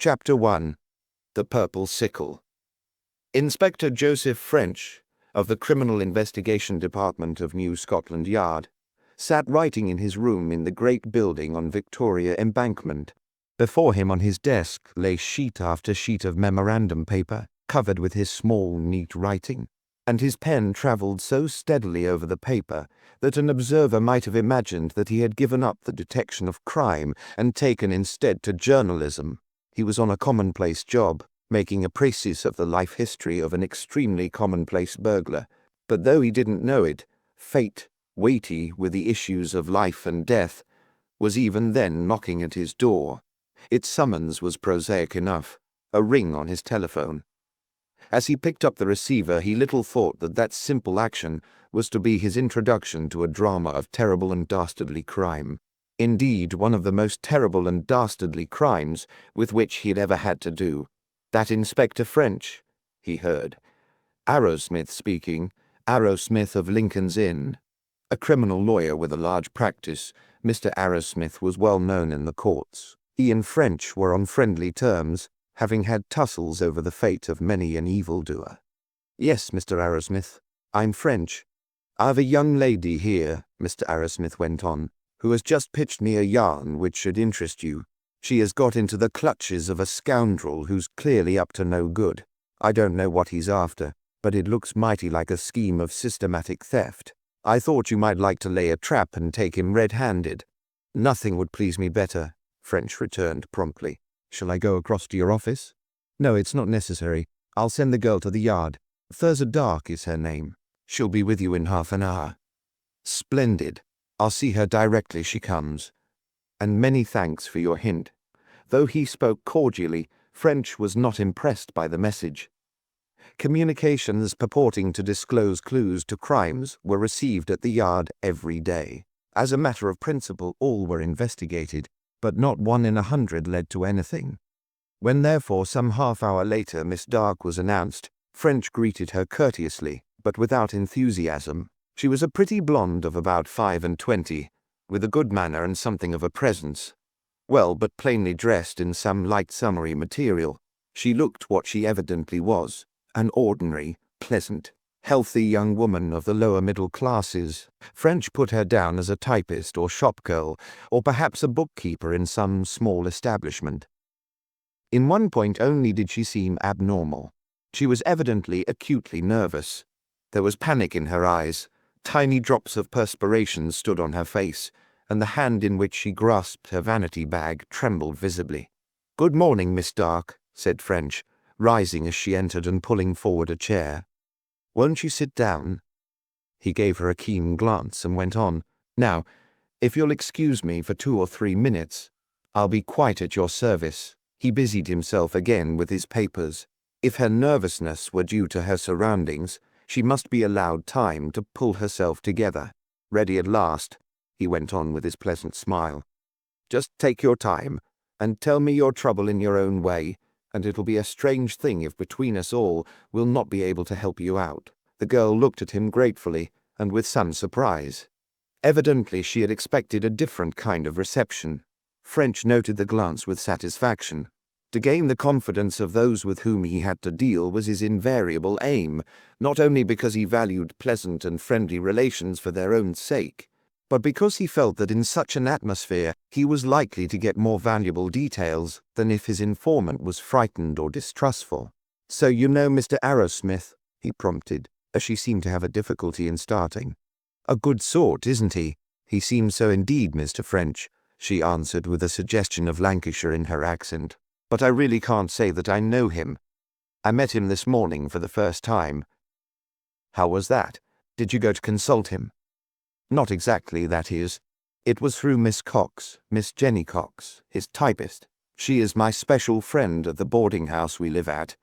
Chapter 1. The Purple Sickle. Inspector Joseph French, of the Criminal Investigation Department of New Scotland Yard, sat writing in his room in the great building on Victoria Embankment. Before him on his desk lay sheet after sheet of memorandum paper, covered with his small, neat writing, and his pen travelled so steadily over the paper that an observer might have imagined that he had given up the detection of crime and taken instead to journalism. He was on a commonplace job, making a précis of the life history of an extremely commonplace burglar, but though he didn't know it, fate, weighty with the issues of life and death, was even then knocking at his door. Its summons was prosaic enough, a ring on his telephone. As he picked up the receiver, he little thought that that simple action was to be his introduction to a drama of terrible and dastardly crime. Indeed, one of the most terrible and dastardly crimes with which he had ever had to do. That Inspector French, he heard. Arrowsmith speaking, Arrowsmith of Lincoln's Inn. A criminal lawyer with a large practice, Mr. Arrowsmith was well known in the courts. He and French were on friendly terms, having had tussles over the fate of many an evildoer. "Yes, Mr. Arrowsmith, I'm French. I've a young lady here," Mr. Arrowsmith went on, "who has just pitched me a yarn which should interest you. She has got into the clutches of a scoundrel who's clearly up to no good. I don't know what he's after, but it looks mighty like a scheme of systematic theft. I thought you might like to lay a trap and take him red-handed." "Nothing would please me better," French returned promptly. "Shall I go across to your office?" "No, it's not necessary. I'll send the girl to the Yard. Thurza Dark is her name. She'll be with you in half an hour." "Splendid. I'll see her directly she comes. And many thanks for your hint." Though he spoke cordially, French was not impressed by the message. Communications purporting to disclose clues to crimes were received at the Yard every day. As a matter of principle, all were investigated, but not 1 in 100 led to anything. When therefore some half-hour later Miss Dark was announced, French greeted her courteously, but without enthusiasm. She was a pretty blonde of about 25, with a good manner and something of a presence. Well, but plainly dressed in some light summery material. She looked what she evidently was, an ordinary, pleasant, healthy young woman of the lower middle classes. French put her down as a typist or shopgirl, or perhaps a bookkeeper in some small establishment. In one point only did she seem abnormal. She was evidently acutely nervous. There was panic in her eyes. Tiny drops of perspiration stood on her face, and the hand in which she grasped her vanity bag trembled visibly. "Good morning, Miss Dark," said French, rising as she entered and pulling forward a chair. "Won't you sit down?" He gave her a keen glance and went on. "Now, if you'll excuse me for 2 or 3 minutes, I'll be quite at your service." He busied himself again with his papers. If her nervousness were due to her surroundings, she must be allowed time to pull herself together. Ready at last, he went on with his pleasant smile. "Just take your time, and tell me your trouble in your own way, and it'll be a strange thing if between us all we'll not be able to help you out." The girl looked at him gratefully, and with some surprise. Evidently she had expected a different kind of reception. French noted the glance with satisfaction. To gain the confidence of those with whom he had to deal was his invariable aim, not only because he valued pleasant and friendly relations for their own sake, but because he felt that in such an atmosphere he was likely to get more valuable details than if his informant was frightened or distrustful. "So you know Mr. Arrowsmith?" he prompted, as she seemed to have a difficulty in starting. "A good sort, isn't he?" "He seems so indeed, Mr. French," she answered with a suggestion of Lancashire in her accent. "But I really can't say that I know him. I met him this morning for the first time." "How was that? Did you go to consult him?" "Not exactly, that is. It was through Miss Cox, Miss Jenny Cox, his typist. She is my special friend at the boarding house we live at.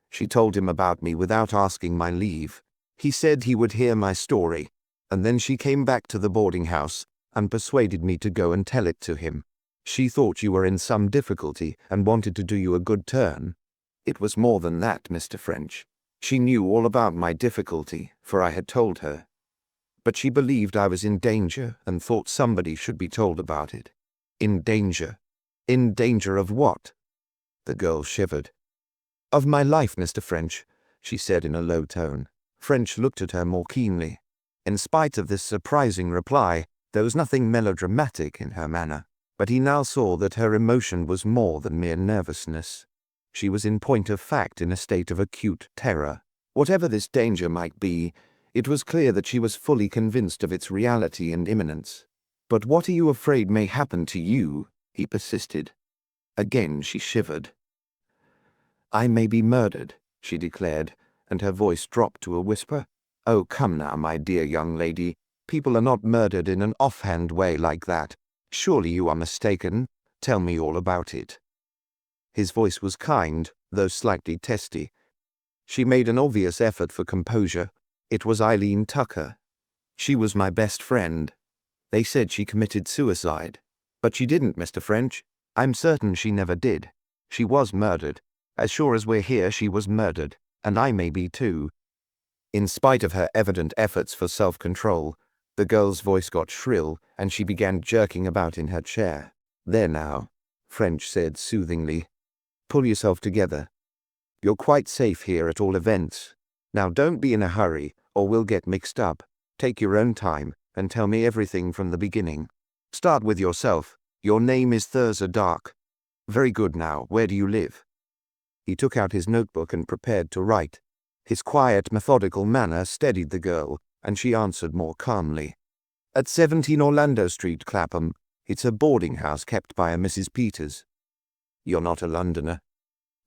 She told him about me without asking my leave. He said he would hear my story, and then she came back to the boarding house and persuaded me to go and tell it to him. She thought you were in some difficulty and wanted to do you a good turn." "It was more than that, Mr. French. She knew all about my difficulty, for I had told her. But she believed I was in danger and thought somebody should be told about it." "In danger? In danger of what?" The girl shivered. "Of my life, Mr. French," she said in a low tone. French looked at her more keenly. In spite of this surprising reply, there was nothing melodramatic in her manner, but he now saw that her emotion was more than mere nervousness. She was in point of fact in a state of acute terror. Whatever this danger might be, it was clear that she was fully convinced of its reality and imminence. "But what are you afraid may happen to you?" he persisted. Again she shivered. "I may be murdered," she declared, and her voice dropped to a whisper. "Oh, come now, my dear young lady. People are not murdered in an offhand way like that. Surely you are mistaken. Tell me all about it." His voice was kind, though slightly testy. She made an obvious effort for composure. "It was Eileen Tucker. She was my best friend. They said she committed suicide. But she didn't, Mr. French. I'm certain she never did. She was murdered. As sure as we're here, she was murdered. And I may be too." In spite of her evident efforts for self-control, the girl's voice got shrill, and she began jerking about in her chair. "There now," French said soothingly. "Pull yourself together. You're quite safe here at all events. Now don't be in a hurry, or we'll get mixed up. Take your own time, and tell me everything from the beginning. Start with yourself. Your name is Thurza Dark. Very good now, where do you live?" He took out his notebook and prepared to write. His quiet, methodical manner steadied the girl, and she answered more calmly. "At 17 Orlando Street, Clapham. It's a boarding house kept by a Mrs. Peters." "You're not a Londoner?"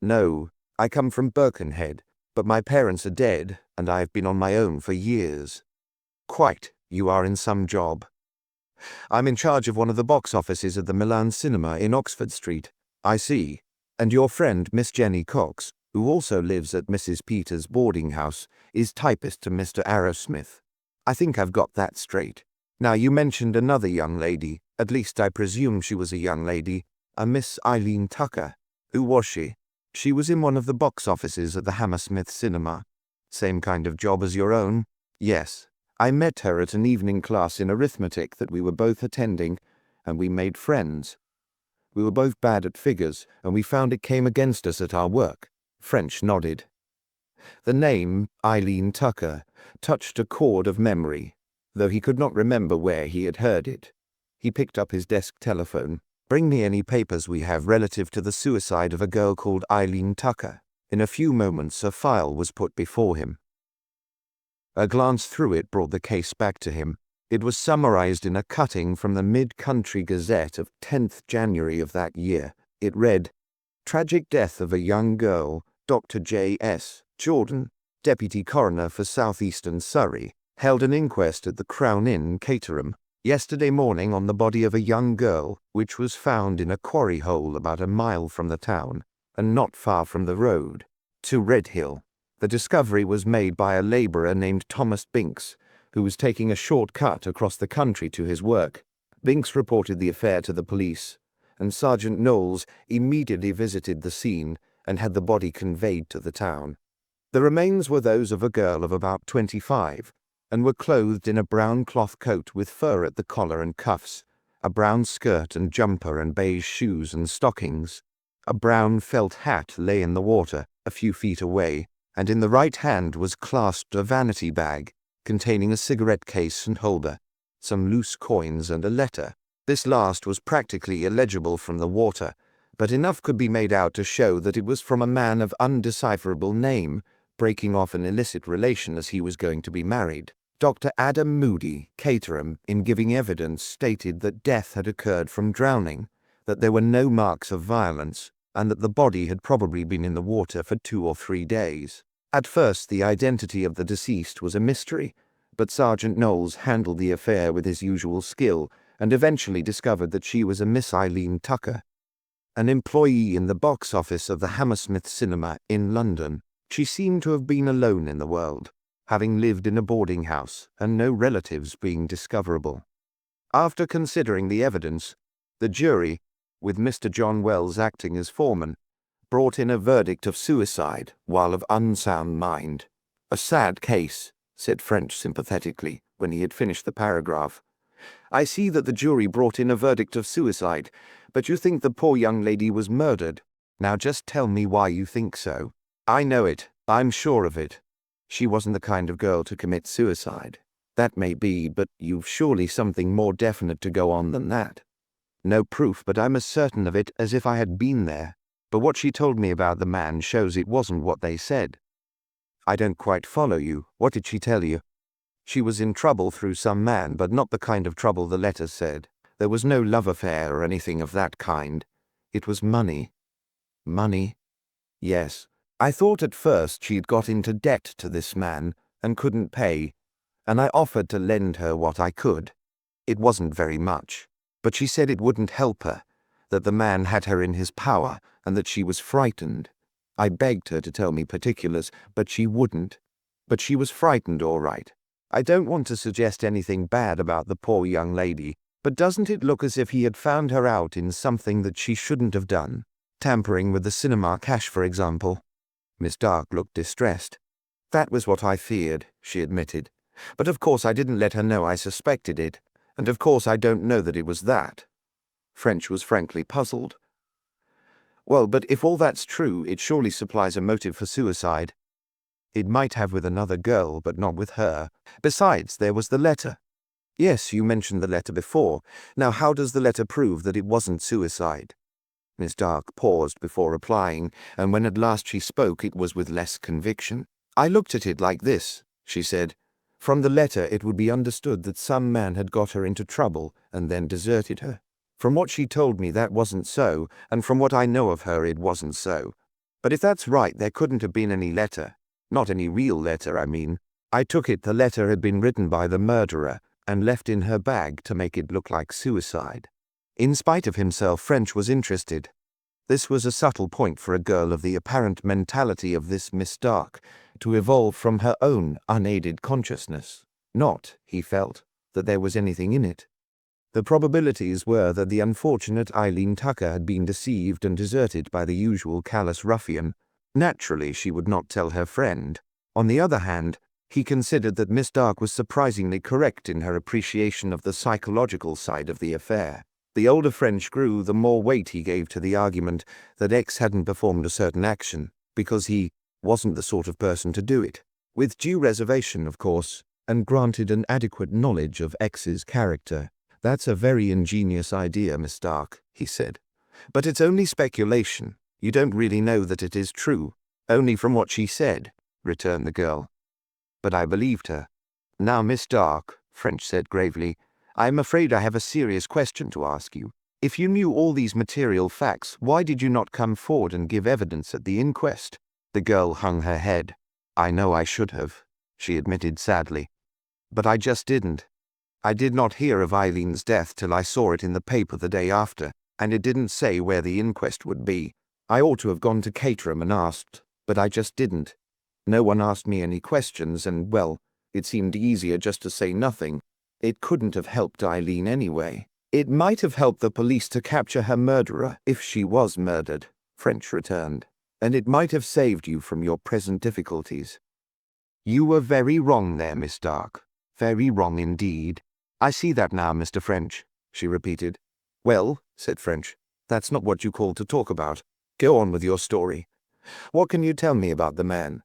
"No, I come from Birkenhead, but my parents are dead, and I've been on my own for years." "Quite. You are in some job?" "I'm in charge of one of the box offices at the Milan Cinema in Oxford Street." "I see. And your friend, Miss Jenny Cox, who also lives at Mrs. Peters' boarding house, is typist to Mr. Arrowsmith. I think I've got that straight. Now, you mentioned another young lady, at least I presume she was a young lady, a Miss Eileen Tucker. Who was she?" "She was in one of the box offices at the Hammersmith Cinema." "Same kind of job as your own?" "Yes. I met her at an evening class in arithmetic that we were both attending, and we made friends. We were both bad at figures, and we found it came against us at our work." French nodded. The name, Eileen Tucker, touched a chord of memory, though he could not remember where he had heard it. He picked up his desk telephone. "Bring me any papers we have relative to the suicide of a girl called Eileen Tucker." In a few moments a file was put before him. A glance through it brought the case back to him. It was summarized in a cutting from the Mid-Country Gazette of 10th January of that year. It read, "Tragic death of a young girl, Dr. J.S. Jordan, Deputy Coroner for Southeastern Surrey, held an inquest at the Crown Inn, Caterham, yesterday morning on the body of a young girl, which was found in a quarry hole about a mile from the town, and not far from the road, to Redhill. The discovery was made by a labourer named Thomas Binks, who was taking a short cut across the country to his work. Binks reported the affair to the police, and Sergeant Knowles immediately visited the scene and had the body conveyed to the town. The remains were those of a girl of about 25, and were clothed in a brown cloth coat with fur at the collar and cuffs, a brown skirt and jumper and beige shoes and stockings. A brown felt hat lay in the water a few feet away, and in the right hand was clasped a vanity bag containing a cigarette case and holder, some loose coins and a letter. This last was practically illegible from the water, but enough could be made out to show that it was from a man of undecipherable name, breaking off an illicit relation as he was going to be married. Dr. Adam Moody, Caterham, in giving evidence, stated that death had occurred from drowning, that there were no marks of violence, and that the body had probably been in the water for 2 or 3 days. At first, the identity of the deceased was a mystery, but Sergeant Knowles handled the affair with his usual skill and eventually discovered that she was a Miss Eileen Tucker, an employee in the box office of the Hammersmith Cinema in London. She seemed to have been alone in the world, having lived in a boarding house and no relatives being discoverable. After considering the evidence, the jury, with Mr. John Wells acting as foreman, brought in a verdict of suicide while of unsound mind. "A sad case," said French sympathetically when he had finished the paragraph. "I see that the jury brought in a verdict of suicide, but you think the poor young lady was murdered." Now just tell me why you think so. I know it. I'm sure of it. She wasn't the kind of girl to commit suicide. That may be, but you've surely something more definite to go on than that. No proof, but I'm as certain of it as if I had been there. But what she told me about the man shows it wasn't what they said. I don't quite follow you. What did she tell you? She was in trouble through some man, but not the kind of trouble the letter said. There was no love affair or anything of that kind. It was money. Money? Yes. I thought at first she'd got into debt to this man and couldn't pay, and I offered to lend her what I could. It wasn't very much, but she said it wouldn't help her, that the man had her in his power and that she was frightened. I begged her to tell me particulars, but she wouldn't. But she was frightened, all right. I don't want to suggest anything bad about the poor young lady, but doesn't it look as if he had found her out in something that she shouldn't have done? Tampering with the cinema cash, for example. Miss Dark looked distressed. That was what I feared, she admitted. But of course I didn't let her know I suspected it, and of course I don't know that it was that. French was frankly puzzled. Well, but if all that's true, it surely supplies a motive for suicide. It might have with another girl, but not with her. Besides, there was the letter. Yes, you mentioned the letter before. Now how does the letter prove that it wasn't suicide? Miss Dark paused before replying, and when at last she spoke it was with less conviction. I looked at it like this, she said. From the letter it would be understood that some man had got her into trouble and then deserted her. From what she told me that wasn't so, and from what I know of her it wasn't so. But if that's right, there couldn't have been any letter. Not any real letter, I mean. I took it the letter had been written by the murderer and left in her bag to make it look like suicide. In spite of himself, French was interested. This was a subtle point for a girl of the apparent mentality of this Miss Dark to evolve from her own unaided consciousness. Not, he felt, that there was anything in it. The probabilities were that the unfortunate Eileen Tucker had been deceived and deserted by the usual callous ruffian. Naturally, she would not tell her friend. On the other hand, he considered that Miss Dark was surprisingly correct in her appreciation of the psychological side of the affair. The older French grew, the more weight he gave to the argument that X hadn't performed a certain action, because he wasn't the sort of person to do it. With due reservation, of course, and granted an adequate knowledge of X's character. That's a very ingenious idea, Miss Dark, he said. But it's only speculation. You don't really know that it is true. Only from what she said, returned the girl. But I believed her. Now, Miss Dark, French said gravely, I am afraid I have a serious question to ask you. If you knew all these material facts, why did you not come forward and give evidence at the inquest? The girl hung her head. I know I should have, she admitted sadly. But I just didn't. I did not hear of Eileen's death till I saw it in the paper the day after, and it didn't say where the inquest would be. I ought to have gone to Caterham and asked, but I just didn't. No one asked me any questions, and, well, it seemed easier just to say nothing. It couldn't have helped Eileen anyway. It might have helped the police to capture her murderer, if she was murdered, French returned, and it might have saved you from your present difficulties. You were very wrong there, Miss Dark. Very wrong indeed. I see that now, Mr. French, she repeated. Well, said French, that's not what you called to talk about. Go on with your story. What can you tell me about the man?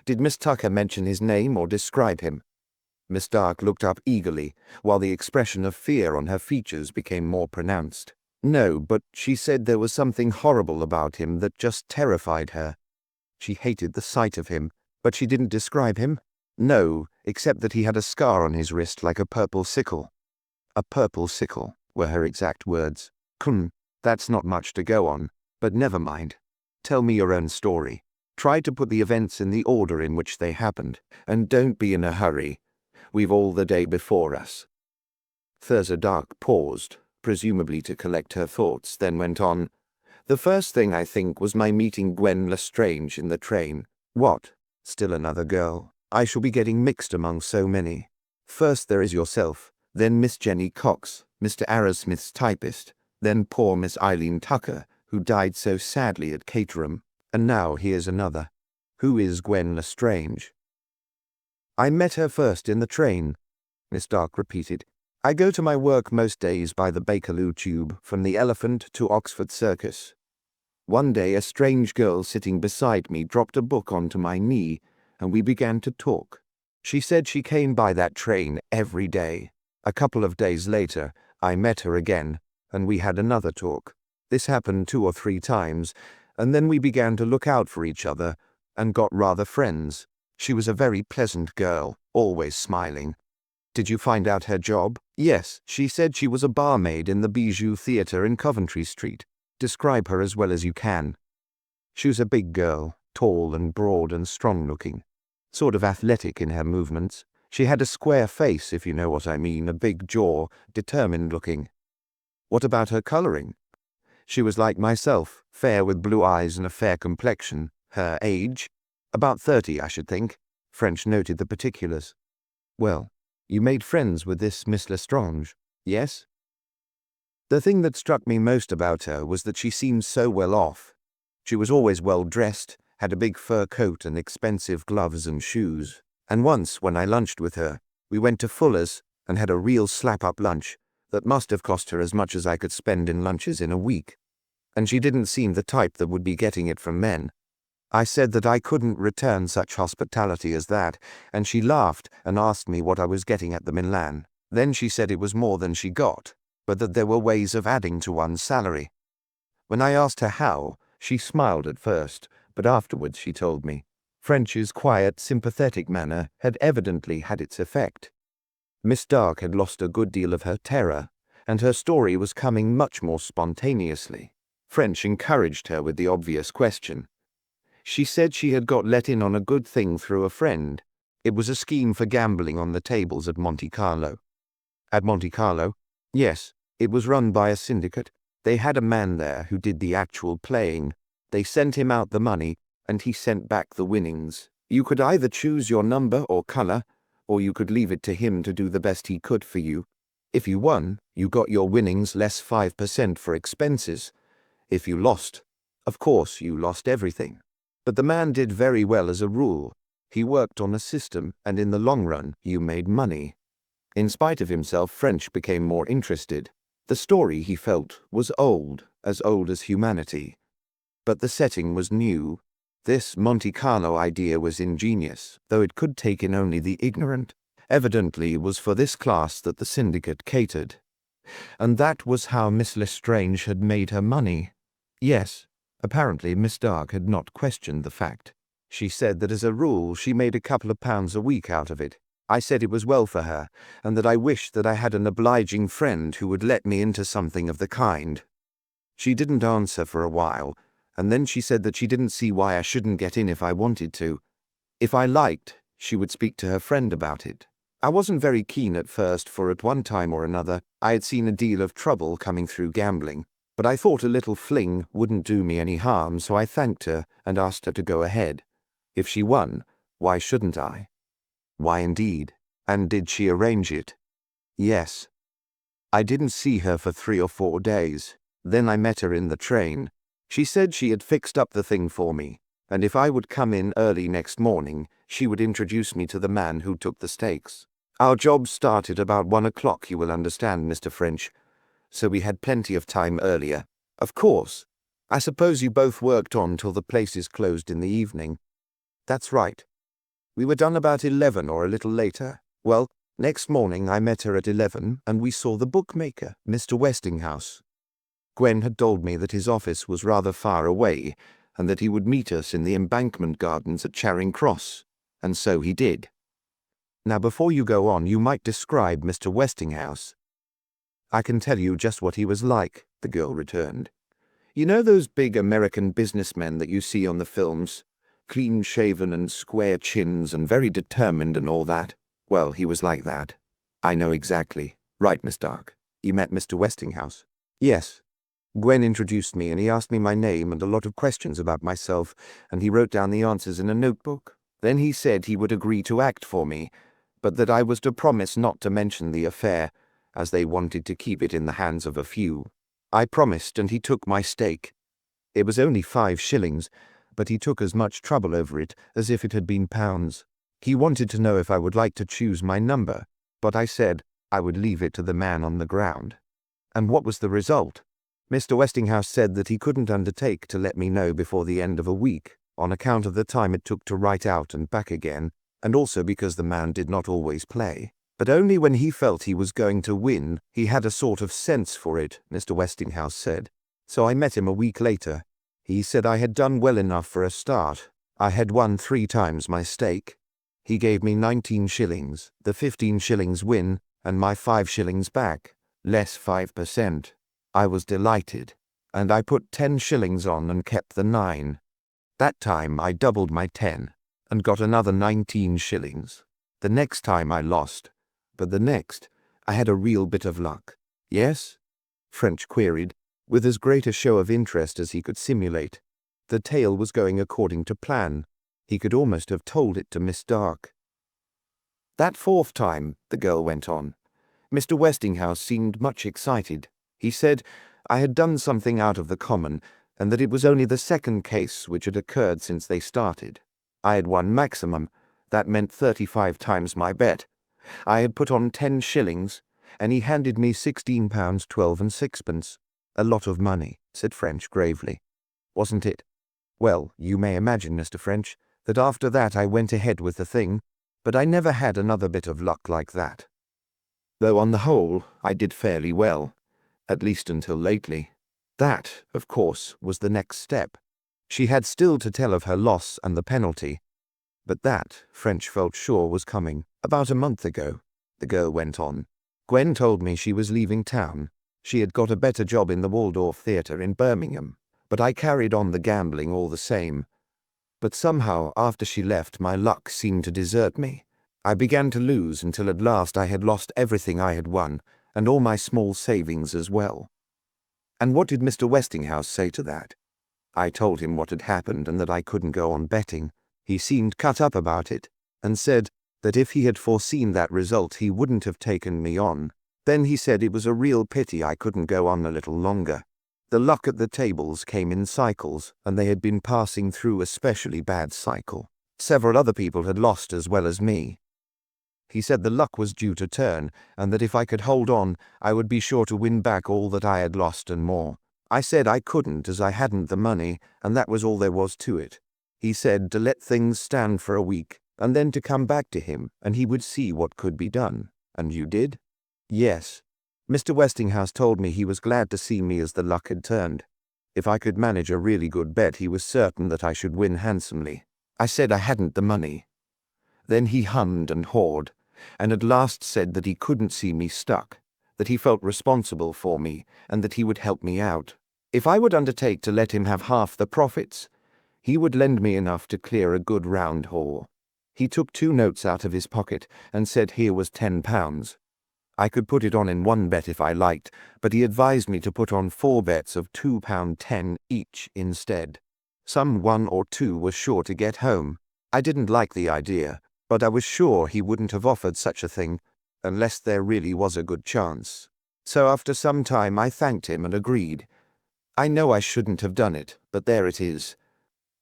Did Miss Tucker mention his name or describe him? Miss Dark looked up eagerly, while the expression of fear on her features became more pronounced. No, but she said there was something horrible about him that just terrified her. She hated the sight of him, but she didn't describe him? No, except that he had a scar on his wrist like a purple sickle. A purple sickle, were her exact words. That's not much to go on, but never mind. Tell me your own story. Try to put the events in the order in which they happened, and don't be in a hurry. We've all the day before us. Thurza Dark paused, presumably to collect her thoughts, then went on. The first thing, I think, was my meeting Gwen Lestrange in the train. What? Still another girl? I shall be getting mixed among so many. First there is yourself, then Miss Jenny Cox, Mr. Arrowsmith's typist, then poor Miss Eileen Tucker, who died so sadly at Caterham, and now here's another. Who is Gwen Lestrange? I met her first in the train, Miss Dark repeated. I go to my work most days by the Bakerloo tube from the Elephant to Oxford Circus. One day a strange girl sitting beside me dropped a book onto my knee, and we began to talk. She said she came by that train every day. A couple of days later, I met her again, and we had another talk. This happened 2 or 3 times, and then we began to look out for each other, and got rather friends. She was a very pleasant girl, always smiling. Did you find out her job? Yes, she said she was a barmaid in the Bijou Theatre in Coventry Street. Describe her as well as you can. She was a big girl, tall and broad and strong-looking, sort of athletic in her movements. She had a square face, if you know what I mean, a big jaw, determined-looking. What about her colouring? She was like myself, fair with blue eyes and a fair complexion. Her age? About 30, I should think. French noted the particulars. Well, you made friends with this Miss Lestrange, yes? The thing that struck me most about her was that she seemed so well off. She was always well dressed, had a big fur coat and expensive gloves and shoes. And once, when I lunched with her, we went to Fuller's and had a real slap-up lunch that must have cost her as much as I could spend in lunches in a week. And she didn't seem the type that would be getting it from men. I said that I couldn't return such hospitality as that, and she laughed and asked me what I was getting at the Milan. Then she said it was more than she got, but that there were ways of adding to one's salary. When I asked her how, she smiled at first, but afterwards she told me. French's quiet, sympathetic manner had evidently had its effect. Miss Dark had lost a good deal of her terror, and her story was coming much more spontaneously. French encouraged her with the obvious question. She said she had got let in on a good thing through a friend. It was a scheme for gambling on the tables at Monte Carlo. At Monte Carlo? Yes, it was run by a syndicate. They had a man there who did the actual playing. They sent him out the money, and he sent back the winnings. You could either choose your number or colour, or you could leave it to him to do the best he could for you. If you won, you got your winnings less 5% for expenses. If you lost, of course you lost everything. But the man did very well as a rule. He worked on a system, and in the long run, you made money. In spite of himself, French became more interested. The story, he felt, was old as humanity. But the setting was new. This Monte Carlo idea was ingenious, though it could take in only the ignorant. Evidently it was for this class that the syndicate catered. And that was how Miss Lestrange had made her money. Yes. Apparently, Miss Dark had not questioned the fact. She said that as a rule she made a couple of pounds a week out of it. I said it was well for her, and that I wished that I had an obliging friend who would let me into something of the kind. She didn't answer for a while, and then she said that she didn't see why I shouldn't get in if I wanted to. If I liked, she would speak to her friend about it. I wasn't very keen at first, for at one time or another I had seen a deal of trouble coming through gambling. But I thought a little fling wouldn't do me any harm, so I thanked her and asked her to go ahead. If she won, why shouldn't I? Why indeed? And did she arrange it? Yes. I didn't see her for 3 or 4 days. Then I met her in the train. She said she had fixed up the thing for me, and if I would come in early next morning, she would introduce me to the man who took the stakes. Our job started about 1 o'clock, you will understand, Mr. French. So we had plenty of time earlier. Of course. I suppose you both worked on till the places closed in the evening. That's right. We were done about 11 or a little later. Well, next morning I met her at 11 and we saw the bookmaker, Mr. Westinghouse. Gwen had told me that his office was rather far away and that he would meet us in the Embankment Gardens at Charing Cross, and so he did. Now before you go on, you might describe Mr. Westinghouse. I can tell you just what he was like, the girl returned. You know those big American businessmen that you see on the films? Clean-shaven and square chins and very determined and all that? Well, he was like that. I know exactly. Right, Miss Dark. You met Mr. Westinghouse? Yes. Gwen introduced me and he asked me my name and a lot of questions about myself, and he wrote down the answers in a notebook. Then he said he would agree to act for me, but that I was to promise not to mention the affair, as they wanted to keep it in the hands of a few. I promised, and he took my stake. It was only 5 shillings, but he took as much trouble over it as if it had been pounds. He wanted to know if I would like to choose my number, but I said I would leave it to the man on the ground. And what was the result? Mr. Westinghouse said that he couldn't undertake to let me know before the end of a week, on account of the time it took to write out and back again, and also because the man did not always play. But only when he felt he was going to win, he had a sort of sense for it, Mr. Westinghouse said. So I met him a week later. He said I had done well enough for a start. I had won 3 times my stake. He gave me 19 shillings, the 15 shillings win, and my 5 shillings back, less 5%. I was delighted, and I put 10 shillings on and kept the 9. That time I doubled my 10, and got another 19 shillings. The next time I lost, but the next I had a real bit of luck. Yes? French queried, with as great a show of interest as he could simulate. The tale was going according to plan. He could almost have told it to Miss Dark. That 4th time, the girl went on, Mr. Westinghouse seemed much excited. He said I had done something out of the common, and that it was only the 2nd case which had occurred since they started. I had won maximum. That meant 35 times my bet. I had put on 10 shillings, and he handed me £16 12 and 6pence. A lot of money, said French gravely. Wasn't it? Well, you may imagine, Mr. French, that after that I went ahead with the thing, but I never had another bit of luck like that. Though on the whole, I did fairly well, at least until lately. That, of course, was the next step. She had still to tell of her loss and the penalty. But that, French felt sure, was coming. About a month ago, the girl went on. Gwen told me she was leaving town. She had got a better job in the Waldorf Theatre in Birmingham, but I carried on the gambling all the same. But somehow, after she left, my luck seemed to desert me. I began to lose until at last I had lost everything I had won, and all my small savings as well. And what did Mr. Westinghouse say to that? I told him what had happened and that I couldn't go on betting. He seemed cut up about it, and said that if he had foreseen that result he wouldn't have taken me on. Then he said it was a real pity I couldn't go on a little longer. The luck at the tables came in cycles, and they had been passing through a specially bad cycle. Several other people had lost as well as me. He said the luck was due to turn, and that if I could hold on, I would be sure to win back all that I had lost and more. I said I couldn't, as I hadn't the money, and that was all there was to it. He said to let things stand for a week, and then to come back to him, and he would see what could be done. And you did? Yes. Mr. Westinghouse told me he was glad to see me as the luck had turned. If I could manage a really good bet, he was certain that I should win handsomely. I said I hadn't the money. Then he hummed and hawed, and at last said that he couldn't see me stuck, that he felt responsible for me, and that he would help me out. If I would undertake to let him have half the profits, he would lend me enough to clear a good round haul. He took 2 notes out of his pocket and said here was £10. I could put it on in one bet if I liked, but he advised me to put on 4 bets of £2.10 each instead. Some 1 or 2 were sure to get home. I didn't like the idea, but I was sure he wouldn't have offered such a thing unless there really was a good chance. So after some time I thanked him and agreed. I know I shouldn't have done it, but there it is.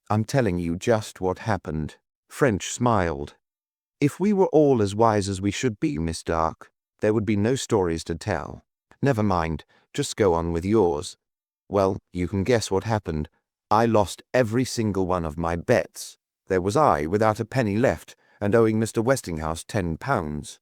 I'm telling you just what happened. French smiled. If we were all as wise as we should be, Miss Dark, there would be no stories to tell. Never mind, just go on with yours. Well, you can guess what happened. I lost every single one of my bets. There was I without a penny left, and owing Mr. Westinghouse £10.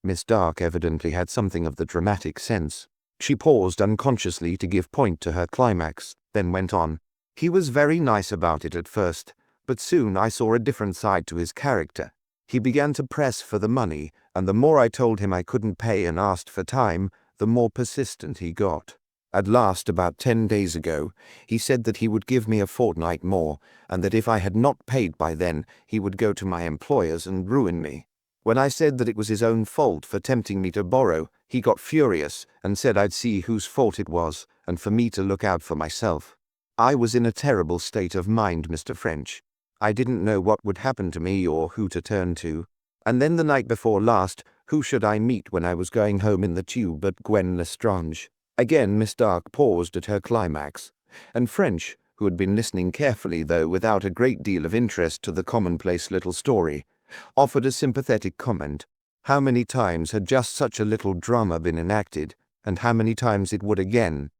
Miss Dark evidently had something of the dramatic sense. She paused unconsciously to give point to her climax, then went on. He was very nice about it at first, but soon I saw a different side to his character. He began to press for the money, and the more I told him I couldn't pay and asked for time, the more persistent he got. At last, about 10 days ago, he said that he would give me a fortnight more, and that if I had not paid by then, he would go to my employers and ruin me. When I said that it was his own fault for tempting me to borrow, he got furious and said I'd see whose fault it was, and for me to look out for myself. I was in a terrible state of mind, Mr. French. I didn't know what would happen to me or who to turn to. And then the night before last, who should I meet when I was going home in the tube but Gwen Lestrange? Again Miss Dark paused at her climax, and French, who had been listening carefully though without a great deal of interest to the commonplace little story, offered a sympathetic comment. How many times had just such a little drama been enacted, and how many times it would again?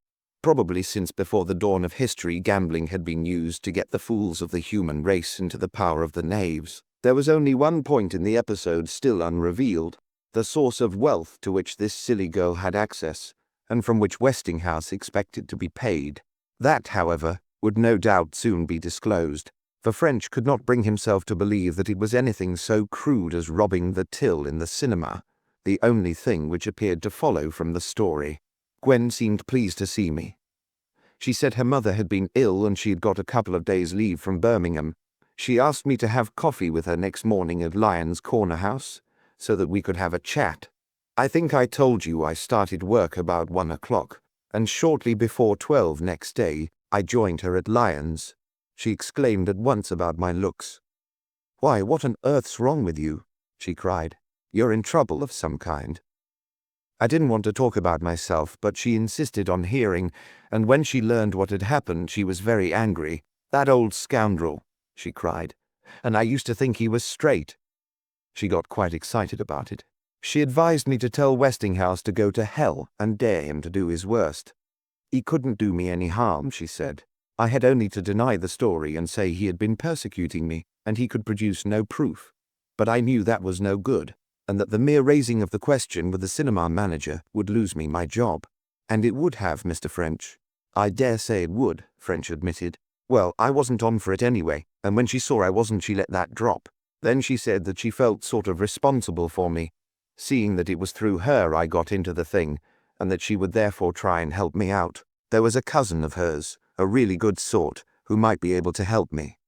Probably since before the dawn of history, gambling had been used to get the fools of the human race into the power of the knaves. There was only one point in the episode still unrevealed, the source of wealth to which this silly girl had access, and from which Westinghouse expected to be paid. That, however, would no doubt soon be disclosed, for French could not bring himself to believe that it was anything so crude as robbing the till in the cinema, the only thing which appeared to follow from the story. Gwen seemed pleased to see me. She said her mother had been ill and she had got a couple of days' leave from Birmingham. She asked me to have coffee with her next morning at Lyon's Corner House, so that we could have a chat. I think I told you I started work about 1 o'clock, and shortly before 12 next day I joined her at Lyon's. She exclaimed at once about my looks. "Why, what on earth's wrong with you?" she cried. "You're in trouble of some kind." I didn't want to talk about myself, but she insisted on hearing, and when she learned what had happened she was very angry. "That old scoundrel," she cried, "and I used to think he was straight." She got quite excited about it. She advised me to tell Westinghouse to go to hell and dare him to do his worst. He couldn't do me any harm, she said. I had only to deny the story and say he had been persecuting me, and he could produce no proof. But I knew that was no good, and that the mere raising of the question with the cinema manager would lose me my job. And it would have, Mr. French. "I dare say it would," French admitted. "Well, I wasn't on for it anyway, and when she saw I wasn't she let that drop. Then she said that she felt sort of responsible for me, seeing that it was through her I got into the thing, and that she would therefore try and help me out. There was a cousin of hers, a really good sort, who might be able to help me.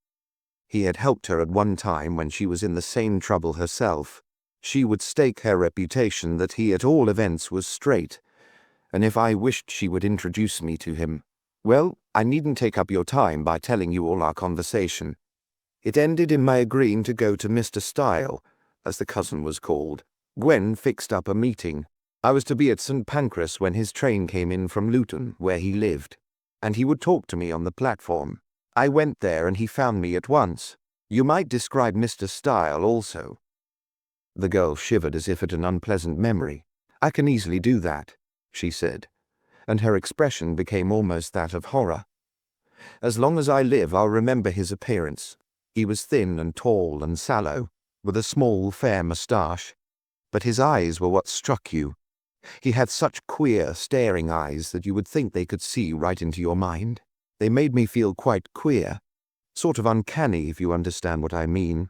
He had helped her at one time when she was in the same trouble herself. She would stake her reputation that he at all events was straight, and if I wished she would introduce me to him. Well, I needn't take up your time by telling you all our conversation. It ended in my agreeing to go to Mr. Style, as the cousin was called. Gwen fixed up a meeting. I was to be at St. Pancras when his train came in from Luton, where he lived, and he would talk to me on the platform. I went there and he found me at once. You might describe Mr. Style also. The girl shivered as if at an unpleasant memory. "I can easily do that," she said, and her expression became almost that of horror. "As long as I live, I'll remember his appearance. He was thin and tall and sallow, with a small, fair moustache. But his eyes were what struck you. He had such queer, staring eyes that you would think they could see right into your mind. They made me feel quite queer, sort of uncanny, if you understand what I mean."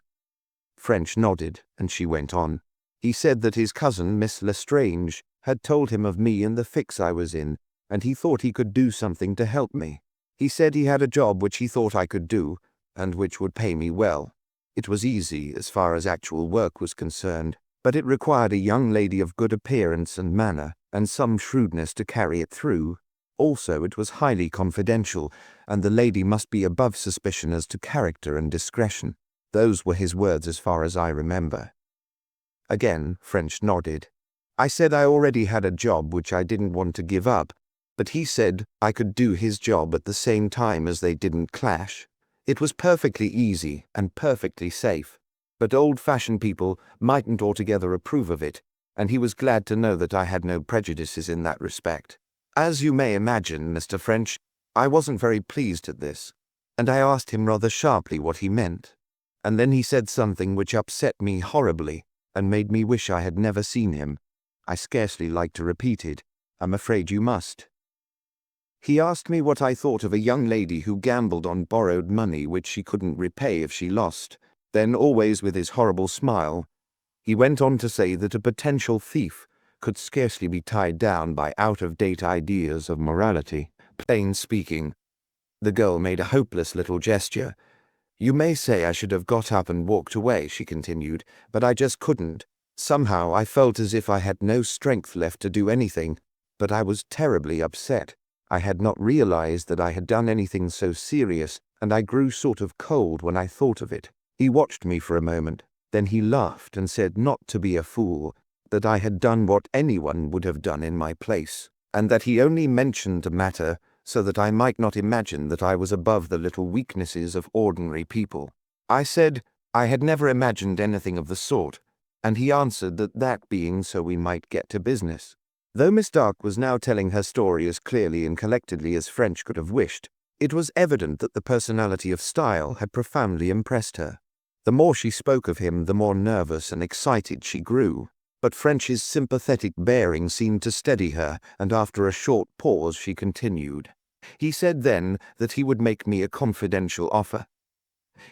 French nodded, and she went on. "He said that his cousin, Miss Lestrange, had told him of me and the fix I was in, and he thought he could do something to help me. He said he had a job which he thought I could do, and which would pay me well. It was easy as far as actual work was concerned, but it required a young lady of good appearance and manner, and some shrewdness to carry it through. Also, it was highly confidential, and the lady must be above suspicion as to character and discretion. Those were his words as far as I remember." Again, French nodded. "I said I already had a job which I didn't want to give up, but he said I could do his job at the same time as they didn't clash. It was perfectly easy and perfectly safe, but old-fashioned people mightn't altogether approve of it, and he was glad to know that I had no prejudices in that respect. As you may imagine, Mr. French, I wasn't very pleased at this, and I asked him rather sharply what he meant. And then he said something which upset me horribly and made me wish I had never seen him. I scarcely like to repeat it. I'm afraid you must. He asked me what I thought of a young lady who gambled on borrowed money which she couldn't repay if she lost. Then, always with his horrible smile, he went on to say that a potential thief could scarcely be tied down by out-of-date ideas of morality. Plain speaking." The girl made a hopeless little gesture. "You may say I should have got up and walked away," she continued, "but I just couldn't. Somehow I felt as if I had no strength left to do anything, but I was terribly upset. I had not realized that I had done anything so serious, and I grew sort of cold when I thought of it." He watched me for a moment. Then he laughed and said not to be a fool, that I had done what anyone would have done in my place, and that he only mentioned the matter so that I might not imagine that I was above the little weaknesses of ordinary people. I said I had never imagined anything of the sort, and he answered that being so we might get to business. Though Miss Dark was now telling her story as clearly and collectedly as French could have wished, it was evident that the personality of Style had profoundly impressed her. The more she spoke of him, the more nervous and excited she grew. But French's sympathetic bearing seemed to steady her, and after a short pause she continued. He said then that he would make me a confidential offer.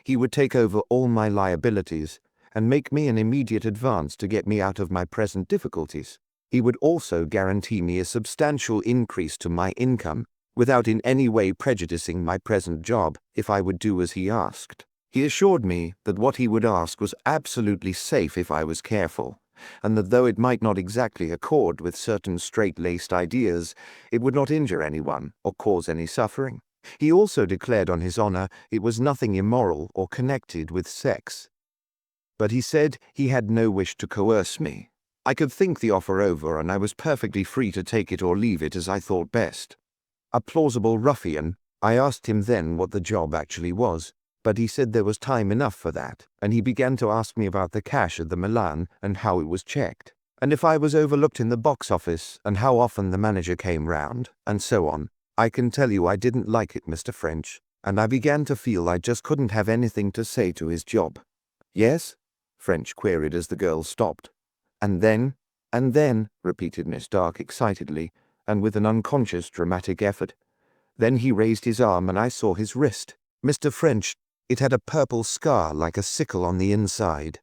He would take over all my liabilities and make me an immediate advance to get me out of my present difficulties. He would also guarantee me a substantial increase to my income, without in any way prejudicing my present job, if I would do as he asked. He assured me that what he would ask was absolutely safe if I was careful, and that though it might not exactly accord with certain straight-laced ideas, it would not injure anyone or cause any suffering. He also declared on his honor it was nothing immoral or connected with sex. But he said he had no wish to coerce me. I could think the offer over, and I was perfectly free to take it or leave it as I thought best. A plausible ruffian, I asked him then what the job actually was, but he said there was time enough for that, and he began to ask me about the cash at the Milan and how it was checked, and if I was overlooked in the box office, and how often the manager came round, and so on. I can tell you I didn't like it, Mr. French, and I began to feel I just couldn't have anything to say to his job. Yes? French queried as the girl stopped. And then, repeated Miss Dark excitedly, and with an unconscious dramatic effort. Then he raised his arm and I saw his wrist. Mr. French, it had a purple scar like a sickle on the inside.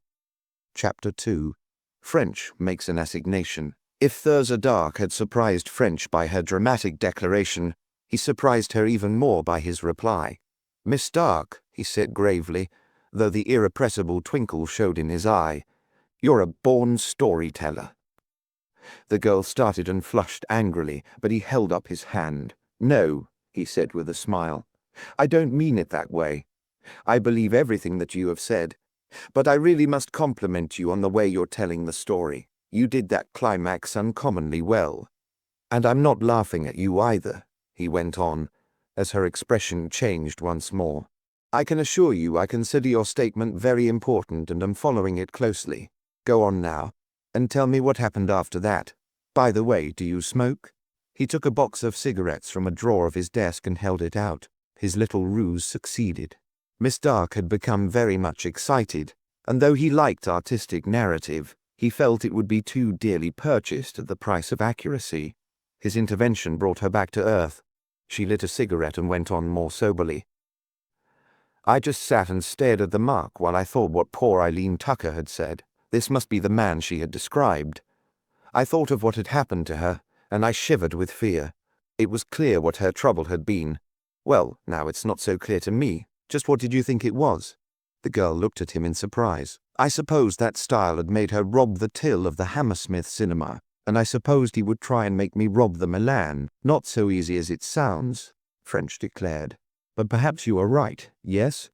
Chapter 2. French makes an assignation. If Thurza Dark had surprised French by her dramatic declaration, he surprised her even more by his reply. Miss Dark, he said gravely, though the irrepressible twinkle showed in his eye, you're a born storyteller. The girl started and flushed angrily, but he held up his hand. No, he said with a smile. I don't mean it that way. I believe everything that you have said, but I really must compliment you on the way you're telling the story. You did that climax uncommonly well. And I'm not laughing at you either, he went on, as her expression changed once more. I can assure you I consider your statement very important and am following it closely. Go on now, and tell me what happened after that. By the way, do you smoke? He took a box of cigarettes from a drawer of his desk and held it out. His little ruse succeeded. Miss Dark had become very much excited, and though he liked artistic narrative, he felt it would be too dearly purchased at the price of accuracy. His intervention brought her back to earth. She lit a cigarette and went on more soberly. I just sat and stared at the mark while I thought what poor Eileen Tucker had said. This must be the man she had described. I thought of what had happened to her, and I shivered with fear. It was clear what her trouble had been. Well, now it's not so clear to me. Just what did you think it was? The girl looked at him in surprise. I supposed that style had made her rob the till of the Hammersmith cinema, and I supposed he would try and make me rob the Milan. Not so easy as it sounds, French declared. But perhaps you are right, yes?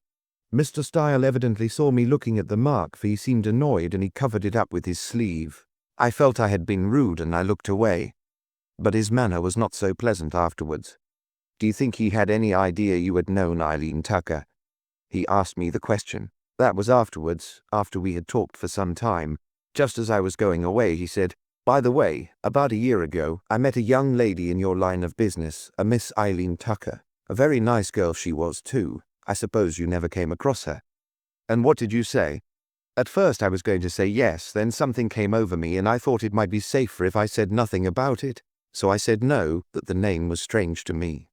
Mr. Style evidently saw me looking at the mark, for he seemed annoyed and he covered it up with his sleeve. I felt I had been rude and I looked away. But his manner was not so pleasant afterwards. Do you think he had any idea you had known Eileen Tucker? He asked me the question. That was afterwards, after we had talked for some time. Just as I was going away, he said, By the way, about a year ago, I met a young lady in your line of business, a Miss Eileen Tucker. A very nice girl she was, too. I suppose you never came across her. And what did you say? At first I was going to say yes, then something came over me and I thought it might be safer if I said nothing about it. So I said no, that the name was strange to me.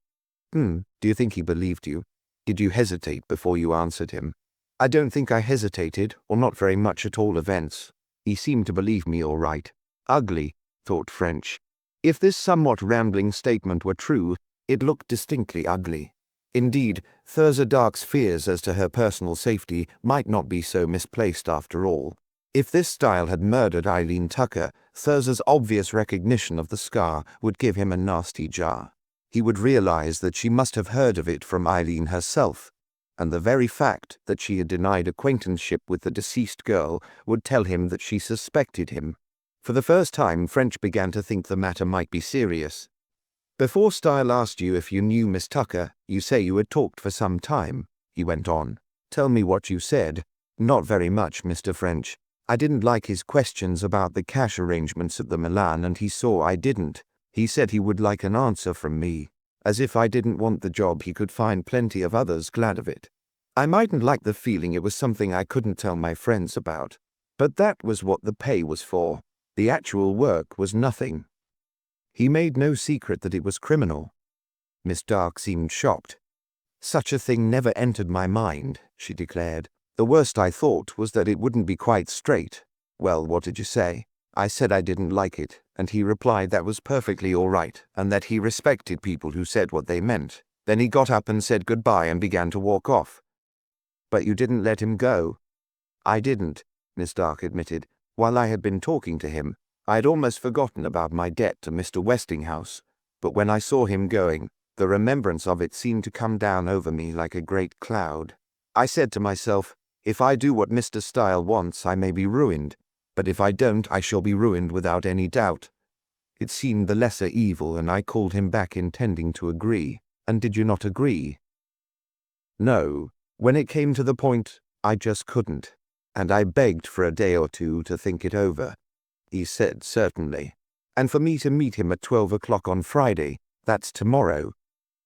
Do you think he believed you? Did you hesitate before you answered him? I don't think I hesitated, or not very much at all events. He seemed to believe me all right. Ugly, thought French. If this somewhat rambling statement were true, it looked distinctly ugly. Indeed, Thurza Dark's fears as to her personal safety might not be so misplaced after all. If this style had murdered Eileen Tucker, Thurza's obvious recognition of the scar would give him a nasty jar. He would realize that she must have heard of it from Eileen herself, and the very fact that she had denied acquaintanceship with the deceased girl would tell him that she suspected him. For the first time, French began to think the matter might be serious. Before Style asked you if you knew Miss Tucker, you say you had talked for some time, he went on. Tell me what you said. Not very much, Mr. French. I didn't like his questions about the cash arrangements at the Milan, and he saw I didn't. He said he would like an answer from me. As if I didn't want the job, he could find plenty of others glad of it. I mightn't like the feeling it was something I couldn't tell my friends about. But that was what the pay was for. The actual work was nothing. He made no secret that it was criminal. Miss Dark seemed shocked. Such a thing never entered my mind, she declared. The worst I thought was that it wouldn't be quite straight. Well, what did you say? I said I didn't like it, and he replied that was perfectly all right, and that he respected people who said what they meant. Then he got up and said goodbye and began to walk off. But you didn't let him go? I didn't, Miss Dark admitted. While I had been talking to him, I had almost forgotten about my debt to Mr. Westinghouse. But when I saw him going, the remembrance of it seemed to come down over me like a great cloud. I said to myself, if I do what Mr. Style wants, I may be ruined. But if I don't, I shall be ruined without any doubt. It seemed the lesser evil, and I called him back intending to agree. And did you not agree? No. When it came to the point, I just couldn't. And I begged for a day or two to think it over. He said certainly. And for me to meet him at 12 o'clock on Friday, that's tomorrow,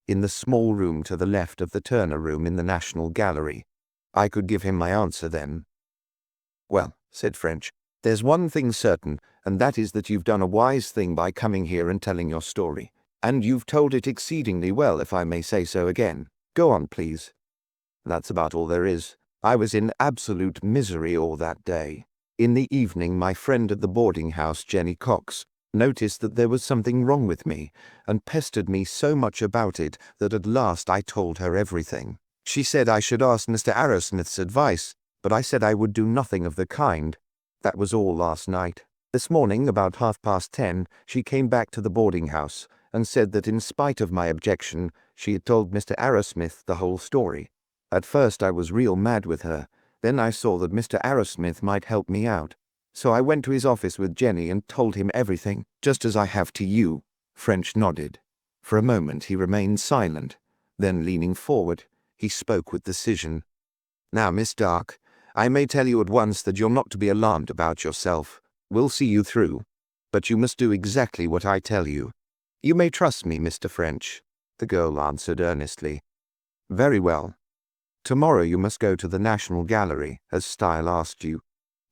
in the small room to the left of the Turner Room in the National Gallery. I could give him my answer then. Well, said French, there's one thing certain, and that is that you've done a wise thing by coming here and telling your story. And you've told it exceedingly well, if I may say so again. Go on, please. That's about all there is. I was in absolute misery all that day. In the evening, my friend at the boarding house, Jenny Cox, noticed that there was something wrong with me, and pestered me so much about it that at last I told her everything. She said I should ask Mr. Arrowsmith's advice, but I said I would do nothing of the kind. That was all last night. This morning, about 10:30, she came back to the boarding house and said that in spite of my objection, she had told Mr. Arrowsmith the whole story. At first I was real mad with her. Then I saw that Mr. Arrowsmith might help me out. So I went to his office with Jenny and told him everything, just as I have to you. French nodded. For a moment he remained silent. Then, leaning forward, he spoke with decision. Now, Miss Dark, I may tell you at once that you're not to be alarmed about yourself. We'll see you through. But you must do exactly what I tell you. You may trust me, Mr. French, the girl answered earnestly. Very well. Tomorrow you must go to the National Gallery, as Style asked you.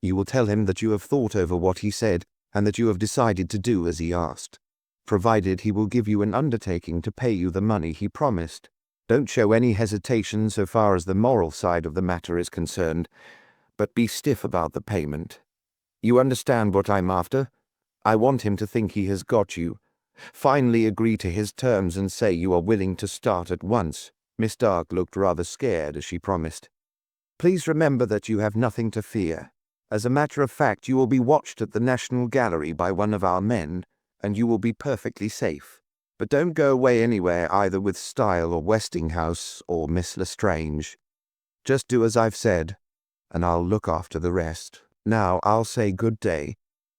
You will tell him that you have thought over what he said, and that you have decided to do as he asked, provided he will give you an undertaking to pay you the money he promised. Don't show any hesitation so far as the moral side of the matter is concerned, but be stiff about the payment. You understand what I'm after? I want him to think he has got you. Finally agree to his terms and say you are willing to start at once. Miss Dark looked rather scared as she promised. Please remember that you have nothing to fear. As a matter of fact, you will be watched at the National Gallery by one of our men, and you will be perfectly safe. But don't go away anywhere either with Style or Westinghouse or Miss Lestrange. Just do as I've said, and I'll look after the rest. Now I'll say good day,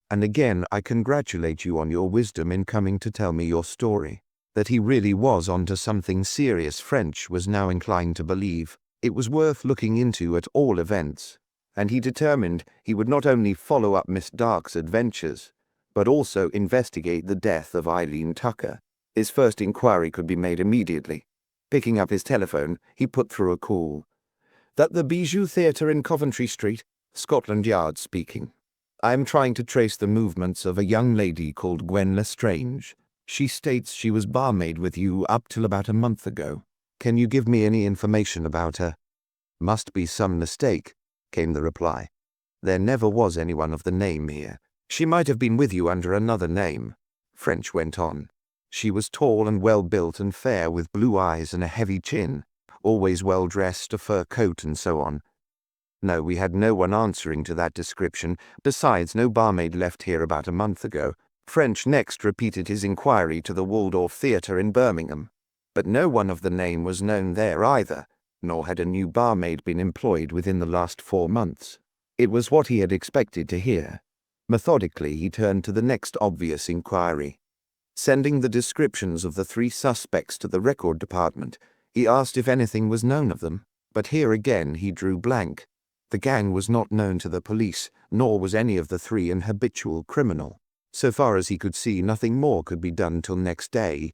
and again I congratulate you on your wisdom in coming to tell me your story. That he really was onto something serious, French was now inclined to believe. It was worth looking into at all events, and he determined he would not only follow up Miss Dark's adventures, but also investigate the death of Eileen Tucker. His first inquiry could be made immediately. Picking up his telephone, he put through a call. That the Bijou Theatre in Coventry Street, Scotland Yard speaking. I am trying to trace the movements of a young lady called Gwen Lestrange. She states she was barmaid with you up till about a month ago. Can you give me any information about her? Must be some mistake, came the reply. There never was anyone of the name here. She might have been with you under another name. French went on. She was tall and well-built and fair, with blue eyes and a heavy chin, always well-dressed, a fur coat and so on. No, we had no one answering to that description. Besides, no barmaid left here about a month ago. French next repeated his inquiry to the Waldorf Theatre in Birmingham, but no one of the name was known there either, nor had a new barmaid been employed within the last 4 months. It was what he had expected to hear. Methodically, he turned to the next obvious inquiry. Sending the descriptions of the 3 suspects to the record department, he asked if anything was known of them, but here again he drew blank. The gang was not known to the police, nor was any of the three an habitual criminal. So far as he could see, nothing more could be done till next day.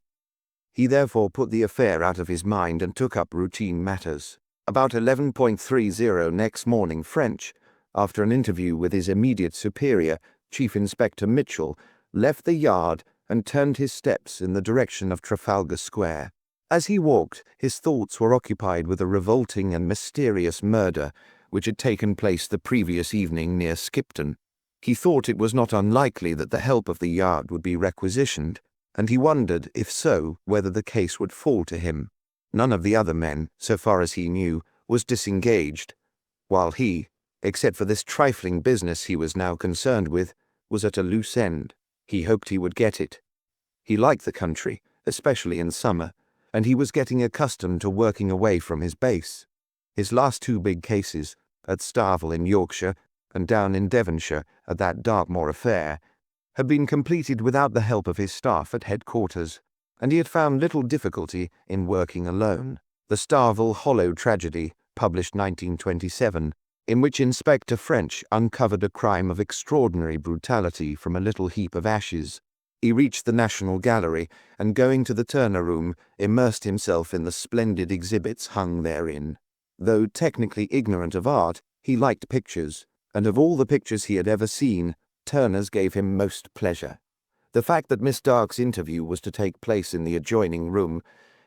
He therefore put the affair out of his mind and took up routine matters. About 11:30 next morning, French, after an interview with his immediate superior, Chief Inspector Mitchell, left the yard and turned his steps in the direction of Trafalgar Square. As he walked, his thoughts were occupied with a revolting and mysterious murder which had taken place the previous evening near Skipton. He thought it was not unlikely that the help of the yard would be requisitioned, and he wondered, if so, whether the case would fall to him. None of the other men, so far as he knew, was disengaged, while he, except for this trifling business he was now concerned with, was at a loose end. He hoped he would get it. He liked the country, especially in summer, and he was getting accustomed to working away from his base. His last two big cases, at Starville in Yorkshire and down in Devonshire at that Dartmoor affair, had been completed without the help of his staff at headquarters, and he had found little difficulty in working alone. The Starville Hollow tragedy, published 1927, in which Inspector French uncovered a crime of extraordinary brutality from a little heap of ashes. He reached the National Gallery, and going to the Turner Room, immersed himself in the splendid exhibits hung therein. Though technically ignorant of art, he liked pictures, and of all the pictures he had ever seen, Turner's gave him most pleasure. The fact that Miss Dark's interview was to take place in the adjoining room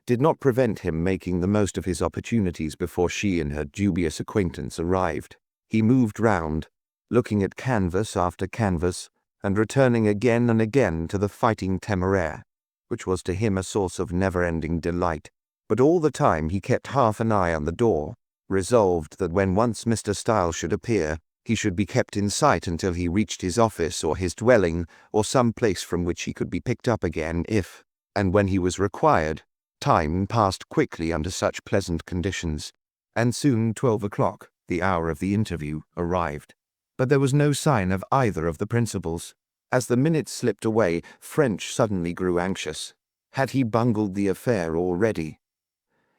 did not prevent him making the most of his opportunities before she and her dubious acquaintance arrived. He moved round, looking at canvas after canvas, and returning again and again to the Fighting Temeraire, which was to him a source of never-ending delight. But all the time he kept half an eye on the door, resolved that when once Mr. Style should appear, he should be kept in sight until he reached his office or his dwelling, or some place from which he could be picked up again if, and when he was required. Time passed quickly under such pleasant conditions, and soon 12 o'clock, the hour of the interview, arrived. But there was no sign of either of the principals. As the minutes slipped away, French suddenly grew anxious. Had he bungled the affair already?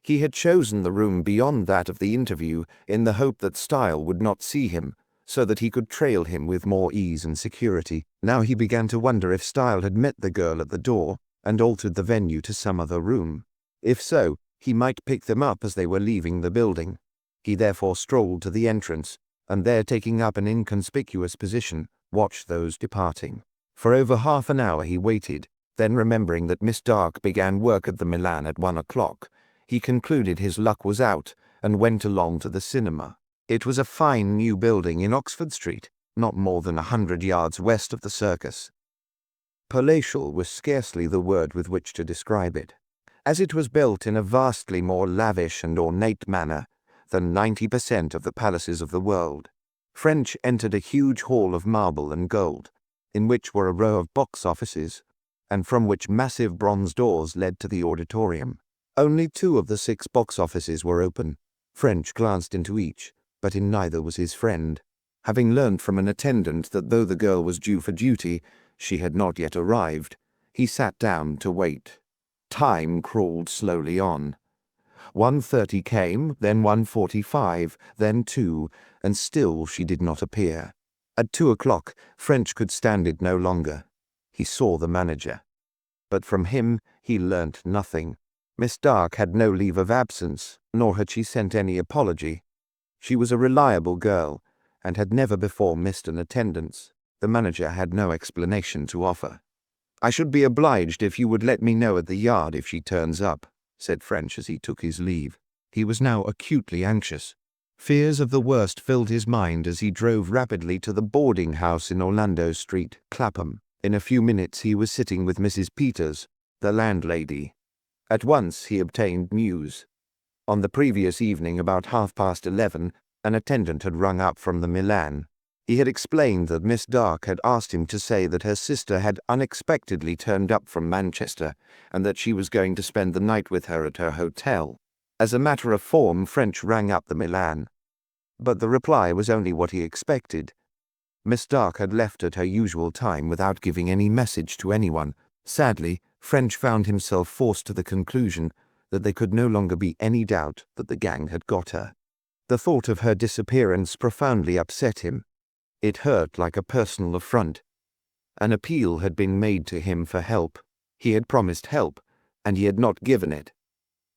He had chosen the room beyond that of the interview in the hope that Style would not see him, so that he could trail him with more ease and security. Now he began to wonder if Style had met the girl at the door and altered the venue to some other room. If so, he might pick them up as they were leaving the building. He therefore strolled to the entrance, and there, taking up an inconspicuous position, watched those departing. For over half an hour he waited, then remembering that Miss Dark began work at the Milan at 1 o'clock, he concluded his luck was out and went along to the cinema. It was a fine new building in Oxford Street, not more than 100 yards west of the circus. Palatial was scarcely the word with which to describe it, as it was built in a vastly more lavish and ornate manner than 90% of the palaces of the world. French entered a huge hall of marble and gold, in which were a row of box offices, and from which massive bronze doors led to the auditorium. Only 2 of the 6 box offices were open. French glanced into each, but in neither was his friend. Having learned from an attendant that though the girl was due for duty, she had not yet arrived, he sat down to wait. Time crawled slowly on. 1:30 came, then 1:45, then 2, and still she did not appear. At 2 o'clock, French could stand it no longer. He saw the manager. But from him he learnt nothing. Miss Dark had no leave of absence, nor had she sent any apology. She was a reliable girl, and had never before missed an attendance. The manager had no explanation to offer. "I should be obliged if you would let me know at the yard if she turns up," said French as he took his leave. He was now acutely anxious. Fears of the worst filled his mind as he drove rapidly to the boarding house in Orlando Street, Clapham. In a few minutes he was sitting with Mrs. Peters, the landlady. At once he obtained news. On the previous evening, about 11:30, an attendant had rung up from the Milan. He had explained that Miss Dark had asked him to say that her sister had unexpectedly turned up from Manchester, and that she was going to spend the night with her at her hotel. As a matter of form, French rang up the Milan. But the reply was only what he expected. Miss Dark had left at her usual time without giving any message to anyone. Sadly, French found himself forced to the conclusion that there could no longer be any doubt that the gang had got her. The thought of her disappearance profoundly upset him. It hurt like a personal affront. An appeal had been made to him for help. He had promised help, and he had not given it.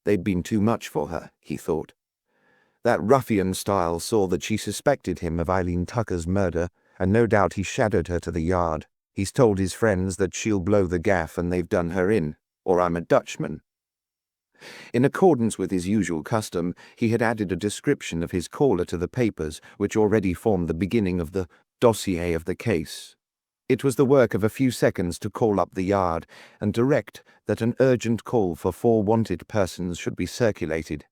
They'd been too much for her, he thought. That ruffian style saw that she suspected him of Eileen Tucker's murder, and no doubt he shadowed her to the yard. He's told his friends that she'll blow the gaff and they've done her in, or I'm a Dutchman. In accordance with his usual custom, he had added a description of his caller to the papers, which already formed the beginning of the dossier of the case. It was the work of a few seconds to call up the yard and direct that an urgent call for 4 wanted persons should be circulated,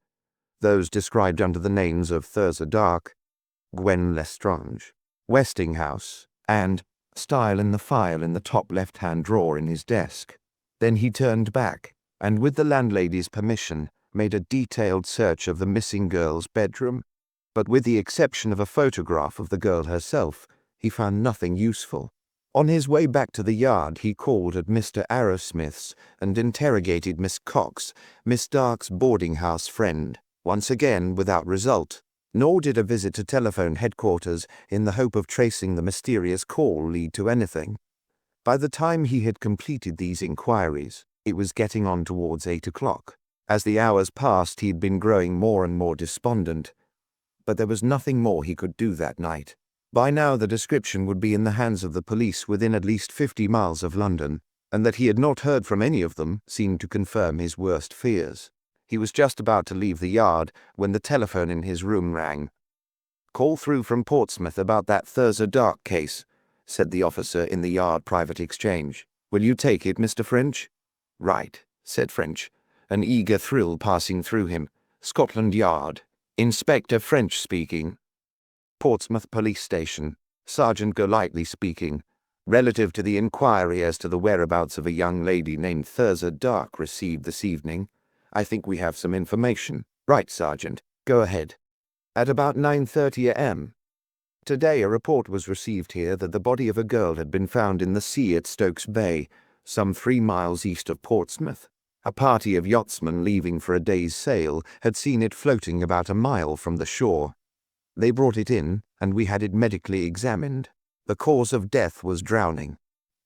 those described under the names of Thurza Dark, Gwen Lestrange, Westinghouse, and Style in the file in the top left-hand drawer in his desk. Then he turned back, and with the landlady's permission, made a detailed search of the missing girl's bedroom. But with the exception of a photograph of the girl herself, he found nothing useful. On his way back to the yard, he called at Mr. Arrowsmith's and interrogated Miss Cox, Miss Dark's boarding-house friend, once again without result. Nor did a visit to telephone headquarters in the hope of tracing the mysterious call lead to anything. By the time he had completed these inquiries, it was getting on towards 8 o'clock. As the hours passed, he had been growing more and more despondent. But there was nothing more he could do that night. By now the description would be in the hands of the police within at least 50 miles of London, and that he had not heard from any of them seemed to confirm his worst fears. He was just about to leave the yard when the telephone in his room rang. "Call through from Portsmouth about that Thurza Dark case," said the officer in the yard private exchange. "Will you take it, Mr. French?" "Right," said French, an eager thrill passing through him. "Scotland Yard. Inspector French speaking." "Portsmouth Police Station. Sergeant Golightly speaking. Relative to the inquiry as to the whereabouts of a young lady named Thurza Dark received this evening, I think we have some information." "Right, Sergeant. Go ahead." "At about 9:30 a.m. today a report was received here that the body of a girl had been found in the sea at Stokes Bay, some 3 miles east of Portsmouth. A party of yachtsmen leaving for a day's sail had seen it floating about a mile from the shore. They brought it in, and we had it medically examined. The cause of death was drowning.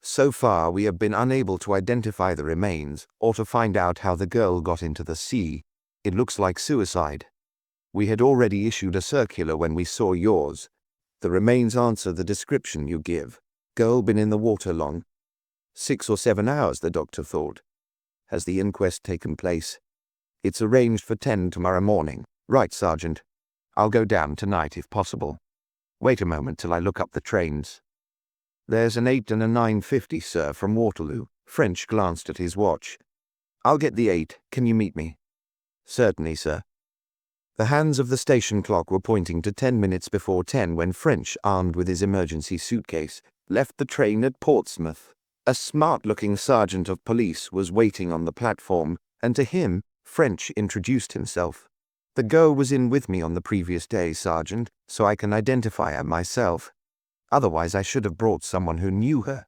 So far we have been unable to identify the remains, or to find out how the girl got into the sea. It looks like suicide. We had already issued a circular when we saw yours. The remains answer the description you give. Girl been in the water long?" 6 or 7 hours, the doctor thought. "Has the inquest taken place?" "It's arranged for 10 tomorrow morning." "Right, Sergeant. I'll go down tonight if possible. Wait a moment till I look up the trains." "There's an 8 and a 9:50, sir, from Waterloo." French glanced at his watch. "I'll get the 8. Can you meet me?" "Certainly, sir." The hands of the station clock were pointing to 10 minutes before 10 when French, armed with his emergency suitcase, left the train at Portsmouth. A smart-looking sergeant of police was waiting on the platform, and to him, French introduced himself. "The girl was in with me on the previous day, Sergeant, so I can identify her myself. Otherwise I should have brought someone who knew her."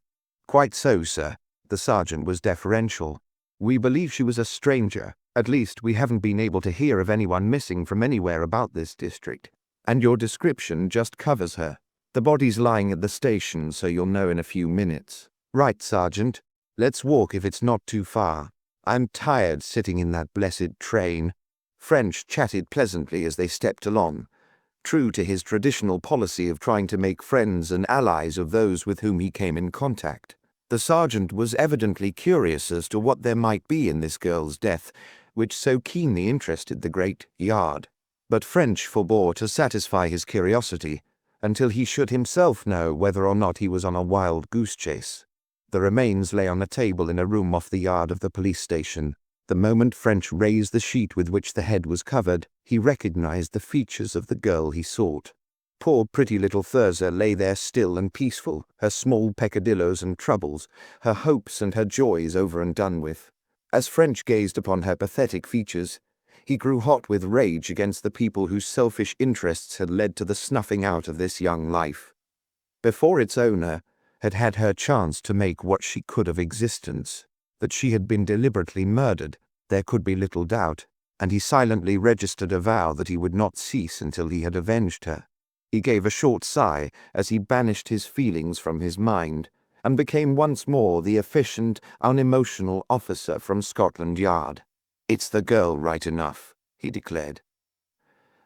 "Quite so, sir." The sergeant was deferential. "We believe she was a stranger. At least, we haven't been able to hear of anyone missing from anywhere about this district. And your description just covers her. The body's lying at the station, so you'll know in a few minutes." "Right, Sergeant. Let's walk if it's not too far. I'm tired sitting in that blessed train." French chatted pleasantly as they stepped along, true to his traditional policy of trying to make friends and allies of those with whom he came in contact. The sergeant was evidently curious as to what there might be in this girl's death, which so keenly interested the great yard. But French forbore to satisfy his curiosity until he should himself know whether or not he was on a wild goose chase. The remains lay on a table in a room off the yard of the police station. The moment French raised the sheet with which the head was covered, he recognized the features of the girl he sought. Poor pretty little Thurza lay there still and peaceful, her small peccadilloes and troubles, her hopes and her joys over and done with. As French gazed upon her pathetic features, he grew hot with rage against the people whose selfish interests had led to the snuffing out of this young life. Before its owner had had her chance to make what she could of existence. That she had been deliberately murdered, there could be little doubt. and he silently registered a vow that he would not cease until he had avenged her. He gave a short sigh as he banished his feelings from his mind, and became once more the efficient, unemotional officer from Scotland Yard. "It's the girl right enough," he declared.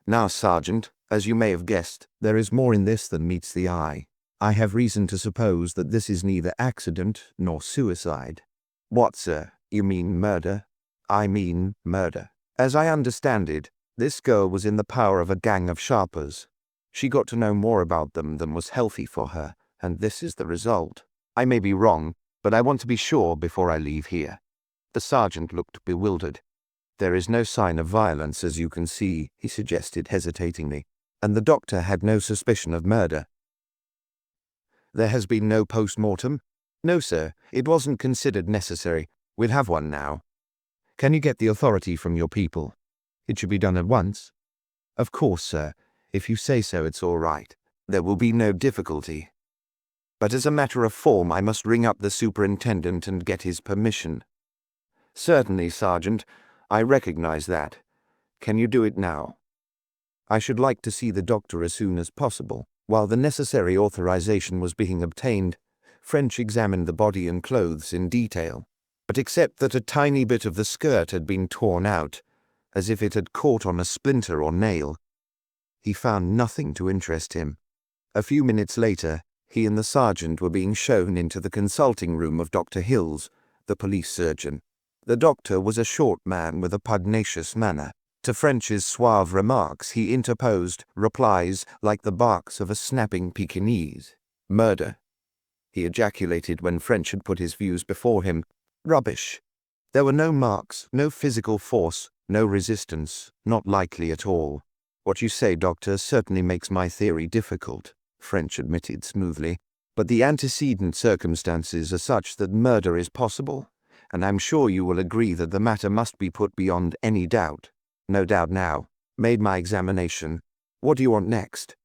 "Now, Sergeant, as you may have guessed, there is more in this than meets the eye. I have reason to suppose that this is neither accident nor suicide." "What, sir? You mean murder?" "I mean murder. As I understand it, this girl was in the power of a gang of sharpers. She got to know more about them than was healthy for her, and this is the result. I may be wrong, but I want to be sure before I leave here." The sergeant looked bewildered. "There is no sign of violence, as you can see," he suggested hesitatingly, "and the doctor had no suspicion of murder." "There has been no post-mortem?" "No, sir. It wasn't considered necessary. We'll have one now." "Can you get the authority from your people? It should be done at once." "Of course, sir. If you say so, it's all right. There will be no difficulty. But as a matter of form, I must ring up the superintendent and get his permission." "Certainly, Sergeant. I recognize that. Can you do it now?" "I should like to see the doctor as soon as possible." While the necessary authorization was being obtained, French examined the body and clothes in detail. But except that a tiny bit of the skirt had been torn out, as if it had caught on a splinter or nail, he found nothing to interest him. A few minutes later, he and the sergeant were being shown into the consulting room of Dr. Hills, the police surgeon. The doctor was a short man with a pugnacious manner. To French's suave remarks he interposed replies like the barks of a snapping Pekingese. "Murder," he ejaculated when French had put his views before him. "Rubbish. There were no marks, no physical force, no resistance, not likely at all." "What you say, doctor, certainly makes my theory difficult," French admitted smoothly. "But the antecedent circumstances are such that murder is possible, and I'm sure you will agree that the matter must be put beyond any doubt." "No doubt now. Made my examination. What do you want next?"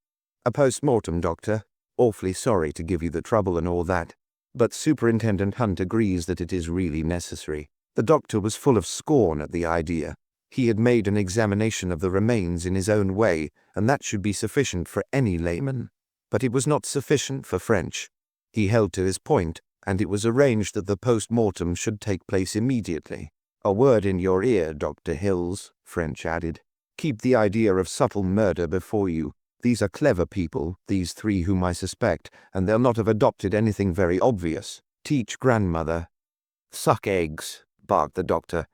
"A post-mortem, doctor. Awfully sorry to give you the trouble and all that, but Superintendent Hunt agrees that it is really necessary." The doctor was full of scorn at the idea. He had made an examination of the remains in his own way, and that should be sufficient for any layman. But it was not sufficient for French. He held to his point, and it was arranged that the post-mortem should take place immediately. "A word in your ear, Dr. Hills," French added. "Keep the idea of subtle murder before you. These are clever people, these three whom I suspect, and they'll not have adopted anything very obvious. Teach grandmother." "Suck eggs," barked the doctor.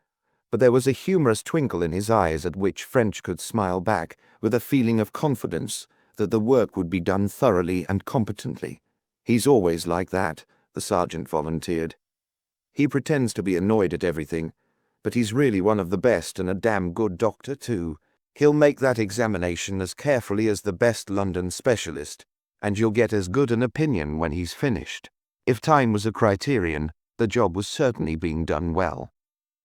But there was a humorous twinkle in his eyes at which French could smile back, with a feeling of confidence that the work would be done thoroughly and competently. "He's always like that," the sergeant volunteered. "He pretends to be annoyed at everything, but he's really one of the best and a damn good doctor, too. He'll make that examination as carefully as the best London specialist, and you'll get as good an opinion when he's finished." If time was a criterion, the job was certainly being done well.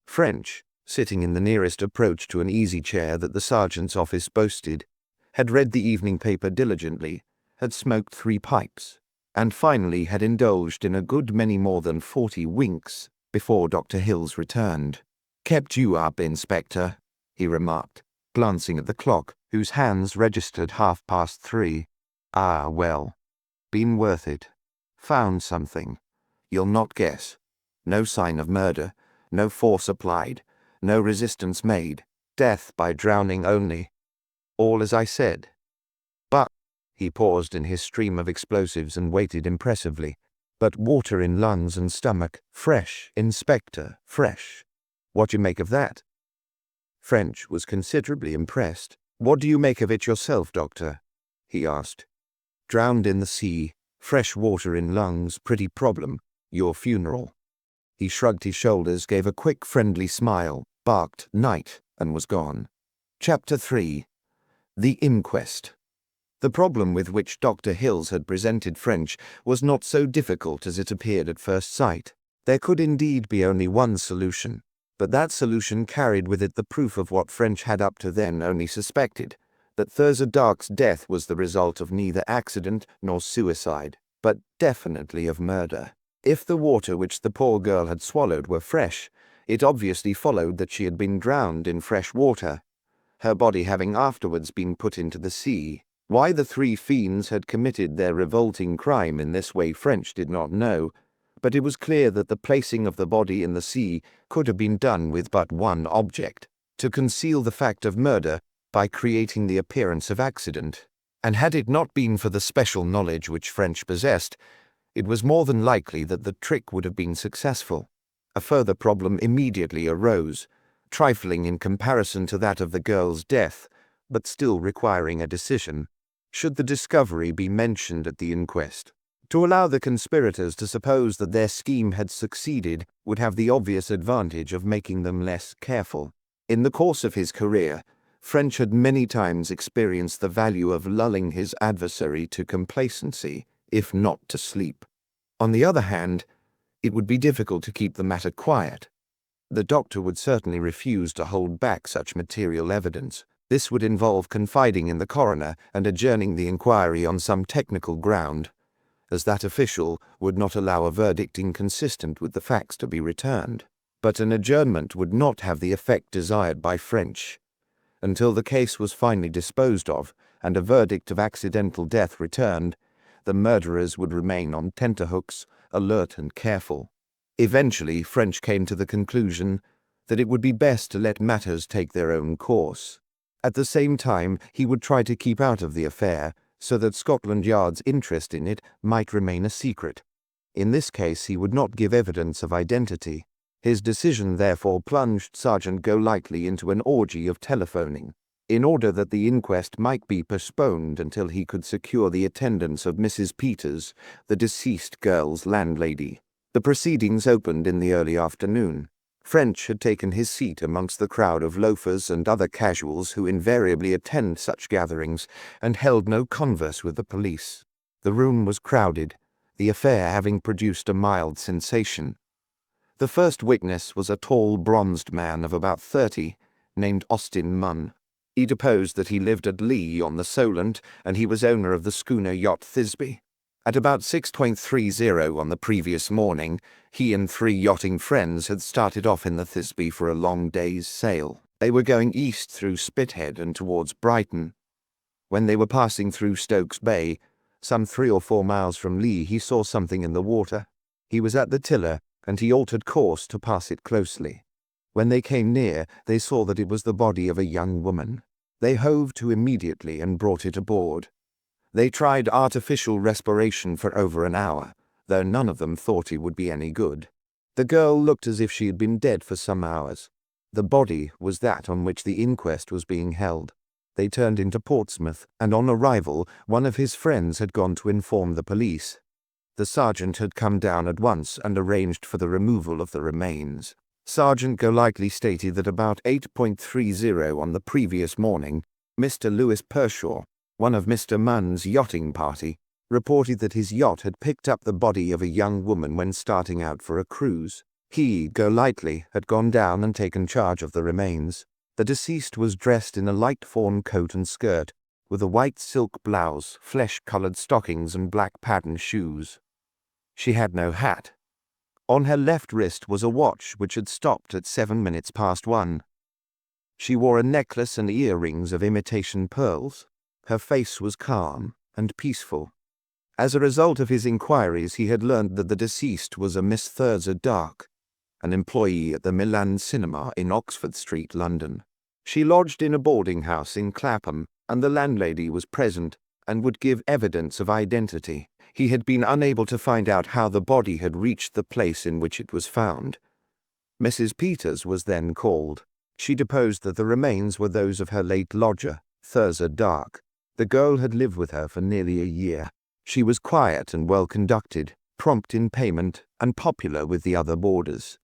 French, sitting in the nearest approach to an easy chair that the sergeant's office boasted, had read the evening paper diligently, had smoked 3 pipes, and finally had indulged in a good many more than 40 winks before Dr. Hills returned. "Kept you up, Inspector," he remarked, glancing at the clock, whose hands registered 3:30. "Ah, well, been worth it. Found something. You'll not guess. No sign of murder, no force applied, no resistance made. Death by drowning only. All as I said. But," he paused in his stream of explosives and waited impressively, "but water in lungs and stomach. Fresh, Inspector, fresh. What do you make of that?" French was considerably impressed. "What do you make of it yourself, Doctor?" he asked. "Drowned in the sea, fresh water in lungs, pretty problem. Your funeral." He shrugged his shoulders, gave a quick friendly smile, barked "night," and was gone. Chapter 3. The Inquest. The problem with which Dr. Hills had presented French was not so difficult as it appeared at first sight. There could indeed be only one solution, but that solution carried with it the proof of what French had up to then only suspected, that Thurza Dark's death was the result of neither accident nor suicide, but definitely of murder. If the water which the poor girl had swallowed were fresh, It obviously followed that she had been drowned in fresh water, her body having afterwards been put into the sea. Why the three fiends had committed their revolting crime in this way French did not know, but it was clear that the placing of the body in the sea could have been done with but one object: to conceal the fact of murder by creating the appearance of accident. And had it not been for the special knowledge which French possessed, it was more than likely that the trick would have been successful. A further problem immediately arose, trifling in comparison to that of the girl's death, but still requiring a decision. Should the discovery be mentioned at the inquest? To allow the conspirators to suppose that their scheme had succeeded would have the obvious advantage of making them less careful. In the course of his career, French had many times experienced the value of lulling his adversary to complacency, if not to sleep. On the other hand, it would be difficult to keep the matter quiet. The doctor would certainly refuse to hold back such material evidence. This would involve confiding in the coroner and adjourning the inquiry on some technical ground, as that official would not allow a verdict inconsistent with the facts to be returned. But an adjournment would not have the effect desired by French. Until the case was finally disposed of and a verdict of accidental death returned, the murderers would remain on tenterhooks, alert and careful. Eventually, French came to the conclusion that it would be best to let matters take their own course. At the same time, he would try to keep out of the affair so that Scotland Yard's interest in it might remain a secret. In this case, he would not give evidence of identity. His decision therefore plunged Sergeant Golightly into an orgy of telephoning, in order that the inquest might be postponed until he could secure the attendance of Mrs. Peters, the deceased girl's landlady. The proceedings opened in the early afternoon. French had taken his seat amongst the crowd of loafers and other casuals who invariably attend such gatherings and held no converse with the police. The room was crowded, the affair having produced a mild sensation. The first witness was a tall, bronzed man of about 30, named Austin Munn. He deposed that he lived at Lee on the Solent, and he was owner of the schooner yacht Thisbe. At about 6:30 on the previous morning, he and 3 yachting friends had started off in the Thisbe for a long day's sail. They were going east through Spithead and towards Brighton. When they were passing through Stokes Bay, some 3 or 4 miles from Lee, he saw something in the water. He was at the tiller, and he altered course to pass it closely. When they came near, they saw that it was the body of a young woman. They hove to immediately and brought it aboard. They tried artificial respiration for over an hour, though none of them thought it would be any good. The girl looked as if she had been dead for some hours. The body was that on which the inquest was being held. They turned into Portsmouth, and on arrival, one of his friends had gone to inform the police. The sergeant had come down at once and arranged for the removal of the remains. Sergeant Golightly stated that about 8:30 on the previous morning, Mr. Lewis Pershaw, one of Mr. Munn's yachting party, reported that his yacht had picked up the body of a young woman when starting out for a cruise. He, Golightly, had gone down and taken charge of the remains. The deceased was dressed in a light fawn coat and skirt, with a white silk blouse, flesh-coloured stockings and black patterned shoes. She had no hat. On her left wrist was a watch which had stopped at 1:07. She wore a necklace and earrings of imitation pearls. Her face was calm and peaceful. As a result of his inquiries, he had learned that the deceased was a Miss Thurza Dark, an employee at the Milan Cinema in Oxford Street, London. She lodged in a boarding house in Clapham, and the landlady was present and would give evidence of identity. He had been unable to find out how the body had reached the place in which it was found. Mrs. Peters was then called. She deposed that the remains were those of her late lodger, Thurza Dark. The girl had lived with her for nearly a year. She was quiet and well conducted, prompt in payment, and popular with the other boarders.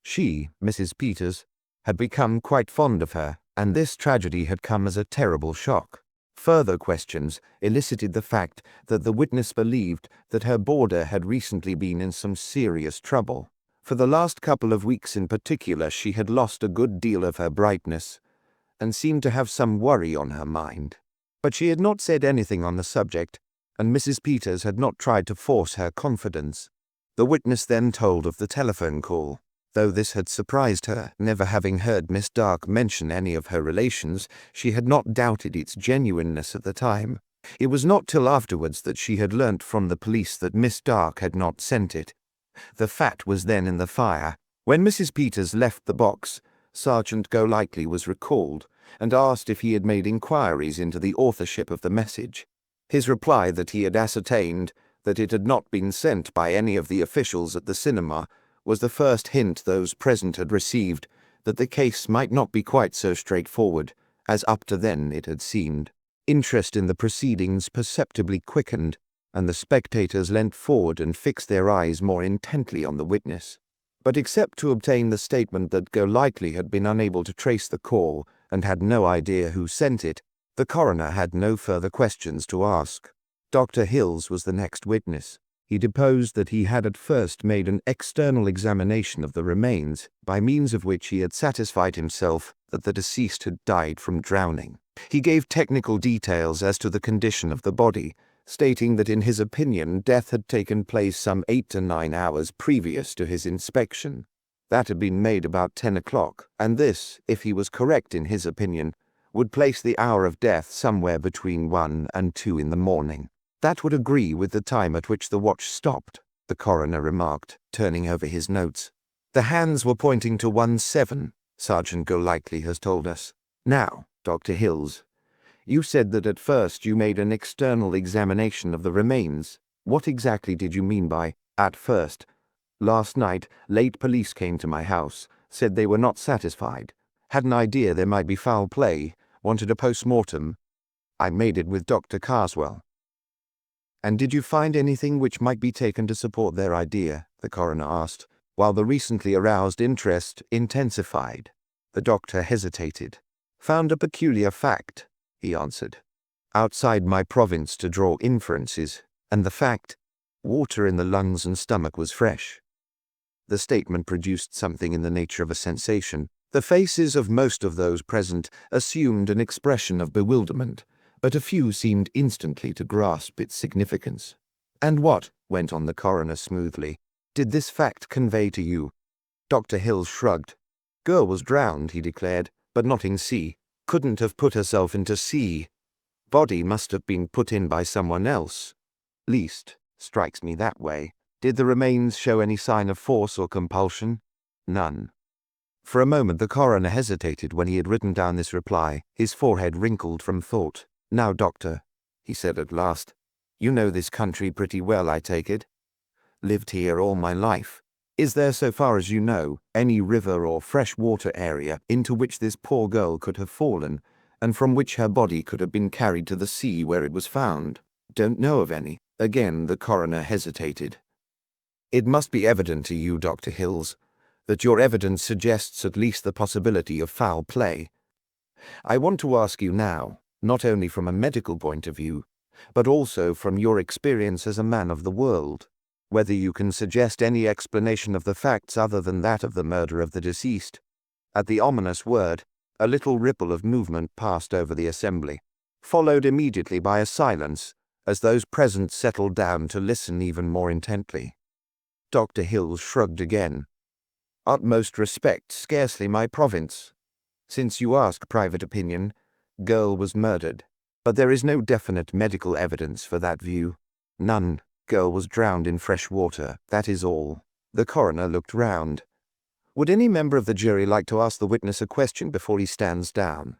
She, Mrs. Peters, had become quite fond of her, and this tragedy had come as a terrible shock. Further questions elicited the fact that the witness believed that her boarder had recently been in some serious trouble. For the last couple of weeks in particular, she had lost a good deal of her brightness, and seemed to have some worry on her mind. But she had not said anything on the subject, and Mrs. Peters had not tried to force her confidence. The witness then told of the telephone call. Though this had surprised her, never having heard Miss Dark mention any of her relations, she had not doubted its genuineness at the time. It was not till afterwards that she had learnt from the police that Miss Dark had not sent it. The fat was then in the fire. When Mrs. Peters left the box, Sergeant Golightly was recalled and asked if he had made inquiries into the authorship of the message. His reply that he had ascertained that it had not been sent by any of the officials at the cinema was the first hint those present had received that the case might not be quite so straightforward as up to then it had seemed. Interest in the proceedings perceptibly quickened, and the spectators leant forward and fixed their eyes more intently on the witness. But except to obtain the statement that Golightly had been unable to trace the call and had no idea who sent it, the coroner had no further questions to ask. Dr. Hills was the next witness. He deposed that he had at first made an external examination of the remains, by means of which he had satisfied himself that the deceased had died from drowning. He gave technical details as to the condition of the body, stating that in his opinion death had taken place some 8 to 9 hours previous to his inspection. That had been made about 10 o'clock, and this, if he was correct in his opinion, would place the hour of death somewhere between 1 and 2 in the morning. That would agree with the time at which the watch stopped, the coroner remarked, turning over his notes. The hands were pointing to 1:07, Sergeant Golightly has told us. Now, Dr. Hills, you said that at first you made an external examination of the remains. What exactly did you mean by at first? Last night, late police came to my house, said they were not satisfied, had an idea there might be foul play, wanted a post-mortem. I made it with Dr. Carswell. And did you find anything which might be taken to support their idea? The coroner asked, while the recently aroused interest intensified. The doctor hesitated. Found a peculiar fact, he answered. Outside my province to draw inferences, and the fact, water in the lungs and stomach was fresh. The statement produced something in the nature of a sensation. The faces of most of those present assumed an expression of bewilderment, but a few seemed instantly to grasp its significance. And what, went on the coroner smoothly, did this fact convey to you? Dr. Hill shrugged. Girl was drowned, he declared, but not in sea. Couldn't have put herself into sea. Body must have been put in by someone else. Least, strikes me that way. Did the remains show any sign of force or compulsion? None. For a moment the coroner hesitated when he had written down this reply, his forehead wrinkled from thought. Now, doctor, he said at last, you know this country pretty well, I take it. Lived here all my life. Is there, so far as you know, any river or fresh water area into which this poor girl could have fallen, and from which her body could have been carried to the sea where it was found? Don't know of any. Again the coroner hesitated. It must be evident to you, Dr. Hills, that your evidence suggests at least the possibility of foul play. I want to ask you now, not only from a medical point of view, but also from your experience as a man of the world, whether you can suggest any explanation of the facts other than that of the murder of the deceased. At the ominous word, a little ripple of movement passed over the assembly, followed immediately by a silence, as those present settled down to listen even more intently. Dr. Hills shrugged again. Utmost respect, scarcely my province. Since you ask private opinion, girl was murdered, but there is no definite medical evidence for that view. None. Girl was drowned in fresh water, that is all. The coroner looked round. Would any member of the jury like to ask the witness a question before he stands down?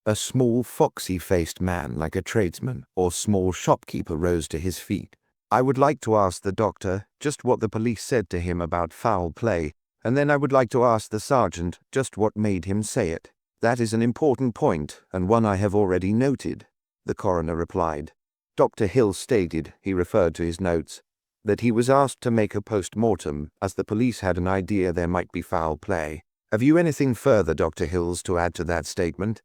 A small, foxy-faced man like a tradesman or small shopkeeper rose to his feet. I would like to ask the doctor just what the police said to him about foul play, and then I would like to ask the sergeant just what made him say it. That is an important point, and one I have already noted, the coroner replied. Dr. Hill stated, he referred to his notes, that he was asked to make a post-mortem, as the police had an idea there might be foul play. Have you anything further, Dr. Hills, to add to that statement?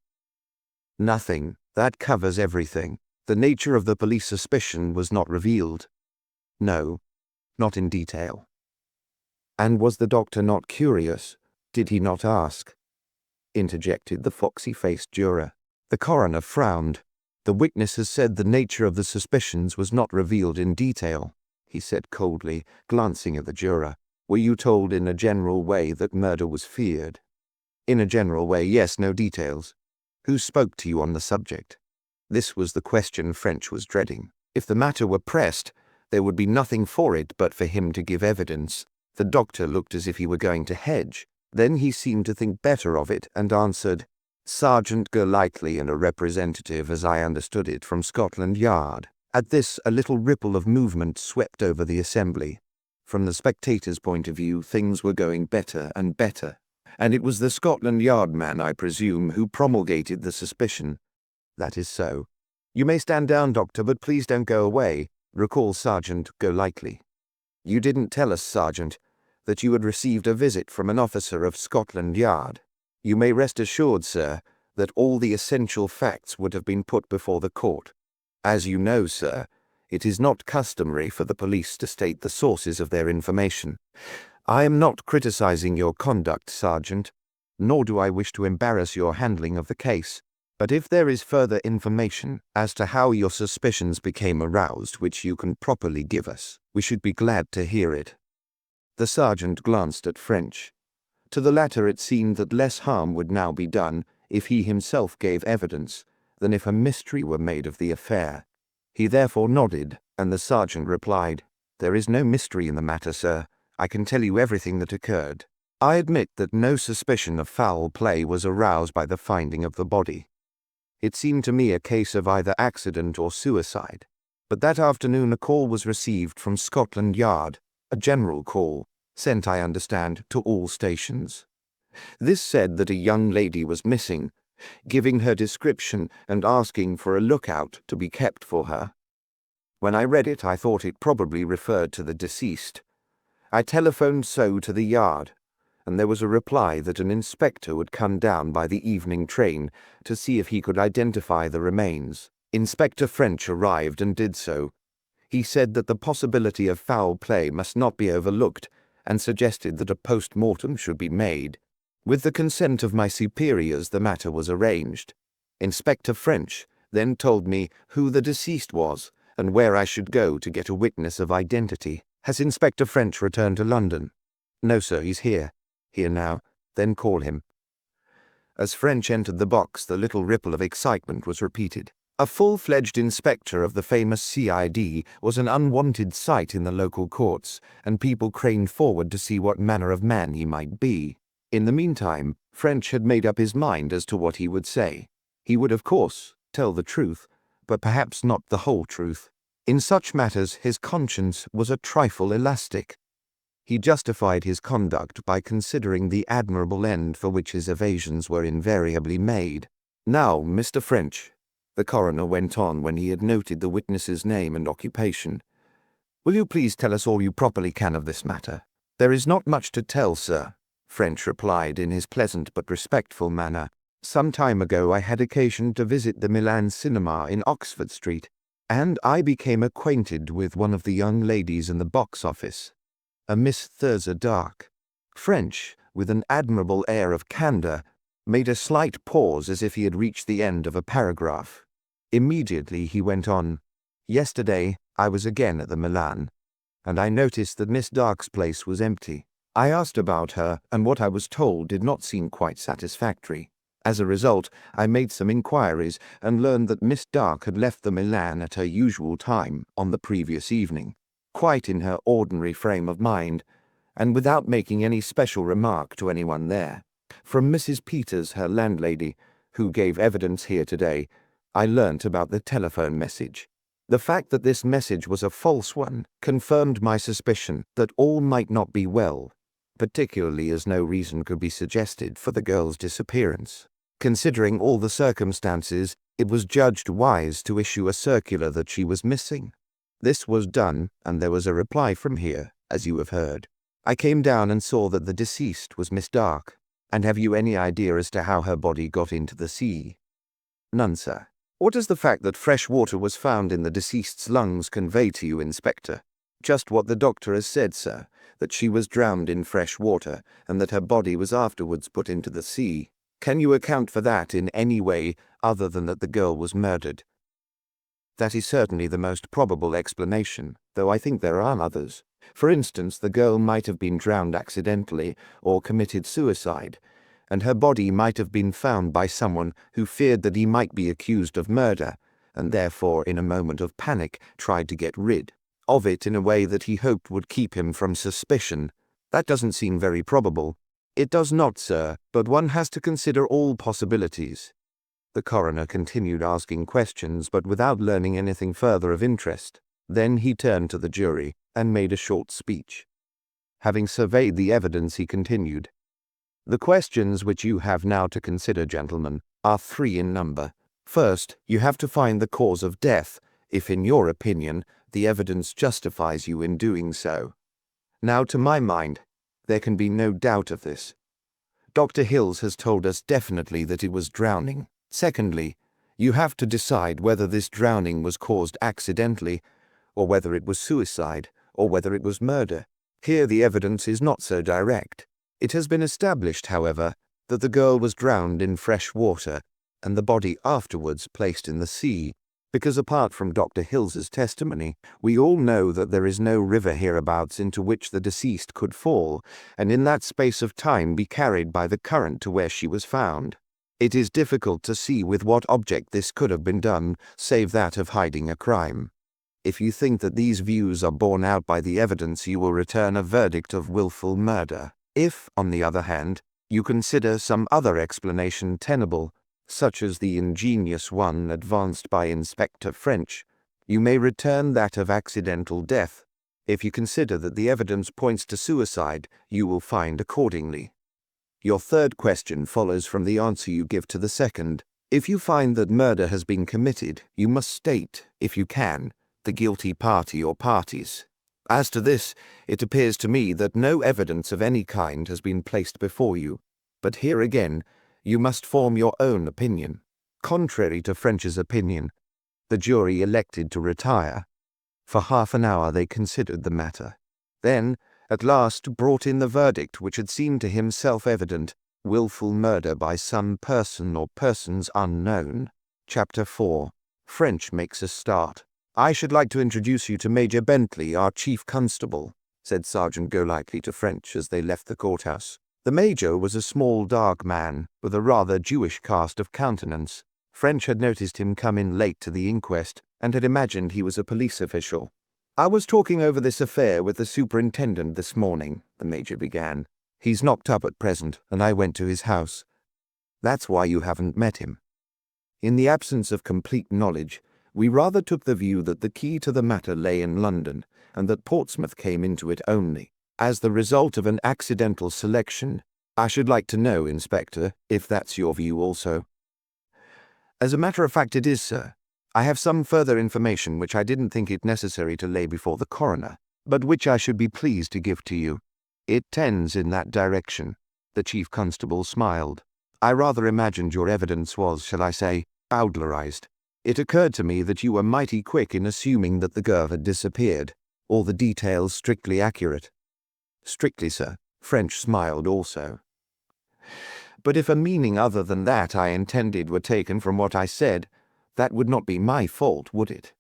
Nothing. That covers everything. The nature of the police suspicion was not revealed. No, not in detail. And was the doctor not curious? Did he not ask? Interjected the foxy-faced juror. The coroner frowned. The witness has said the nature of the suspicions was not revealed in detail, he said coldly, glancing at the juror. Were you told in a general way that murder was feared? In a general way, yes, no details. Who spoke to you on the subject? This was the question French was dreading. If the matter were pressed, there would be nothing for it but for him to give evidence. The doctor looked as if he were going to hedge. Then he seemed to think better of it and answered, Sergeant Golightly and a representative, as I understood it, from Scotland Yard. At this, a little ripple of movement swept over the assembly. From the spectators' point of view, things were going better and better. And it was the Scotland Yard man, I presume, who promulgated the suspicion. That is so. You may stand down, Doctor, but please don't go away, recalls Sergeant Golightly. You didn't tell us, Sergeant, that you had received a visit from an officer of Scotland Yard. You may rest assured, sir, that all the essential facts would have been put before the court. As you know, sir, it is not customary for the police to state the sources of their information. I am not criticizing your conduct, Sergeant, nor do I wish to embarrass your handling of the case. But if there is further information as to how your suspicions became aroused which you can properly give us, we should be glad to hear it. The sergeant glanced at French. To the latter it seemed that less harm would now be done if he himself gave evidence than if a mystery were made of the affair. He therefore nodded, and the sergeant replied, There is no mystery in the matter, sir. I can tell you everything that occurred. I admit that no suspicion of foul play was aroused by the finding of the body. It seemed to me a case of either accident or suicide. But that afternoon a call was received from Scotland Yard, a general call, sent, I understand, to all stations. This said that a young lady was missing, giving her description and asking for a lookout to be kept for her. When I read it, I thought it probably referred to the deceased. I telephoned so to the yard, and there was a reply that an inspector would come down by the evening train to see if he could identify the remains. Inspector French arrived and did so. He said that the possibility of foul play must not be overlooked, and suggested that a post-mortem should be made. With the consent of my superiors, the matter was arranged. Inspector French then told me who the deceased was, and where I should go to get a witness of identity. Has Inspector French returned to London? No, sir, he's here. Here now. Then call him. As French entered the box, the little ripple of excitement was repeated. A full-fledged inspector of the famous CID was an unwanted sight in the local courts, and people craned forward to see what manner of man he might be. In the meantime, French had made up his mind as to what he would say. He would, of course, tell the truth, but perhaps not the whole truth. In such matters his conscience was a trifle elastic. He justified his conduct by considering the admirable end for which his evasions were invariably made. Now, Mr. French, the coroner went on when he had noted the witness's name and occupation, will you please tell us all you properly can of this matter? There is not much to tell, sir, French replied in his pleasant but respectful manner. Some time ago I had occasion to visit the Milan cinema in Oxford Street, and I became acquainted with one of the young ladies in the box office, a Miss Thurza Dark. French, with an admirable air of candour, made a slight pause as if he had reached the end of a paragraph. Immediately he went on, Yesterday I was again at the Milan, and I noticed that Miss Dark's place was empty. I asked about her, and what I was told did not seem quite satisfactory. As a result, I made some inquiries and learned that Miss Dark had left the Milan at her usual time on the previous evening, quite in her ordinary frame of mind, and without making any special remark to anyone there. From Mrs. Peters, her landlady, who gave evidence here today, I learnt about the telephone message. The fact that this message was a false one confirmed my suspicion that all might not be well, particularly as no reason could be suggested for the girl's disappearance. Considering all the circumstances, it was judged wise to issue a circular that she was missing. This was done, and there was a reply from here, as you have heard. I came down and saw that the deceased was Miss Dark. And have you any idea as to how her body got into the sea? None, sir. What does the fact that fresh water was found in the deceased's lungs convey to you, Inspector? Just what the doctor has said, sir, that she was drowned in fresh water, and that her body was afterwards put into the sea. Can you account for that in any way other than that the girl was murdered? That is certainly the most probable explanation, though I think there are others. For instance, the girl might have been drowned accidentally or committed suicide, and her body might have been found by someone who feared that he might be accused of murder, and therefore, in a moment of panic, tried to get rid of it in a way that he hoped would keep him from suspicion. That doesn't seem very probable. It does not, sir, but one has to consider all possibilities. The coroner continued asking questions, but without learning anything further of interest. Then he turned to the jury and made a short speech. Having surveyed the evidence, he continued, "The questions which you have now to consider, gentlemen, are 3 in number. First, you have to find the cause of death, if in your opinion the evidence justifies you in doing so. Now, to my mind, there can be no doubt of this. Dr. Hills has told us definitely that it was drowning. Secondly, you have to decide whether this drowning was caused accidentally, or whether it was suicide, or whether it was murder. Here the evidence is not so direct. It has been established, however, that the girl was drowned in fresh water, and the body afterwards placed in the sea, because apart from Dr. Hills's testimony, we all know that there is no river hereabouts into which the deceased could fall, and in that space of time be carried by the current to where she was found. It is difficult to see with what object this could have been done, save that of hiding a crime. If you think that these views are borne out by the evidence, you will return a verdict of willful murder. If, on the other hand, you consider some other explanation tenable, such as the ingenious one advanced by Inspector French, you may return that of accidental death. If you consider that the evidence points to suicide, you will find accordingly. Your third question follows from the answer you give to the second. If you find that murder has been committed, you must state, if you can, the guilty party or parties. As to this, it appears to me that no evidence of any kind has been placed before you, but here again, you must form your own opinion. Contrary to French's opinion, the jury elected to retire. For half an hour they considered the matter. Then, at last, brought in the verdict which had seemed to him self-evident: willful murder by some person or persons unknown. Chapter 4. French makes a start. "I should like to introduce you to Major Bentley, our chief constable," said Sergeant Golightly to French as they left the courthouse. The major was a small, dark man, with a rather Jewish cast of countenance. French had noticed him come in late to the inquest, and had imagined he was a police official. "I was talking over this affair with the superintendent this morning," the major began. "He's knocked up at present, and I went to his house. That's why you haven't met him. In the absence of complete knowledge, we rather took the view that the key to the matter lay in London, and that Portsmouth came into it only as the result of an accidental selection. I should like to know, Inspector, if that's your view also." "As a matter of fact, it is, sir. I have some further information which I didn't think it necessary to lay before the coroner, but which I should be pleased to give to you. It tends in that direction." The chief constable smiled. "I rather imagined your evidence was, shall I say, bowdlerized. It occurred to me that you were mighty quick in assuming that the girl had disappeared, all the details strictly accurate." "Strictly, sir." French smiled also. "But if a meaning other than that I intended were taken from what I said, that would not be my fault, would it?"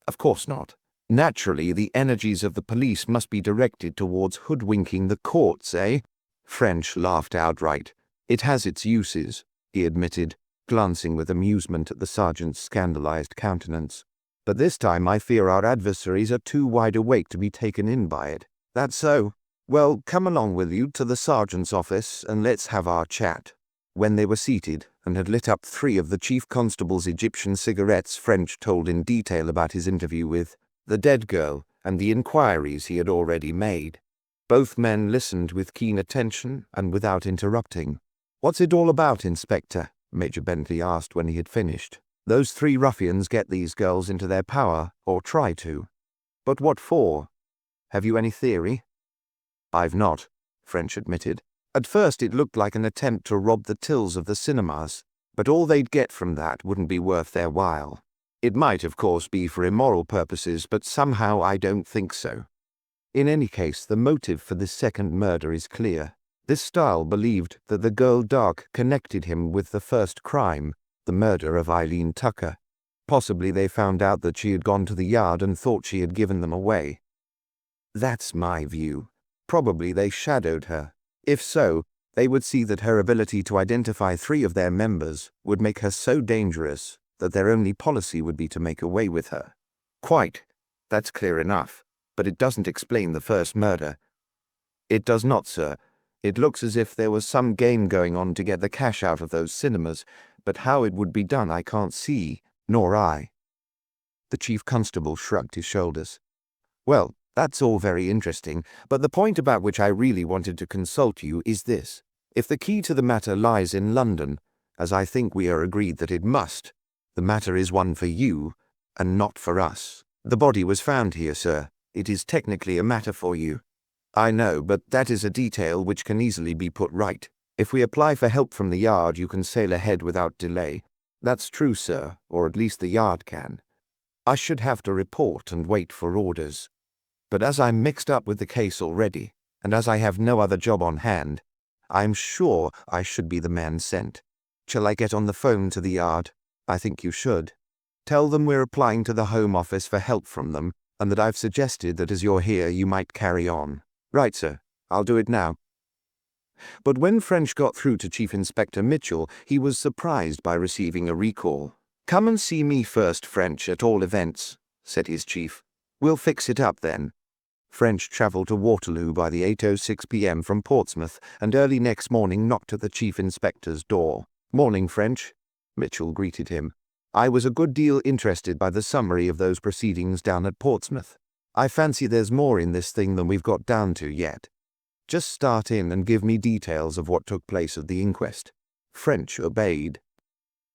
"Of course not. Naturally, the energies of the police must be directed towards hoodwinking the courts, eh?" French laughed outright. "It has its uses," he admitted, glancing with amusement at the sergeant's scandalized countenance. "But this time I fear our adversaries are too wide awake to be taken in by it." "That's so. Well, come along with you to the sergeant's office, and let's have our chat." When they were seated, and had lit up 3 of the chief constable's Egyptian cigarettes, French told in detail about his interview with the dead girl and the inquiries he had already made. Both men listened with keen attention and without interrupting. "What's it all about, Inspector?" Major Bentley asked when he had finished. "Those 3 ruffians get these girls into their power, or try to. But what for? Have you any theory?" "I've not," French admitted. "At first it looked like an attempt to rob the tills of the cinemas, but all they'd get from that wouldn't be worth their while. It might, of course, be for immoral purposes, but somehow I don't think so. In any case, the motive for this second murder is clear. This style believed that the girl Dark connected him with the first crime, the murder of Eileen Tucker. Possibly they found out that she had gone to the yard and thought she had given them away. That's my view. Probably they shadowed her. If so, they would see that her ability to identify 3 of their members would make her so dangerous that their only policy would be to make away with her. Quite. That's clear enough. But it doesn't explain the first murder. It does not, sir. It looks as if there was some game going on to get the cash out of those cinemas, but how it would be done I can't see, nor I. The chief constable shrugged his shoulders. Well, that's all very interesting, but the point about which I really wanted to consult you is this. If the key to the matter lies in London, as I think we are agreed that it must, the matter is one for you, and not for us. The body was found here, sir. It is technically a matter for you. I know, but that is a detail which can easily be put right. If we apply for help from the Yard, you can sail ahead without delay. That's true, sir, or at least the Yard can. I should have to report and wait for orders. But as I'm mixed up with the case already, and as I have no other job on hand, I'm sure I should be the man sent. Shall I get on the phone to the Yard? I think you should. Tell them we're applying to the Home Office for help from them, and that I've suggested that as you're here you might carry on. Right, sir. I'll do it now. But when French got through to Chief Inspector Mitchell, he was surprised by receiving a recall. Come and see me first, French, at all events, said his chief. We'll fix it up then. French travelled to Waterloo by the 8:06 p.m. from Portsmouth, and early next morning knocked at the Chief Inspector's door. Morning, French, Mitchell greeted him. I was a good deal interested by the summary of those proceedings down at Portsmouth. I fancy there's more in this thing than we've got down to yet. Just start in and give me details of what took place at the inquest. French obeyed.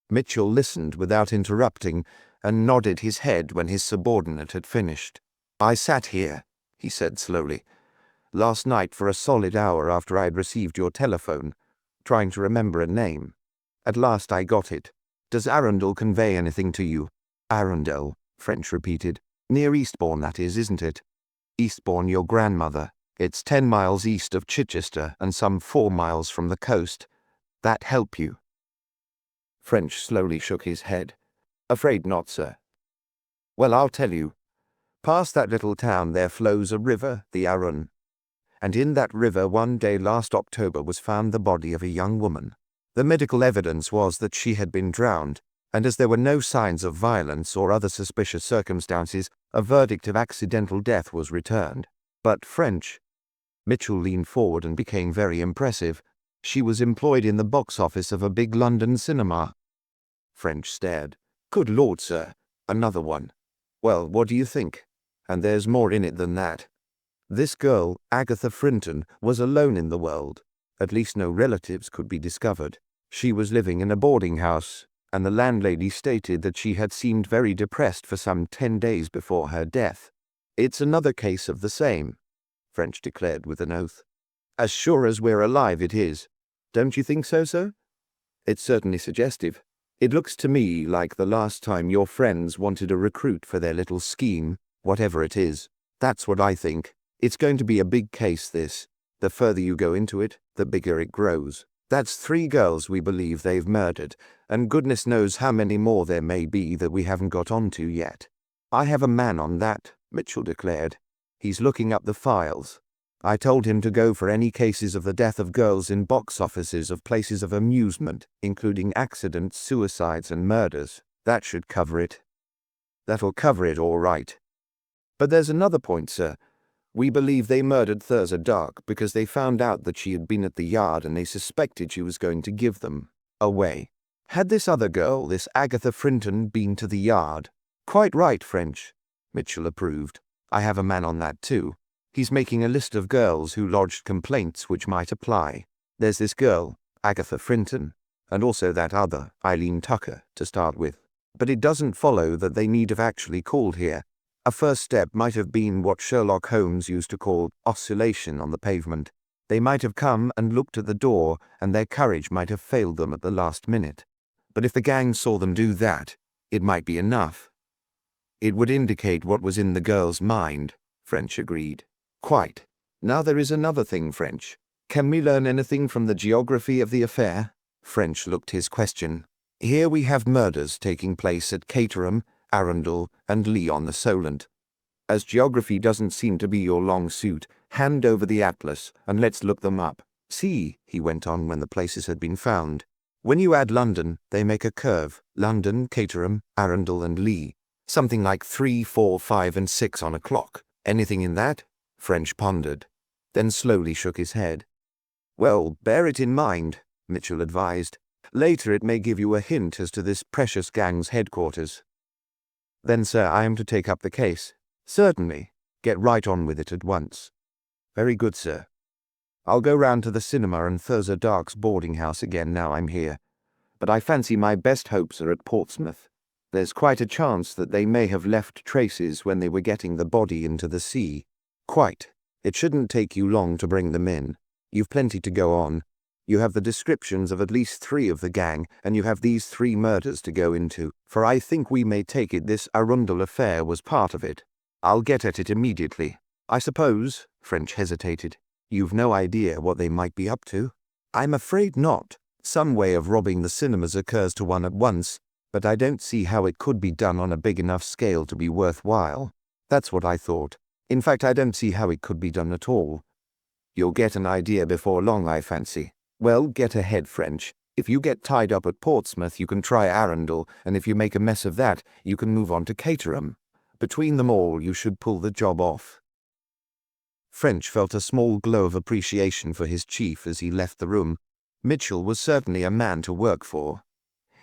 Mitchell listened without interrupting and nodded his head when his subordinate had finished. I sat here, he said slowly, last night for a solid hour after I had received your telephone, trying to remember a name. At last I got it. Does Arundel convey anything to you? Arundel, French repeated. Near Eastbourne, that is, isn't it? Eastbourne, your grandmother. It's 10 miles east of Chichester and some 4 miles from the coast. That help you? French slowly shook his head. Afraid not, sir. Well, I'll tell you. Past that little town there flows a river, the Arun. And in that river one day last October was found the body of a young woman. The medical evidence was that she had been drowned, and as there were no signs of violence or other suspicious circumstances, a verdict of accidental death was returned. But French. Mitchell leaned forward and became very impressive. She was employed in the box office of a big London cinema. French stared. Good Lord, sir. Another one. Well, what do you think? And there's more in it than that. This girl, Agatha Frinton, was alone in the world. At least no relatives could be discovered. She was living in a boarding house, and the landlady stated that she had seemed very depressed for some 10 days before her death. It's another case of the same, French declared with an oath. As sure as we're alive it is. Don't you think so, sir? It's certainly suggestive. It looks to me like the last time your friends wanted a recruit for their little scheme, whatever it is. That's what I think. It's going to be a big case, this. The further you go into it, the bigger it grows. That's 3 girls we believe they've murdered, and goodness knows how many more there may be that we haven't got onto yet. I have a man on that, Mitchell declared. He's looking up the files. I told him to go for any cases of the death of girls in box offices of places of amusement, including accidents, suicides, and murders. That should cover it. That'll cover it all right. But there's another point, sir. We believe they murdered Thurza Dark because they found out that she had been at the Yard and they suspected she was going to give them away. Had this other girl, this Agatha Frinton, been to the Yard? Quite right, French, Mitchell approved. I have a man on that too. He's making a list of girls who lodged complaints which might apply. There's this girl, Agatha Frinton, and also that other, Eileen Tucker, to start with. But it doesn't follow that they need have actually called here. A first step might have been what Sherlock Holmes used to call oscillation on the pavement. They might have come and looked at the door, and their courage might have failed them at the last minute. But if the gang saw them do that, it might be enough. It would indicate what was in the girl's mind, French agreed. Quite. Now there is another thing, French. Can we learn anything from the geography of the affair? French looked his question. Here we have murders taking place at Caterham, Arundel, and Lee on the Solent. As geography doesn't seem to be your long suit, hand over the atlas and let's look them up. See, he went on when the places had been found. When you add London, they make a curve. London, Caterham, Arundel and Lee. Something like 3, 4, 5 and 6 on a clock. Anything in that? French pondered, then slowly shook his head. Well, bear it in mind, Mitchell advised. Later it may give you a hint as to this precious gang's headquarters. Then, sir, I am to take up the case. Certainly. Get right on with it at once. Very good, sir. I'll go round to the cinema and Thurza Dark's boarding house again now I'm here. But I fancy my best hopes are at Portsmouth. There's quite a chance that they may have left traces when they were getting the body into the sea. Quite. It shouldn't take you long to bring them in. You've plenty to go on. You have the descriptions of at least 3 of the gang, and you have these 3 murders to go into, for I think we may take it this Arundel affair was part of it. I'll get at it immediately. I suppose, French hesitated, you've no idea what they might be up to? I'm afraid not. Some way of robbing the cinemas occurs to one at once, but I don't see how it could be done on a big enough scale to be worthwhile. That's what I thought. In fact, I don't see how it could be done at all. You'll get an idea before long, I fancy. Well, get ahead, French. If you get tied up at Portsmouth, you can try Arundel, and if you make a mess of that, you can move on to Caterham. Between them all, you should pull the job off. French felt a small glow of appreciation for his chief as he left the room. Mitchell was certainly a man to work for.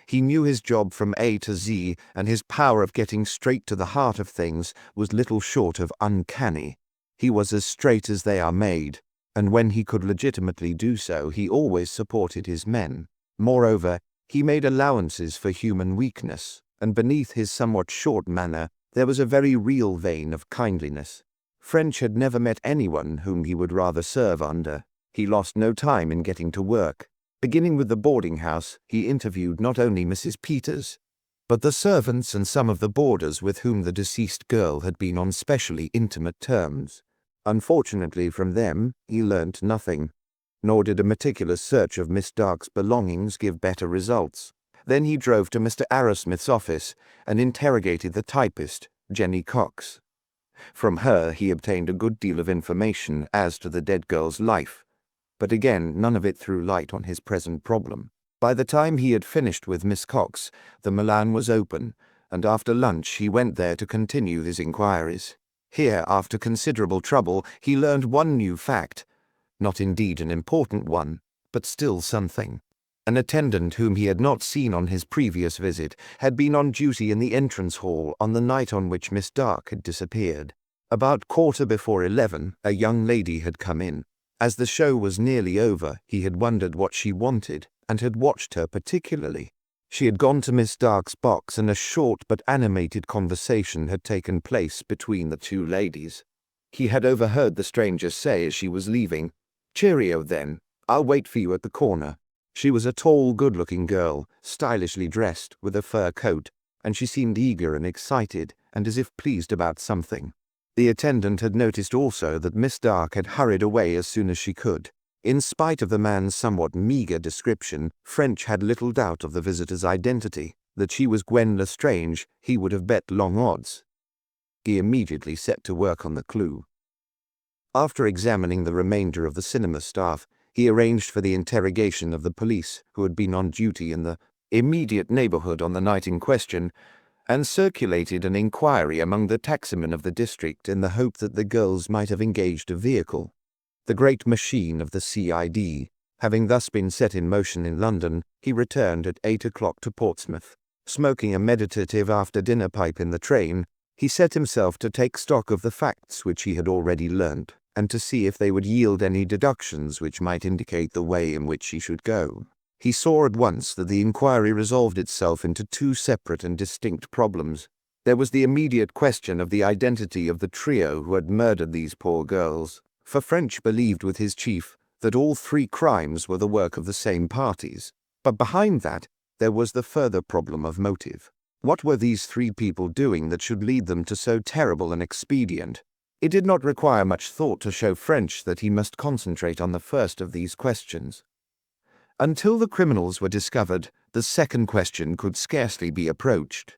He knew his job from A to Z, and his power of getting straight to the heart of things was little short of uncanny. He was as straight as they are made, and when he could legitimately do so, he always supported his men. Moreover, he made allowances for human weakness, and beneath his somewhat short manner, there was a very real vein of kindliness. French had never met anyone whom he would rather serve under. He lost no time in getting to work. Beginning with the boarding house, he interviewed not only Mrs. Peters, but the servants and some of the boarders with whom the deceased girl had been on specially intimate terms. Unfortunately from them, he learnt nothing, nor did a meticulous search of Miss Dark's belongings give better results. Then he drove to Mr. Arrowsmith's office and interrogated the typist, Jenny Cox. From her he obtained a good deal of information as to the dead girl's life, but again none of it threw light on his present problem. By the time he had finished with Miss Cox, the Milan was open, and after lunch he went there to continue his inquiries. Here, after considerable trouble, he learned one new fact, not indeed an important one, but still something. An attendant whom he had not seen on his previous visit had been on duty in the entrance hall on the night on which Miss Dark had disappeared. About 11:15, a young lady had come in. As the show was nearly over, he had wondered what she wanted, and had watched her particularly. She had gone to Miss Dark's box, and a short but animated conversation had taken place between the two ladies. He had overheard the stranger say as she was leaving, "Cheerio, then. I'll wait for you at the corner." She was a tall, good-looking girl, stylishly dressed, with a fur coat, and she seemed eager and excited, and as if pleased about something. The attendant had noticed also that Miss Dark had hurried away as soon as she could. In spite of the man's somewhat meagre description, French had little doubt of the visitor's identity. That she was Gwen Lestrange, he would have bet long odds. He immediately set to work on the clue. After examining the remainder of the cinema staff, he arranged for the interrogation of the police who had been on duty in the immediate neighborhood on the night in question, and circulated an inquiry among the taximen of the district in the hope that the girls might have engaged a vehicle. The great machine of the CID, having thus been set in motion in London, he returned at 8 o'clock to Portsmouth. Smoking a meditative after-dinner pipe in the train, he set himself to take stock of the facts which he had already learnt, and to see if they would yield any deductions which might indicate the way in which he should go. He saw at once that the inquiry resolved itself into 2 separate and distinct problems. There was the immediate question of the identity of the trio who had murdered these poor girls, for French believed with his chief that all 3 crimes were the work of the same parties. But behind that, there was the further problem of motive. What were these 3 people doing that should lead them to so terrible an expedient? It did not require much thought to show French that he must concentrate on the first of these questions. Until the criminals were discovered, the second question could scarcely be approached.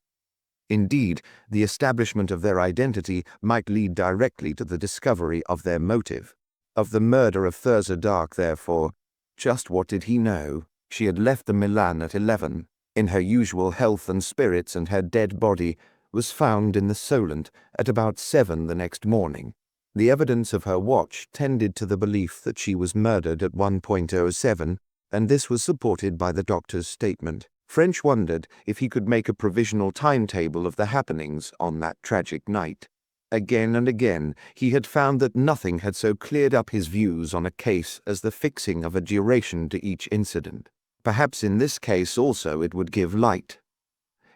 Indeed, the establishment of their identity might lead directly to the discovery of their motive. Of the murder of Thurza Dark, therefore, just what did he know? She had left the Milan at 11, in her usual health and spirits, and her dead body was found in the Solent at about 7 the next morning. The evidence of her watch tended to the belief that she was murdered at 1:07, and this was supported by the doctor's statement. French wondered if he could make a provisional timetable of the happenings on that tragic night. Again and again he had found that nothing had so cleared up his views on a case as the fixing of a duration to each incident. Perhaps in this case also it would give light.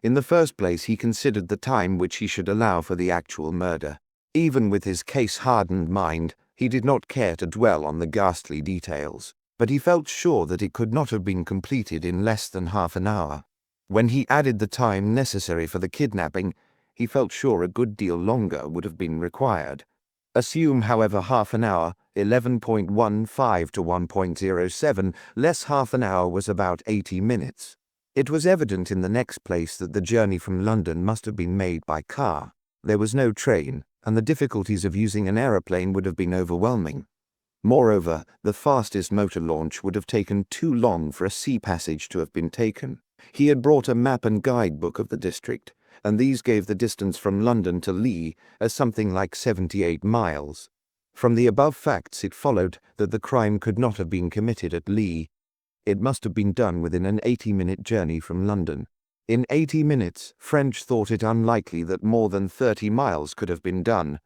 In the first place, he considered the time which he should allow for the actual murder. Even with his case-hardened mind, he did not care to dwell on the ghastly details, but he felt sure that it could not have been completed in less than half an hour. When he added the time necessary for the kidnapping, he felt sure a good deal longer would have been required. Assume, however, half an hour, 11.15 to 1.07, less half an hour was about 80 minutes. It was evident in the next place that the journey from London must have been made by car. There was no train, and the difficulties of using an aeroplane would have been overwhelming. Moreover, the fastest motor launch would have taken too long for a sea passage to have been taken. He had brought a map and guidebook of the district, and these gave the distance from London to Lee as something like 78 miles. From the above facts it followed that the crime could not have been committed at Lee. It must have been done within an 80-minute journey from London. In 80 minutes, French thought it unlikely that more than 30 miles could have been done.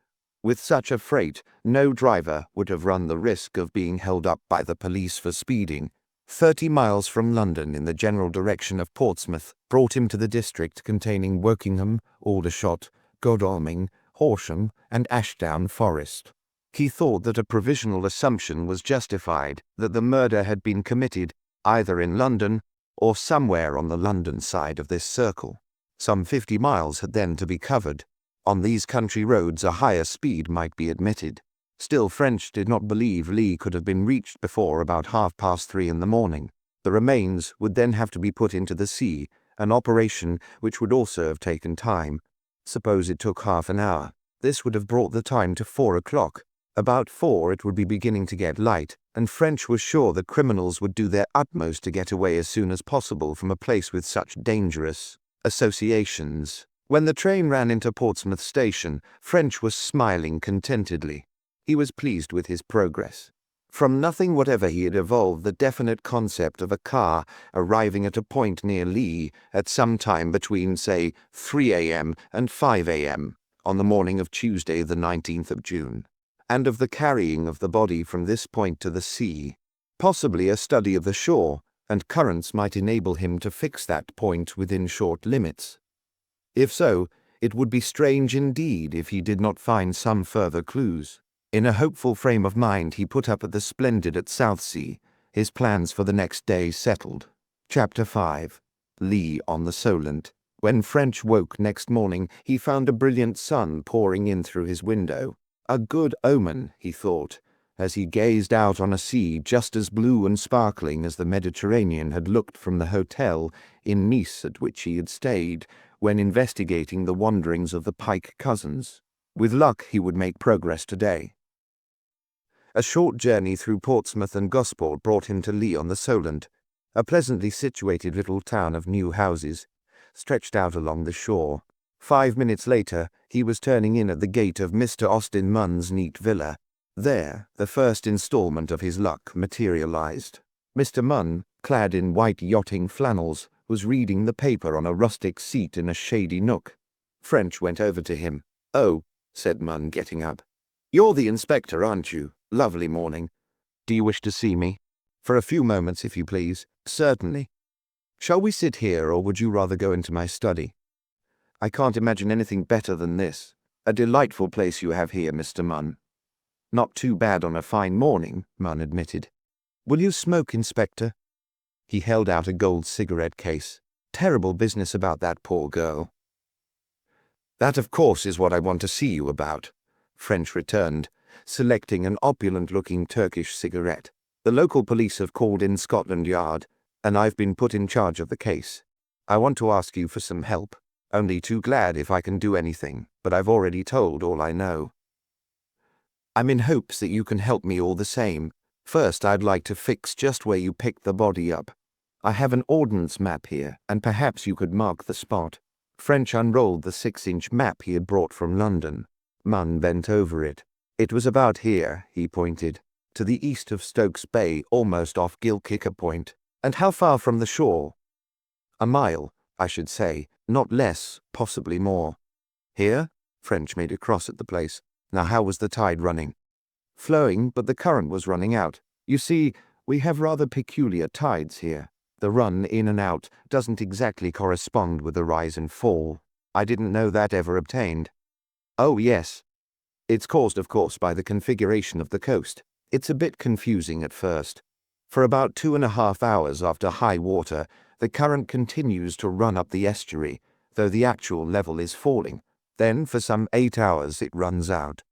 With such a freight, no driver would have run the risk of being held up by the police for speeding. 30 miles from London in the general direction of Portsmouth brought him to the district containing Wokingham, Aldershot, Godalming, Horsham, and Ashdown Forest. He thought that a provisional assumption was justified that the murder had been committed either in London or somewhere on the London side of this circle. Some 50 miles had then to be covered. On these country roads a higher speed might be admitted. Still, French did not believe Lee could have been reached before about 3:30 in the morning. The remains would then have to be put into the sea, an operation which would also have taken time. Suppose it took half an hour. This would have brought the time to 4 o'clock. About 4 it would be beginning to get light, and French was sure the criminals would do their utmost to get away as soon as possible from a place with such dangerous associations. When the train ran into Portsmouth station, French was smiling contentedly. He was pleased with his progress. From nothing whatever he had evolved the definite concept of a car arriving at a point near Lee at some time between, say, 3 a.m. and 5 a.m. on the morning of Tuesday the 19th of June. And of the carrying of the body from this point to the sea. Possibly a study of the shore and currents might enable him to fix that point within short limits. If so, it would be strange indeed if he did not find some further clues. In a hopeful frame of mind he put up at the Splendid at Southsea, his plans for the next day settled. Chapter 5. Lee on the Solent. When French woke next morning, he found a brilliant sun pouring in through his window. A good omen, he thought, as he gazed out on a sea just as blue and sparkling as the Mediterranean had looked from the hotel in Nice at which he had stayed when investigating the wanderings of the Pike cousins. With luck he would make progress today. A short journey through Portsmouth and Gosport brought him to Lee on the Solent, a pleasantly situated little town of new houses, stretched out along the shore. 5 minutes later, he was turning in at the gate of Mr. Austin Munn's neat villa. There, the first installment of his luck materialized. Mr. Munn, clad in white yachting flannels, was reading the paper on a rustic seat in a shady nook. French went over to him. "Oh," said Munn, getting up. "You're the inspector, aren't you? Lovely morning. Do you wish to see me?" "For a few moments, if you please." "Certainly. Shall we sit here, or would you rather go into my study?" "I can't imagine anything better than this. A delightful place you have here, Mr. Munn." "Not too bad on a fine morning," Munn admitted. "Will you smoke, Inspector?" He held out a gold cigarette case. "Terrible business about that poor girl." "That, of course, is what I want to see you about," French returned, selecting an opulent-looking Turkish cigarette. "The local police have called in Scotland Yard, and I've been put in charge of the case. I want to ask you for some help." Only too glad if I can do anything, but I've already told all I know. I'm in hopes that you can help me all the same. First, I'd like to fix just where you picked the body up. I have an ordnance map here, and perhaps you could mark the spot." French unrolled the 6-inch map he had brought from London. Munn bent over it. "It was about here," he pointed, "to the east of Stokes Bay, almost off Gilkicker Point." "And how far from the shore?" "A mile, I should say. Not less, possibly more." "Here?" French made a cross at the place. "Now how was the tide running?" "Flowing, but the current was running out. You see, we have rather peculiar tides here. The run in and out doesn't exactly correspond with the rise and fall. I didn't know that ever obtained." "Oh, yes. It's caused, of course, by the configuration of the coast. It's a bit confusing at first. For about 2.5 hours after high water, the current continues to run up the estuary, though the actual level is falling. Then, for some 8 hours, it runs out.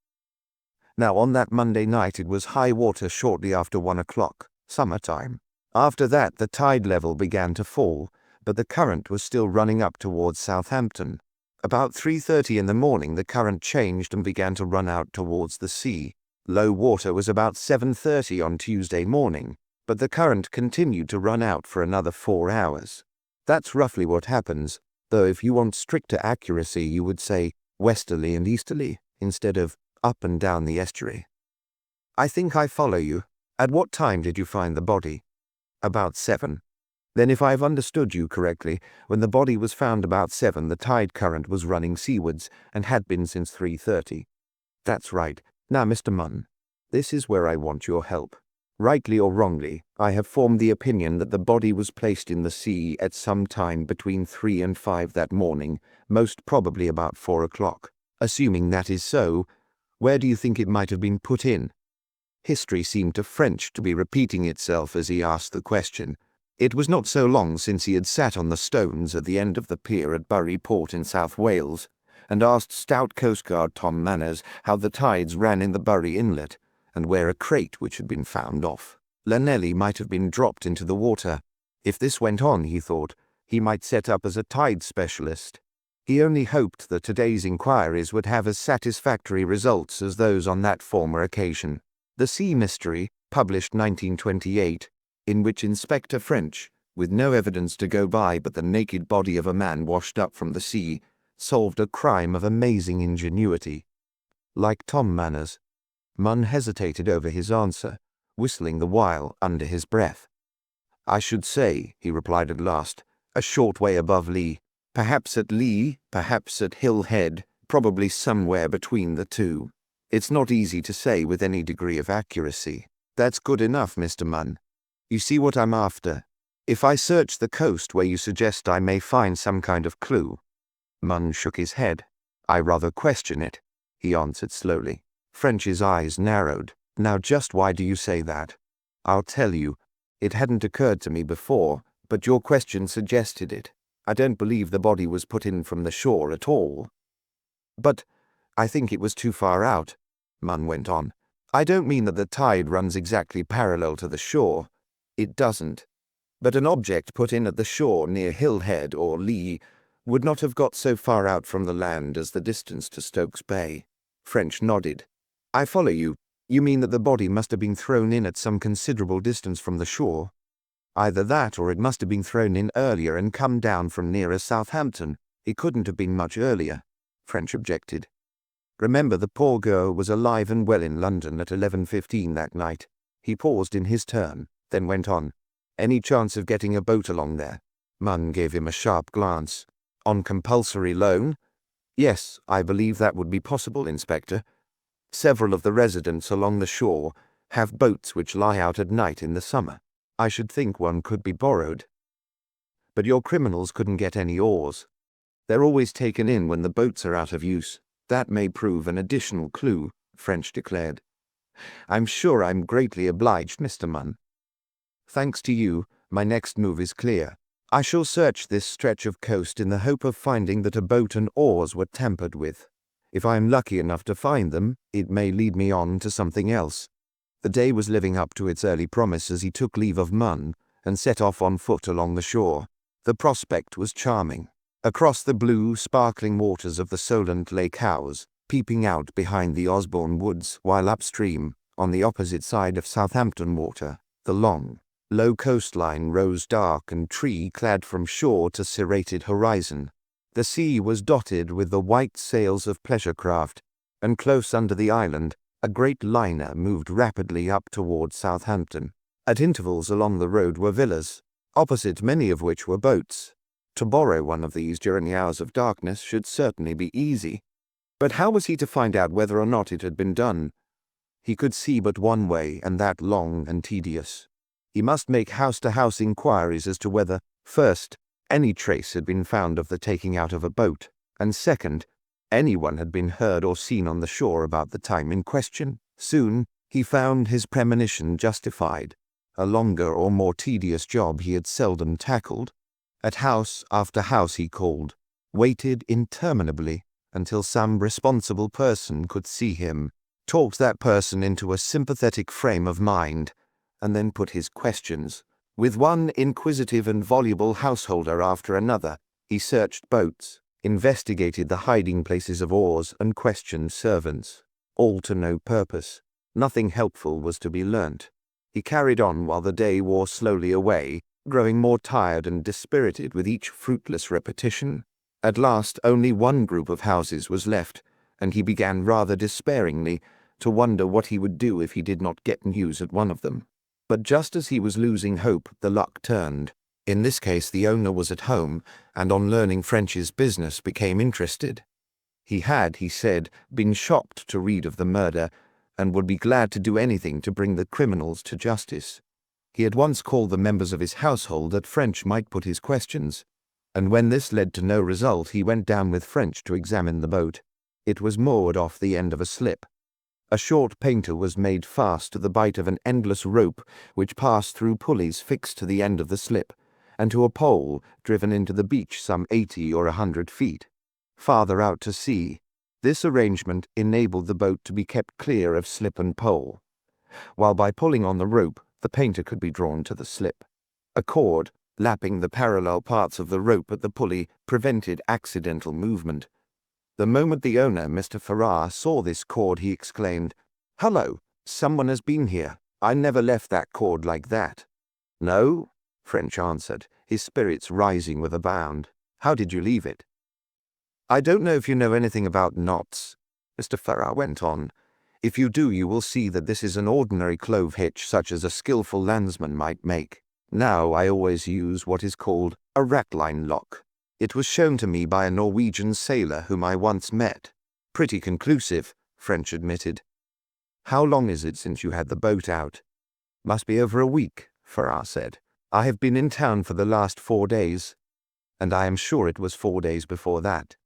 Now, on that Monday night, it was high water shortly after 1 o'clock, summertime. After that, the tide level began to fall, but the current was still running up towards Southampton. About 3:30 in the morning, the current changed and began to run out towards the sea. Low water was about 7:30 on Tuesday morning, but the current continued to run out for another 4 hours. That's roughly what happens, though if you want stricter accuracy, you would say westerly and easterly, instead of up and down the estuary." "I think I follow you. At what time did you find the body?" "About 7. Then if I've understood you correctly, when the body was found about 7, the tide current was running seawards and had been since 3:30. "That's right. Now, Mr. Munn, this is where I want your help. Rightly or wrongly, I have formed the opinion that the body was placed in the sea at some time between 3 and 5 that morning, most probably about 4 o'clock. Assuming that is so, where do you think it might have been put in?" History seemed to French to be repeating itself as he asked the question. It was not so long since he had sat on the stones at the end of the pier at Bury Port in South Wales, and asked stout coastguard Tom Manners how the tides ran in the Bury Inlet, and where a crate which had been found off Llanelly might have been dropped into the water. If this went on, he thought, he might set up as a tide specialist. He only hoped that today's inquiries would have as satisfactory results as those on that former occasion. The Sea Mystery, published 1928, in which Inspector French, with no evidence to go by but the naked body of a man washed up from the sea, solved a crime of amazing ingenuity. Like Tom Manners, Munn hesitated over his answer, whistling the while under his breath. "I should say," he replied at last, "a short way above Lee. Perhaps at Lee, perhaps at Hill Head, probably somewhere between the two. It's not easy to say with any degree of accuracy." "That's good enough, Mr. Munn. You see what I'm after. If I search the coast where you suggest, I may find some kind of clue." Munn shook his head. "I rather question it," he answered slowly. French's eyes narrowed. "Now just why do you say that?" "I'll tell you. It hadn't occurred to me before, but your question suggested it. I don't believe the body was put in from the shore at all." "But I think it was too far out," Munn went on. "I don't mean that the tide runs exactly parallel to the shore. It doesn't. But an object put in at the shore near Hill Head or Lee would not have got so far out from the land as the distance to Stokes Bay." French nodded. "I follow you. You mean that the body must have been thrown in at some considerable distance from the shore?" "Either that, or it must have been thrown in earlier and come down from nearer Southampton. It couldn't have been much earlier," French objected. "Remember, the poor girl was alive and well in London at 11:15 that night." He paused in his turn, then went on. "Any chance of getting a boat along there?" Munn gave him a sharp glance. "On compulsory loan?" "Yes, I believe that would be possible, Inspector. Several of the residents along the shore have boats which lie out at night in the summer. I should think one could be borrowed." "But your criminals couldn't get any oars. They're always taken in when the boats are out of use. That may prove an additional clue," French declared. "I'm sure I'm greatly obliged, Mr. Munn." "Thanks to you, my next move is clear. I shall search this stretch of coast in the hope of finding that a boat and oars were tampered with. If I am lucky enough to find them, it may lead me on to something else." The day was living up to its early promise as he took leave of Munn and set off on foot along the shore. The prospect was charming. Across the blue, sparkling waters of the Solent lay cows, peeping out behind the Osborne woods, while upstream, on the opposite side of Southampton Water, the long, low coastline rose dark and tree-clad from shore to serrated horizon. The sea was dotted with the white sails of pleasure craft, and close under the island, a great liner moved rapidly up towards Southampton. At intervals along the road were villas, opposite many of which were boats. To borrow one of these during the hours of darkness should certainly be easy. But how was he to find out whether or not it had been done? He could see but one way, and that long and tedious. He must make house-to-house inquiries as to whether, first, any trace had been found of the taking out of a boat, and second, anyone had been heard or seen on the shore about the time in question. Soon, he found his premonition justified. A longer or more tedious job he had seldom tackled. At house after house he called, waited interminably until some responsible person could see him, talked that person into a sympathetic frame of mind, and then put his questions. With one inquisitive and voluble householder after another, he searched boats, investigated the hiding places of oars, and questioned servants, all to no purpose. Nothing helpful was to be learnt. He carried on while the day wore slowly away, growing more tired and dispirited with each fruitless repetition. At last only one group of houses was left, and he began rather despairingly to wonder what he would do if he did not get news at one of them. But just as he was losing hope, the luck turned. In this case the owner was at home, and on learning French's business became interested. He had, he said, been shocked to read of the murder, and would be glad to do anything to bring the criminals to justice. He had once called the members of his household that French might put his questions, and when this led to no result he went down with French to examine the boat. It was moored off the end of a slip. A short painter was made fast to the bight of an endless rope which passed through pulleys fixed to the end of the slip, and to a pole driven into the beach some 80 or 100 feet. Farther out to sea, this arrangement enabled the boat to be kept clear of slip and pole, while by pulling on the rope the painter could be drawn to the slip. A cord, lapping the parallel parts of the rope at the pulley, prevented accidental movement. The moment the owner, Mr. Farrar, saw this cord, he exclaimed, "Hullo, someone has been here. I never left that cord like that." "No," French answered, his spirits rising with a bound. "How did you leave it?" "I don't know if you know anything about knots," Mr. Farrar went on. "If you do, you will see that this is an ordinary clove hitch such as a skillful landsman might make. Now I always use what is called a ratline lock. It was shown to me by a Norwegian sailor whom I once met." "Pretty conclusive," French admitted. "How long is it since you had the boat out?" "Must be over a week," Farrar said. "I have been in town for the last 4 days, and I am sure it was 4 days before that."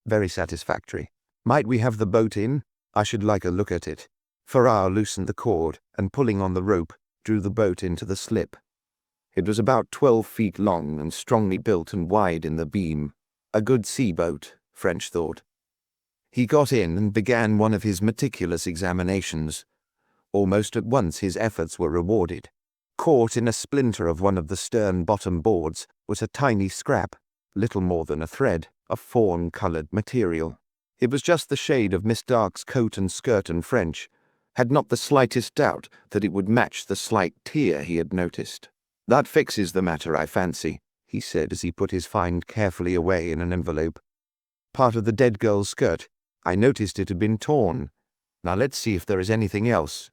"Very satisfactory. Might we have the boat in? I should like a look at it." Farrar loosened the cord, and pulling on the rope, drew the boat into the slip. It was about 12 feet long and strongly built and wide in the beam. A good sea boat, French thought. He got in and began one of his meticulous examinations. Almost at once his efforts were rewarded. Caught in a splinter of one of the stern bottom boards was a tiny scrap, little more than a thread, of fawn-coloured material. It was just the shade of Miss Dark's coat and skirt, and French had not the slightest doubt that it would match the slight tear he had noticed. "That fixes the matter, I fancy," he said as he put his find carefully away in an envelope. "Part of the dead girl's skirt. I noticed it had been torn. Now let's see if there is anything else."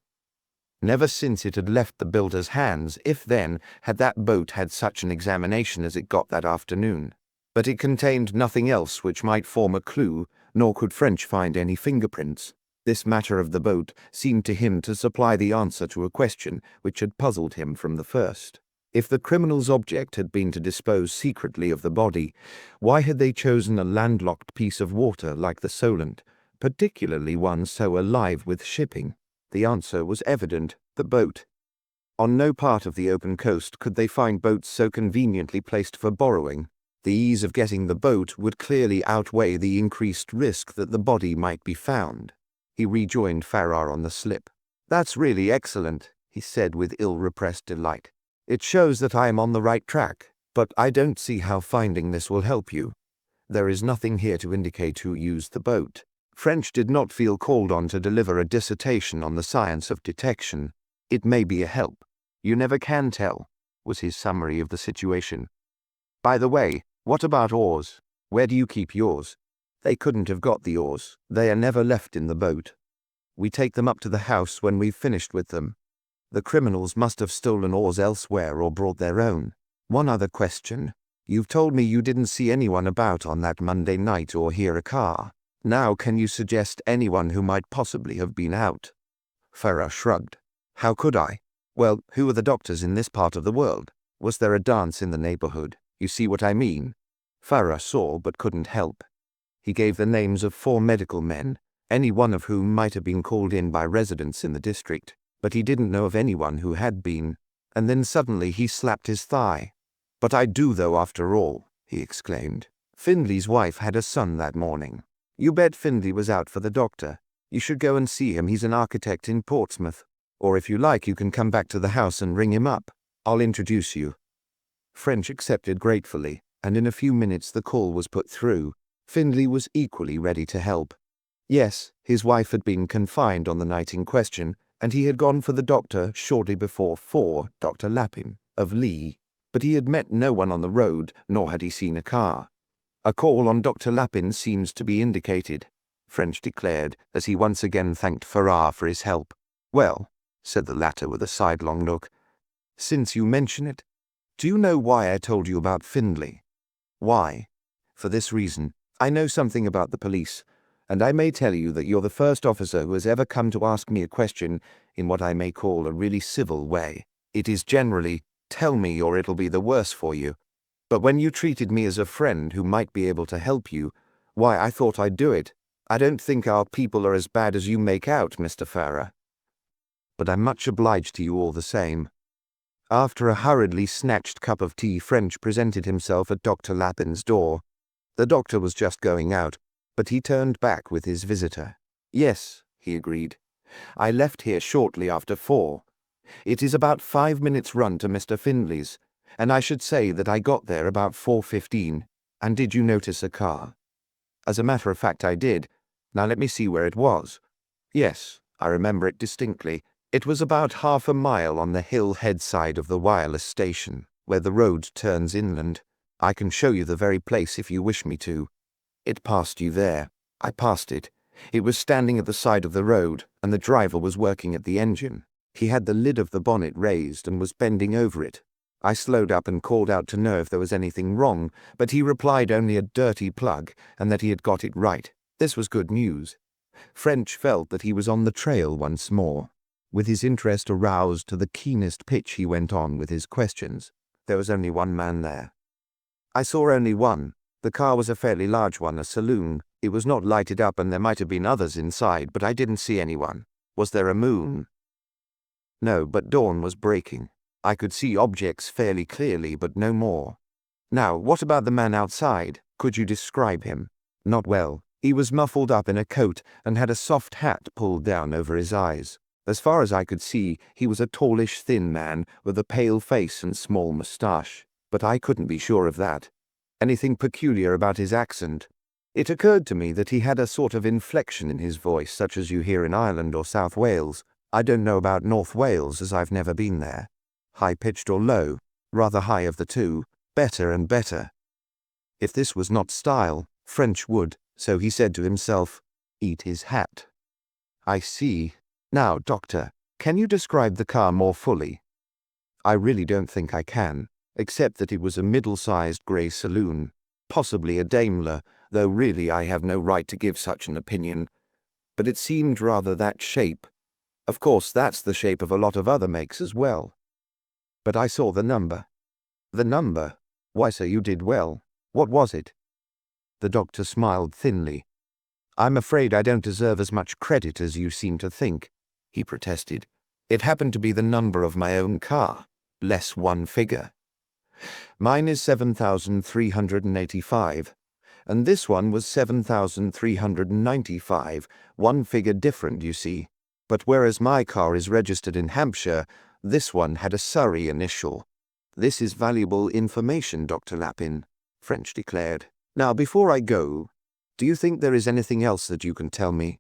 Never since it had left the builder's hands, if then, had that boat had such an examination as it got that afternoon. But it contained nothing else which might form a clue, nor could French find any fingerprints. This matter of the boat seemed to him to supply the answer to a question which had puzzled him from the first. If the criminal's object had been to dispose secretly of the body, why had they chosen a landlocked piece of water like the Solent, particularly one so alive with shipping? The answer was evident: the boat. On no part of the open coast could they find boats so conveniently placed for borrowing. The ease of getting the boat would clearly outweigh the increased risk that the body might be found. He rejoined Farrar on the slip. "That's really excellent," he said with ill-repressed delight. "It shows that I am on the right track. But I don't see how finding this will help you. There is nothing here to indicate who used the boat. French did not feel called on to deliver a dissertation on the science of detection. It may be a help. You never can tell, was his summary of the situation. By the way, what about oars? Where do you keep yours? They couldn't have got the oars. They are never left in the boat. We take them up to the house when we've finished with them. The criminals must have stolen oars elsewhere or brought their own. One other question. You've told me you didn't see anyone about on that Monday night or hear a car. Now can you suggest anyone who might possibly have been out? Farrar shrugged. How could I? Well, who are the doctors in this part of the world? Was there a dance in the neighborhood? You see what I mean? Farrar saw but couldn't help. He gave the names of 4 medical men, any one of whom might have been called in by residents in the district, but he didn't know of anyone who had been, and then suddenly he slapped his thigh. But I do though after all, he exclaimed. Findlay's wife had a son that morning. You bet Findlay was out for the doctor. You should go and see him, he's an architect in Portsmouth. Or if you like you can come back to the house and ring him up. I'll introduce you. French accepted gratefully, and in a few minutes the call was put through. Findlay was equally ready to help. Yes, his wife had been confined on the night in question, and he had gone for the doctor shortly before 4, Dr. Lappin, of Lee, but he had met no one on the road, nor had he seen a car. A call on Dr. Lappin seems to be indicated, French declared, as he once again thanked Farrar for his help. Well, said the latter with a sidelong look, since you mention it, do you know why I told you about Findlay? Why? For this reason. I know something about the police, and I may tell you that you're the first officer who has ever come to ask me a question in what I may call a really civil way. It is generally, tell me or it'll be the worse for you. But when you treated me as a friend who might be able to help you, why, I thought I'd do it. I don't think our people are as bad as you make out, Mr. Farrar. But I'm much obliged to you all the same. After a hurriedly snatched cup of tea, French presented himself at Dr. Lappin's door. The doctor was just going out, but he turned back with his visitor. Yes, he agreed. I left here shortly after 4. It is about 5 minutes' run to Mr. Findlay's, and I should say that I got there about 4:15. And did you notice a car? As a matter of fact, I did. Now let me see where it was. Yes, I remember it distinctly. It was about half a mile on the hill head side of the wireless station, where the road turns inland. I can show you the very place if you wish me to. It passed you there. I passed it. It was standing at the side of the road, and the driver was working at the engine. He had the lid of the bonnet raised and was bending over it. I slowed up and called out to know if there was anything wrong, but he replied only a dirty plug, and that he had got it right. This was good news. French felt that he was on the trail once more. With his interest aroused to the keenest pitch, he went on with his questions. There was only one man there. I saw only one. The car was a fairly large one, a saloon. It was not lighted up and there might have been others inside, but I didn't see anyone. Was there a moon? No, but dawn was breaking. I could see objects fairly clearly, but no more. Now, what about the man outside? Could you describe him? Not well. He was muffled up in a coat and had a soft hat pulled down over his eyes. As far as I could see, he was a tallish, thin man with a pale face and small moustache. But I couldn't be sure of that. Anything peculiar about his accent? It occurred to me that he had a sort of inflection in his voice, such as you hear in Ireland or South Wales. I don't know about North Wales, as I've never been there. High-pitched or low? Rather high of the two. Better and better. If this was not style, French would, so he said to himself, eat his hat. I see. Now, Doctor, can you describe the car more fully? I really don't think I can, except that it was a middle-sized grey saloon, possibly a Daimler, though really I have no right to give such an opinion. But it seemed rather that shape. Of course, that's the shape of a lot of other makes as well. But I saw the number. The number? Why, sir, you did well. What was it? The doctor smiled thinly. I'm afraid I don't deserve as much credit as you seem to think, he protested. It happened to be the number of my own car, less one figure. Mine is 7,385, and this one was 7,395, one figure different, you see. But whereas my car is registered in Hampshire, this one had a Surrey initial. "This is valuable information, Dr. Lapin," French declared. "Now, before I go, do you think there is anything else that you can tell me?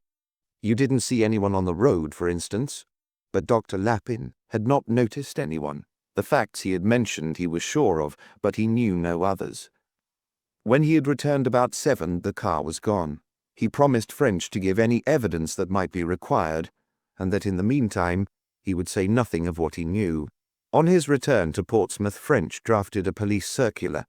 You didn't see anyone on the road, for instance?" But Dr. Lapin had not noticed anyone. The facts he had mentioned he was sure of, but he knew no others. When he had returned about 7, the car was gone. He promised French to give any evidence that might be required, and that in the meantime he would say nothing of what he knew. On his return to Portsmouth, French drafted a police circular.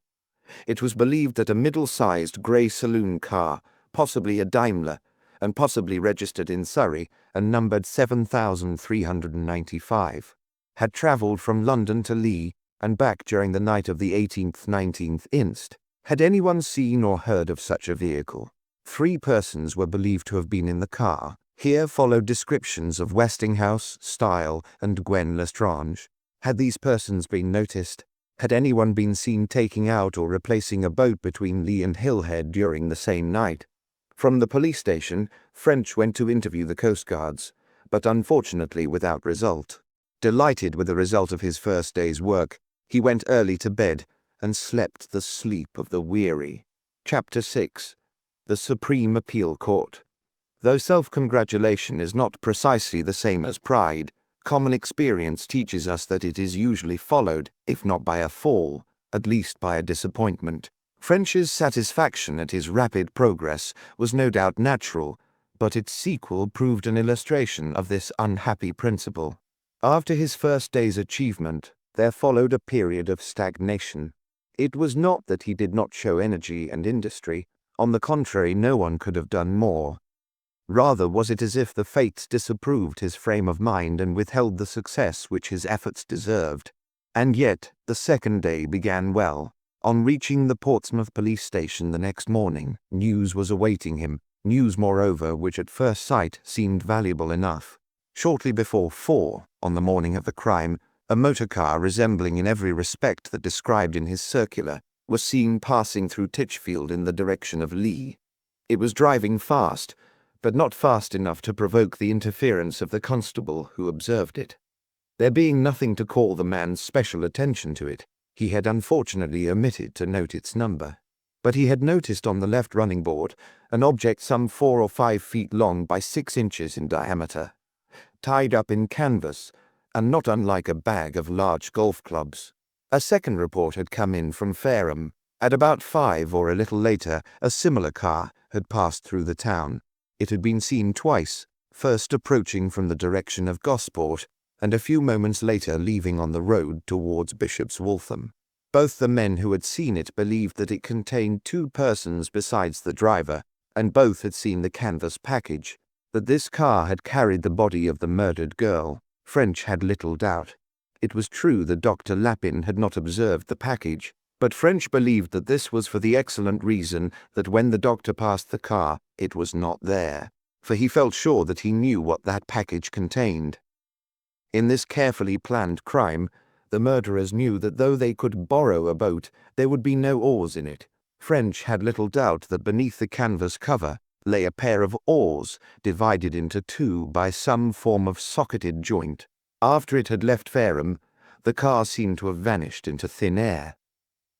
It was believed that a middle-sized grey saloon car, possibly a Daimler, and possibly registered in Surrey and numbered 7395, had travelled from London to Lee and back during the night of the 18th-19th inst. Had anyone seen or heard of such a vehicle? 3 persons were believed to have been in the car. Here followed descriptions of Westinghouse, Style, and Gwen Lestrange. Had these persons been noticed? Had anyone been seen taking out or replacing a boat between Lee and Hillhead during the same night? From the police station, French went to interview the coastguards, but unfortunately without result. Delighted with the result of his first day's work, he went early to bed and slept the sleep of the weary. Chapter 6. The Supreme Appeal Court. Though self-congratulation is not precisely the same as pride, common experience teaches us that it is usually followed, if not by a fall, at least by a disappointment. French's satisfaction at his rapid progress was no doubt natural, but its sequel proved an illustration of this unhappy principle. After his first day's achievement, there followed a period of stagnation. It was not that he did not show energy and industry. On the contrary, no one could have done more. Rather was it as if the fates disapproved his frame of mind and withheld the success which his efforts deserved. And yet, the second day began well. On reaching the Portsmouth police station the next morning, news was awaiting him, news moreover which at first sight seemed valuable enough. Shortly before 4, on the morning of the crime, a motor car resembling in every respect that described in his circular was seen passing through Titchfield in the direction of Lee. It was driving fast, but not fast enough to provoke the interference of the constable who observed it. There being nothing to call the man's special attention to it, he had unfortunately omitted to note its number. But he had noticed on the left running board an object some 4 or 5 feet long by 6 inches in diameter, tied up in canvas, and not unlike a bag of large golf clubs. A second report had come in from Fareham. At about 5 or a little later, a similar car had passed through the town. It had been seen twice, first approaching from the direction of Gosport, and a few moments later leaving on the road towards Bishop's Waltham. Both the men who had seen it believed that it contained 2 persons besides the driver, and both had seen the canvas package. That this car had carried the body of the murdered girl, French had little doubt. It was true that Dr. Lapin had not observed the package, but French believed that this was for the excellent reason that when the doctor passed the car, it was not there, for he felt sure that he knew what that package contained. In this carefully planned crime, the murderers knew that though they could borrow a boat, there would be no oars in it. French had little doubt that beneath the canvas cover lay a pair of oars divided into 2 by some form of socketed joint. After it had left Fareham, the car seemed to have vanished into thin air.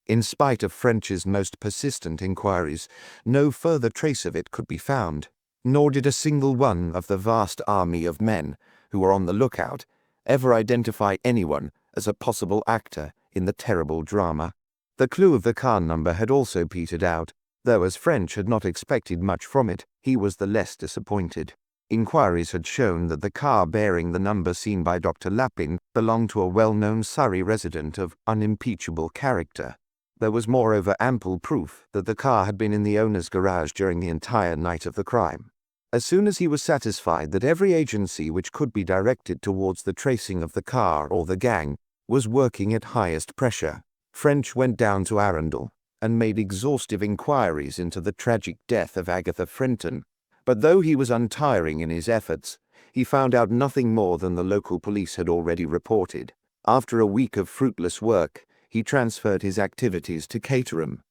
In spite of French's most persistent inquiries, no further trace of it could be found, nor did a single one of the vast army of men who were on the lookout ever identify anyone as a possible actor in the terrible drama. The clue of the car number had also petered out, though as French had not expected much from it, he was the less disappointed. Inquiries had shown that the car bearing the number seen by Dr. Lapin belonged to a well-known Surrey resident of unimpeachable character. There was moreover ample proof that the car had been in the owner's garage during the entire night of the crime. As soon as he was satisfied that every agency which could be directed towards the tracing of the car or the gang was working at highest pressure, French went down to Arundel and made exhaustive inquiries into the tragic death of Agatha Frenton. But though he was untiring in his efforts, he found out nothing more than the local police had already reported. After a week of fruitless work, he transferred his activities to Caterham.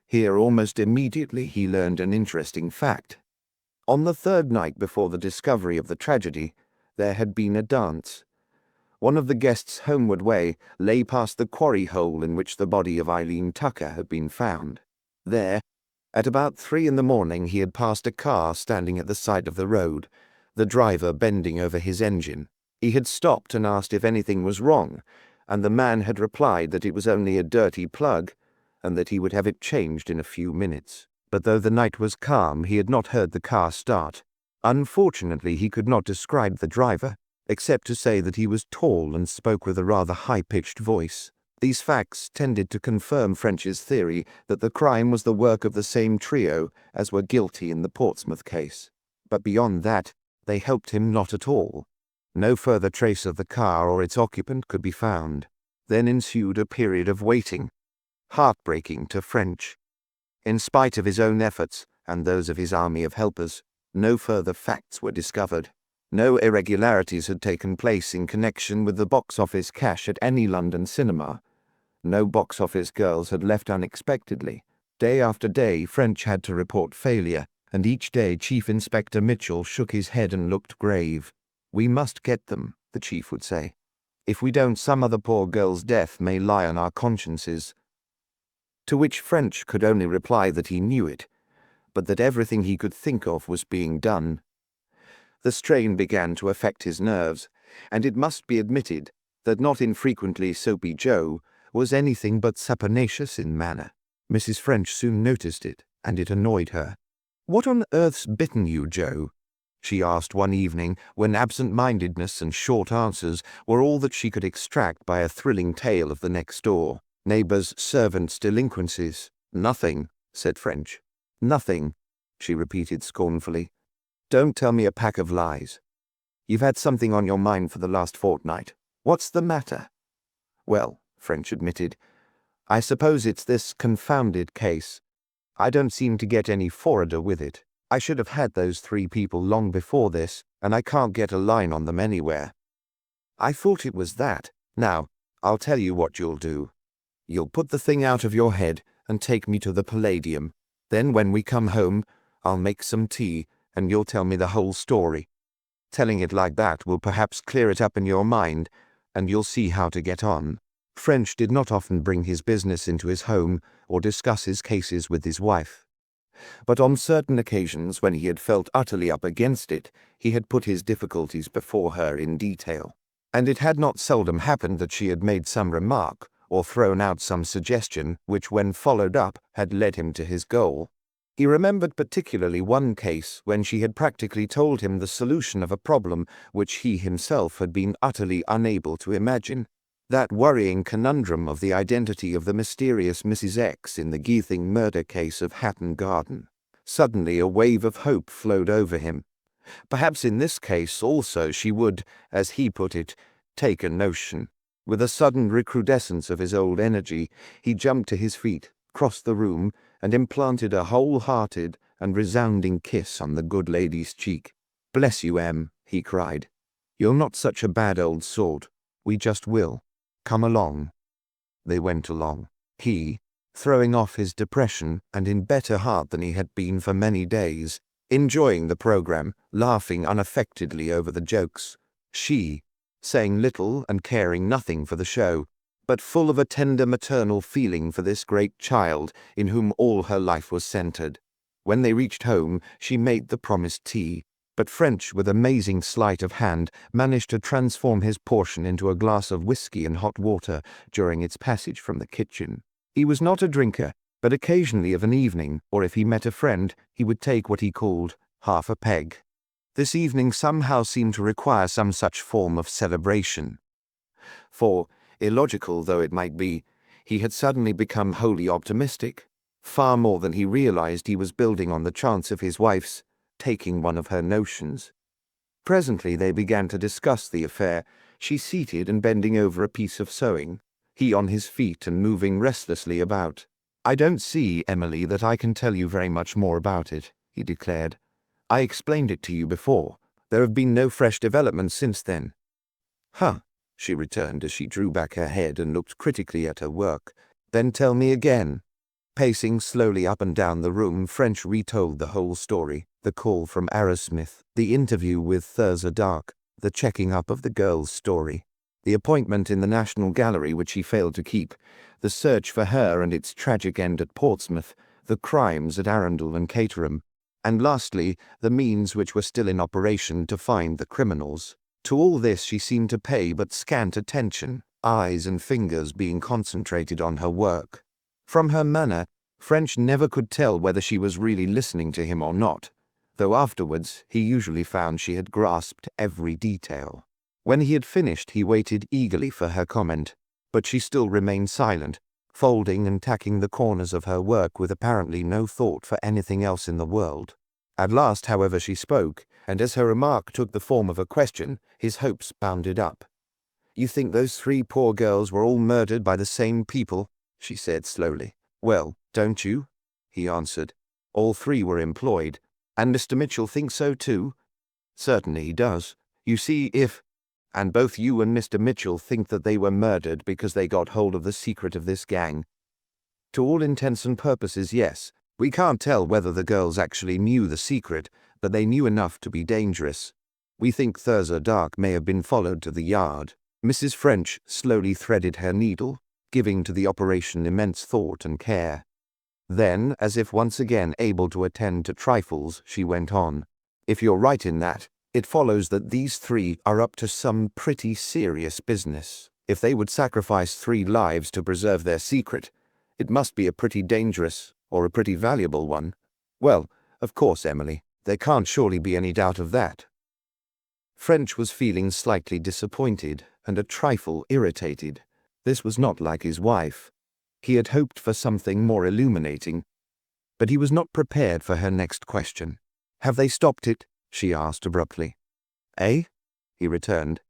Here almost immediately he learned an interesting fact. On the 3rd night before the discovery of the tragedy, there had been a dance. One of the guests' homeward way lay past the quarry hole in which the body of Eileen Tucker had been found. There, at about 3 in the morning, he had passed a car standing at the side of the road, the driver bending over his engine. He had stopped and asked if anything was wrong, and the man had replied that it was only a dirty plug, and that he would have it changed in a few minutes. But though the night was calm, he had not heard the car start. Unfortunately, he could not describe the driver, except to say that he was tall and spoke with a rather high-pitched voice. These facts tended to confirm French's theory that the crime was the work of the same trio as were guilty in the Portsmouth case. But beyond that, they helped him not at all. No further trace of the car or its occupant could be found. Then ensued a period of waiting, heartbreaking to French. In spite of his own efforts and those of his army of helpers, no further facts were discovered. No irregularities had taken place in connection with the box office cash at any London cinema. No box office girls had left unexpectedly. Day after day, French had to report failure, and each day Chief Inspector Mitchell shook his head and looked grave. "We must get them," the chief would say. "If we don't, some other poor girl's death may lie on our consciences." To which French could only reply that he knew it, but that everything he could think of was being done. The strain began to affect his nerves, and it must be admitted that not infrequently Soapy Joe was anything but saponaceous in manner. Mrs. French soon noticed it, and it annoyed her. "What on earth's bitten you, Joe?" she asked one evening, when absent-mindedness and short answers were all that she could extract by a thrilling tale of the next door neighbours' servants' delinquencies. "Nothing," said French. "Nothing," she repeated scornfully. "Don't tell me a pack of lies. You've had something on your mind for the last fortnight. What's the matter?" "Well," French admitted, "I suppose it's this confounded case. I don't seem to get any forwarder with it. I should have had those 3 people long before this, and I can't get a line on them anywhere." "I thought it was that. Now, I'll tell you what you'll do. You'll put the thing out of your head and take me to the Palladium. Then when we come home, I'll make some tea, and you'll tell me the whole story. Telling it like that will perhaps clear it up in your mind, and you'll see how to get on." French did not often bring his business into his home or discuss his cases with his wife. But on certain occasions when he had felt utterly up against it, he had put his difficulties before her in detail. And it had not seldom happened that she had made some remark or thrown out some suggestion which, when followed up, had led him to his goal. He remembered particularly one case when she had practically told him the solution of a problem which he himself had been utterly unable to imagine. That worrying conundrum of the identity of the mysterious Mrs. X in the Geething murder case of Hatton Garden. Suddenly a wave of hope flowed over him. Perhaps in this case also she would, as he put it, take a notion. With a sudden recrudescence of his old energy, he jumped to his feet, crossed the room, and implanted a whole-hearted and resounding kiss on the good lady's cheek. "Bless you, Em," he cried. "You're not such a bad old sort. We just will. Come along." They went along. He, throwing off his depression and in better heart than he had been for many days, enjoying the program, laughing unaffectedly over the jokes. She, saying little and caring nothing for the show, but full of a tender maternal feeling for this great child in whom all her life was centred. When they reached home, she made the promised tea, but French, with amazing sleight of hand, managed to transform his portion into a glass of whisky and hot water during its passage from the kitchen. He was not a drinker, but occasionally of an evening, or if he met a friend, he would take what he called half a peg. This evening somehow seemed to require some such form of celebration. For, illogical though it might be, he had suddenly become wholly optimistic. Far more than he realized, he was building on the chance of his wife's taking one of her notions. Presently they began to discuss the affair, she seated and bending over a piece of sewing, he on his feet and moving restlessly about. "I don't see, Emily, that I can tell you very much more about it," he declared. "I explained it to you before. There have been no fresh developments since then." "Huh," she returned as she drew back her head and looked critically at her work. "Then tell me again." Pacing slowly up and down the room, French retold the whole story, the call from Arrowsmith, the interview with Thurza Dark, the checking up of the girl's story. The appointment in the National Gallery which he failed to keep, the search for her and its tragic end at Portsmouth, the crimes at Arundel and Caterham, and lastly, the means which were still in operation to find the criminals. To all this she seemed to pay but scant attention, eyes and fingers being concentrated on her work. From her manner, French never could tell whether she was really listening to him or not, though afterwards he usually found she had grasped every detail. When he had finished, he waited eagerly for her comment, but she still remained silent, folding and tacking the corners of her work with apparently no thought for anything else in the world. At last, however, she spoke, and as her remark took the form of a question, his hopes bounded up. "You think those 3 poor girls were all murdered by the same people?" she said slowly. "Well, don't you?" he answered. "All 3 were employed. And Mr. Mitchell thinks so too?" "Certainly he does. You see, and both you and Mr. Mitchell think that they were murdered because they got hold of the secret of this gang?" "To all intents and purposes, yes. We can't tell whether the girls actually knew the secret, but they knew enough to be dangerous. We think Thurza Dark may have been followed to the yard." Mrs. French slowly threaded her needle, giving to the operation immense thought and care. Then, as if once again able to attend to trifles, she went on. "If you're right in that, it follows that these 3 are up to some pretty serious business. If they would sacrifice 3 lives to preserve their secret, it must be a pretty dangerous or a pretty valuable one. Well, of course, Emily, there can't surely be any doubt of that." French was feeling slightly disappointed and a trifle irritated. This was not like his wife. He had hoped for something more illuminating, but he was not prepared for her next question. "Have they stopped it?" she asked abruptly. "Eh?" he returned.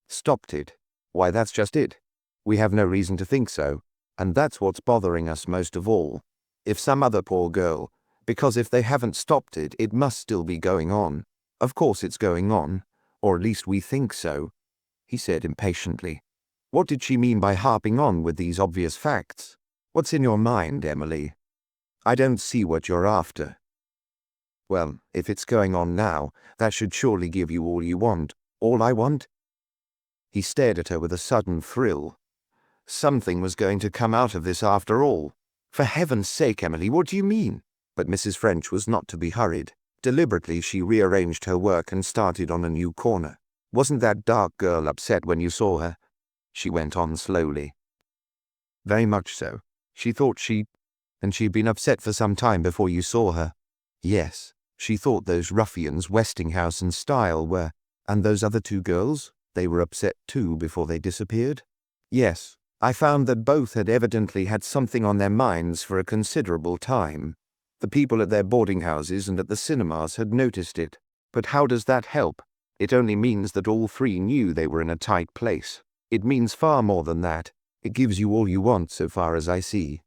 "Stopped it? Why, that's just it. We have no reason to think so, and that's what's bothering us most of all. If some other poor girl, because if they haven't stopped it, it must still be going on. Of course it's going on, or at least we think so," he said impatiently. "What did she mean by harping on with these obvious facts? What's in your mind, Emily? I don't see what you're after." "Well, if it's going on now, that should surely give you all you want." "All I want?" He stared at her with a sudden thrill. Something was going to come out of this after all. "For heaven's sake, Emily, what do you mean?" But Mrs. French was not to be hurried. Deliberately she rearranged her work and started on a new corner. "Wasn't that dark girl upset when you saw her?" she went on slowly. "Very much so. She thought and she'd been upset for some time before you saw her." "Yes. She thought those ruffians, Westinghouse and Style, were—" "And those other 2 girls? They were upset too before they disappeared?" "Yes. I found that both had evidently had something on their minds for a considerable time. The people at their boarding houses and at the cinemas had noticed it. But how does that help? It only means that all 3 knew they were in a tight place. It means far more than that. It gives you all you want so far as I see."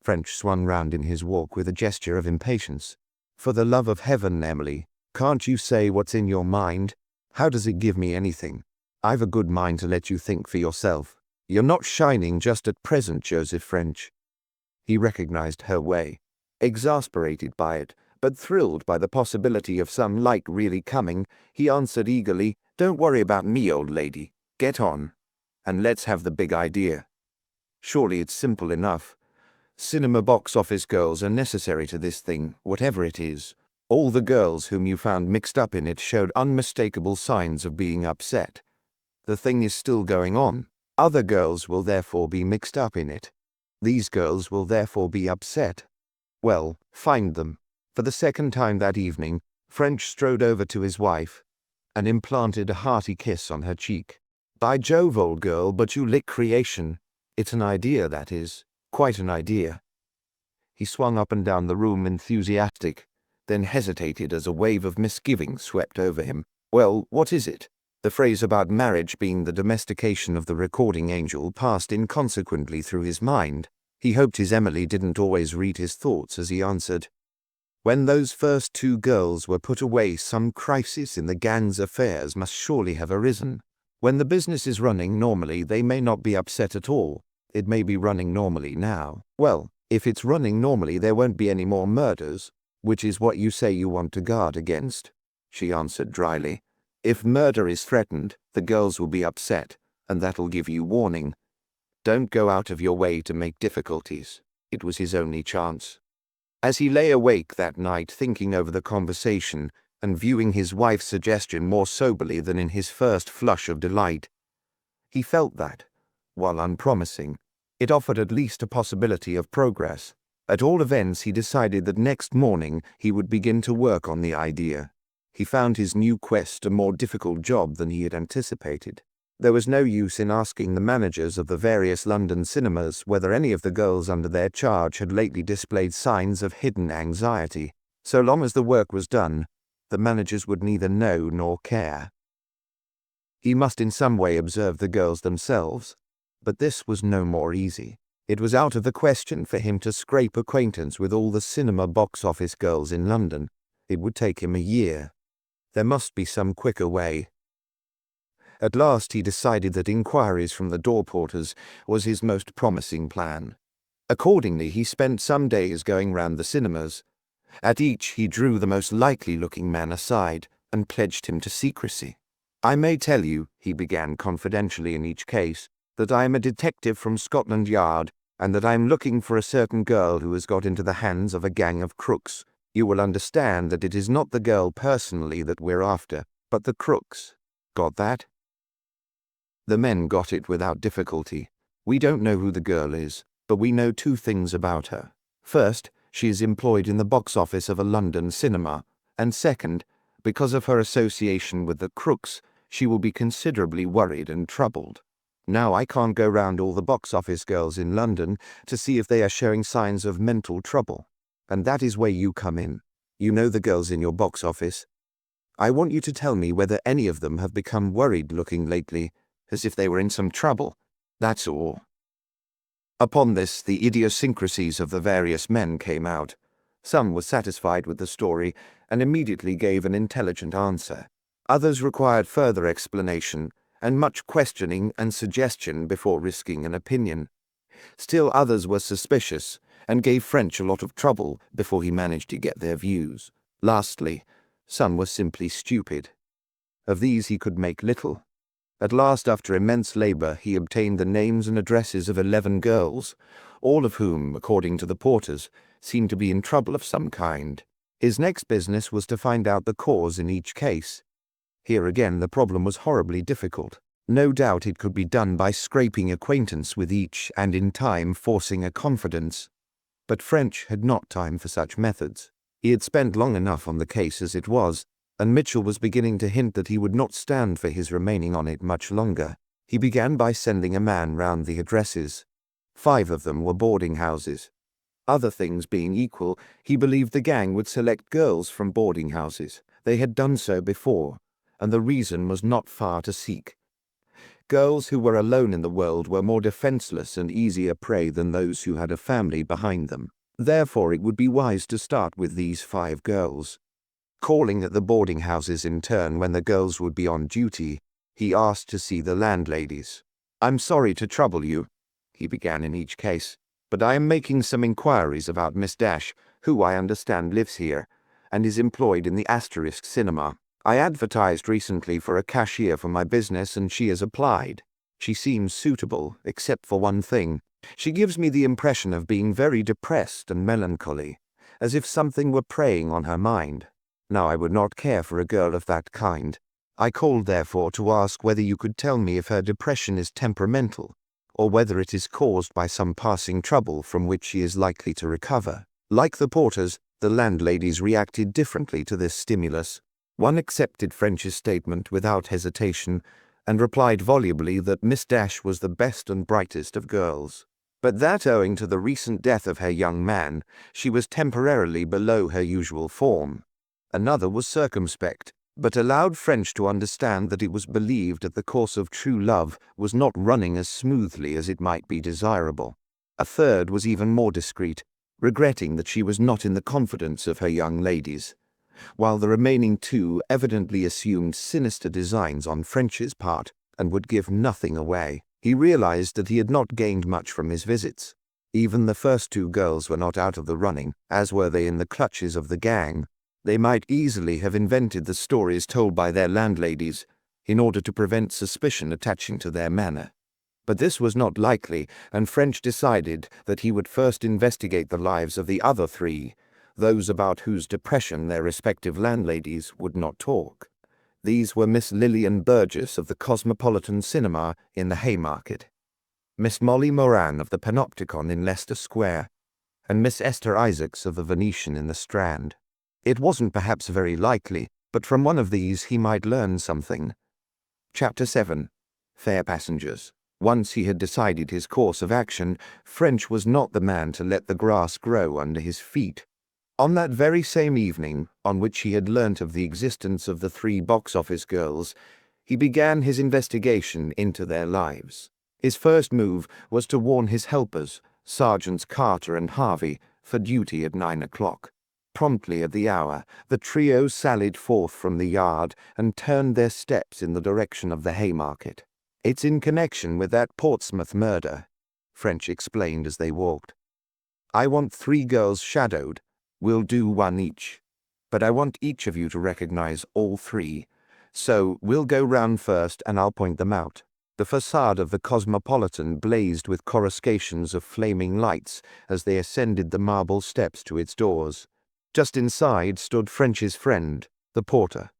French swung round in his walk with a gesture of impatience. "For the love of heaven, Emily, can't you say what's in your mind? How does it give me anything? I've a good mind to let you think for yourself. You're not shining just at present, Joseph French." He recognized her way. Exasperated by it, but thrilled by the possibility of some light really coming, he answered eagerly, "Don't worry about me, old lady. Get on, and let's have the big idea. Surely it's simple enough. Cinema box office girls are necessary to this thing, whatever it is. All the girls whom you found mixed up in it showed unmistakable signs of being upset. The thing is still going on. Other girls will therefore be mixed up in it. These girls will therefore be upset. Well, find them." For the second time that evening, French strode over to his wife and implanted a hearty kiss on her cheek. "By Jove, old girl, but you lick creation. It's an idea, that is. Quite an idea." He swung up and down the room enthusiastic, then hesitated as a wave of misgiving swept over him. "Well, what is it?" The phrase about marriage being the domestication of the recording angel passed inconsequently through his mind. He hoped his Emily didn't always read his thoughts as he answered. "When those first 2 girls were put away, some crisis in the gang's affairs must surely have arisen. When the business is running normally, they may not be upset at all. It may be running normally now. Well, if it's running normally, there won't be any more murders, which is what you say you want to guard against," she answered dryly. "If murder is threatened, the girls will be upset, and that'll give you warning. Don't go out of your way to make difficulties. It was his only chance. As he lay awake that night thinking over the conversation and viewing his wife's suggestion more soberly than in his first flush of delight, he felt that, while unpromising, it offered at least a possibility of progress. At all events, he decided that next morning he would begin to work on the idea. He found his new quest a more difficult job than he had anticipated. There was no use in asking the managers of the various London cinemas whether any of the girls under their charge had lately displayed signs of hidden anxiety. So long as the work was done, the managers would neither know nor care. He must in some way observe the girls themselves, but this was no more easy. It was out of the question for him to scrape acquaintance with all the cinema box office girls in London. It would take him a year. There must be some quicker way. At last he decided that inquiries from the door porters was his most promising plan. Accordingly, he spent some days going round the cinemas. At each he drew the most likely-looking man aside and pledged him to secrecy. "I may tell you," he began confidentially in each case, "that I am a detective from Scotland Yard, and that I am looking for a certain girl who has got into the hands of a gang of crooks. You will understand that it is not the girl personally that we're after, but the crooks. Got that?" The men got it without difficulty. "We don't know who the girl is, but we know two things about her. First, she is employed in the box office of a London cinema, and second, because of her association with the crooks, she will be considerably worried and troubled. Now, I can't go round all the box office girls in London to see if they are showing signs of mental trouble, and that is where you come in. You know the girls in your box office. I want you to tell me whether any of them have become worried-looking lately, as if they were in some trouble. That's all." Upon this, the idiosyncrasies of the various men came out. Some were satisfied with the story and immediately gave an intelligent answer. Others required further explanation and much questioning and suggestion before risking an opinion. Still others were suspicious and gave French a lot of trouble before he managed to get their views. Lastly, some were simply stupid. Of these he could make little. At last, after immense labor, he obtained the names and addresses of 11 girls, all of whom, according to the porters, seemed to be in trouble of some kind. His next business was to find out the cause in each case. Here again the problem was horribly difficult. No doubt it could be done by scraping acquaintance with each and in time forcing a confidence. But French had not time for such methods. He had spent long enough on the case as it was, and Mitchell was beginning to hint that he would not stand for his remaining on it much longer. He began by sending a man round the addresses. 5 of them were boarding houses. Other things being equal, he believed the gang would select girls from boarding houses. They had done so before, and the reason was not far to seek. Girls who were alone in the world were more defenseless and easier prey than those who had a family behind them. Therefore it would be wise to start with these 5 girls. Calling at the boarding houses in turn when the girls would be on duty, he asked to see the landladies. "I'm sorry to trouble you," he began in each case, "but I am making some inquiries about Miss Dash, who I understand lives here, and is employed in the Asterisk Cinema. I advertised recently for a cashier for my business, and she has applied. She seems suitable, except for one thing. She gives me the impression of being very depressed and melancholy, as if something were preying on her mind. Now, I would not care for a girl of that kind. I called, therefore, to ask whether you could tell me if her depression is temperamental, or whether it is caused by some passing trouble from which she is likely to recover." Like the porters, the landladies reacted differently to this stimulus. One accepted French's statement without hesitation, and replied volubly that Miss Dash was the best and brightest of girls, but that owing to the recent death of her young man, she was temporarily below her usual form. Another was circumspect, but allowed French to understand that it was believed that the course of true love was not running as smoothly as it might be desirable. A third was even more discreet, regretting that she was not in the confidence of her young ladies, while the remaining 2 evidently assumed sinister designs on French's part and would give nothing away. He realized that he had not gained much from his visits. Even the first 2 girls were not out of the running, as were they in the clutches of the gang. They might easily have invented the stories told by their landladies. in order to prevent suspicion attaching to their manner. But this was not likely, and French decided that he would first investigate the lives of the other three, those about whose depression their respective landladies would not talk. These were Miss Lillian Burgess of the Cosmopolitan Cinema in the Haymarket, Miss Molly Moran of the Panopticon in Leicester Square, and Miss Esther Isaacs of the Venetian in the Strand. It wasn't perhaps very likely, but from one of these he might learn something. Chapter 7. Fair Passengers. Once he had decided his course of action, French was not the man to let the grass grow under his feet. On that very same evening, on which he had learnt of the existence of the three box-office girls, he began his investigation into their lives. His first move was to warn his helpers, Sergeants Carter and Harvey, for duty at 9 o'clock. Promptly at the hour, the trio sallied forth from the yard and turned their steps in the direction of the Haymarket. "It's in connection with that Portsmouth murder," French explained as they walked. "I want 3 girls shadowed. We'll do 1 each. But I want each of you to recognize all 3. So we'll go round first and I'll point them out." The facade of the Cosmopolitan blazed with coruscations of flaming lights as they ascended the marble steps to its doors. Just inside stood French's friend, the porter.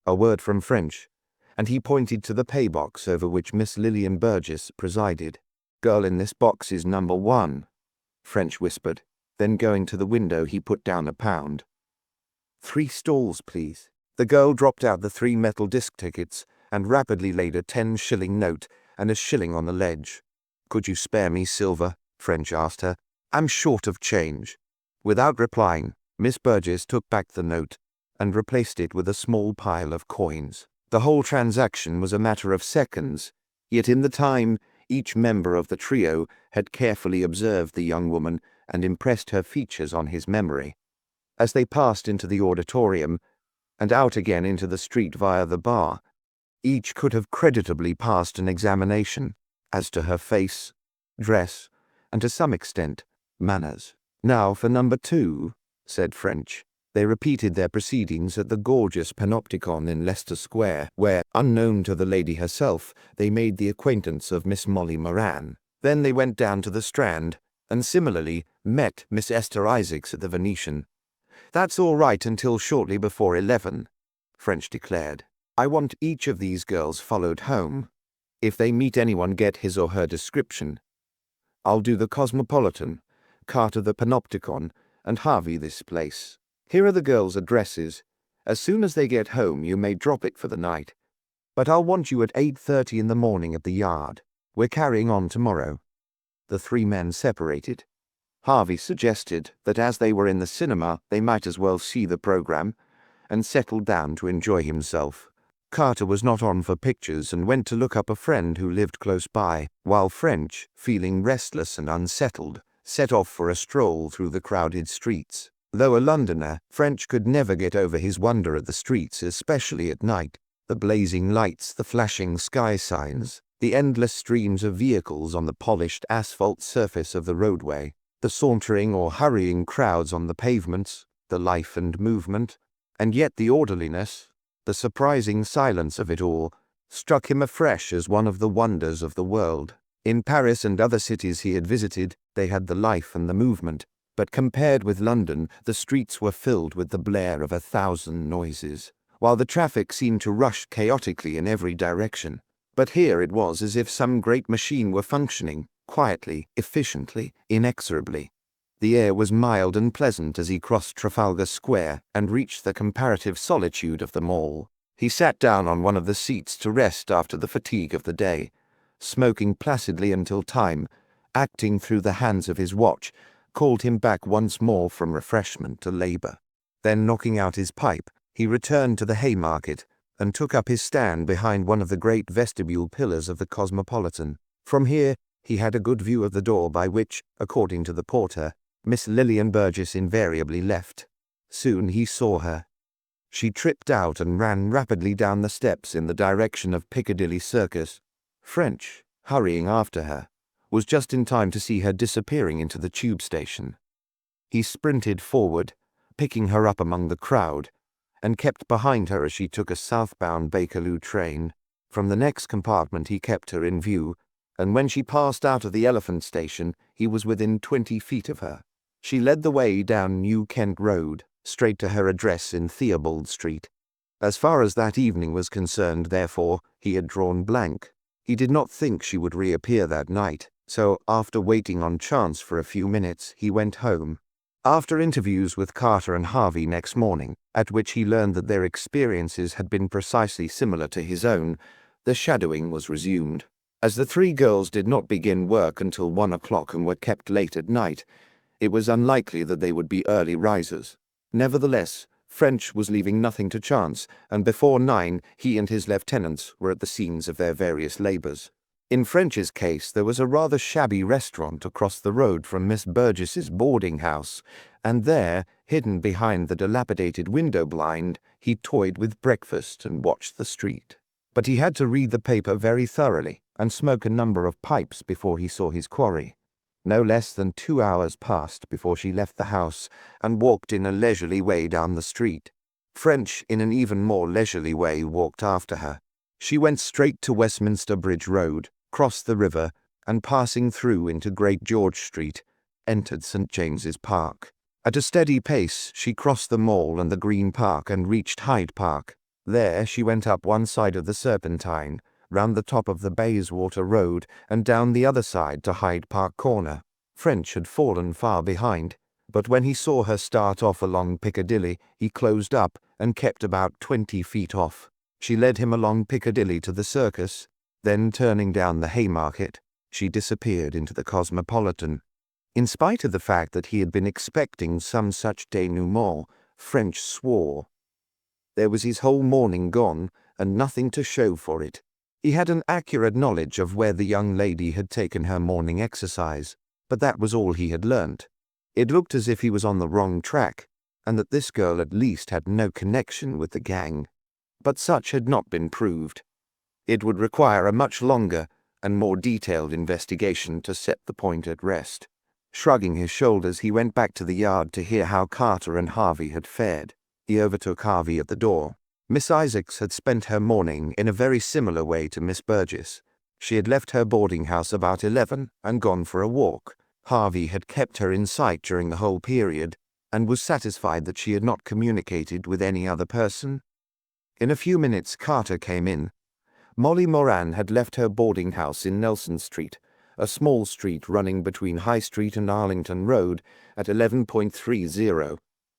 A word from French, and he pointed to the pay box over which Miss Lillian Burgess presided. "Girl in this box is number 1, French whispered. Then going to the window he put down £1. "3 stalls, please." The girl dropped out the 3 metal disc tickets and rapidly laid a 10-shilling note and a shilling on the ledge. "Could you spare me silver?" French asked her. "I'm short of change." Without replying, Miss Burgess took back the note and replaced it with a small pile of coins. The whole transaction was a matter of seconds, yet in the time each member of the trio had carefully observed the young woman and impressed her features on his memory. As they passed into the auditorium and out again into the street via the bar, each could have creditably passed an examination as to her face, dress, and to some extent, manners. "Now for number 2, said French. They repeated their proceedings at the gorgeous Panopticon in Leicester Square, where, unknown to the lady herself, they made the acquaintance of Miss Molly Moran. Then they went down to the Strand, and similarly met Miss Esther Isaacs at the Venetian. "That's all right until shortly before 11, French declared. "I want each of these girls followed home. If they meet anyone, get his or her description. I'll do the Cosmopolitan, Carter the Panopticon, and Harvey this place. Here are the girls' addresses. As soon as they get home, you may drop it for the night. But I'll want you at 8:30 in the morning at the Yard. We're carrying on tomorrow." The 3 men separated. Harvey suggested that as they were in the cinema, they might as well see the program, and settled down to enjoy himself. Carter was not on for pictures and went to look up a friend who lived close by, while French, feeling restless and unsettled, set off for a stroll through the crowded streets. Though a Londoner, French could never get over his wonder at the streets, especially at night. The blazing lights, the flashing sky signs, the endless streams of vehicles on the polished asphalt surface of the roadway, the sauntering or hurrying crowds on the pavements, the life and movement, and yet the orderliness, the surprising silence of it all, struck him afresh as one of the wonders of the world. In Paris and other cities he had visited, they had the life and the movement, but compared with London, the streets were filled with the blare of 1,000 noises, while the traffic seemed to rush chaotically in every direction. But here it was as if some great machine were functioning, quietly, efficiently, inexorably. The air was mild and pleasant as he crossed Trafalgar Square and reached the comparative solitude of the Mall. He sat down on one of the seats to rest after the fatigue of the day, smoking placidly until time, acting through the hands of his watch, called him back once more from refreshment to labour. Then, knocking out his pipe, he returned to the Haymarket and took up his stand behind one of the great vestibule pillars of the Cosmopolitan. From here he had a good view of the door by which, according to the porter, Miss Lillian Burgess invariably left. Soon he saw her. She tripped out and ran rapidly down the steps in the direction of Piccadilly Circus. French, hurrying after her, was just in time to see her disappearing into the tube station. He sprinted forward, picking her up among the crowd, and kept behind her as she took a southbound Bakerloo train. From the next compartment he kept her in view, and when she passed out of the elephant station, he was within 20 feet of her. She led the way down New Kent Road, straight to her address in Theobald Street. As far as that evening was concerned, therefore, he had drawn blank. He did not think she would reappear that night, so after waiting on chance for a few minutes, he went home. After interviews with Carter and Harvey next morning, at which he learned that their experiences had been precisely similar to his own, the shadowing was resumed. As the three girls did not begin work until 1 o'clock and were kept late at night, it was unlikely that they would be early risers. Nevertheless, French was leaving nothing to chance, and before 9 he and his lieutenants were at the scenes of their various labours. In French's case, there was a rather shabby restaurant across the road from Miss Burgess's boarding house, and there, hidden behind the dilapidated window blind, he toyed with breakfast and watched the street. But he had to read the paper very thoroughly and smoke a number of pipes before he saw his quarry. No less than 2 hours passed before she left the house and walked in a leisurely way down the street. French, in an even more leisurely way, walked after her. She went straight to Westminster Bridge Road, crossed the river, and passing through into Great George Street, entered St. James's Park. At a steady pace, she crossed the Mall and the Green Park and reached Hyde Park. There she went up one side of the Serpentine, round the top of the Bayswater Road, and down the other side to Hyde Park Corner. French had fallen far behind, but when he saw her start off along Piccadilly, he closed up and kept about 20 feet off. She led him along Piccadilly to the Circus, then turning down the Haymarket, she disappeared into the Cosmopolitan. In spite of the fact that he had been expecting some such denouement, French swore. There was his whole morning gone, and nothing to show for it. He had an accurate knowledge of where the young lady had taken her morning exercise, but that was all he had learnt. It looked as if he was on the wrong track, and that this girl at least had no connection with the gang. But such had not been proved. It would require a much longer and more detailed investigation to set the point at rest. Shrugging his shoulders, he went back to the yard to hear how Carter and Harvey had fared. He overtook Harvey at the door. Miss Isaacs had spent her morning in a very similar way to Miss Burgess. She had left her boarding house about 11 and gone for a walk. Harvey had kept her in sight during the whole period, and was satisfied that she had not communicated with any other person. In a few minutes Carter came in. Molly Moran had left her boarding house in Nelson Street, a small street running between High Street and Arlington Road, at 11.30.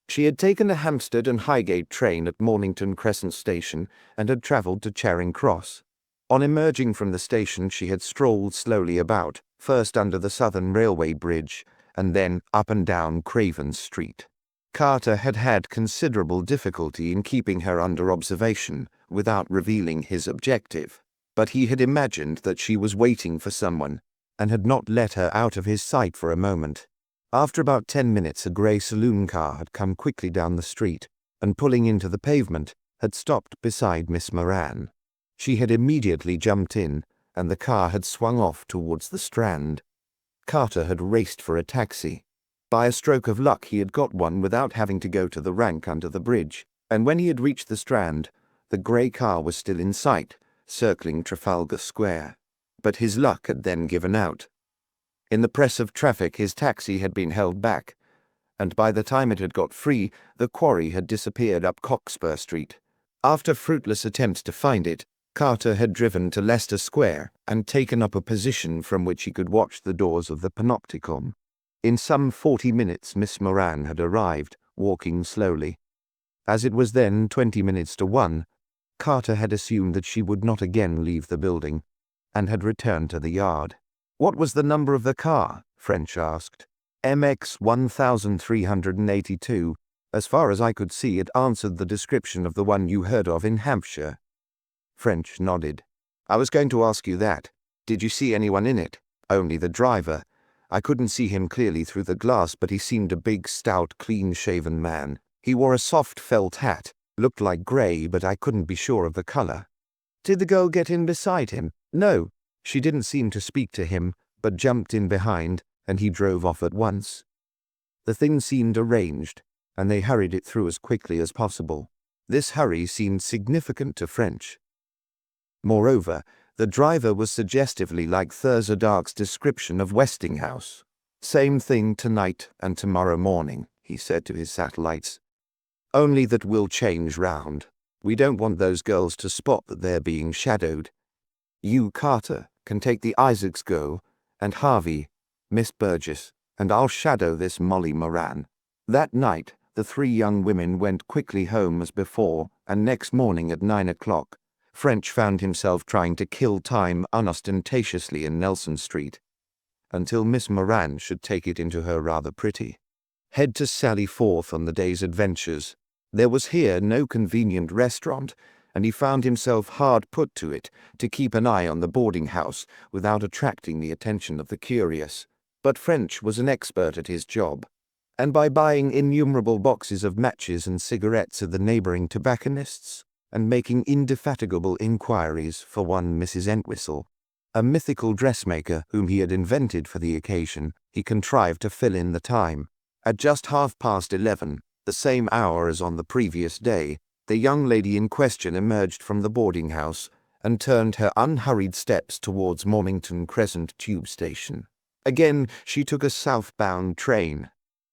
She had taken a Hampstead and Highgate train at Mornington Crescent Station and had travelled to Charing Cross. On emerging from the station she had strolled slowly about, first under the Southern Railway Bridge, and then up and down Craven Street. Carter had had considerable difficulty in keeping her under observation without revealing his objective, but he had imagined that she was waiting for someone, and had not let her out of his sight for a moment. After about 10 minutes a grey saloon car had come quickly down the street, and pulling into the pavement, had stopped beside Miss Moran. She had immediately jumped in, and the car had swung off towards the Strand. Carter had raced for a taxi. By a stroke of luck he had got one without having to go to the rank under the bridge, and when he had reached the Strand, the grey car was still in sight, circling Trafalgar Square. But his luck had then given out. In the press of traffic his taxi had been held back, and by the time it had got free, the quarry had disappeared up Cockspur Street. After fruitless attempts to find it, Carter had driven to Leicester Square and taken up a position from which he could watch the doors of the Panopticon. In some 40 minutes Miss Moran had arrived, walking slowly. As it was then 20 minutes to 1, Carter had assumed that she would not again leave the building, and had returned to the yard. "What was the number of the car?" French asked. "MX 1382. As far as I could see, it answered the description of the one you heard of in Hampshire." French nodded. "I was going to ask you that. Did you see anyone in it?" "Only the driver. I couldn't see him clearly through the glass, but he seemed a big, stout, clean-shaven man. He wore a soft felt hat, looked like grey, but I couldn't be sure of the colour." "Did the girl get in beside him?" "No. She didn't seem to speak to him, but jumped in behind, and he drove off at once." The thing seemed arranged, and they hurried it through as quickly as possible. This hurry seemed significant to French. Moreover, the driver was suggestively like Thurza Dark's description of Westinghouse. "Same thing tonight and tomorrow morning," he said to his satellites. "Only that we'll change round. We don't want those girls to spot that they're being shadowed. You, Carter, can take the Isaacs girl, and Harvey, Miss Burgess, and I'll shadow this Molly Moran." That night, the three young women went quickly home as before, and next morning at 9 o'clock, French found himself trying to kill time unostentatiously in Nelson Street, until Miss Moran should take it into her rather pretty head to sally forth on the day's adventures. There was here no convenient restaurant, and he found himself hard put to it to keep an eye on the boarding house without attracting the attention of the curious. But French was an expert at his job, and by buying innumerable boxes of matches and cigarettes at the neighboring tobacconists, and making indefatigable inquiries for one Mrs. Entwistle, a mythical dressmaker whom he had invented for the occasion, he contrived to fill in the time. At just 11:30, the same hour as on the previous day, the young lady in question emerged from the boarding house and turned her unhurried steps towards Mornington Crescent tube station. Again she took a southbound train.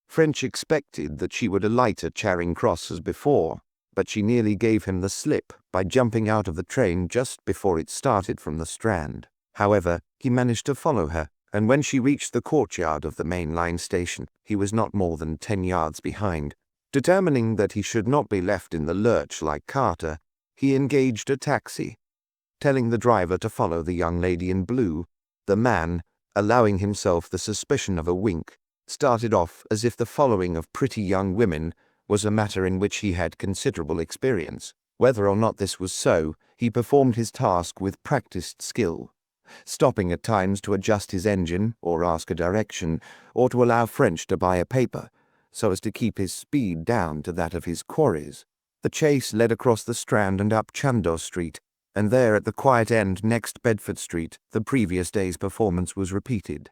French expected that she would alight at Charing Cross as before, but she nearly gave him the slip by jumping out of the train just before it started from the Strand. However, he managed to follow her, and when she reached the courtyard of the main line station, he was not more than 10 yards behind. Determining that he should not be left in the lurch like Carter, he engaged a taxi, telling the driver to follow the young lady in blue. The man, allowing himself the suspicion of a wink, started off as if the following of pretty young women was a matter in which he had considerable experience. Whether or not this was so, he performed his task with practiced skill, stopping at times to adjust his engine or ask a direction, or to allow French to buy a paper, so as to keep his speed down to that of his quarries. The chase led across the Strand and up Chandos Street, and there at the quiet end next Bedford Street, the previous day's performance was repeated.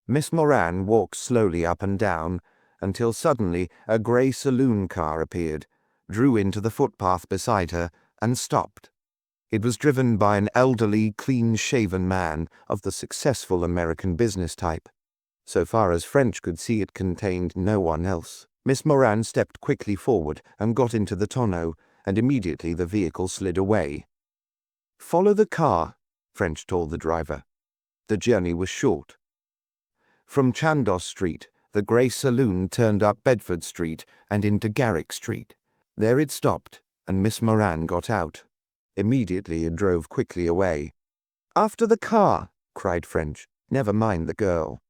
Miss Moran walked slowly up and down, until suddenly a grey saloon car appeared, drew into the footpath beside her, and stopped. It was driven by an elderly, clean-shaven man of the successful American business type. So far as French could see, it contained no one else. Miss Moran stepped quickly forward and got into the tonneau, and immediately the vehicle slid away. "Follow the car," French told the driver. The journey was short. From Chandos Street, the grey saloon turned up Bedford Street and into Garrick Street. There it stopped, and Miss Moran got out. Immediately it drove quickly away. "After the car," cried French. "Never mind the girl."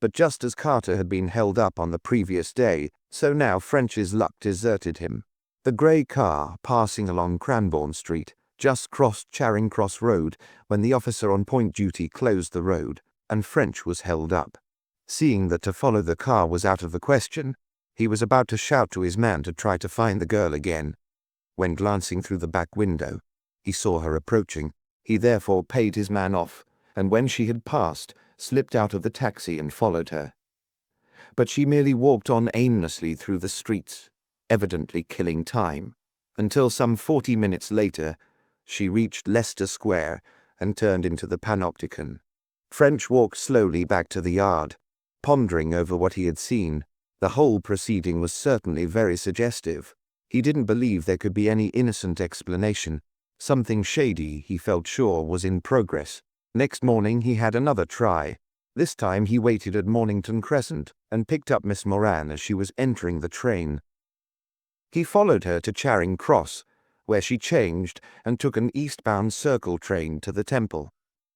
But just as Carter had been held up on the previous day, so now French's luck deserted him. The grey car, passing along Cranbourne Street, just crossed Charing Cross Road when the officer on point duty closed the road, and French was held up. Seeing that to follow the car was out of the question, he was about to shout to his man to try to find the girl again, when glancing through the back window, he saw her approaching. He therefore paid his man off, and when she had passed, slipped out of the taxi and followed her. But she merely walked on aimlessly through the streets, evidently killing time, until some 40 minutes later she reached Leicester Square and turned into the Panopticon. French walked slowly back to the yard, pondering over what he had seen. The whole proceeding was certainly very suggestive. He didn't believe there could be any innocent explanation. Something shady, he felt sure, was in progress. Next morning he had another try. This time he waited at Mornington Crescent and picked up Miss Moran as she was entering the train. He followed her to Charing Cross, where she changed and took an eastbound Circle train to the Temple.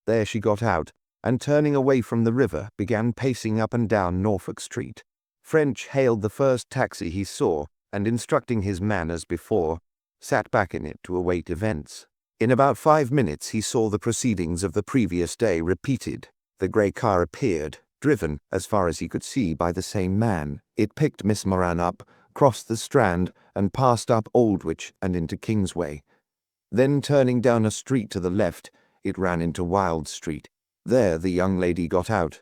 There she got out, and turning away from the river, began pacing up and down Norfolk Street. French hailed the first taxi he saw, and instructing his man as before, sat back in it to await events. In about 5 minutes he saw the proceedings of the previous day repeated. The grey car appeared, driven, as far as he could see, by the same man. It picked Miss Moran up, crossed the Strand, and passed up Aldwych and into Kingsway. Then, turning down a street to the left, it ran into Wild Street. There the young lady got out.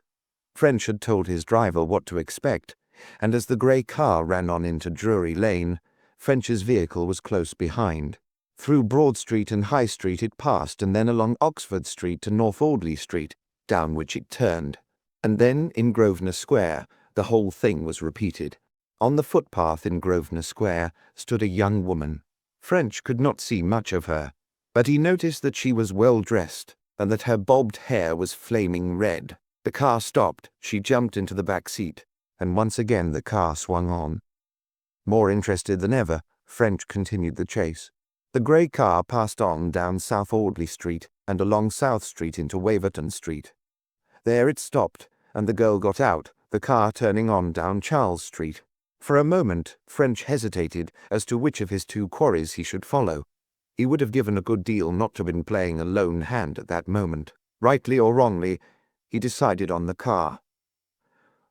French had told his driver what to expect, and as the grey car ran on into Drury Lane, French's vehicle was close behind. Through Broad Street and High Street it passed, and then along Oxford Street to North Audley Street, down which it turned. And then, in Grosvenor Square, the whole thing was repeated. On the footpath in Grosvenor Square stood a young woman. French could not see much of her, but he noticed that she was well dressed, and that her bobbed hair was flaming red. The car stopped, she jumped into the back seat, and once again the car swung on. More interested than ever, French continued the chase. The grey car passed on down South Audley Street and along South Street into Waverton Street. There it stopped, and the girl got out, the car turning on down Charles Street. For a moment, French hesitated as to which of his two quarries he should follow. He would have given a good deal not to have been playing a lone hand at that moment. Rightly or wrongly, he decided on the car.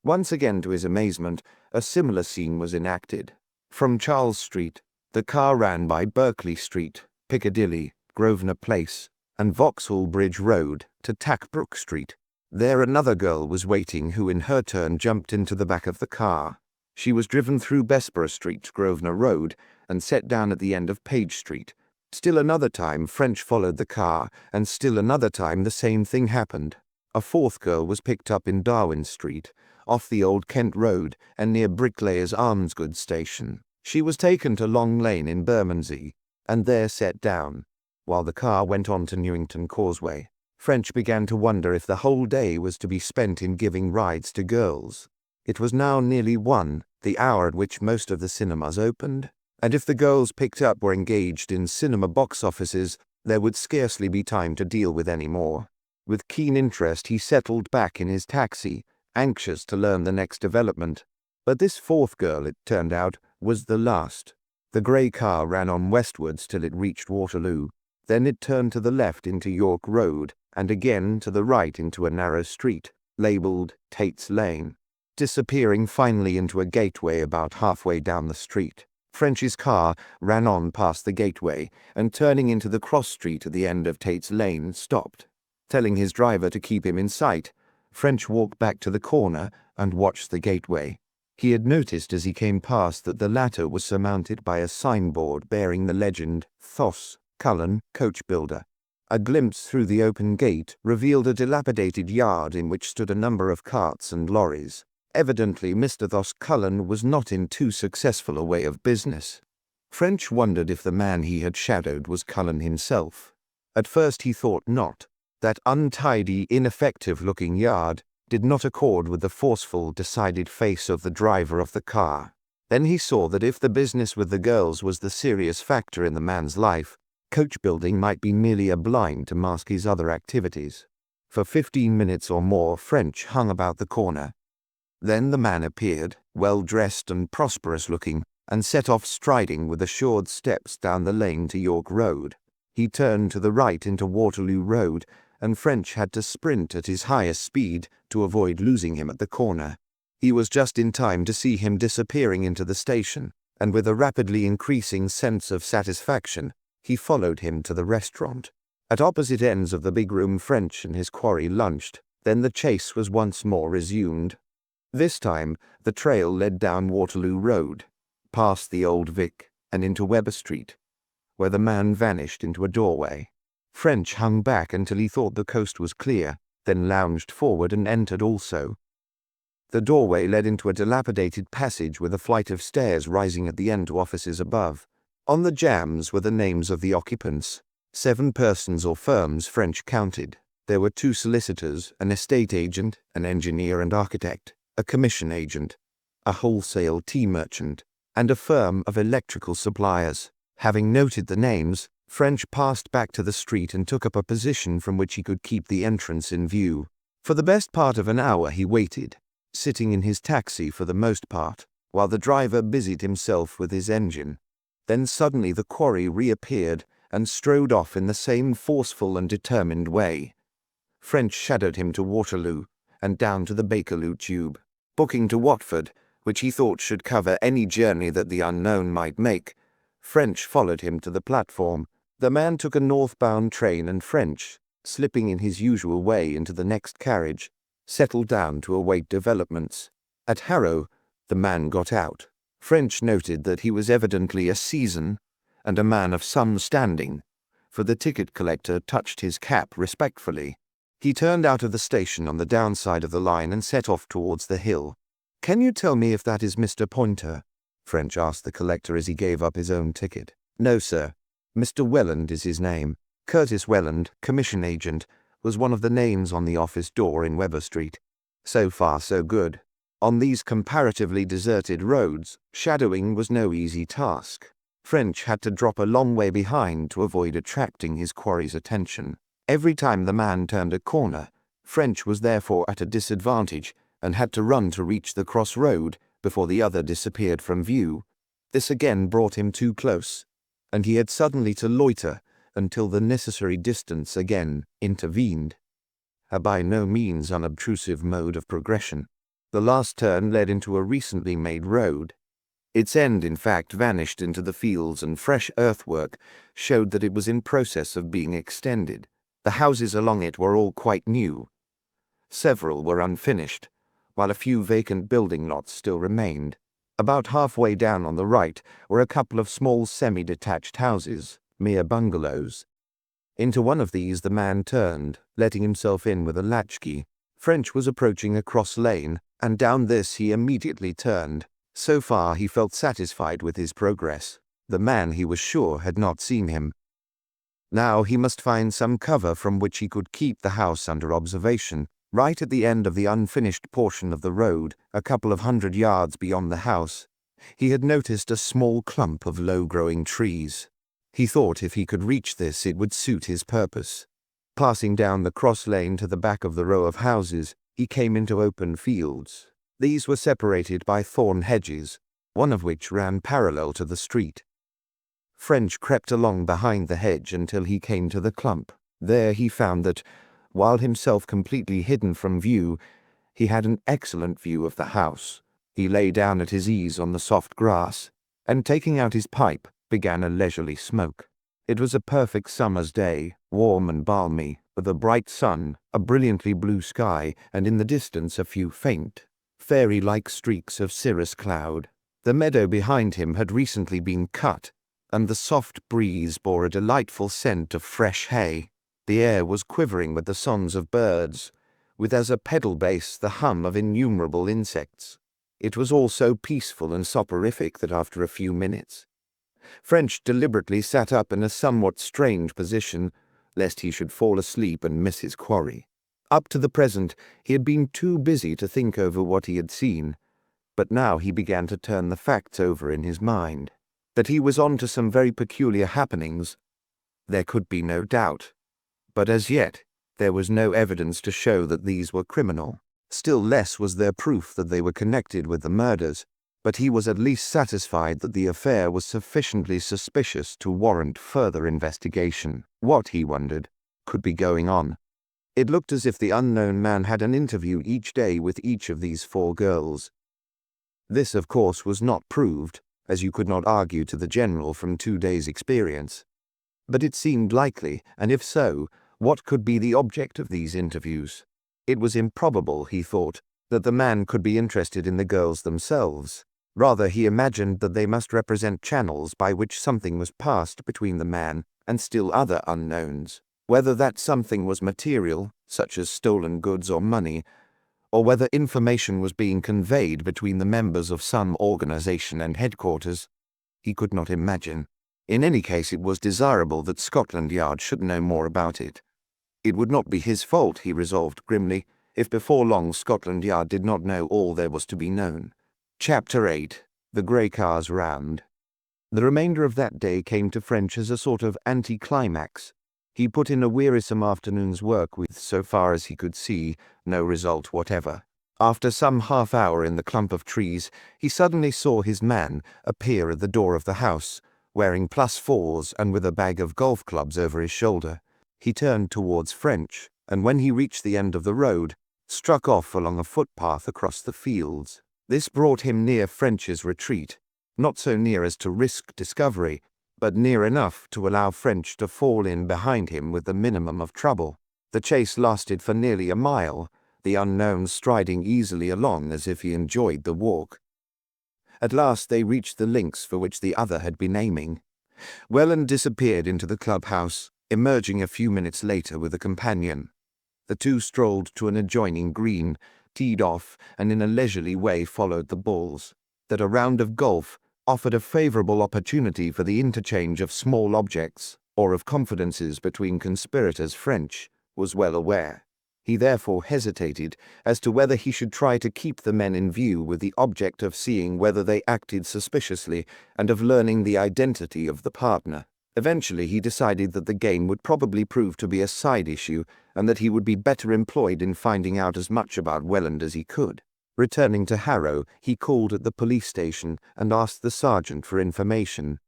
Once again, to his amazement, a similar scene was enacted. From Charles Street, the car ran by Berkeley Street, Piccadilly, Grosvenor Place, and Vauxhall Bridge Road to Tackbrook Street. There another girl was waiting who in her turn jumped into the back of the car. She was driven through Bessborough Street, Grosvenor Road, and set down at the end of Page Street. Still another time French followed the car, and still another time the same thing happened. A fourth girl was picked up in Darwin Street, off the Old Kent Road and near Bricklayers Armsgood Station. She was taken to Long Lane in Bermondsey, and there set down, while the car went on to Newington Causeway. French began to wonder if the whole day was to be spent in giving rides to girls. It was now nearly 1, the hour at which most of the cinemas opened, and if the girls picked up were engaged in cinema box offices, there would scarcely be time to deal with any more. With keen interest he settled back in his taxi, anxious to learn the next development. But this fourth girl, it turned out, was the last. The grey car ran on westwards till it reached Waterloo. Then it turned to the left into York Road, and again to the right into a narrow street, labelled Tate's Lane, disappearing finally into a gateway about halfway down the street. French's car ran on past the gateway, and turning into the cross street at the end of Tate's Lane, stopped. Telling his driver to keep him in sight, French walked back to the corner and watched the gateway. He had noticed as he came past that the latter was surmounted by a signboard bearing the legend Thos, Cullen, Coach Builder. A glimpse through the open gate revealed a dilapidated yard in which stood a number of carts and lorries. Evidently Mr. Thos Cullen was not in too successful a way of business. French wondered if the man he had shadowed was Cullen himself. At first he thought not. That untidy, ineffective-looking yard did not accord with the forceful, decided face of the driver of the car. Then he saw that if the business with the girls was the serious factor in the man's life, coach building might be merely a blind to mask his other activities. For 15 minutes or more French hung about the corner. Then the man appeared, well-dressed and prosperous-looking, and set off striding with assured steps down the lane to York Road. He turned to the right into Waterloo Road, and French had to sprint at his highest speed to avoid losing him at the corner. He was just in time to see him disappearing into the station, and with a rapidly increasing sense of satisfaction, he followed him to the restaurant. At opposite ends of the big room French and his quarry lunched. Then the chase was once more resumed. This time the trail led down Waterloo Road, past the Old Vic, and into Weber Street, where the man vanished into a doorway. French hung back until he thought the coast was clear, then lounged forward and entered also. The doorway led into a dilapidated passage with a flight of stairs rising at the end to offices above. On the jambs were the names of the occupants. 7 persons or firms French counted. There were 2 solicitors, an estate agent, an engineer and architect, a commission agent, a wholesale tea merchant, and a firm of electrical suppliers. Having noted the names, French passed back to the street and took up a position from which he could keep the entrance in view. For the best part of an hour he waited, sitting in his taxi for the most part, while the driver busied himself with his engine. Then suddenly the quarry reappeared and strode off in the same forceful and determined way. French shadowed him to Waterloo and down to the Bakerloo tube. Booking to Watford, which he thought should cover any journey that the unknown might make, French followed him to the platform. The man took a northbound train, and French, slipping in his usual way into the next carriage, settled down to await developments. At Harrow, the man got out. French noted that he was evidently a season, and a man of some standing, for the ticket collector touched his cap respectfully. He turned out of the station on the downside of the line and set off towards the hill. "Can you tell me if that is Mr. Pointer?" French asked the collector as he gave up his own ticket. "No, sir. Mr. Welland is his name. Curtis Welland, commission agent, was one of the names on the office door in Weber Street." So far, so good. On these comparatively deserted roads, shadowing was no easy task. French had to drop a long way behind to avoid attracting his quarry's attention. Every time the man turned a corner, French was therefore at a disadvantage and had to run to reach the crossroad before the other disappeared from view. This again brought him too close, and he had suddenly to loiter until the necessary distance again intervened. A by no means unobtrusive mode of progression. The last turn led into a recently made road. Its end, in fact, vanished into the fields, and fresh earthwork showed that it was in process of being extended. The houses along it were all quite new. Several were unfinished, while a few vacant building lots still remained. About halfway down on the right were a couple of small semi-detached houses, mere bungalows. Into one of these the man turned, letting himself in with a latchkey. French was approaching a cross lane, and down this he immediately turned. So far he felt satisfied with his progress. The man, he was sure, had not seen him. Now he must find some cover from which he could keep the house under observation. Right at the end of the unfinished portion of the road, a couple of 100 yards beyond the house, he had noticed a small clump of low-growing trees. He thought if he could reach this it would suit his purpose. Passing down the cross lane to the back of the row of houses, he came into open fields. These were separated by thorn hedges, one of which ran parallel to the street. French crept along behind the hedge until he came to the clump. There he found that, while himself completely hidden from view, he had an excellent view of the house. He lay down at his ease on the soft grass, and taking out his pipe, began a leisurely smoke. It was a perfect summer's day, warm and balmy, with a bright sun, a brilliantly blue sky, and in the distance a few faint, fairy-like streaks of cirrus cloud. The meadow behind him had recently been cut, and the soft breeze bore a delightful scent of fresh hay. The air was quivering with the songs of birds, with as a pedal bass the hum of innumerable insects. It was all so peaceful and soporific that after a few minutes, French deliberately sat up in a somewhat strange position, lest he should fall asleep and miss his quarry. Up to the present, he had been too busy to think over what he had seen, but now he began to turn the facts over in his mind. That he was on to some very peculiar happenings, there could be no doubt, but as yet there was no evidence to show that these were criminal. Still less was there proof that they were connected with the murders, but he was at least satisfied that the affair was sufficiently suspicious to warrant further investigation. What, he wondered, could be going on? It looked as if the unknown man had an interview each day with each of these 4 girls. This, of course, was not proved, as you could not argue to the general from 2 days' experience. But it seemed likely, and if so, what could be the object of these interviews? It was improbable, he thought, that the man could be interested in the girls themselves. Rather, he imagined that they must represent channels by which something was passed between the man and still other unknowns. Whether that something was material, such as stolen goods or money, or whether information was being conveyed between the members of some organization and headquarters, he could not imagine. In any case, it was desirable that Scotland Yard should know more about it. It would not be his fault, he resolved grimly, if before long Scotland Yard did not know all there was to be known. Chapter 8. The Grey Car's Round. The remainder of that day came to French as a sort of anti-climax. He put in a wearisome afternoon's work with, so far as he could see, no result whatever. After some half-hour in the clump of trees, he suddenly saw his man appear at the door of the house, wearing +4s and with a bag of golf clubs over his shoulder. He turned towards French, and when he reached the end of the road, struck off along a footpath across the fields. This brought him near French's retreat, not so near as to risk discovery, but near enough to allow French to fall in behind him with the minimum of trouble. The chase lasted for nearly a mile, the unknown striding easily along as if he enjoyed the walk. At last they reached the links for which the other had been aiming. Welland disappeared into the clubhouse, emerging a few minutes later with a companion. The two strolled to an adjoining green, teed off, and in a leisurely way followed the balls. That a round of golf offered a favourable opportunity for the interchange of small objects, or of confidences between conspirators, French was well aware. He therefore hesitated as to whether he should try to keep the men in view with the object of seeing whether they acted suspiciously and of learning the identity of the partner. Eventually he decided that the game would probably prove to be a side issue and that he would be better employed in finding out as much about Welland as he could. Returning to Harrow, he called at the police station and asked the sergeant for information.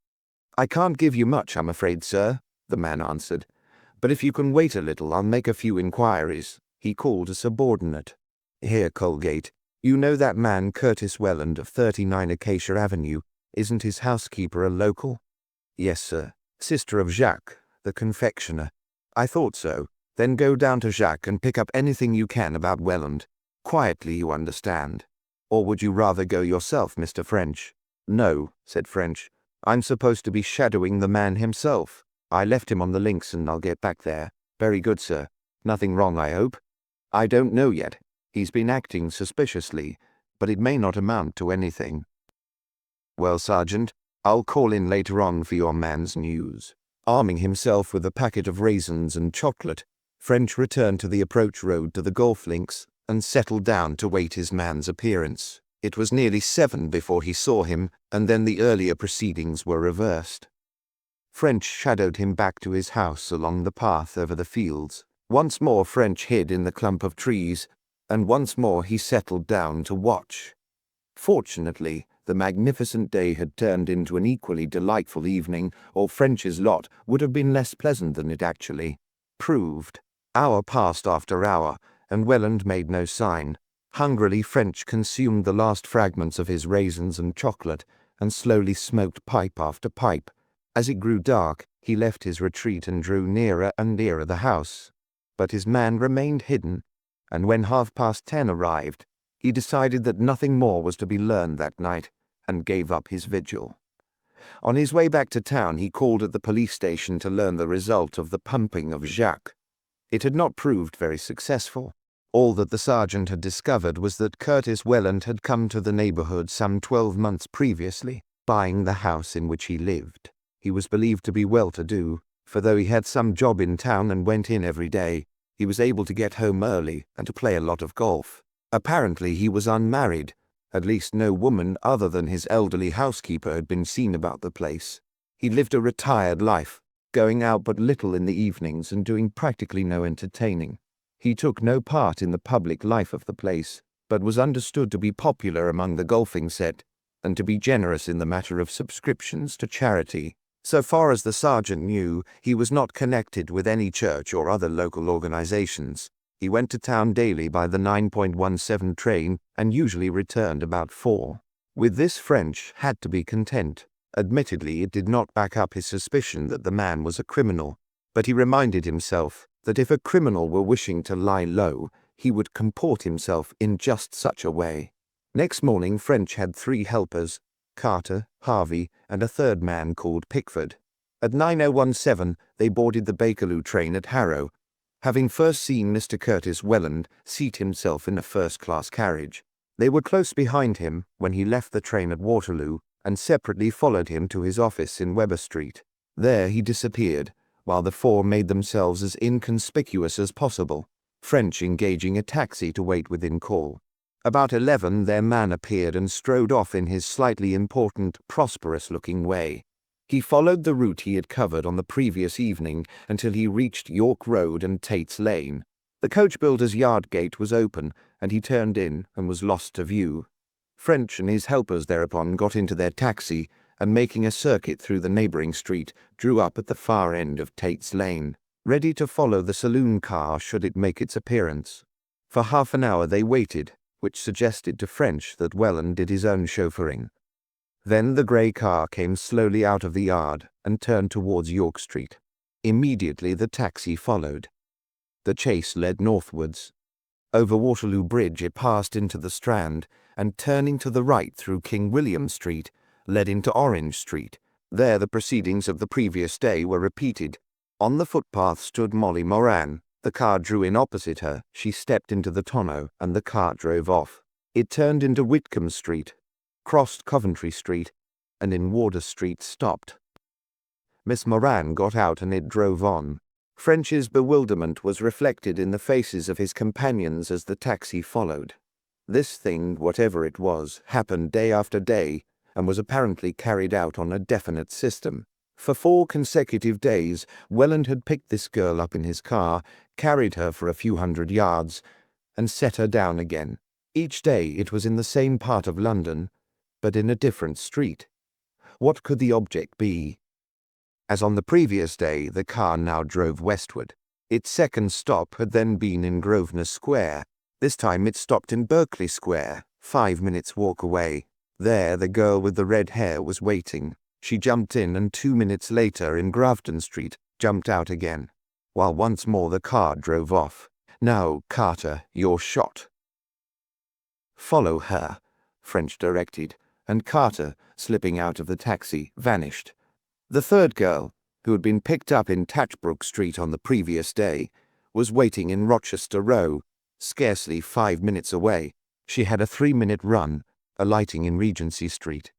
"I can't give you much, I'm afraid, sir," the man answered. "But if you can wait a little, I'll make a few inquiries." He called a subordinate. "Here, Colgate, you know that man Curtis Welland of 39 Acacia Avenue. Isn't his housekeeper a local?" "Yes, sir. Sister of Jacques, the confectioner." "I thought so. Then go down to Jacques and pick up anything you can about Welland. Quietly, you understand. Or would you rather go yourself, Mr. French?" "No," said French. "I'm supposed to be shadowing the man himself. I left him on the links and I'll get back there." "Very good, sir. Nothing wrong, I hope?" "I don't know yet. He's been acting suspiciously, but it may not amount to anything." "Well, Sergeant, I'll call in later on for your man's news." Arming himself with a packet of raisins and chocolate, French returned to the approach road to the golf links and settled down to wait his man's appearance. It was nearly 7 before he saw him, and then the earlier proceedings were reversed. French shadowed him back to his house along the path over the fields. Once more French hid in the clump of trees, and once more he settled down to watch. Fortunately, the magnificent day had turned into an equally delightful evening, or French's lot would have been less pleasant than it actually proved. Hour passed after hour, and Welland made no sign. Hungrily French consumed the last fragments of his raisins and chocolate, and slowly smoked pipe after pipe. As it grew dark, he left his retreat and drew nearer and nearer the house. But his man remained hidden, and when 10:30 arrived, he decided that nothing more was to be learned that night, and gave up his vigil. On his way back to town, he called at the police station to learn the result of the pumping of Jacques. It had not proved very successful. All that the sergeant had discovered was that Curtis Welland had come to the neighborhood some 12 months previously, buying the house in which he lived. He was believed to be well-to-do, for though he had some job in town and went in every day, he was able to get home early and to play a lot of golf. Apparently he was unmarried. At least no woman other than his elderly housekeeper had been seen about the place. He lived a retired life, going out but little in the evenings and doing practically no entertaining. He took no part in the public life of the place, but was understood to be popular among the golfing set, and to be generous in the matter of subscriptions to charity. So far as the sergeant knew, he was not connected with any church or other local organizations. He went to town daily by the 9.17 train and usually returned about 4. With this French had to be content. Admittedly, it did not back up his suspicion that the man was a criminal, but he reminded himself that if a criminal were wishing to lie low, he would comport himself in just such a way. Next morning French had 3 helpers, Carter, Harvey, and a third man called Pickford. At 9:17 they boarded the Bakerloo train at Harrow, having first seen Mr. Curtis Welland seat himself in a first-class carriage. They were close behind him when he left the train at Waterloo, and separately followed him to his office in Weber Street. There he disappeared, while the 4 made themselves as inconspicuous as possible, French engaging a taxi to wait within call. About 11 their man appeared and strode off in his slightly important, prosperous-looking way. He followed the route he had covered on the previous evening until he reached York Road and Tate's Lane. The coachbuilder's yard gate was open, and he turned in and was lost to view. French and his helpers thereupon got into their taxi, and making a circuit through the neighbouring street, drew up at the far end of Tate's Lane, ready to follow the saloon car should it make its appearance. For half an hour they waited, which suggested to French that Welland did his own chauffeuring. Then the grey car came slowly out of the yard and turned towards York Street. Immediately the taxi followed. The chase led northwards. Over Waterloo Bridge it passed into the Strand, and turning to the right through King William Street, led into Orange Street, There the proceedings of the previous day were repeated. On the footpath stood Molly Moran. The car drew in opposite her. She stepped into the tonneau, and the car drove off. It turned into Whitcomb Street, crossed Coventry Street, and in Wardour Street stopped. Miss Moran got out and it drove on. French's bewilderment was reflected in the faces of his companions as the taxi followed. This thing, whatever it was, happened day after day, and was apparently carried out on a definite system. For 4 consecutive days, Welland had picked this girl up in his car, carried her for a few hundred yards, and set her down again. Each day it was in the same part of London, but in a different street. What could the object be? As on the previous day, the car now drove westward. Its second stop had then been in Grosvenor Square. This time it stopped in Berkeley Square, 5 minutes' walk away. There the girl with the red hair was waiting. She jumped in and 2 minutes later in Grafton Street, jumped out again, while once more the car drove off. Now, Carter, you're shot. Follow her, French directed, and Carter, slipping out of the taxi, vanished. The third girl, who had been picked up in Tatchbrook Street on the previous day, was waiting in Rochester Row, scarcely 5 minutes away. She had a 3-minute run, alighting in Regency Street.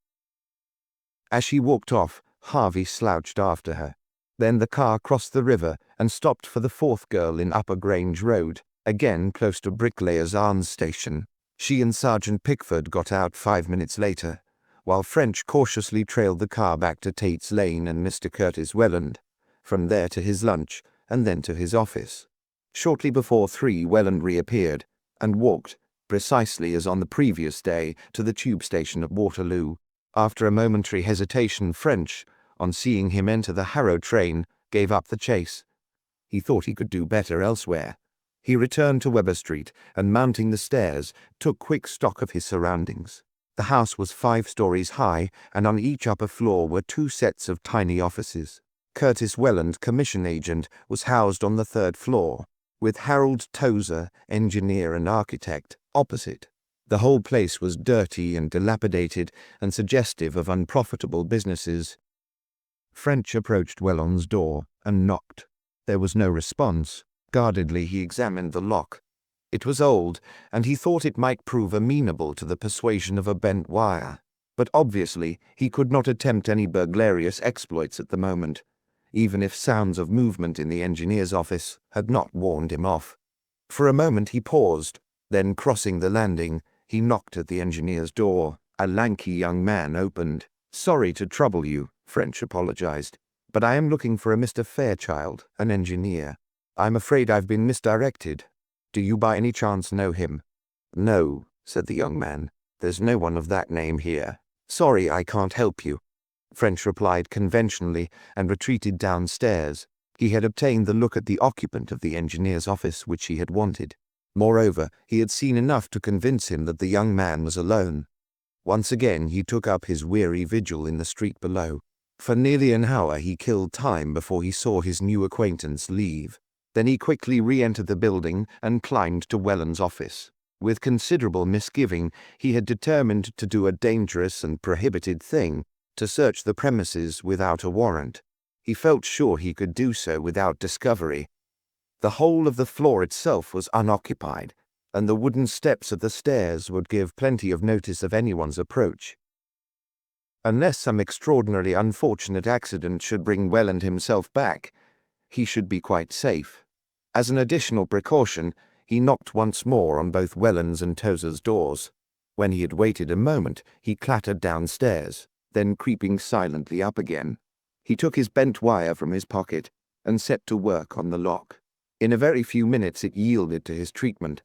As she walked off, Harvey slouched after her. Then the car crossed the river and stopped for the fourth girl in Upper Grange Road, again close to Bricklayers Arms Station. She and Sergeant Pickford got out 5 minutes later, while French cautiously trailed the car back to Tate's Lane and Mr. Curtis Welland, from there to his lunch, and then to his office. Shortly before 3, Welland reappeared, and walked, precisely as on the previous day, to the tube station at Waterloo. After a momentary hesitation, French, on seeing him enter the Harrow train, gave up the chase. He thought he could do better elsewhere. He returned to Weber Street, and mounting the stairs, took quick stock of his surroundings. The house was 5 stories high, and on each upper floor were 2 sets of tiny offices. Curtis Welland, commission agent, was housed on the 3rd floor, with Harold Tozer, engineer and architect, opposite. The whole place was dirty and dilapidated and suggestive of unprofitable businesses. French approached Welland's door and knocked. There was no response. Guardedly he examined the lock. It was old, and he thought it might prove amenable to the persuasion of a bent wire. But obviously he could not attempt any burglarious exploits at the moment, even if sounds of movement in the engineer's office had not warned him off. For a moment he paused, then crossing the landing, he knocked at the engineer's door. A lanky young man opened. "Sorry to trouble you," French apologized, "but I am looking for a Mr. Fairchild, an engineer. I'm afraid I've been misdirected. Do you by any chance know him?" "No," said the young man. "There's no one of that name here. Sorry, I can't help you," French replied conventionally and retreated downstairs. He had obtained the look at the occupant of the engineer's office which he had wanted. Moreover, he had seen enough to convince him that the young man was alone. Once again he took up his weary vigil in the street below. For nearly an hour he killed time before he saw his new acquaintance leave. Then he quickly re-entered the building and climbed to Welland's office. With considerable misgiving, he had determined to do a dangerous and prohibited thing, to search the premises without a warrant. He felt sure he could do so without discovery. The whole of the floor itself was unoccupied, and the wooden steps of the stairs would give plenty of notice of anyone's approach. Unless some extraordinarily unfortunate accident should bring Welland himself back, he should be quite safe. As an additional precaution, he knocked once more on both Welland's and Tozer's doors. When he had waited a moment, he clattered downstairs, then creeping silently up again. He took his bent wire from his pocket and set to work on the lock. In a very few minutes it yielded to his treatment,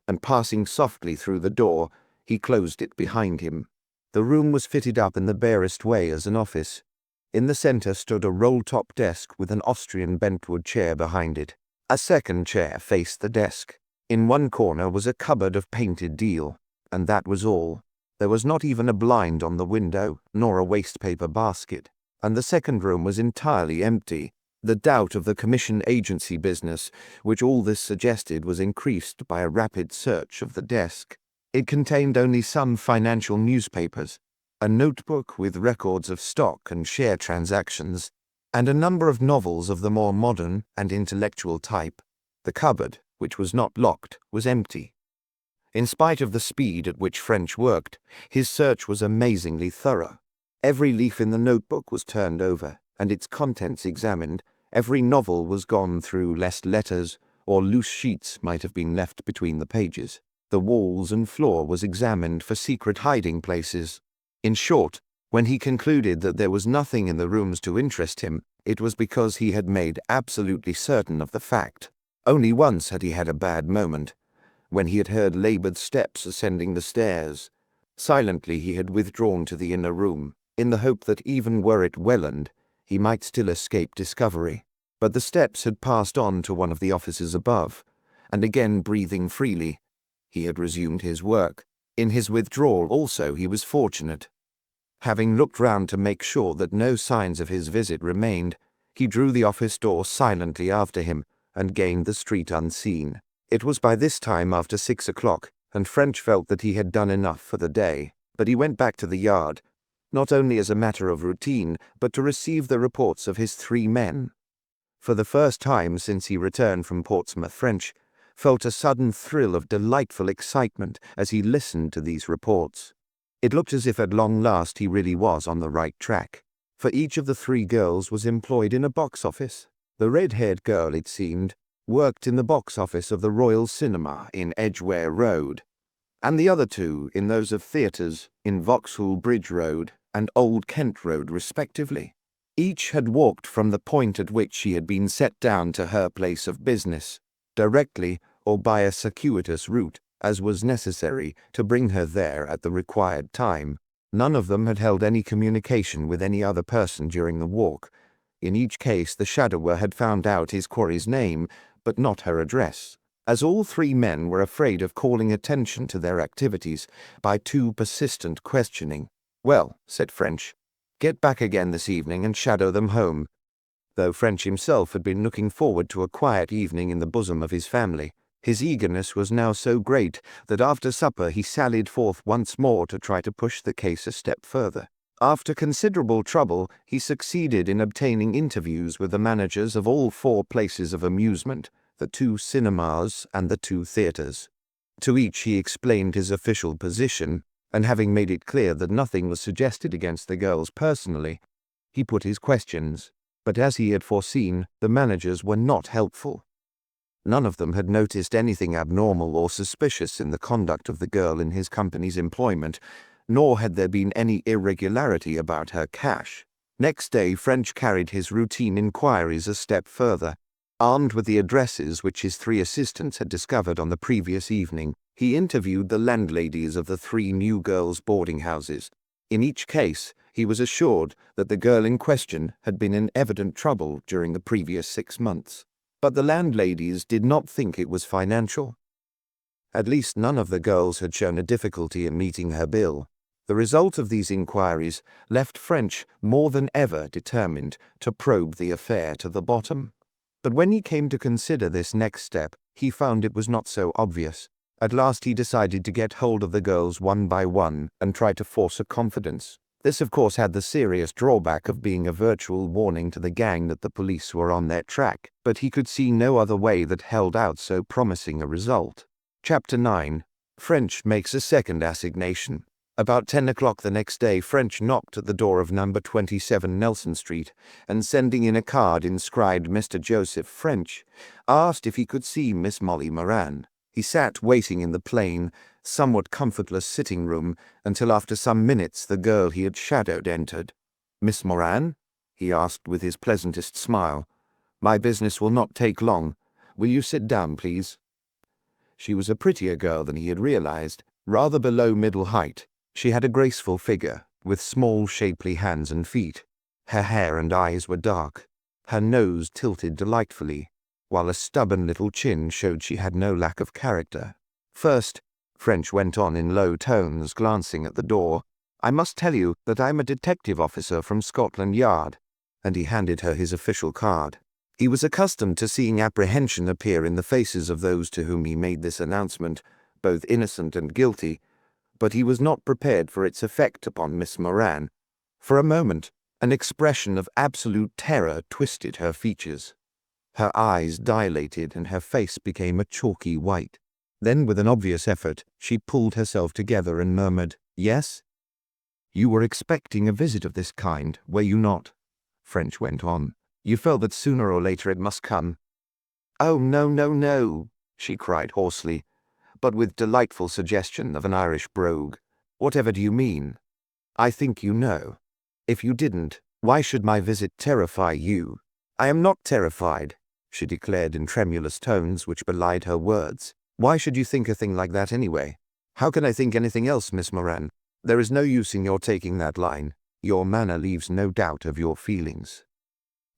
and passing softly through the door, he closed it behind him. The room was fitted up in the barest way as an office. In the centre stood a roll-top desk with an Austrian bentwood chair behind it. A second chair faced the desk. In one corner was a cupboard of painted deal, and that was all. There was not even a blind on the window, nor a waste-paper basket, and the second room was entirely empty. The doubt of the commission agency business, which all this suggested, was increased by a rapid search of the desk. It contained only some financial newspapers, a notebook with records of stock and share transactions, and a number of novels of the more modern and intellectual type. The cupboard, which was not locked, was empty. In spite of the speed at which French worked, his search was amazingly thorough. Every leaf in the notebook was turned over, and its contents examined. Every novel was gone through, lest letters or loose sheets might have been left between the pages. The walls and floor was examined for secret hiding places. In short, when he concluded that there was nothing in the rooms to interest him, it was because he had made absolutely certain of the fact. Only once had he had a bad moment, when he had heard laboured steps ascending the stairs. Silently he had withdrawn to the inner room, in the hope that even were it Welland, he might still escape discovery. But the steps had passed on to one of the offices above, and again breathing freely, he had resumed his work. In his withdrawal also he was fortunate. Having looked round to make sure that no signs of his visit remained, he drew the office door silently after him and gained the street unseen. It was by this time after 6 o'clock, and French felt that he had done enough for the day, but he went back to the yard, not only as a matter of routine, but to receive the reports of his 3 men. For the first time since he returned from Portsmouth, French felt a sudden thrill of delightful excitement as he listened to these reports. It looked as if at long last he really was on the right track, for each of the 3 girls was employed in a box office. The red-haired girl, it seemed, worked in the box office of the Royal Cinema in Edgware Road, and the other 2 in those of theatres in Vauxhall Bridge Road and Old Kent Road respectively. Each had walked from the point at which she had been set down to her place of business, directly or by a circuitous route, as was necessary to bring her there at the required time. None of them had held any communication with any other person during the walk. In each case the shadower had found out his quarry's name, but not her address, as all 3 men were afraid of calling attention to their activities by too persistent questioning. "Well," said French, "get back again this evening and shadow them home." Though French himself had been looking forward to a quiet evening in the bosom of his family, his eagerness was now so great that after supper he sallied forth once more to try to push the case a step further. After considerable trouble, he succeeded in obtaining interviews with the managers of all 4 places of amusement, the 2 cinemas and the 2 theatres. To each he explained his official position, and having made it clear that nothing was suggested against the girls personally, he put his questions. But as he had foreseen, the managers were not helpful. None of them had noticed anything abnormal or suspicious in the conduct of the girl in his company's employment, nor had there been any irregularity about her cash. Next day French carried his routine inquiries a step further. Armed with the addresses which his 3 assistants had discovered on the previous evening, he interviewed the landladies of the 3 new girls' boarding houses. In each case, he was assured that the girl in question had been in evident trouble during the previous 6 months. But the landladies did not think it was financial. At least none of the girls had shown a difficulty in meeting her bill. The result of these inquiries left French more than ever determined to probe the affair to the bottom. But when he came to consider this next step, he found it was not so obvious. At last he decided to get hold of the girls one by one and try to force a confidence. This of course had the serious drawback of being a virtual warning to the gang that the police were on their track, but he could see no other way that held out so promising a result. Chapter 9. French makes a second assignation. About 10 o'clock the next day, French knocked at the door of number 27 Nelson Street, and sending in a card inscribed Mr. Joseph French, asked if he could see Miss Molly Moran. He sat waiting in the plain, somewhat comfortless sitting room until after some minutes the girl he had shadowed entered. "Miss Moran?" he asked with his pleasantest smile. "My business will not take long. Will you sit down, please?" She was a prettier girl than he had realized, rather below middle height. She had a graceful figure, with small shapely hands and feet. Her hair and eyes were dark. Her nose tilted delightfully, while a stubborn little chin showed she had no lack of character. "First," French went on in low tones, glancing at the door, "I must tell you that I'm a detective officer from Scotland Yard," and he handed her his official card. He was accustomed to seeing apprehension appear in the faces of those to whom he made this announcement, both innocent and guilty, but he was not prepared for its effect upon Miss Moran. For a moment, an expression of absolute terror twisted her features. Her eyes dilated and her face became a chalky white. Then, with an obvious effort, she pulled herself together and murmured, "Yes?" "You were expecting a visit of this kind, were you not?" French went on. "You felt that sooner or later it must come." "Oh, no, no, no," she cried hoarsely, but with delightful suggestion of an Irish brogue. "Whatever do you mean? I think you know. If you didn't, why should my visit terrify you?" "I am not terrified," she declared in tremulous tones which belied her words. "Why should you think a thing like that anyway?" "How can I think anything else, Miss Moran? There is no use in your taking that line. Your manner leaves no doubt of your feelings."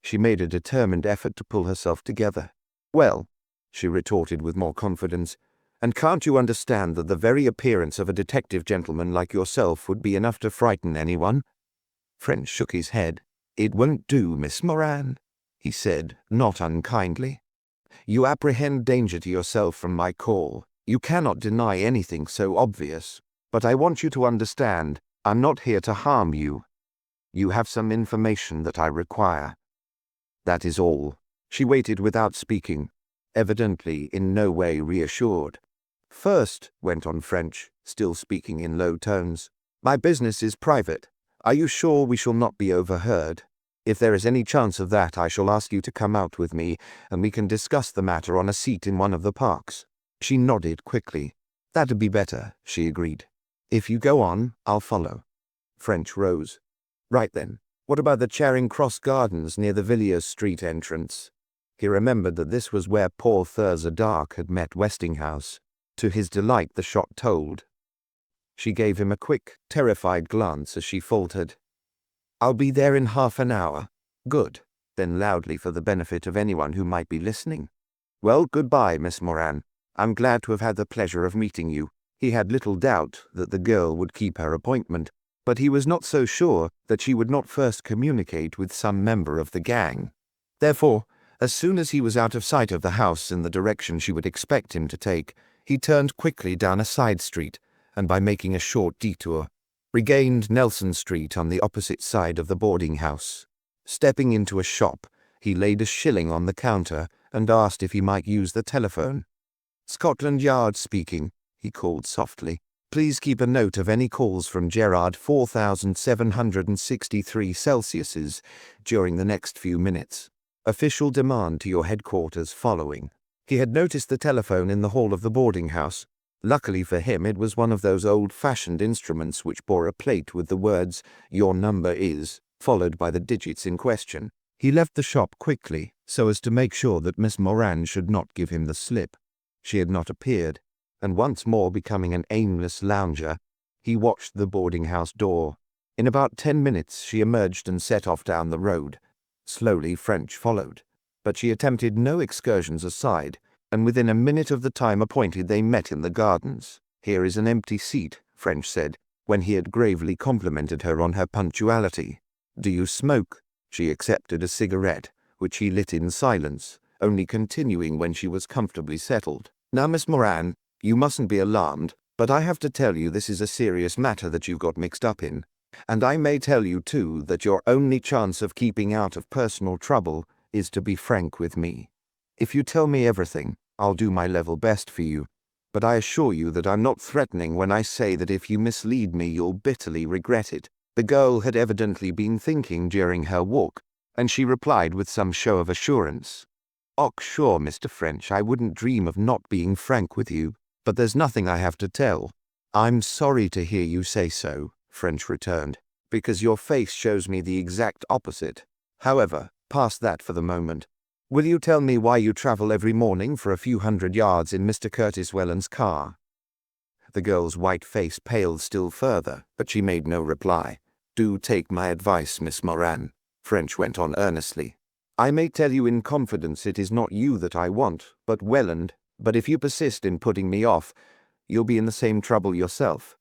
She made a determined effort to pull herself together. "Well," she retorted with more confidence, "and can't you understand that the very appearance of a detective gentleman like yourself would be enough to frighten anyone?" French shook his head. "It won't do, Miss Moran," he said, not unkindly. "You apprehend danger to yourself from my call. You cannot deny anything so obvious. But I want you to understand, I'm not here to harm you. You have some information that I require. That is all." She waited without speaking, evidently in no way reassured. "First," went on French, still speaking in low tones, "my business is private. Are you sure we shall not be overheard? If there is any chance of that, I shall ask you to come out with me, and we can discuss the matter on a seat in one of the parks." She nodded quickly. "That'd be better," she agreed. "If you go on, I'll follow." French rose. "Right then. What about the Charing Cross Gardens near the Villiers Street entrance?" He remembered that this was where poor Thurza Dark had met Westinghouse. To his delight, the shot told. She gave him a quick, terrified glance as she faltered, "I'll be there in half an hour." "Good." Then loudly for the benefit of anyone who might be listening, "Well, goodbye, Miss Moran. I'm glad to have had the pleasure of meeting you." He had little doubt that the girl would keep her appointment, but he was not so sure that she would not first communicate with some member of the gang. Therefore, as soon as he was out of sight of the house in the direction she would expect him to take, he turned quickly down a side street, and by making a short detour, regained Nelson Street on the opposite side of the boarding house. Stepping into a shop, he laid a shilling on the counter and asked if he might use the telephone. "Scotland Yard speaking," he called softly. "Please keep a note of any calls from Gerard 4763 Celsiuses during the next few minutes. Official demand to your headquarters following." He had noticed the telephone in the hall of the boarding house. Luckily for him, it was one of those old-fashioned instruments which bore a plate with the words, "Your number is," followed by the digits in question. He left the shop quickly, so as to make sure that Miss Moran should not give him the slip. She had not appeared, and once more becoming an aimless lounger, he watched the boarding-house door. In about 10 minutes she emerged and set off down the road. Slowly French followed, but she attempted no excursions aside, and within a minute of the time appointed they met in the gardens. "Here is an empty seat," French said, when he had gravely complimented her on her punctuality. "Do you smoke?" She accepted a cigarette, which he lit in silence, only continuing when she was comfortably settled. "Now, Miss Moran, you mustn't be alarmed, but I have to tell you this is a serious matter that you've got mixed up in. And I may tell you, too, that your only chance of keeping out of personal trouble is to be frank with me. If you tell me everything, I'll do my level best for you. But I assure you that I'm not threatening when I say that if you mislead me, you'll bitterly regret it." The girl had evidently been thinking during her walk, and she replied with some show of assurance. "Och, sure, Mr. French, I wouldn't dream of not being frank with you, but there's nothing I have to tell." "I'm sorry to hear you say so," French returned, "because your face shows me the exact opposite. However, past that for the moment. Will you tell me why you travel every morning for a few hundred yards in Mr. Curtis Welland's car?" The girl's white face paled still further, but she made no reply. "Do take my advice, Miss Moran," French went on earnestly. "I may tell you in confidence it is not you that I want, but Welland, but if you persist in putting me off, you'll be in the same trouble yourself.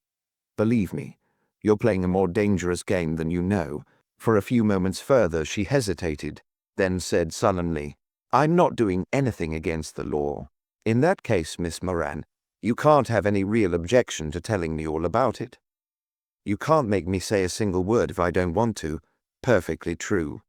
Believe me, you're playing a more dangerous game than you know." For a few moments further she hesitated, then said sullenly, "I'm not doing anything against the law. In that case, Miss Moran, You can't have any real objection to telling me all about it. You can't make me say a single word if I don't want to. Perfectly true.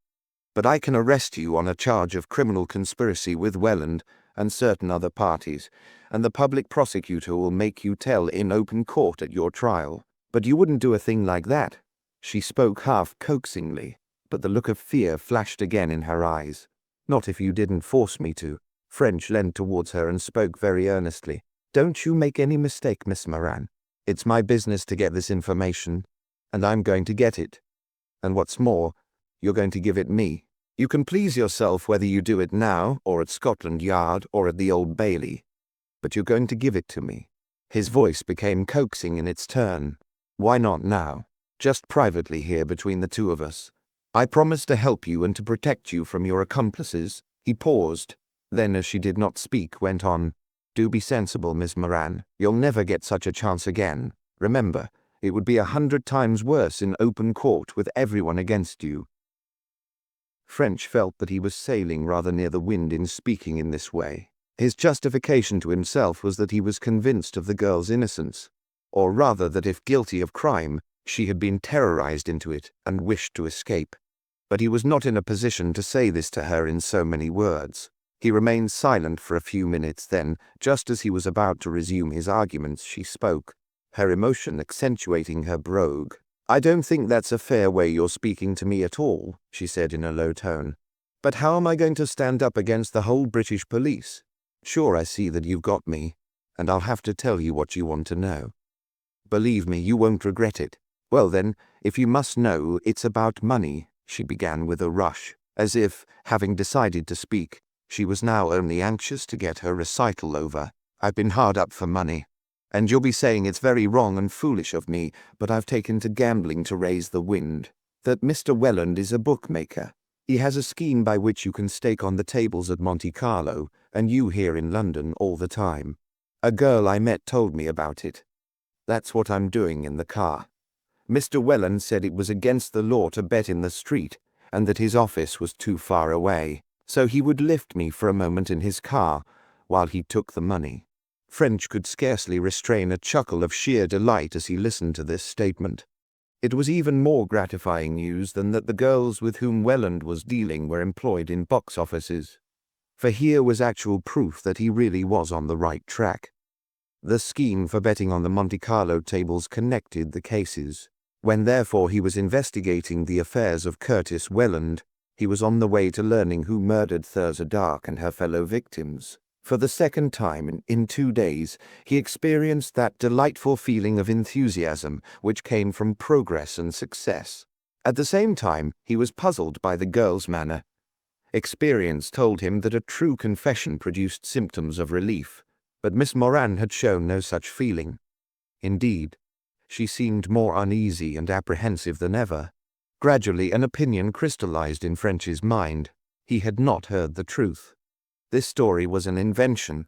But I can arrest you on a charge of criminal conspiracy with Welland and certain other parties, and the public prosecutor will make you tell in open court at your trial. But you wouldn't do a thing like that. She spoke half coaxingly, but the look of fear flashed again in her eyes. Not if you didn't force me to. French leaned towards her and spoke very earnestly. Don't you make any mistake, Miss Moran. It's my business to get this information, and I'm going to get it. And what's more, you're going to give it me. You can please yourself whether you do it now, or at Scotland Yard, or at the Old Bailey. But you're going to give it to me. His voice became coaxing in its turn. Why not now? Just privately here between the two of us. I promise to help you and to protect you from your accomplices. He paused, then as she did not speak, went on. Do be sensible, Miss Moran. You'll never get such a chance again. Remember, it would be 100 times worse in open court with everyone against you. French felt that he was sailing rather near the wind in speaking in this way. His justification to himself was that he was convinced of the girl's innocence, or rather that if guilty of crime, she had been terrorized into it and wished to escape. But he was not in a position to say this to her in so many words. He remained silent for a few minutes, then, just as he was about to resume his arguments, she spoke, her emotion accentuating her brogue. I don't think that's a fair way you're speaking to me at all, she said in a low tone. But how am I going to stand up against the whole British police? Sure, I see that you've got me, and I'll have to tell you what you want to know. Believe me, you won't regret it. Well then, if you must know, it's about money, she began with a rush, as if, having decided to speak, she was now only anxious to get her recital over. I've been hard up for money. And you'll be saying it's very wrong and foolish of me, but I've taken to gambling to raise the wind. That Mr. Welland is a bookmaker. He has a scheme by which you can stake on the tables at Monte Carlo, and you here in London all the time. A girl I met told me about it. That's what I'm doing in the car. Mr. Welland said it was against the law to bet in the street, and that his office was too far away, so he would lift me for a moment in his car while he took the money. French could scarcely restrain a chuckle of sheer delight as he listened to this statement. It was even more gratifying news than that the girls with whom Welland was dealing were employed in box offices, for here was actual proof that he really was on the right track. The scheme for betting on the Monte Carlo tables connected the cases. When therefore he was investigating the affairs of Curtis Welland, he was on the way to learning who murdered Thurza Dark and her fellow victims. For the second time in 2 days, he experienced that delightful feeling of enthusiasm which came from progress and success. At the same time, he was puzzled by the girl's manner. Experience told him that a true confession produced symptoms of relief, but Miss Moran had shown no such feeling. Indeed, she seemed more uneasy and apprehensive than ever. Gradually an opinion crystallized in French's mind. He had not heard the truth. This story was an invention,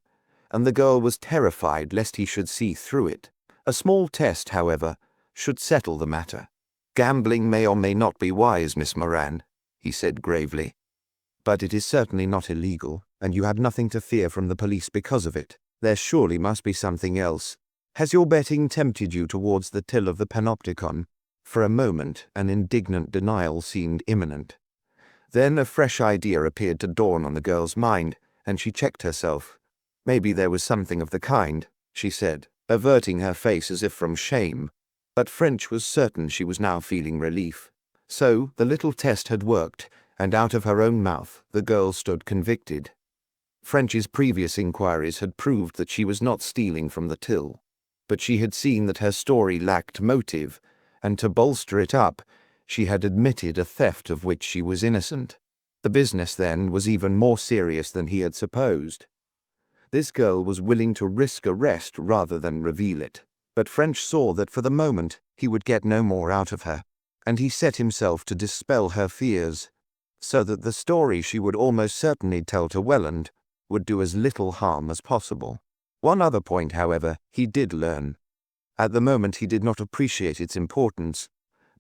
and the girl was terrified lest he should see through it. A small test, however, should settle the matter. Gambling may or may not be wise, Miss Moran, he said gravely. But it is certainly not illegal, and you have nothing to fear from the police because of it. There surely must be something else. Has your betting tempted you towards the till of the Panopticon? For a moment, an indignant denial seemed imminent. Then a fresh idea appeared to dawn on the girl's mind, and she checked herself. Maybe there was something of the kind, she said, averting her face as if from shame. But French was certain she was now feeling relief. So the little test had worked, and out of her own mouth the girl stood convicted. French's previous inquiries had proved that she was not stealing from the till, but she had seen that her story lacked motive, and to bolster it up, she had admitted a theft of which she was innocent. The business, then, was even more serious than he had supposed. This girl was willing to risk arrest rather than reveal it. But French saw that for the moment he would get no more out of her, and he set himself to dispel her fears, so that the story she would almost certainly tell to Welland would do as little harm as possible. One other point, however, he did learn. At the moment he did not appreciate its importance,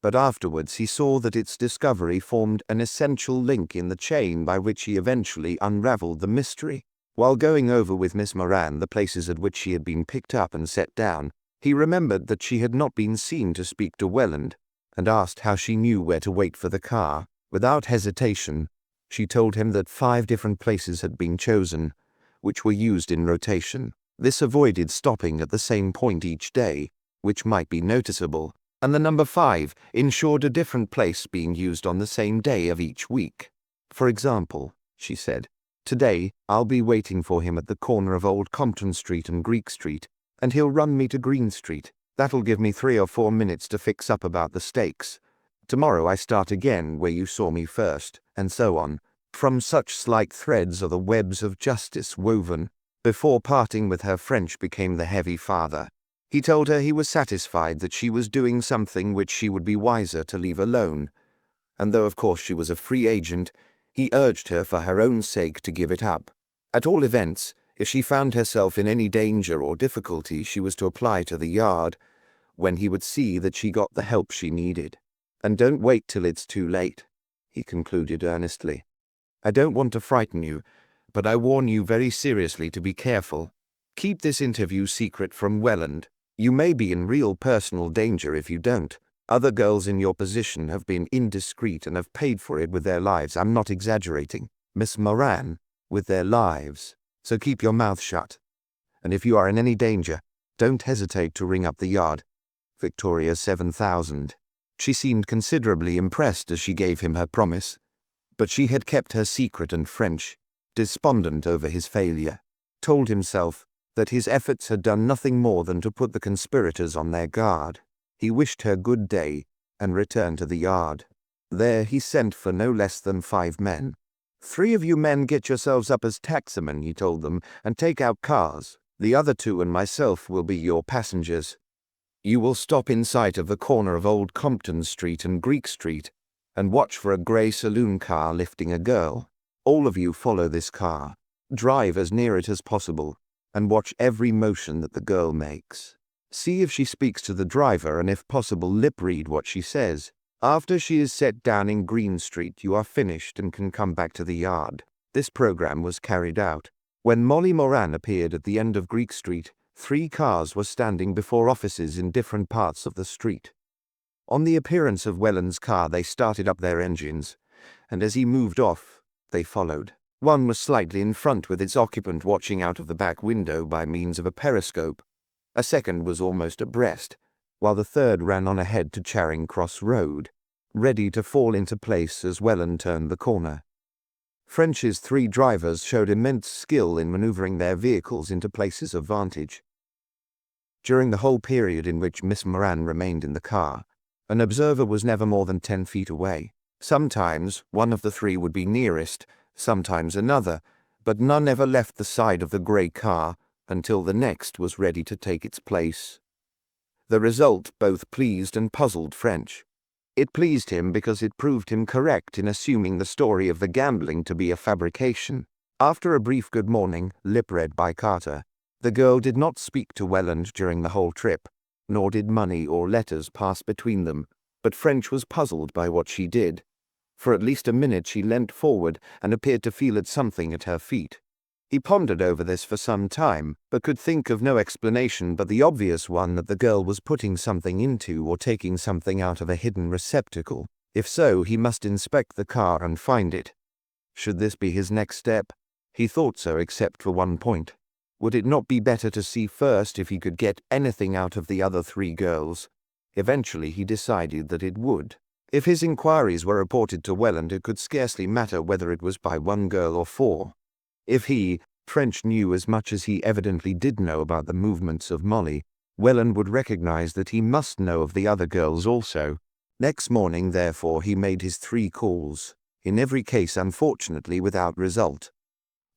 but afterwards he saw that its discovery formed an essential link in the chain by which he eventually unraveled the mystery. While going over with Miss Moran the places at which she had been picked up and set down, he remembered that she had not been seen to speak to Welland, and asked how she knew where to wait for the car. Without hesitation, she told him that 5 different places had been chosen, which were used in rotation. This avoided stopping at the same point each day, which might be noticeable, and the number 5 ensured a different place being used on the same day of each week. For example, she said, "Today, I'll be waiting for him at the corner of Old Compton Street and Greek Street, and he'll run me to Green Street. That'll give me 3 or 4 minutes to fix up about the stakes. Tomorrow I start again where you saw me first," and so on. From such slight threads are the webs of justice woven. Before parting with her, French became the heavy father. He told her he was satisfied that she was doing something which she would be wiser to leave alone, and though of course she was a free agent, he urged her for her own sake to give it up. At all events, if she found herself in any danger or difficulty, she was to apply to the Yard, when he would see that she got the help she needed. "And don't wait till it's too late," he concluded earnestly. "I don't want to frighten you, but I warn you very seriously to be careful. Keep this interview secret from Welland. You may be in real personal danger if you don't. Other girls in your position have been indiscreet and have paid for it with their lives. I'm not exaggerating, Miss Moran, with their lives. So keep your mouth shut. And if you are in any danger, don't hesitate to ring up the Yard. Victoria 7000. She seemed considerably impressed as she gave him her promise, but she had kept her secret, and French, despondent over his failure, told himself that his efforts had done nothing more than to put the conspirators on their guard. He wished her good day and returned to the Yard. There he sent for no less than 5 men. 3 of you men get yourselves up as taximen, he told them, and take out cars. The other 2 and myself will be your passengers. You will stop in sight of the corner of Old Compton Street and Greek Street, and watch for a grey saloon car lifting a girl. All of you follow this car. Drive as near it as possible, and watch every motion that the girl makes. See if she speaks to the driver, and if possible lip-read what she says. After she is set down in Green Street, you are finished and can come back to the Yard." This program was carried out. When Molly Moran appeared at the end of Greek Street, 3 cars were standing before offices in different parts of the street. On the appearance of Welland's car, they started up their engines, and as he moved off, they followed. One was slightly in front, with its occupant watching out of the back window by means of a periscope. A second was almost abreast, while the third ran on ahead to Charing Cross Road, ready to fall into place as Welland turned the corner. French's 3 drivers showed immense skill in maneuvering their vehicles into places of vantage. During the whole period in which Miss Moran remained in the car, an observer was never more than 10 feet away. Sometimes one of the 3 would be nearest, sometimes another, but none ever left the side of the grey car until the next was ready to take its place. The result both pleased and puzzled French. It pleased him because it proved him correct in assuming the story of the gambling to be a fabrication. After a brief good morning, lip-read by Carter, the girl did not speak to Welland during the whole trip, nor did money or letters pass between them, but French was puzzled by what she did. For at least a minute she leant forward and appeared to feel at something at her feet. He pondered over this for some time, but could think of no explanation but the obvious one that the girl was putting something into or taking something out of a hidden receptacle. If so, he must inspect the car and find it. Should this be his next step? He thought so, except for one point. Would it not be better to see first if he could get anything out of the other 3 girls? Eventually he decided that it would. If his inquiries were reported to Welland, it could scarcely matter whether it was by 1 girl or 4. If he, French, knew as much as he evidently did know about the movements of Molly, Welland would recognize that he must know of the other girls also. Next morning, therefore, he made his 3 calls, in every case unfortunately without result.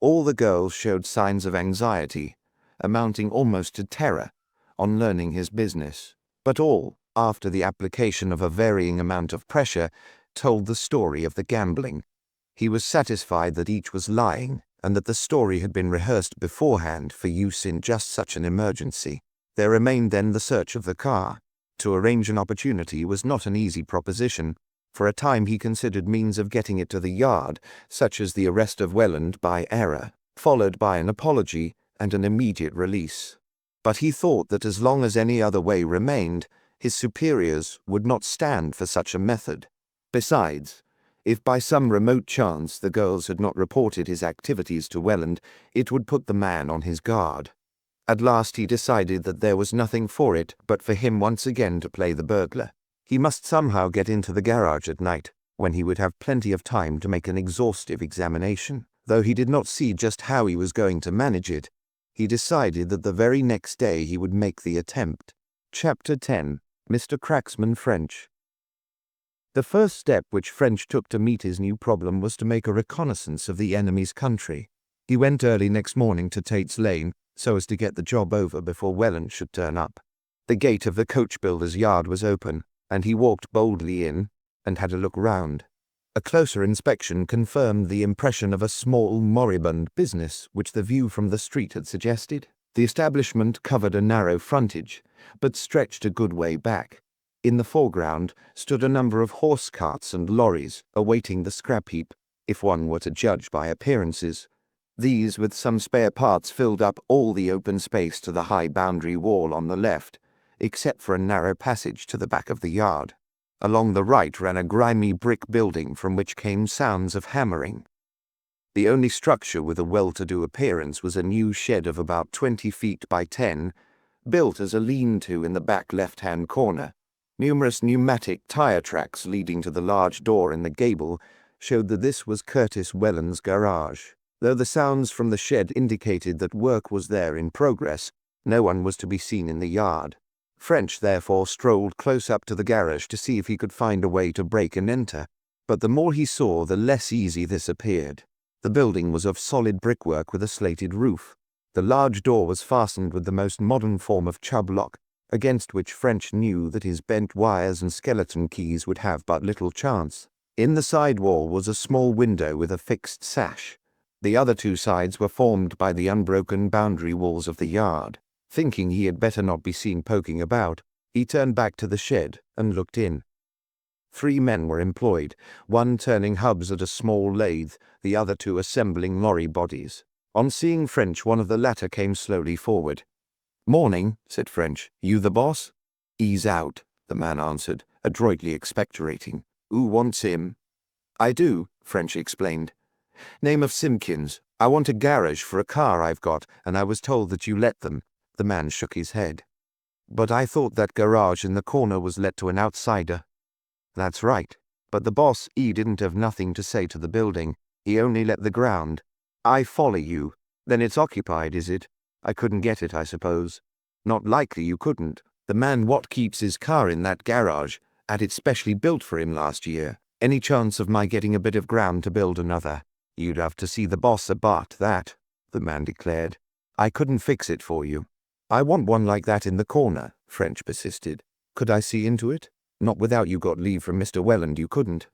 All the girls showed signs of anxiety, amounting almost to terror, on learning his business, but all, after the application of a varying amount of pressure, told the story of the gambling. He was satisfied that each was lying, and that the story had been rehearsed beforehand for use in just such an emergency. There remained then the search of the car. To arrange an opportunity was not an easy proposition. For a time he considered means of getting it to the Yard, such as the arrest of Welland by error, followed by an apology and an immediate release. But he thought that as long as any other way remained, his superiors would not stand for such a method. Besides, if by some remote chance the girls had not reported his activities to Welland, it would put the man on his guard. At last he decided that there was nothing for it but for him once again to play the burglar. He must somehow get into the garage at night, when he would have plenty of time to make an exhaustive examination. Though he did not see just how he was going to manage it, he decided that the very next day he would make the attempt. Chapter 10. Mr. Cracksman French. The first step which French took to meet his new problem was to make a reconnaissance of the enemy's country. He went early next morning to Tate's Lane, so as to get the job over before Welland should turn up. The gate of the coach builder's yard was open, and he walked boldly in and had a look round. A closer inspection confirmed the impression of a small, moribund business which the view from the street had suggested. The establishment covered a narrow frontage, but stretched a good way back. In the foreground stood a number of horse carts and lorries, awaiting the scrap heap, if one were to judge by appearances. These, with some spare parts, filled up all the open space to the high boundary wall on the left, except for a narrow passage to the back of the yard. Along the right ran a grimy brick building from which came sounds of hammering. The only structure with a well-to-do appearance was a new shed of about 20 feet by 10, built as a lean-to in the back left-hand corner. Numerous pneumatic tire tracks leading to the large door in the gable showed that this was Curtis Welland's garage. Though the sounds from the shed indicated that work was there in progress, no one was to be seen in the yard. French therefore strolled close up to the garage to see if he could find a way to break and enter, but the more he saw, the less easy this appeared. The building was of solid brickwork with a slated roof. The large door was fastened with the most modern form of Chubb lock, against which French knew that his bent wires and skeleton keys would have but little chance. In the side wall was a small window with a fixed sash. The other two sides were formed by the unbroken boundary walls of the yard. Thinking he had better not be seen poking about, he turned back to the shed and looked in. 3 men were employed, one turning hubs at a small lathe, the other 2 assembling lorry bodies. On seeing French, one of the latter came slowly forward. "Morning," said French. "You the boss?" "He's out," the man answered, adroitly expectorating. "Who wants him?" "I do," French explained. "Name of Simpkins. I want a garage for a car I've got, and I was told that you let them." The man shook his head. "But I thought that garage in the corner was let to an outsider." "That's right. But the boss, he didn't have nothing to say to the building. He only let the ground." "I follow you. Then it's occupied, is it? I couldn't get it, I suppose." "Not likely you couldn't. The man what keeps his car in that garage had it specially built for him last year. Any chance of my getting a bit of ground to build another?" "You'd have to see the boss about that," the man declared. "I couldn't fix it for you." "I want one like that in the corner," French persisted. "Could I see into it?" "Not without you got leave from Mr. Welland, you couldn't.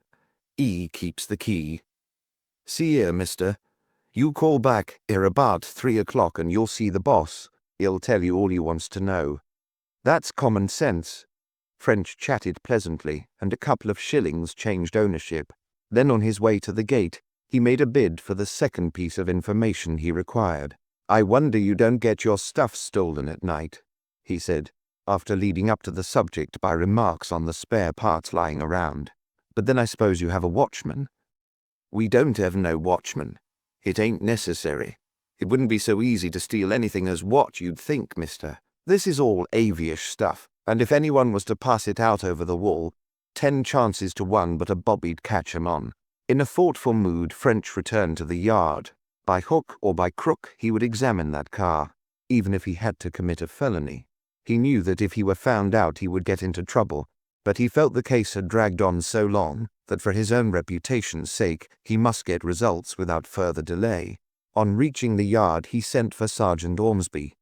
He keeps the key." "See here, mister. You call back here about 3 o'clock and you'll see the boss. He'll tell you all he wants to know." "That's common sense." French chatted pleasantly, and a couple of shillings changed ownership. Then on his way to the gate, he made a bid for the second piece of information he required. "I wonder you don't get your stuff stolen at night," he said, after leading up to the subject by remarks on the spare parts lying around. "But then I suppose you have a watchman?" "We don't have no watchman. It ain't necessary. It wouldn't be so easy to steal anything as what you'd think, mister. This is all aviash stuff, and if anyone was to pass it out over the wall, 10 chances to 1 but a bobby'd catch 'em on." In a thoughtful mood, French returned to the yard. By hook or by crook, he would examine that car, even if he had to commit a felony. He knew that if he were found out he would get into trouble, but he felt the case had dragged on so long that for his own reputation's sake he must get results without further delay. On reaching the yard, he sent for Sergeant Ormsby.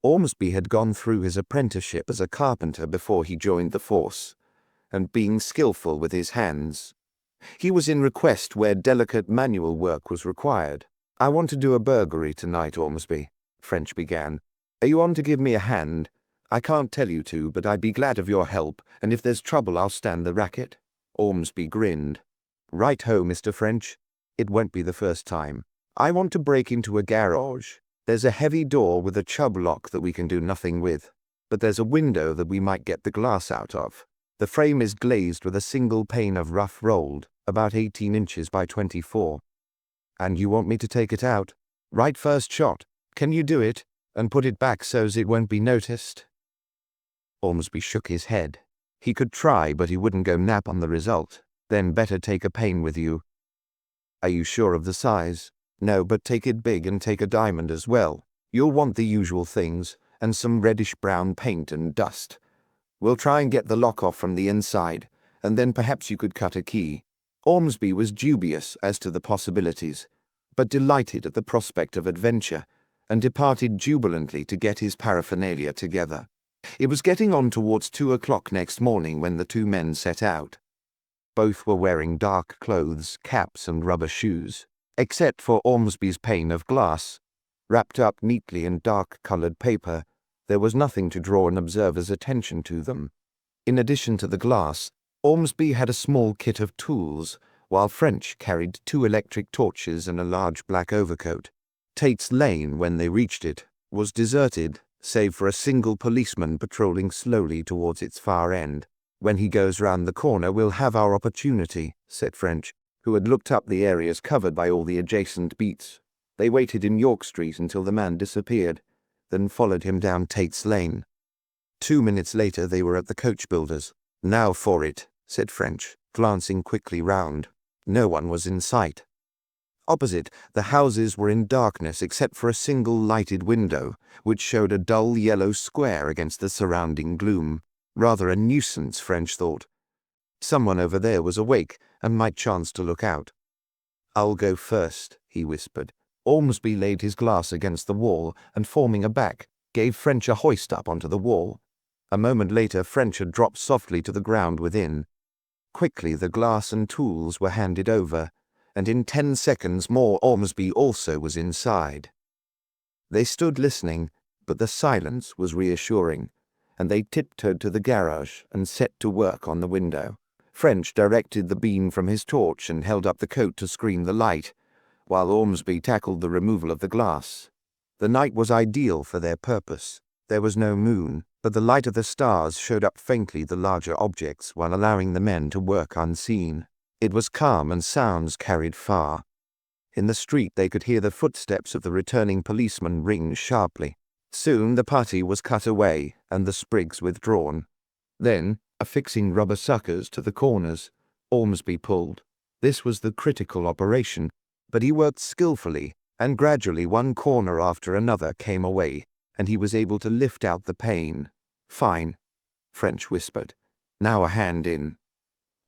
Ormsby had gone through his apprenticeship as a carpenter before he joined the force, and being skillful with his hands, he was in request where delicate manual work was required. "I want to do a burglary tonight, Ormsby," French began. "Are you on to give me a hand? I can't tell you to, but I'd be glad of your help, and if there's trouble I'll stand the racket." Ormsby grinned. "Right ho, Mr. French. It won't be the first time. I want to break into a garage. There's a heavy door with a chub lock that we can do nothing with, but there's a window that we might get the glass out of. The frame is glazed with a single pane of rough rolled, about 18 inches by 24. And you want me to take it out? Right first shot. Can you do it? And put it back so's it won't be noticed? Ormsby shook his head. He could try, but he wouldn't go nap on the result. Then better take a pane with you. Are you sure of the size? No, but take it big and take a diamond as well. You'll want the usual things, and some reddish-brown paint and dust. We'll try and get the lock off from the inside, and then perhaps you could cut a key. Ormsby was dubious as to the possibilities, but delighted at the prospect of adventure, and departed jubilantly to get his paraphernalia together. It was getting on towards 2 o'clock next morning when the two men set out. Both were wearing dark clothes, caps and rubber shoes, except for Ormsby's pane of glass. Wrapped up neatly in dark-coloured paper, there was nothing to draw an observer's attention to them. In addition to the glass, Ormsby had a small kit of tools, while French carried 2 electric torches and a large black overcoat. Tate's Lane, when they reached it, was deserted, save for a single policeman patrolling slowly towards its far end. When he goes round the corner, we'll have our opportunity, said French, who had looked up the areas covered by all the adjacent beats. They waited in York Street until the man disappeared, then followed him down Tate's Lane. 2 minutes later they were at the coach builder's. Now for it, said French, glancing quickly round. No one was in sight. Opposite, the houses were in darkness except for a single lighted window, which showed a dull yellow square against the surrounding gloom. Rather a nuisance, French thought. Someone over there was awake and might chance to look out. I'll go first, he whispered. Ormsby laid his glass against the wall and, forming a back, gave French a hoist up onto the wall. A moment later French had dropped softly to the ground within. Quickly the glass and tools were handed over, and in 10 seconds more Ormsby also was inside. They stood listening, but the silence was reassuring, and they tiptoed to the garage and set to work on the window. French directed the beam from his torch and held up the coat to screen the light, while Ormsby tackled the removal of the glass. The night was ideal for their purpose. There was no moon, but the light of the stars showed up faintly the larger objects while allowing the men to work unseen. It was calm and sounds carried far. In the street they could hear the footsteps of the returning policeman ring sharply. Soon the putty was cut away and the sprigs withdrawn. Then, affixing rubber suckers to the corners, Ormsby pulled. This was the critical operation, but he worked skillfully, and gradually one corner after another came away, and he was able to lift out the pane. Fine, French whispered. Now a hand in.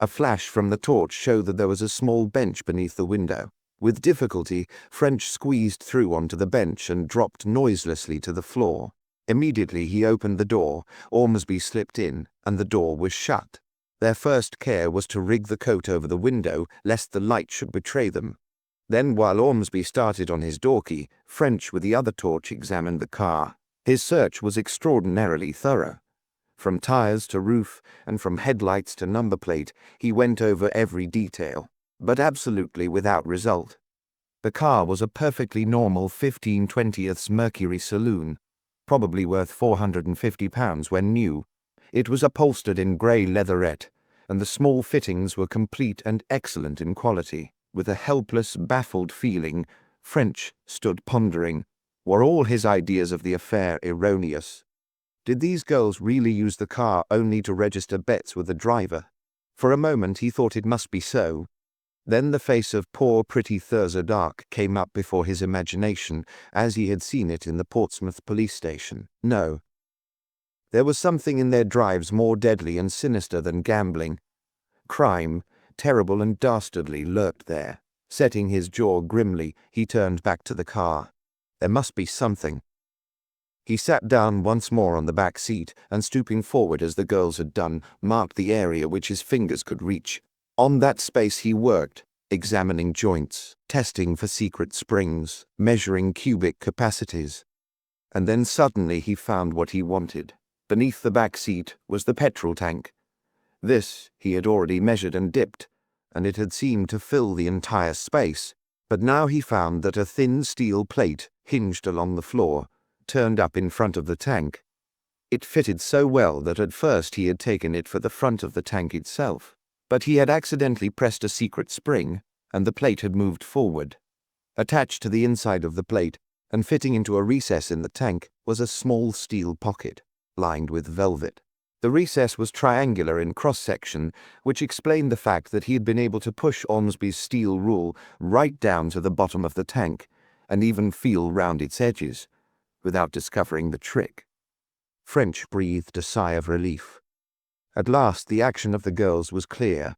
A flash from the torch showed that there was a small bench beneath the window. With difficulty, French squeezed through onto the bench and dropped noiselessly to the floor. Immediately he opened the door, Ormsby slipped in, and the door was shut. Their first care was to rig the coat over the window, lest the light should betray them. Then, while Ormsby started on his doorkey, French with the other torch examined the car. His search was extraordinarily thorough. From tires to roof, and from headlights to number plate, he went over every detail, but absolutely without result. The car was a perfectly normal 15/20ths Mercury saloon, probably worth £450 when new. It was upholstered in grey leatherette, and the small fittings were complete and excellent in quality. With a helpless, baffled feeling, French stood pondering. Were all his ideas of the affair erroneous? Did these girls really use the car only to register bets with the driver? For a moment he thought it must be so. Then the face of poor pretty Thurza Dark came up before his imagination, as he had seen it in the Portsmouth police station. No. There was something in their drives more deadly and sinister than gambling. Crime, terrible and dastardly, lurked there. Setting his jaw grimly, he turned back to the car. There must be something. He sat down once more on the back seat, and stooping forward as the girls had done, marked the area which his fingers could reach. On that space he worked, examining joints, testing for secret springs, measuring cubic capacities. And then suddenly he found what he wanted. Beneath the back seat was the petrol tank. This he had already measured and dipped, and it had seemed to fill the entire space. But now he found that a thin steel plate, hinged along the floor, turned up in front of the tank. It fitted so well that at first he had taken it for the front of the tank itself. But he had accidentally pressed a secret spring, and the plate had moved forward. Attached to the inside of the plate, and fitting into a recess in the tank, was a small steel pocket, lined with velvet. The recess was triangular in cross-section, which explained the fact that he had been able to push Ormsby's steel rule right down to the bottom of the tank, and even feel round its edges, without discovering the trick. French breathed a sigh of relief. At last the action of the girls was clear.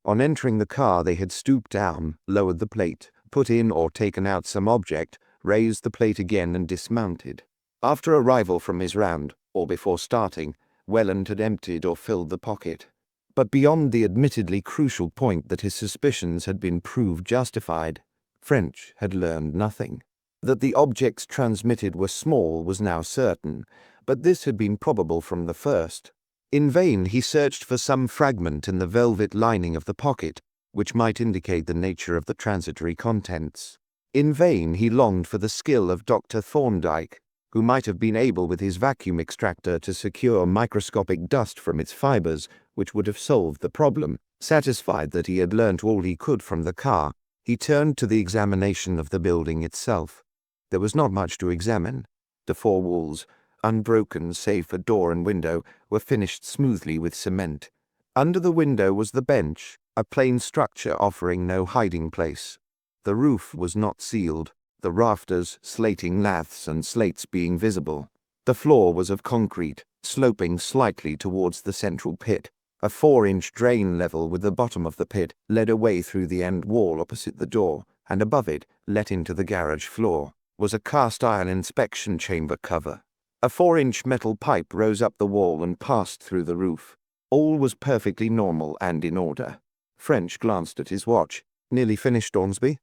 On entering the car they had stooped down, lowered the plate, put in or taken out some object, raised the plate again and dismounted. After arrival from his round, or before starting, Welland had emptied or filled the pocket. But beyond the admittedly crucial point that his suspicions had been proved justified, French had learned nothing. That the objects transmitted were small was now certain, but this had been probable from the first. In vain he searched for some fragment in the velvet lining of the pocket, which might indicate the nature of the transitory contents. In vain he longed for the skill of Dr. Thorndyke, who might have been able with his vacuum extractor to secure microscopic dust from its fibers, which would have solved the problem. Satisfied that he had learnt all he could from the car, he turned to the examination of the building itself. There was not much to examine. The four walls, unbroken save for door and window, were finished smoothly with cement. Under the window was the bench, a plain structure offering no hiding place. The roof was not sealed, the rafters, slating laths and slates being visible. The floor was of concrete, sloping slightly towards the central pit. A 4-inch drain level with the bottom of the pit led away through the end wall opposite the door, and above it, let into the garage floor, was a cast-iron inspection chamber cover. A 4-inch metal pipe rose up the wall and passed through the roof. All was perfectly normal and in order. French glanced at his watch. "Nearly finished, Ormsby?"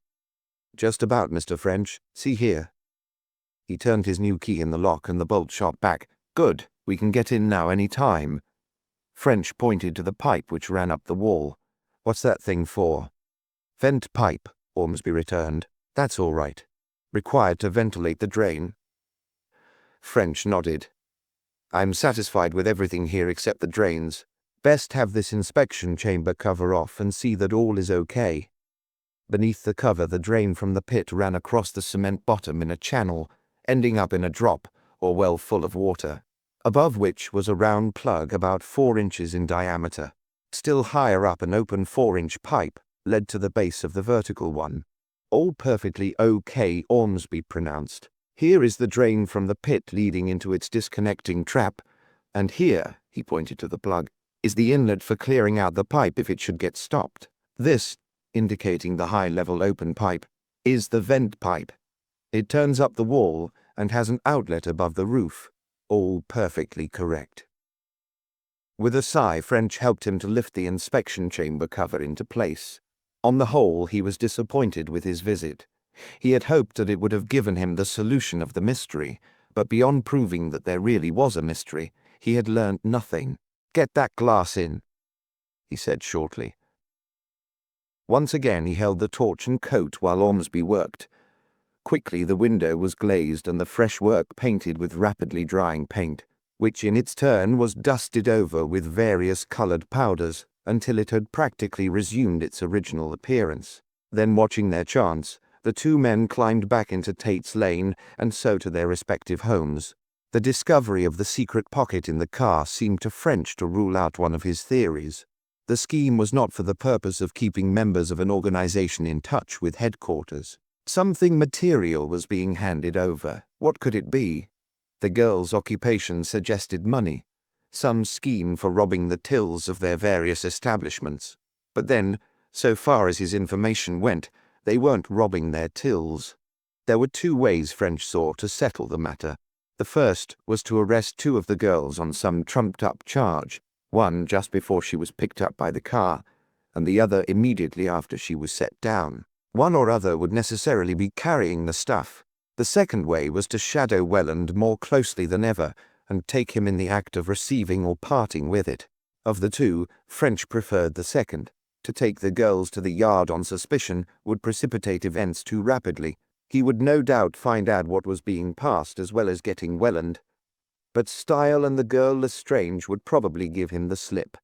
"Just about, Mr. French. See here." He turned his new key in the lock and the bolt shot back. "Good. We can get in now any time." French pointed to the pipe which ran up the wall. "What's that thing for?" "Vent pipe," Ormsby returned. "That's all right. Required to ventilate the drain." French nodded. "I'm satisfied with everything here except the drains. Best have this inspection chamber cover off and see that all is okay." Beneath the cover, the drain from the pit ran across the cement bottom in a channel, ending up in a drop, or well full of water, above which was a round plug about 4 inches in diameter. Still higher up, an open 4-inch pipe led to the base of the vertical one. "All perfectly okay," Ormsby pronounced. "Here is the drain from the pit leading into its disconnecting trap, and here," he pointed to the plug, "is the inlet for clearing out the pipe if it should get stopped. This," indicating the high-level open pipe, "is the vent pipe. It turns up the wall and has an outlet above the roof. All perfectly correct." With a sigh, French helped him to lift the inspection chamber cover into place. On the whole, he was disappointed with his visit. He had hoped that it would have given him the solution of the mystery, but beyond proving that there really was a mystery, he had learnt nothing. "Get that glass in," he said shortly. Once again he held the torch and coat while Ormsby worked. Quickly the window was glazed and the fresh work painted with rapidly drying paint, which in its turn was dusted over with various coloured powders until it had practically resumed its original appearance. Then, watching their chance, the two men climbed back into Tate's Lane and so to their respective homes. The discovery of the secret pocket in the car seemed to French to rule out one of his theories. The scheme was not for the purpose of keeping members of an organization in touch with headquarters. Something material was being handed over. What could it be? The girls' occupation suggested money, some scheme for robbing the tills of their various establishments. But then, so far as his information went, they weren't robbing their tills. There were 2 ways French saw to settle the matter. The first was to arrest 2 of the girls on some trumped-up charge, one just before she was picked up by the car, and the other immediately after she was set down. One or other would necessarily be carrying the stuff. The second way was to shadow Welland more closely than ever and take him in the act of receiving or parting with it. Of the two, French preferred the second. To take the girls to the yard on suspicion would precipitate events too rapidly. He would no doubt find out what was being passed as well as getting Welland. But Style and the girl Lestrange would probably give him the slip.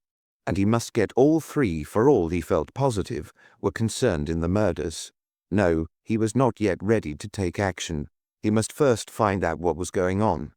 And he must get all three, for all he felt positive were concerned in the murders. No, he was not yet ready to take action. He must first find out what was going on.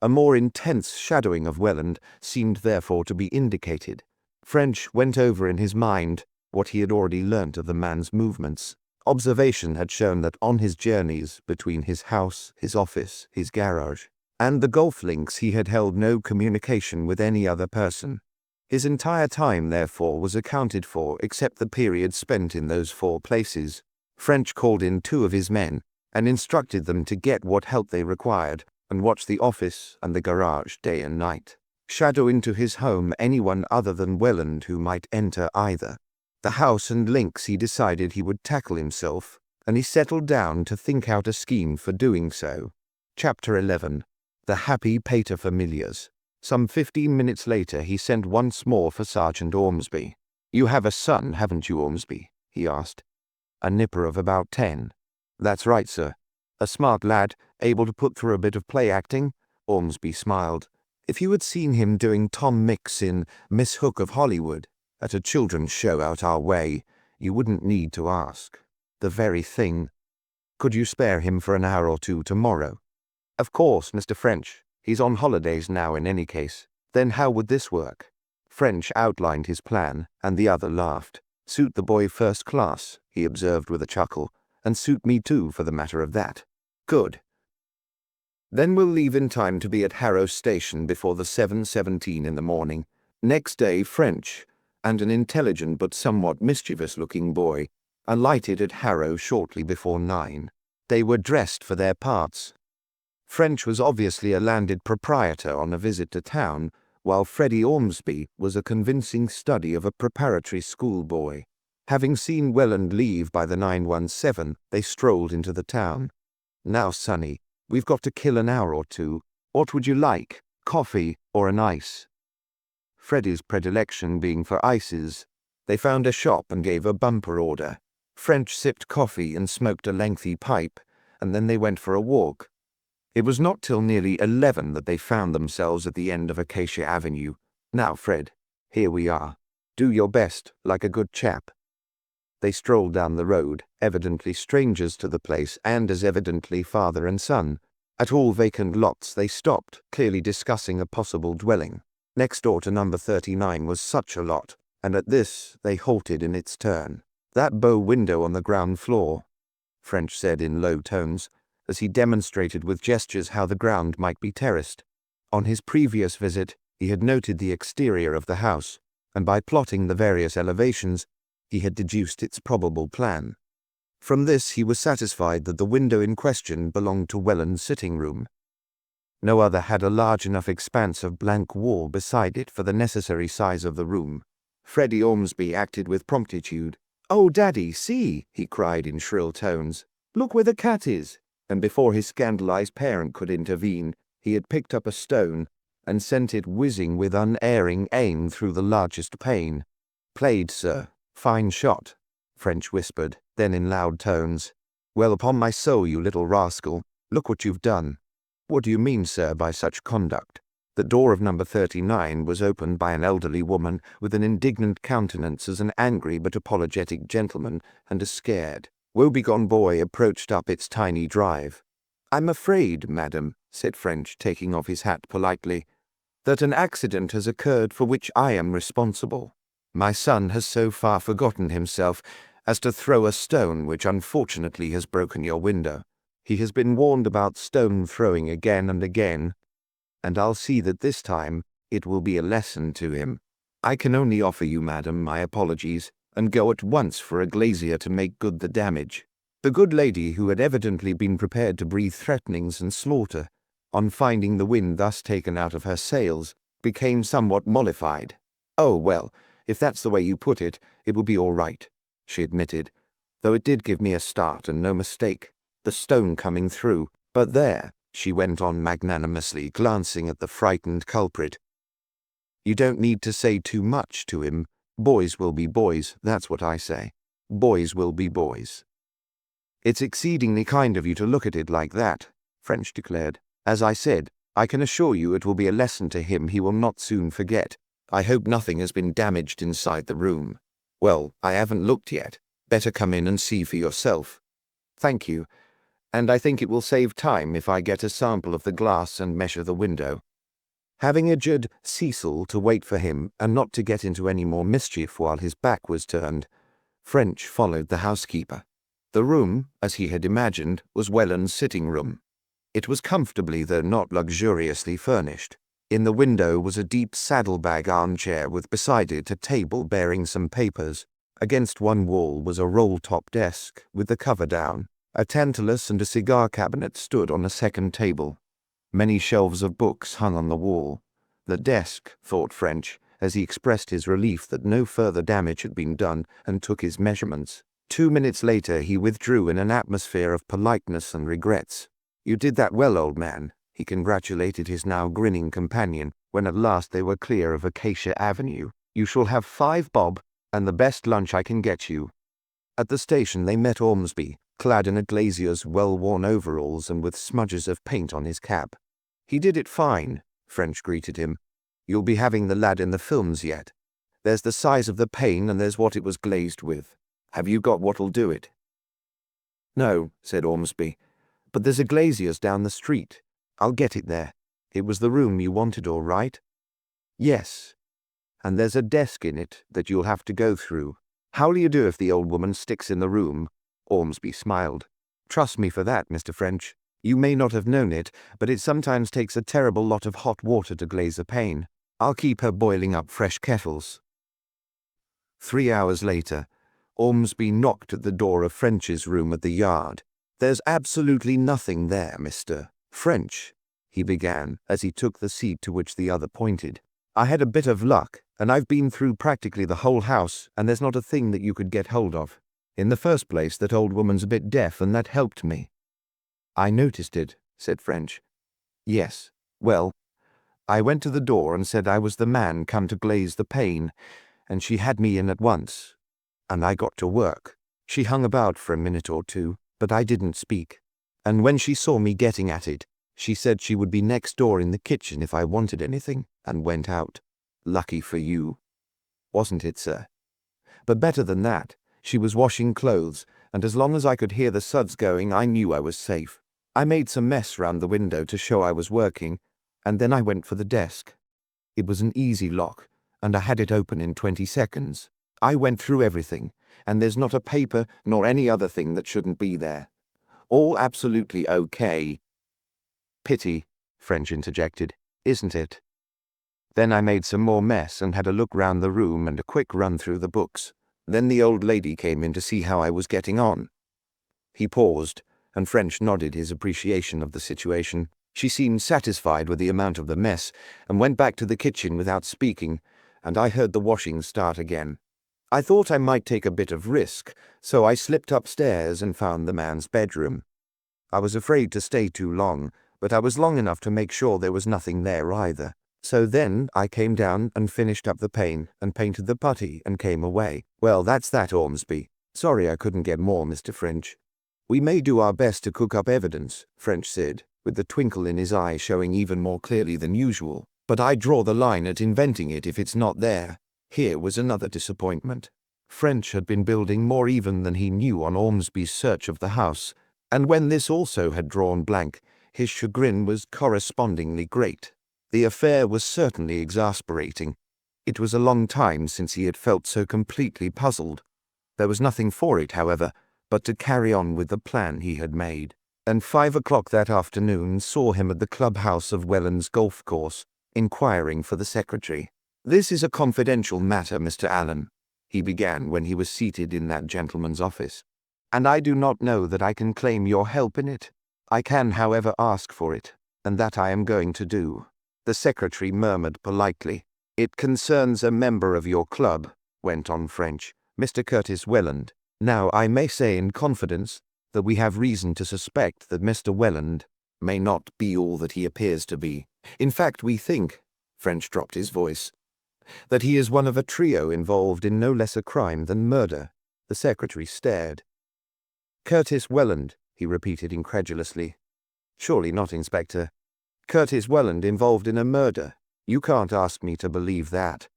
A more intense shadowing of Welland seemed therefore to be indicated. French went over in his mind what he had already learnt of the man's movements. Observation had shown that on his journeys between his house, his office, his garage, and the golf links he had held no communication with any other person. His entire time, therefore, was accounted for except the period spent in those 4 places. French called in 2 of his men and instructed them to get what help they required and watch the office and the garage day and night. Shadow into his home anyone other than Welland who might enter either. The house and links he decided he would tackle himself, and he settled down to think out a scheme for doing so. Chapter 11. The Happy Paterfamilias. Some 15 minutes later he sent once more for Sergeant Ormsby. "You have a son, haven't you, Ormsby?" he asked. "A nipper of about 10. "That's right, sir. A smart lad, able to put through a bit of play acting." Ormsby smiled. "If you had seen him doing Tom Mix in Miss Hook of Hollywood, at a children's show out our way, you wouldn't need to ask. The very thing. Could you spare him for an hour or 2 tomorrow?" "Of course, Mr. French. He's on holidays now in any case." "Then how would this work?" French outlined his plan, and the other laughed. "Suit the boy first class," he observed with a chuckle, "and suit me too, for the matter of that." "Good. Then we'll leave in time to be at Harrow Station before the 7:17 in the morning." Next day French and an intelligent but somewhat mischievous-looking boy alighted at Harrow shortly before 9. They were dressed for their parts. French was obviously a landed proprietor on a visit to town, while Freddie Ormsby was a convincing study of a preparatory schoolboy. Having seen Welland leave by the 917, they strolled into the town. "Now, Sonny, we've got to kill an hour or 2. What would you like, coffee or an ice?" Freddie's predilection being for ices, they found a shop and gave a bumper order. French sipped coffee and smoked a lengthy pipe, and then they went for a walk. It was not till nearly 11 that they found themselves at the end of Acacia Avenue. "Now, Fred, here we are. Do your best, like a good chap." They strolled down the road, evidently strangers to the place and as evidently father and son. At all vacant lots they stopped, clearly discussing a possible dwelling. Next door to number 39 was such a lot, and at this they halted in its turn. "That bow window on the ground floor," French said in low tones, as he demonstrated with gestures how the ground might be terraced. On his previous visit he had noted the exterior of the house, and by plotting the various elevations, he had deduced its probable plan. From this he was satisfied that the window in question belonged to Welland's sitting room. No other had a large enough expanse of blank wall beside it for the necessary size of the room. Freddie Ormsby acted with promptitude. "Oh, Daddy, see!" he cried in shrill tones. "Look where the cat is!" And before his scandalized parent could intervene, he had picked up a stone and sent it whizzing with unerring aim through the largest pane. "Played, sir. Fine shot," French whispered, then in loud tones, "Well, upon my soul, you little rascal, look what you've done." "What do you mean, sir, by such conduct?" The door of number 39 was opened by an elderly woman with an indignant countenance as an angry but apologetic gentleman and a scared, woebegone boy approached up its tiny drive. "I'm afraid, madam," said French, taking off his hat politely, "that an accident has occurred for which I am responsible. My son has so far forgotten himself as to throw a stone which unfortunately has broken your window. He has been warned about stone throwing again and again, and I'll see that this time it will be a lesson to him. I can only offer you, madam, my apologies, and go at once for a glazier to make good the damage." The good lady, who had evidently been prepared to breathe threatenings and slaughter, on finding the wind thus taken out of her sails, became somewhat mollified. "Oh, well, if that's the way you put it, it will be all right," she admitted, "though it did give me a start and no mistake, the stone coming through. But there," she went on magnanimously, glancing at the frightened culprit, "you don't need to say too much to him. Boys will be boys, that's what I say. Boys will be boys. It's exceedingly kind of you to look at it like that, French declared. As I said, I can assure you it will be a lesson to him he will not soon forget. I hope nothing has been damaged inside the room. Well, I haven't looked yet. Better come in and see for yourself. Thank you. And I think it will save time if I get a sample of the glass and measure the window. Having adjured Cecil to wait for him and not to get into any more mischief while his back was turned, French followed the housekeeper. The room, as he had imagined, was Welland's sitting room. It was comfortably, though not luxuriously, furnished. In the window was a deep saddlebag armchair with beside it a table bearing some papers. Against one wall was a roll-top desk with the cover down. A tantalus and a cigar cabinet stood on a second table. Many shelves of books hung on the wall. The desk, thought French, as he expressed his relief that no further damage had been done and took his measurements. 2 minutes later he withdrew in an atmosphere of politeness and regrets. You did that well, old man, he congratulated his now grinning companion when at last they were clear of Acacia Avenue. You shall have 5 bob, and the best lunch I can get you. At the station they met Ormsby, clad in a glazier's well-worn overalls and with smudges of paint on his cap. He did it fine, French greeted him. You'll be having the lad in the films yet. There's the size of the pane and there's what it was glazed with. Have you got what'll do it? No, said Ormsby, but there's a glazier's down the street. I'll get it there. It was the room you wanted, all right? Yes. And there's a desk in it that you'll have to go through. How'll you do if the old woman sticks in the room? Ormsby smiled. Trust me for that, Mr. French. You may not have known it, but it sometimes takes a terrible lot of hot water to glaze a pane. I'll keep her boiling up fresh kettles. 3 hours later, Ormsby knocked at the door of French's room at the Yard. There's absolutely nothing there, Mr. French, he began, as he took the seat to which the other pointed. I had a bit of luck, and I've been through practically the whole house, and there's not a thing that you could get hold of. In the first place, that old woman's a bit deaf, and that helped me. I noticed it, said French. Yes. Well, I went to the door and said I was the man come to glaze the pane, and she had me in at once. And I got to work. She hung about for a minute or two, but I didn't speak. And when she saw me getting at it, she said she would be next door in the kitchen if I wanted anything, and went out. Lucky for you. Wasn't it, sir? But better than that, she was washing clothes, and as long as I could hear the suds going, I knew I was safe. I made some mess round the window to show I was working, and then I went for the desk. It was an easy lock, and I had it open in 20 seconds. I went through everything, and there's not a paper nor any other thing that shouldn't be there. All absolutely okay. Pity, French interjected, isn't it? Then I made some more mess and had a look round the room and a quick run through the books. Then the old lady came in to see how I was getting on. He paused, and French nodded his appreciation of the situation. She seemed satisfied with the amount of the mess, and went back to the kitchen without speaking, and I heard the washing start again. I thought I might take a bit of risk, so I slipped upstairs and found the man's bedroom. I was afraid to stay too long, but I was long enough to make sure there was nothing there either. So then I came down and finished up the pane and painted the putty and came away. Well, that's that, Ormsby. Sorry I couldn't get more, Mr. French. We may do our best to cook up evidence, French said, with the twinkle in his eye showing even more clearly than usual. But I draw the line at inventing it if it's not there. Here was another disappointment. French had been building more even than he knew on Ormsby's search of the house, and when this also had drawn blank, his chagrin was correspondingly great. The affair was certainly exasperating. It was a long time since he had felt so completely puzzled. There was nothing for it, however, but to carry on with the plan he had made. And 5 o'clock that afternoon saw him at the clubhouse of Welland's golf course, inquiring for the secretary. This is a confidential matter, Mr. Allen, he began when he was seated in that gentleman's office, and I do not know that I can claim your help in it. I can, however, ask for it, and that I am going to do. The secretary murmured politely. It concerns a member of your club, went on French, Mr. Curtis Welland. Now I may say in confidence that we have reason to suspect that Mr. Welland may not be all that he appears to be. In fact, we think, French dropped his voice, That he is one of a trio involved in no less a crime than murder. The secretary stared. Curtis Welland, he repeated incredulously. Surely not, Inspector. Curtis Welland involved in a murder. You can't ask me to believe that.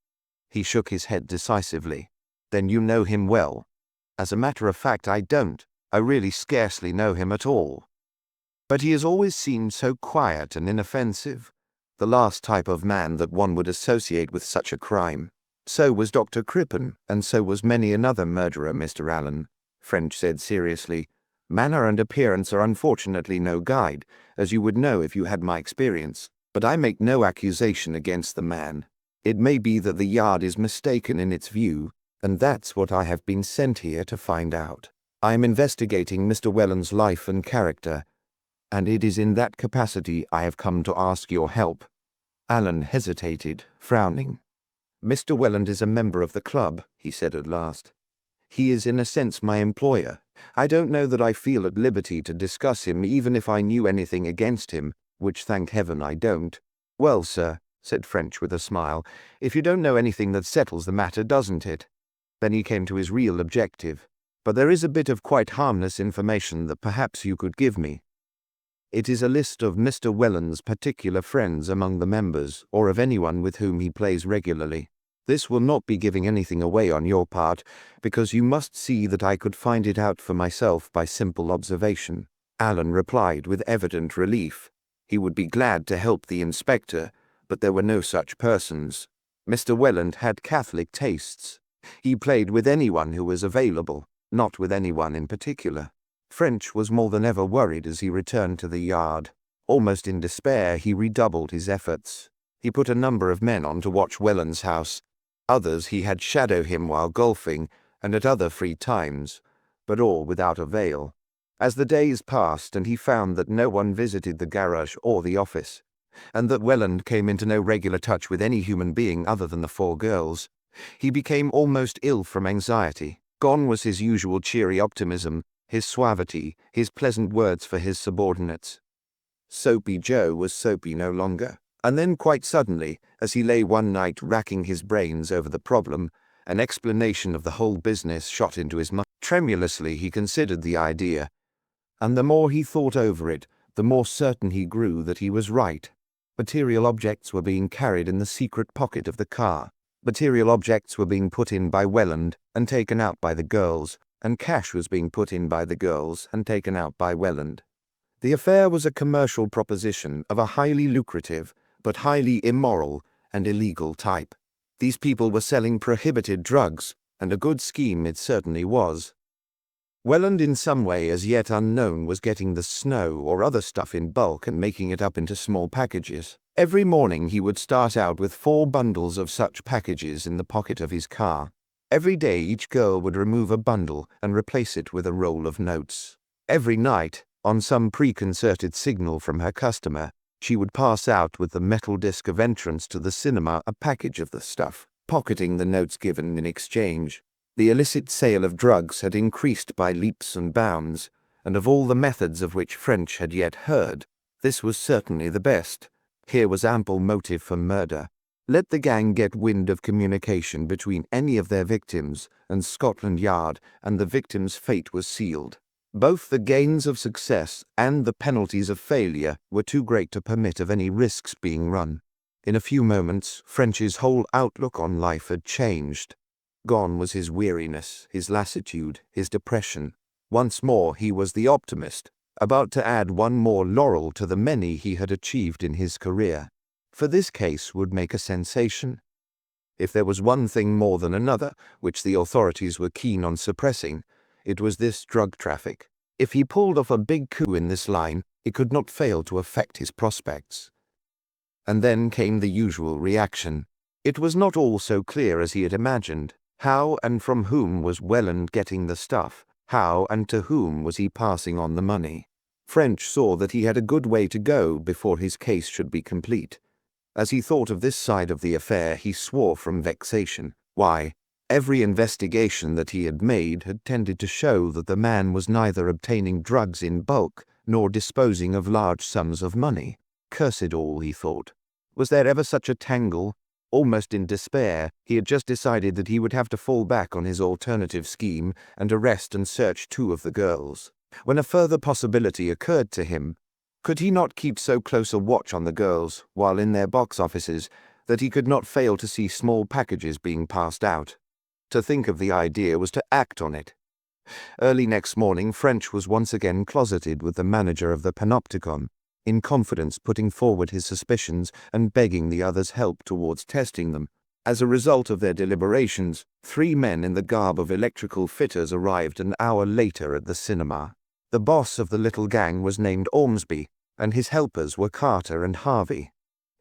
He shook his head decisively. Then you know him well. As a matter of fact, I don't. I really scarcely know him at all. But he has always seemed so quiet and inoffensive. The last type of man that one would associate with such a crime. So was Dr. Crippen, and so was many another murderer, Mr. Allen, French said seriously. Manner and appearance are unfortunately no guide, as you would know if you had my experience. But I make no accusation against the man. It may be that the Yard is mistaken in its view, and that's what I have been sent here to find out. I am investigating Mr. Welland's life and character, and it is in that capacity I have come to ask your help. Allen hesitated, frowning. Mr. Welland is a member of the club, he said at last. He is in a sense my employer. I don't know that I feel at liberty to discuss him even if I knew anything against him, which thank heaven I don't. Well, sir, said French with a smile, if you don't know anything that settles the matter, doesn't it? Then he came to his real objective. But there is a bit of quite harmless information that perhaps you could give me. It is a list of Mr. Welland's particular friends among the members, or of anyone with whom he plays regularly. This will not be giving anything away on your part, because you must see that I could find it out for myself by simple observation. Allen replied with evident relief. He would be glad to help the inspector, but there were no such persons. Mr. Welland had Catholic tastes. He played with anyone who was available, not with anyone in particular. French was more than ever worried as he returned to the Yard. Almost in despair, he redoubled his efforts. He put a number of men on to watch Welland's house. Others he had shadow him while golfing and at other free times, but all without avail. As the days passed and he found that no one visited the garage or the office, and that Welland came into no regular touch with any human being other than the four girls, he became almost ill from anxiety. Gone was his usual cheery optimism, his suavity, his pleasant words for his subordinates. Soapy Joe was soapy no longer. And then quite suddenly, as he lay one night racking his brains over the problem, an explanation of the whole business shot into his mind. Tremulously he considered the idea, and the more he thought over it, the more certain he grew that he was right. Material objects were being carried in the secret pocket of the car. Material objects were being put in by Welland and taken out by the girls, and cash was being put in by the girls and taken out by Welland. The affair was a commercial proposition of a highly lucrative, but highly immoral and illegal type. These people were selling prohibited drugs, and a good scheme it certainly was. Welland, in some way as yet unknown, was getting the snow or other stuff in bulk and making it up into small packages. Every morning he would start out with 4 bundles of such packages in the pocket of his car. Every day each girl would remove a bundle and replace it with a roll of notes. Every night, on some preconcerted signal from her customer, she would pass out with the metal disc of entrance to the cinema a package of the stuff, pocketing the notes given in exchange. The illicit sale of drugs had increased by leaps and bounds, and of all the methods of which French had yet heard, this was certainly the best. Here was ample motive for murder. Let the gang get wind of communication between any of their victims and Scotland Yard, and the victim's fate was sealed. Both the gains of success and the penalties of failure were too great to permit of any risks being run. In a few moments, French's whole outlook on life had changed. Gone was his weariness, his lassitude, his depression. Once more he was the optimist, about to add one more laurel to the many he had achieved in his career. For this case would make a sensation. If there was one thing more than another which the authorities were keen on suppressing, it was this drug traffic. If he pulled off a big coup in this line, it could not fail to affect his prospects. And then came the usual reaction. It was not all so clear as he had imagined. How and from whom was Welland getting the stuff? How and to whom was he passing on the money? French saw that he had a good way to go before his case should be complete. As he thought of this side of the affair, he swore from vexation. Why, every investigation that he had made had tended to show that the man was neither obtaining drugs in bulk nor disposing of large sums of money. Curse it all, he thought. Was there ever such a tangle? Almost in despair, he had just decided that he would have to fall back on his alternative scheme and arrest and search 2 of the girls, when a further possibility occurred to him. Could he not keep so close a watch on the girls while in their box offices that he could not fail to see small packages being passed out? To think of the idea was to act on it. Early next morning, French was once again closeted with the manager of the Panopticon, in confidence putting forward his suspicions and begging the others' help towards testing them. As a result of their deliberations, 3 men in the garb of electrical fitters arrived an hour later at the cinema. The boss of the little gang was named Ormsby, and his helpers were Carter and Harvey.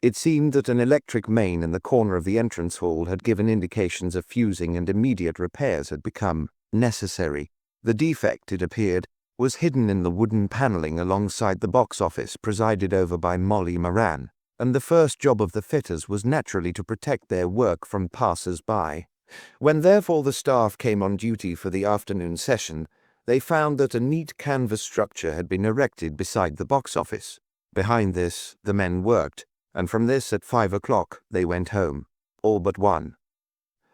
It seemed that an electric main in the corner of the entrance hall had given indications of fusing, and immediate repairs had become necessary. The defect, it appeared, was hidden in the wooden paneling alongside the box office presided over by Molly Moran, and the first job of the fitters was naturally to protect their work from passers-by. When therefore the staff came on duty for the afternoon session, they found that a neat canvas structure had been erected beside the box office. Behind this the men worked, and from this at 5 o'clock they went home, all but one.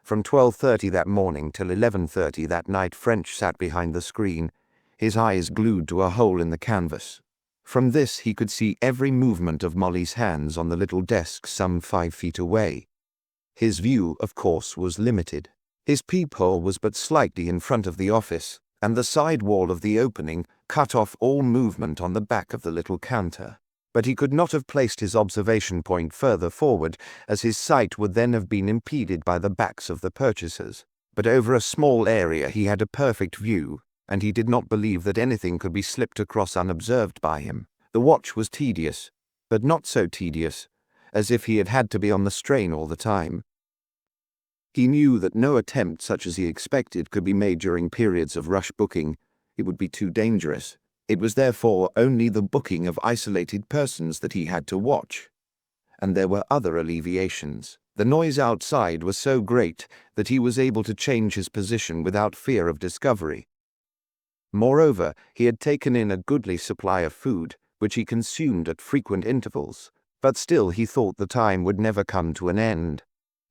From 12:30 that morning till 11:30 that night French sat behind the screen, his eyes glued to a hole in the canvas. From this he could see every movement of Molly's hands on the little desk some 5 feet away. His view, of course, was limited. His peephole was but slightly in front of the office, and the side wall of the opening cut off all movement on the back of the little counter. But he could not have placed his observation point further forward, as his sight would then have been impeded by the backs of the purchasers. But over a small area he had a perfect view, and he did not believe that anything could be slipped across unobserved by him. The watch was tedious, but not so tedious as if he had had to be on the strain all the time. He knew that no attempt such as he expected could be made during periods of rush booking. It would be too dangerous. It was therefore only the booking of isolated persons that he had to watch. And there were other alleviations. The noise outside was so great that he was able to change his position without fear of discovery. Moreover, he had taken in a goodly supply of food, which he consumed at frequent intervals, but still he thought the time would never come to an end.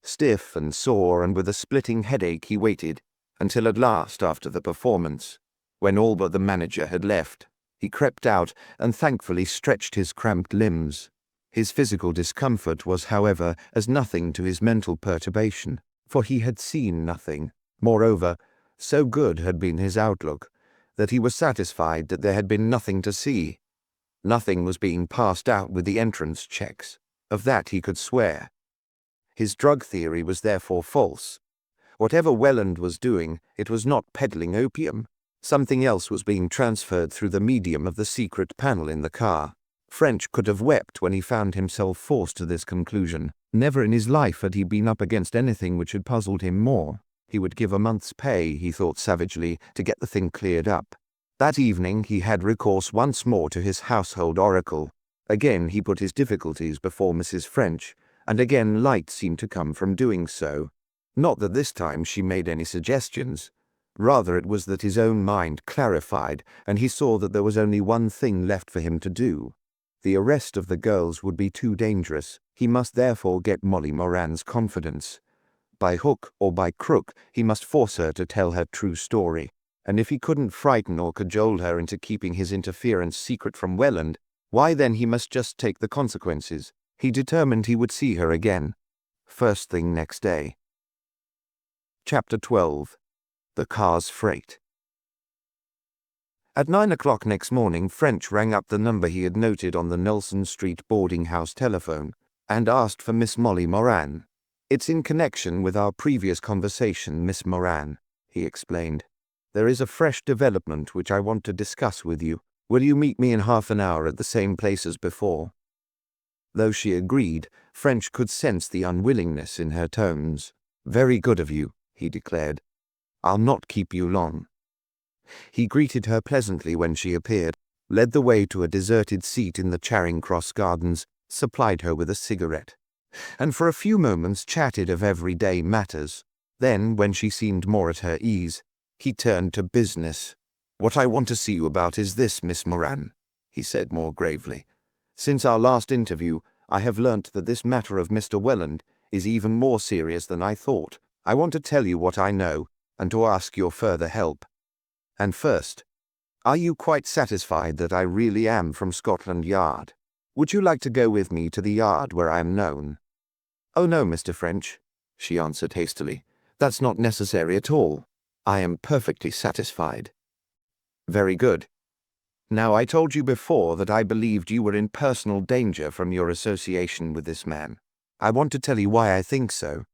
Stiff and sore and with a splitting headache he waited, until at last, after the performance, when all but the manager had left, he crept out and thankfully stretched his cramped limbs. His physical discomfort was, however, as nothing to his mental perturbation, for he had seen nothing. Moreover, so good had been his outlook, that he was satisfied that there had been nothing to see. Nothing was being passed out with the entrance checks. Of that he could swear. His drug theory was therefore false. Whatever Welland was doing, it was not peddling opium. Something else was being transferred through the medium of the secret panel in the car. French could have wept when he found himself forced to this conclusion. Never in his life had he been up against anything which had puzzled him more. He would give a month's pay, he thought savagely, to get the thing cleared up. That evening he had recourse once more to his household oracle. Again he put his difficulties before Mrs. French, and again light seemed to come from doing so. Not that this time she made any suggestions. Rather it was that his own mind clarified, and he saw that there was only one thing left for him to do. The arrest of the girls would be too dangerous. He must therefore get Molly Moran's confidence. By hook or by crook, he must force her to tell her true story. And if he couldn't frighten or cajole her into keeping his interference secret from Welland, why then he must just take the consequences. He determined he would see her again. First thing next day. Chapter 12. The Car's Freight. At 9 o'clock next morning, French rang up the number he had noted on the Nelson Street boarding house telephone, and asked for Miss Molly Moran. "It's in connection with our previous conversation, Miss Moran," he explained. "There is a fresh development which I want to discuss with you. Will you meet me in half an hour at the same place as before?" Though she agreed, French could sense the unwillingness in her tones. "Very good of you," he declared. "I'll not keep you long." He greeted her pleasantly when she appeared, led the way to a deserted seat in the Charing Cross Gardens, supplied her with a cigarette, and for a few moments chatted of everyday matters. Then, when she seemed more at her ease, he turned to business. "What I want to see you about is this, Miss Moran," he said more gravely. "Since our last interview, I have learnt that this matter of Mr. Welland is even more serious than I thought. I want to tell you what I know, and to ask your further help. And first, are you quite satisfied that I really am from Scotland Yard? Would you like to go with me to the yard where I am known?" "Oh no, Mr. French," she answered hastily. "That's not necessary at all. I am perfectly satisfied." "Very good. Now, I told you before that I believed you were in personal danger from your association with this man. I want to tell you why I think so."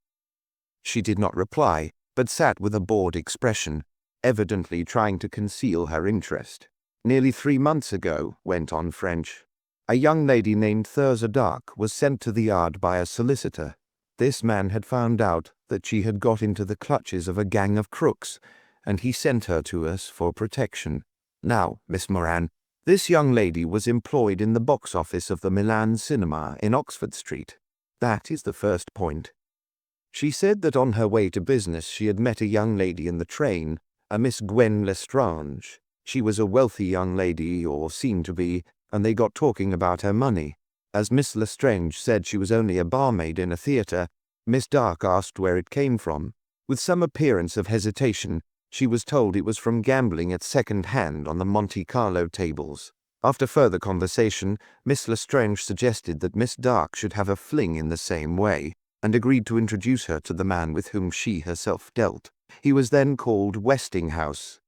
She did not reply, but sat with a bored expression, evidently trying to conceal her interest. "Nearly 3 months ago," went on French, "a young lady named Thurza Dark was sent to the yard by a solicitor. This man had found out that she had got into the clutches of a gang of crooks, and he sent her to us for protection. Now, Miss Moran, this young lady was employed in the box office of the Milan Cinema in Oxford Street. That is the first point. She said that on her way to business she had met a young lady in the train, a Miss Gwen Lestrange. She was a wealthy young lady, or seemed to be, and they got talking about her money. As Miss Lestrange said she was only a barmaid in a theatre, Miss Dark asked where it came from. With some appearance of hesitation, she was told it was from gambling at second hand on the Monte Carlo tables. After further conversation, Miss Lestrange suggested that Miss Dark should have a fling in the same way, and agreed to introduce her to the man with whom she herself dealt. He was then called Westinghouse.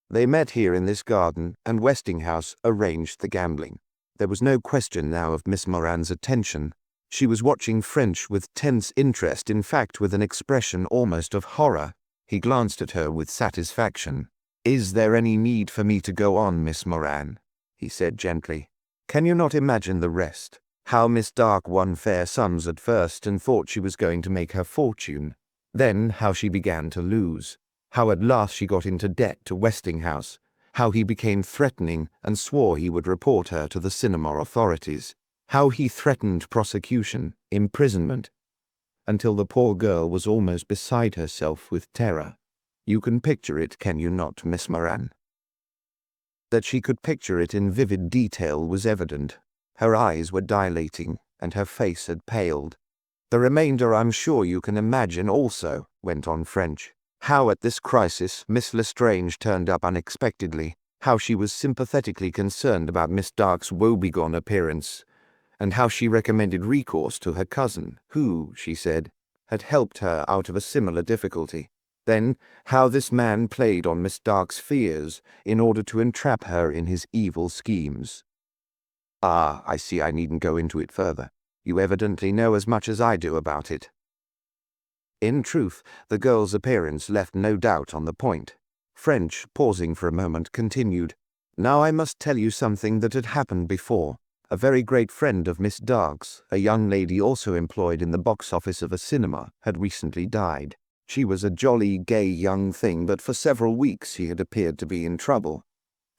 They met here in this garden, and Westinghouse arranged the gambling. There was no question now of Miss Moran's attention. She was watching French with tense interest, in fact with an expression almost of horror. He glanced at her with satisfaction. "Is there any need for me to go on, Miss Moran?" he said gently. "Can you not imagine the rest? How Miss Dark won fair sums at first and thought she was going to make her fortune. Then how she began to lose. How at last she got into debt to Westinghouse. How he became threatening and swore he would report her to the cinema authorities. How he threatened prosecution, imprisonment, until the poor girl was almost beside herself with terror. You can picture it, can you not, Miss Moran?" That she could picture it in vivid detail was evident. Her eyes were dilating, and her face had paled. "The remainder I'm sure you can imagine also," went on French. "How at this crisis Miss Lestrange turned up unexpectedly, how she was sympathetically concerned about Miss Dark's woebegone appearance, and how she recommended recourse to her cousin, who, she said, had helped her out of a similar difficulty. Then how this man played on Miss Dark's fears in order to entrap her in his evil schemes. Ah, I see I needn't go into it further. You evidently know as much as I do about it." In truth, the girl's appearance left no doubt on the point. French, pausing for a moment, continued, "Now I must tell you something that had happened before. A very great friend of Miss Dark's, a young lady also employed in the box office of a cinema, had recently died. She was a jolly, gay young thing, but for several weeks she had appeared to be in trouble.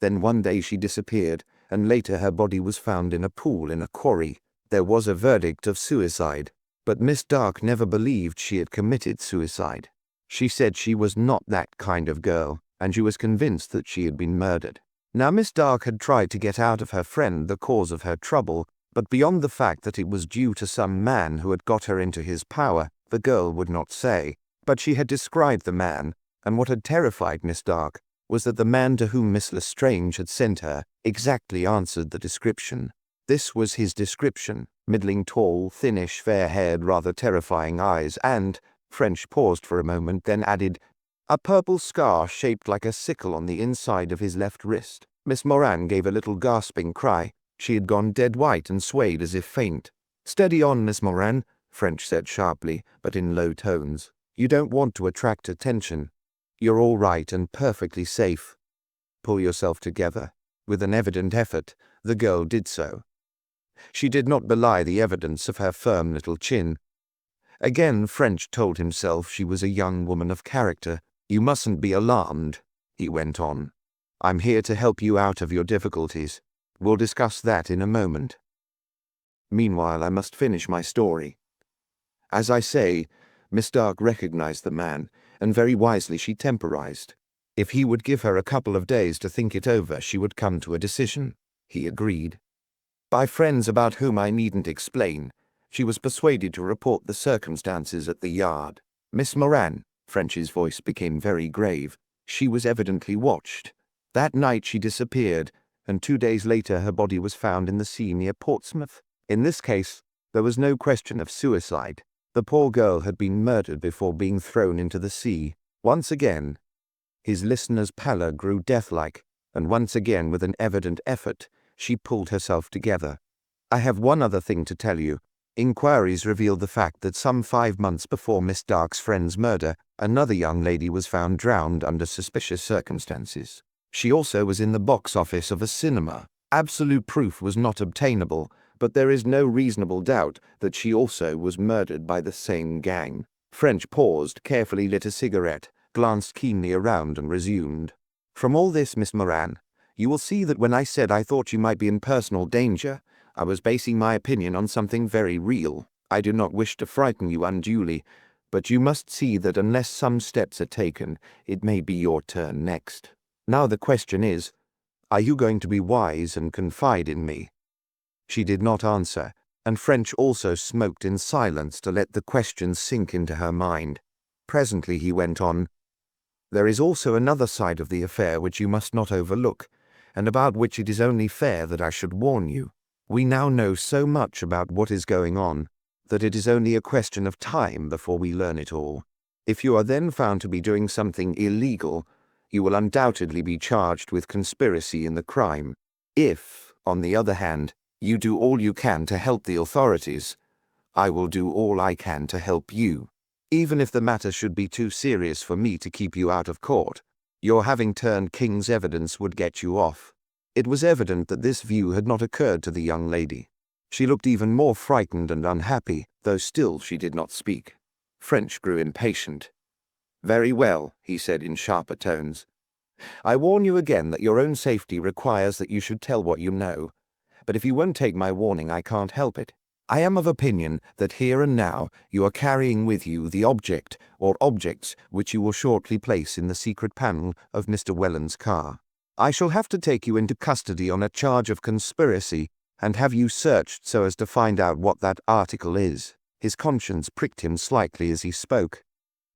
Then one day she disappeared, and later her body was found in a pool in a quarry. There was a verdict of suicide, but Miss Dark never believed she had committed suicide. She said she was not that kind of girl, and she was convinced that she had been murdered. Now Miss Dark had tried to get out of her friend the cause of her trouble, but beyond the fact that it was due to some man who had got her into his power, the girl would not say. But she had described the man, and what had terrified Miss Dark was that the man to whom Miss Lestrange had sent her exactly answered the description. This was his description: middling tall, thinnish, fair-haired, rather terrifying eyes, and, French paused for a moment, then added, a purple scar shaped like a sickle on the inside of his left wrist. Miss Moran gave a little gasping cry. She had gone dead white and swayed as if faint. "Steady on, Miss Moran," French said sharply, but in low tones. "You don't want to attract attention. You're all right and perfectly safe. Pull yourself together." With an evident effort, the girl did so. She did not belie the evidence of her firm little chin. Again French told himself she was a young woman of character. "You mustn't be alarmed," he went on. "I'm here to help you out of your difficulties. We'll discuss that in a moment. Meanwhile, I must finish my story. As I say, Miss Dark recognized the man, and very wisely she temporized. If he would give her a couple of days to think it over, she would come to a decision. He agreed. By friends about whom I needn't explain, she was persuaded to report the circumstances at the yard. Miss Moran, French's voice became very grave. She was evidently watched. That night she disappeared, and 2 days later her body was found in the sea near Portsmouth. In this case, there was no question of suicide. The poor girl had been murdered before being thrown into the sea. Once again, his listener's pallor grew deathlike, and once again, with an evident effort, she pulled herself together. I have one other thing to tell you. Inquiries revealed the fact that some 5 months before Miss Dark's friend's murder, another young lady was found drowned under suspicious circumstances. She also was in the box office of a cinema. Absolute proof was not obtainable, but there is no reasonable doubt that she also was murdered by the same gang. French paused, carefully lit a cigarette, glanced keenly around and resumed. From all this, Miss Moran, you will see that when I said I thought you might be in personal danger, I was basing my opinion on something very real. I do not wish to frighten you unduly, but you must see that unless some steps are taken, it may be your turn next. Now the question is, are you going to be wise and confide in me? She did not answer, and French also smoked in silence to let the question sink into her mind. Presently he went on, there is also another side of the affair which you must not overlook, and about which it is only fair that I should warn you. We now know so much about what is going on, that it is only a question of time before we learn it all. If you are then found to be doing something illegal, you will undoubtedly be charged with conspiracy in the crime. If, on the other hand, you do all you can to help the authorities, I will do all I can to help you. Even if the matter should be too serious for me to keep you out of court, your having turned King's evidence would get you off. It was evident that this view had not occurred to the young lady. She looked even more frightened and unhappy, though still she did not speak. French grew impatient. Very well, he said in sharper tones. I warn you again that your own safety requires that you should tell what you know. But if you won't take my warning, I can't help it. I am of opinion that here and now you are carrying with you the object or objects which you will shortly place in the secret panel of Mr. Welland's car. I shall have to take you into custody on a charge of conspiracy and have you searched so as to find out what that article is. His conscience pricked him slightly as he spoke.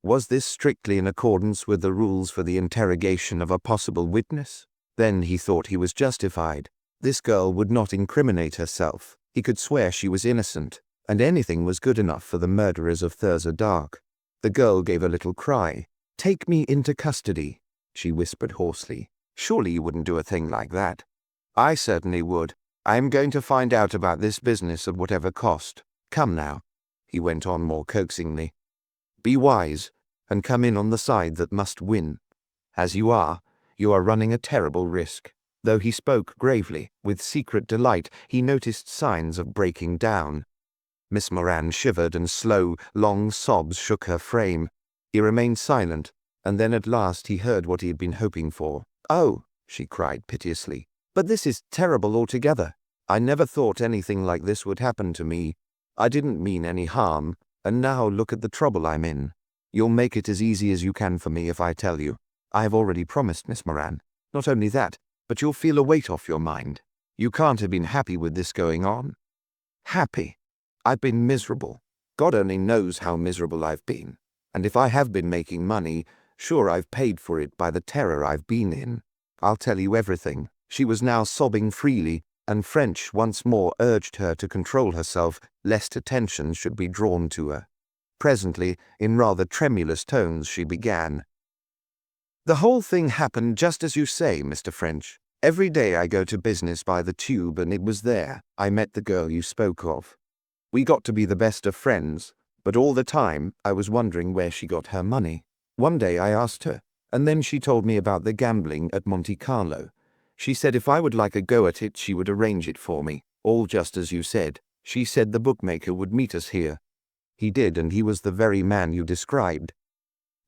Was this strictly in accordance with the rules for the interrogation of a possible witness? Then he thought he was justified. This girl would not incriminate herself. He could swear she was innocent, and anything was good enough for the murderers of Thurza Dark. The girl gave a little cry. Take me into custody, she whispered hoarsely. Surely you wouldn't do a thing like that. I certainly would. I am going to find out about this business at whatever cost. Come now, he went on more coaxingly. Be wise, and come in on the side that must win. As you are running a terrible risk. Though he spoke gravely, with secret delight, he noticed signs of breaking down. Miss Moran shivered and slow, long sobs shook her frame. He remained silent, and then at last he heard what he had been hoping for. Oh, she cried piteously, but this is terrible altogether. I never thought anything like this would happen to me. I didn't mean any harm, and now look at the trouble I'm in. You'll make it as easy as you can for me if I tell you. I have already promised, Miss Moran. Not only that, but you'll feel a weight off your mind. You can't have been happy with this going on. Happy? I've been miserable. God only knows how miserable I've been. And if I have been making money, sure I've paid for it by the terror I've been in. I'll tell you everything. She was now sobbing freely, and French once more urged her to control herself, lest attention should be drawn to her. Presently, in rather tremulous tones, she began. The whole thing happened just as you say, Mr. French. Every day I go to business by the tube, and it was there I met the girl you spoke of. We got to be the best of friends, but all the time I was wondering where she got her money. One day I asked her, and then she told me about the gambling at Monte Carlo. She said if I would like a go at it, she would arrange it for me, all just as you said. She said the bookmaker would meet us here. He did, and he was the very man you described.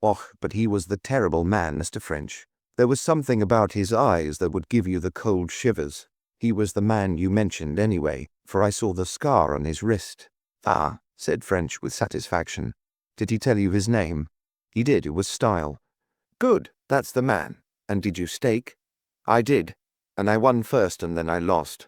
Oh, but he was the terrible man, Mr. French. There was something about his eyes that would give you the cold shivers. He was the man you mentioned anyway, for I saw the scar on his wrist. Ah, said French with satisfaction. Did he tell you his name? He did, it was Style. Good, that's the man. And did you stake? I did, and I won first and then I lost.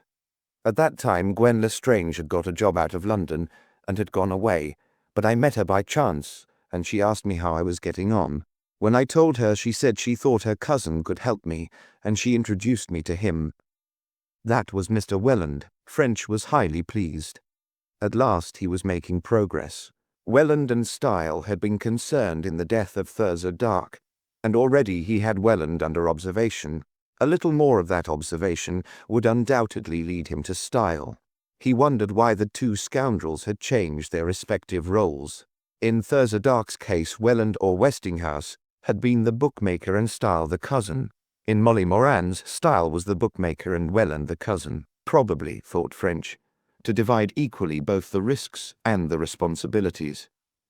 At that time Gwen Lestrange had got a job out of London, and had gone away, but I met her by chance, and she asked me how I was getting on. When I told her, she said she thought her cousin could help me, and she introduced me to him. That was Mr. Welland. French was highly pleased. At last he was making progress. Welland and Style had been concerned in the death of Thurza Dark, and already he had Welland under observation. A little more of that observation would undoubtedly lead him to Style. He wondered why the two scoundrels had changed their respective roles. In Thurza Dark's case, Welland or Westinghouse had been the bookmaker and Style the cousin. In Molly Moran's, Style was the bookmaker and Welland the cousin. Probably, thought French, to divide equally both the risks and the responsibilities.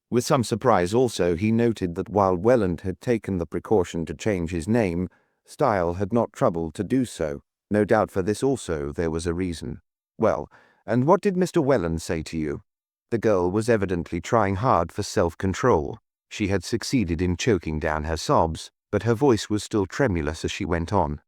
With some surprise also, he noted that while Welland had taken the precaution to change his name, Style had not troubled to do so. No doubt for this also there was a reason. Well, and what did Mr. Welland say to you? The girl was evidently trying hard for self-control. She had succeeded in choking down her sobs, but her voice was still tremulous as she went on.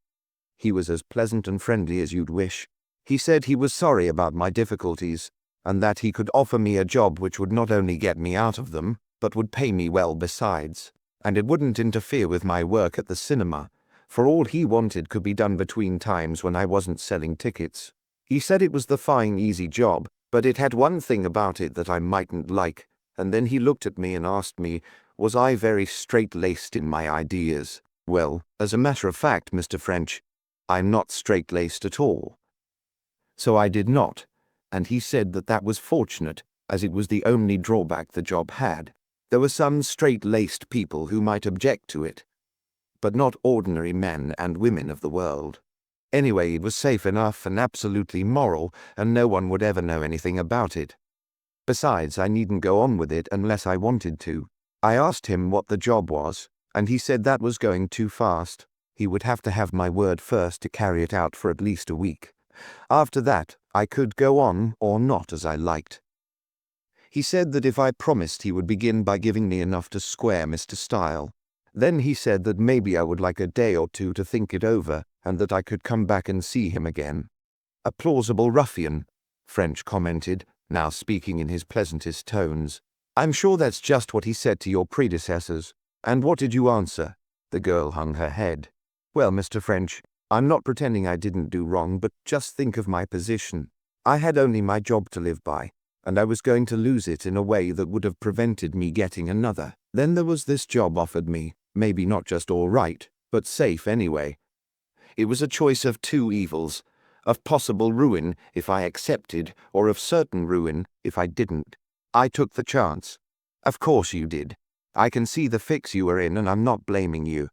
He was as pleasant and friendly as you'd wish. He said he was sorry about my difficulties, and that he could offer me a job which would not only get me out of them, but would pay me well besides, and it wouldn't interfere with my work at the cinema, for all he wanted could be done between times when I wasn't selling tickets. He said it was the fine, easy job, but it had one thing about it that I mightn't like, and then he looked at me and asked me, was I very straight-laced in my ideas? Well, as a matter of fact, Mr. French, I'm not straight-laced at all. So I did not, and he said that that was fortunate, as it was the only drawback the job had. There were some straight-laced people who might object to it, but not ordinary men and women of the world. Anyway, it was safe enough and absolutely moral, and no one would ever know anything about it. Besides, I needn't go on with it unless I wanted to. I asked him what the job was, and he said that was going too fast. He would have to have my word first to carry it out for at least a week. After that, I could go on or not as I liked. He said that if I promised, he would begin by giving me enough to square Mr. Style. Then he said that maybe I would like a day or two to think it over, and that I could come back and see him again. A plausible ruffian, French commented, now speaking in his pleasantest tones. I'm sure that's just what he said to your predecessors. And what did you answer? The girl hung her head. Well, Mr. French, I'm not pretending I didn't do wrong, but just think of my position. I had only my job to live by, and I was going to lose it in a way that would have prevented me getting another. Then there was this job offered me, maybe not just all right, but safe anyway. It was a choice of two evils, of possible ruin if I accepted, or of certain ruin if I didn't. I took the chance. Of course you did. I can see the fix you were in, and I'm not blaming you.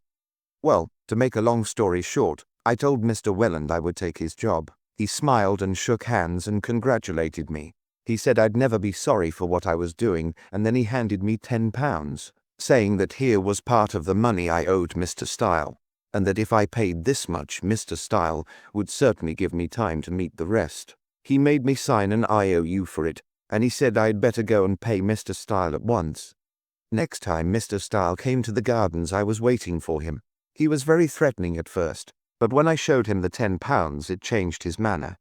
Well, to make a long story short, I told Mr. Welland I would take his job. He smiled and shook hands and congratulated me. He said I'd never be sorry for what I was doing, and then he handed me £10, saying that here was part of the money I owed Mr. Style, and that if I paid this much, Mr. Style would certainly give me time to meet the rest. He made me sign an IOU for it, and he said I'd better go and pay Mr. Style at once. Next time Mr. Style came to the gardens, I was waiting for him. He was very threatening at first, but when I showed him the £10, it changed his manner.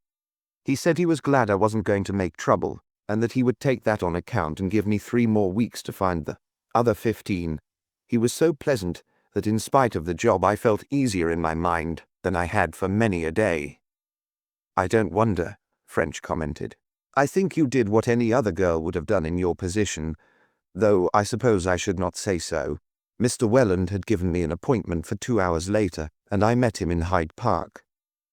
He said he was glad I wasn't going to make trouble, and that he would take that on account and give me 3 more weeks to find the other 15. He was so pleasant that in spite of the job I felt easier in my mind than I had for many a day. I don't wonder, French commented. I think you did what any other girl would have done in your position, though I suppose I should not say so. Mr. Welland had given me an appointment for 2 hours later, and I met him in Hyde Park.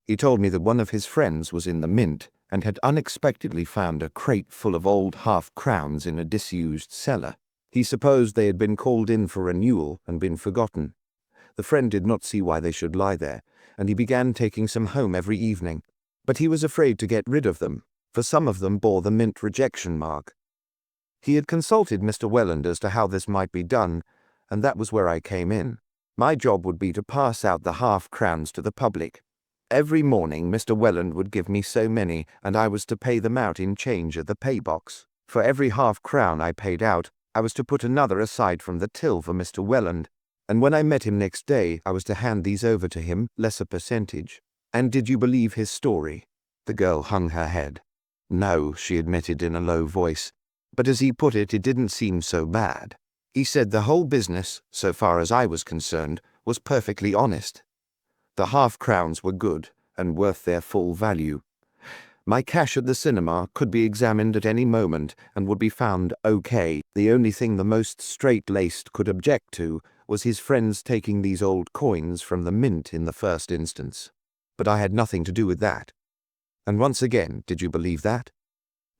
He told me that one of his friends was in the Mint and had unexpectedly found a crate full of old half-crowns in a disused cellar. He supposed they had been called in for renewal and been forgotten. The friend did not see why they should lie there, and he began taking some home every evening. But he was afraid to get rid of them, for some of them bore the Mint rejection mark. He had consulted Mr. Welland as to how this might be done, and that was where I came in. My job would be to pass out the half-crowns to the public. Every morning Mr. Welland would give me so many, and I was to pay them out in change at the pay-box. For every half-crown I paid out, I was to put another aside from the till for Mr. Welland, and when I met him next day, I was to hand these over to him, less a percentage. And did you believe his story? The girl hung her head. No, she admitted in a low voice. But as he put it, it didn't seem so bad. He said the whole business, so far as I was concerned, was perfectly honest. The half-crowns were good and worth their full value. My cash at the cinema could be examined at any moment and would be found okay. The only thing the most straight-laced could object to was his friends taking these old coins from the mint in the first instance. But I had nothing to do with that. And once again, did you believe that?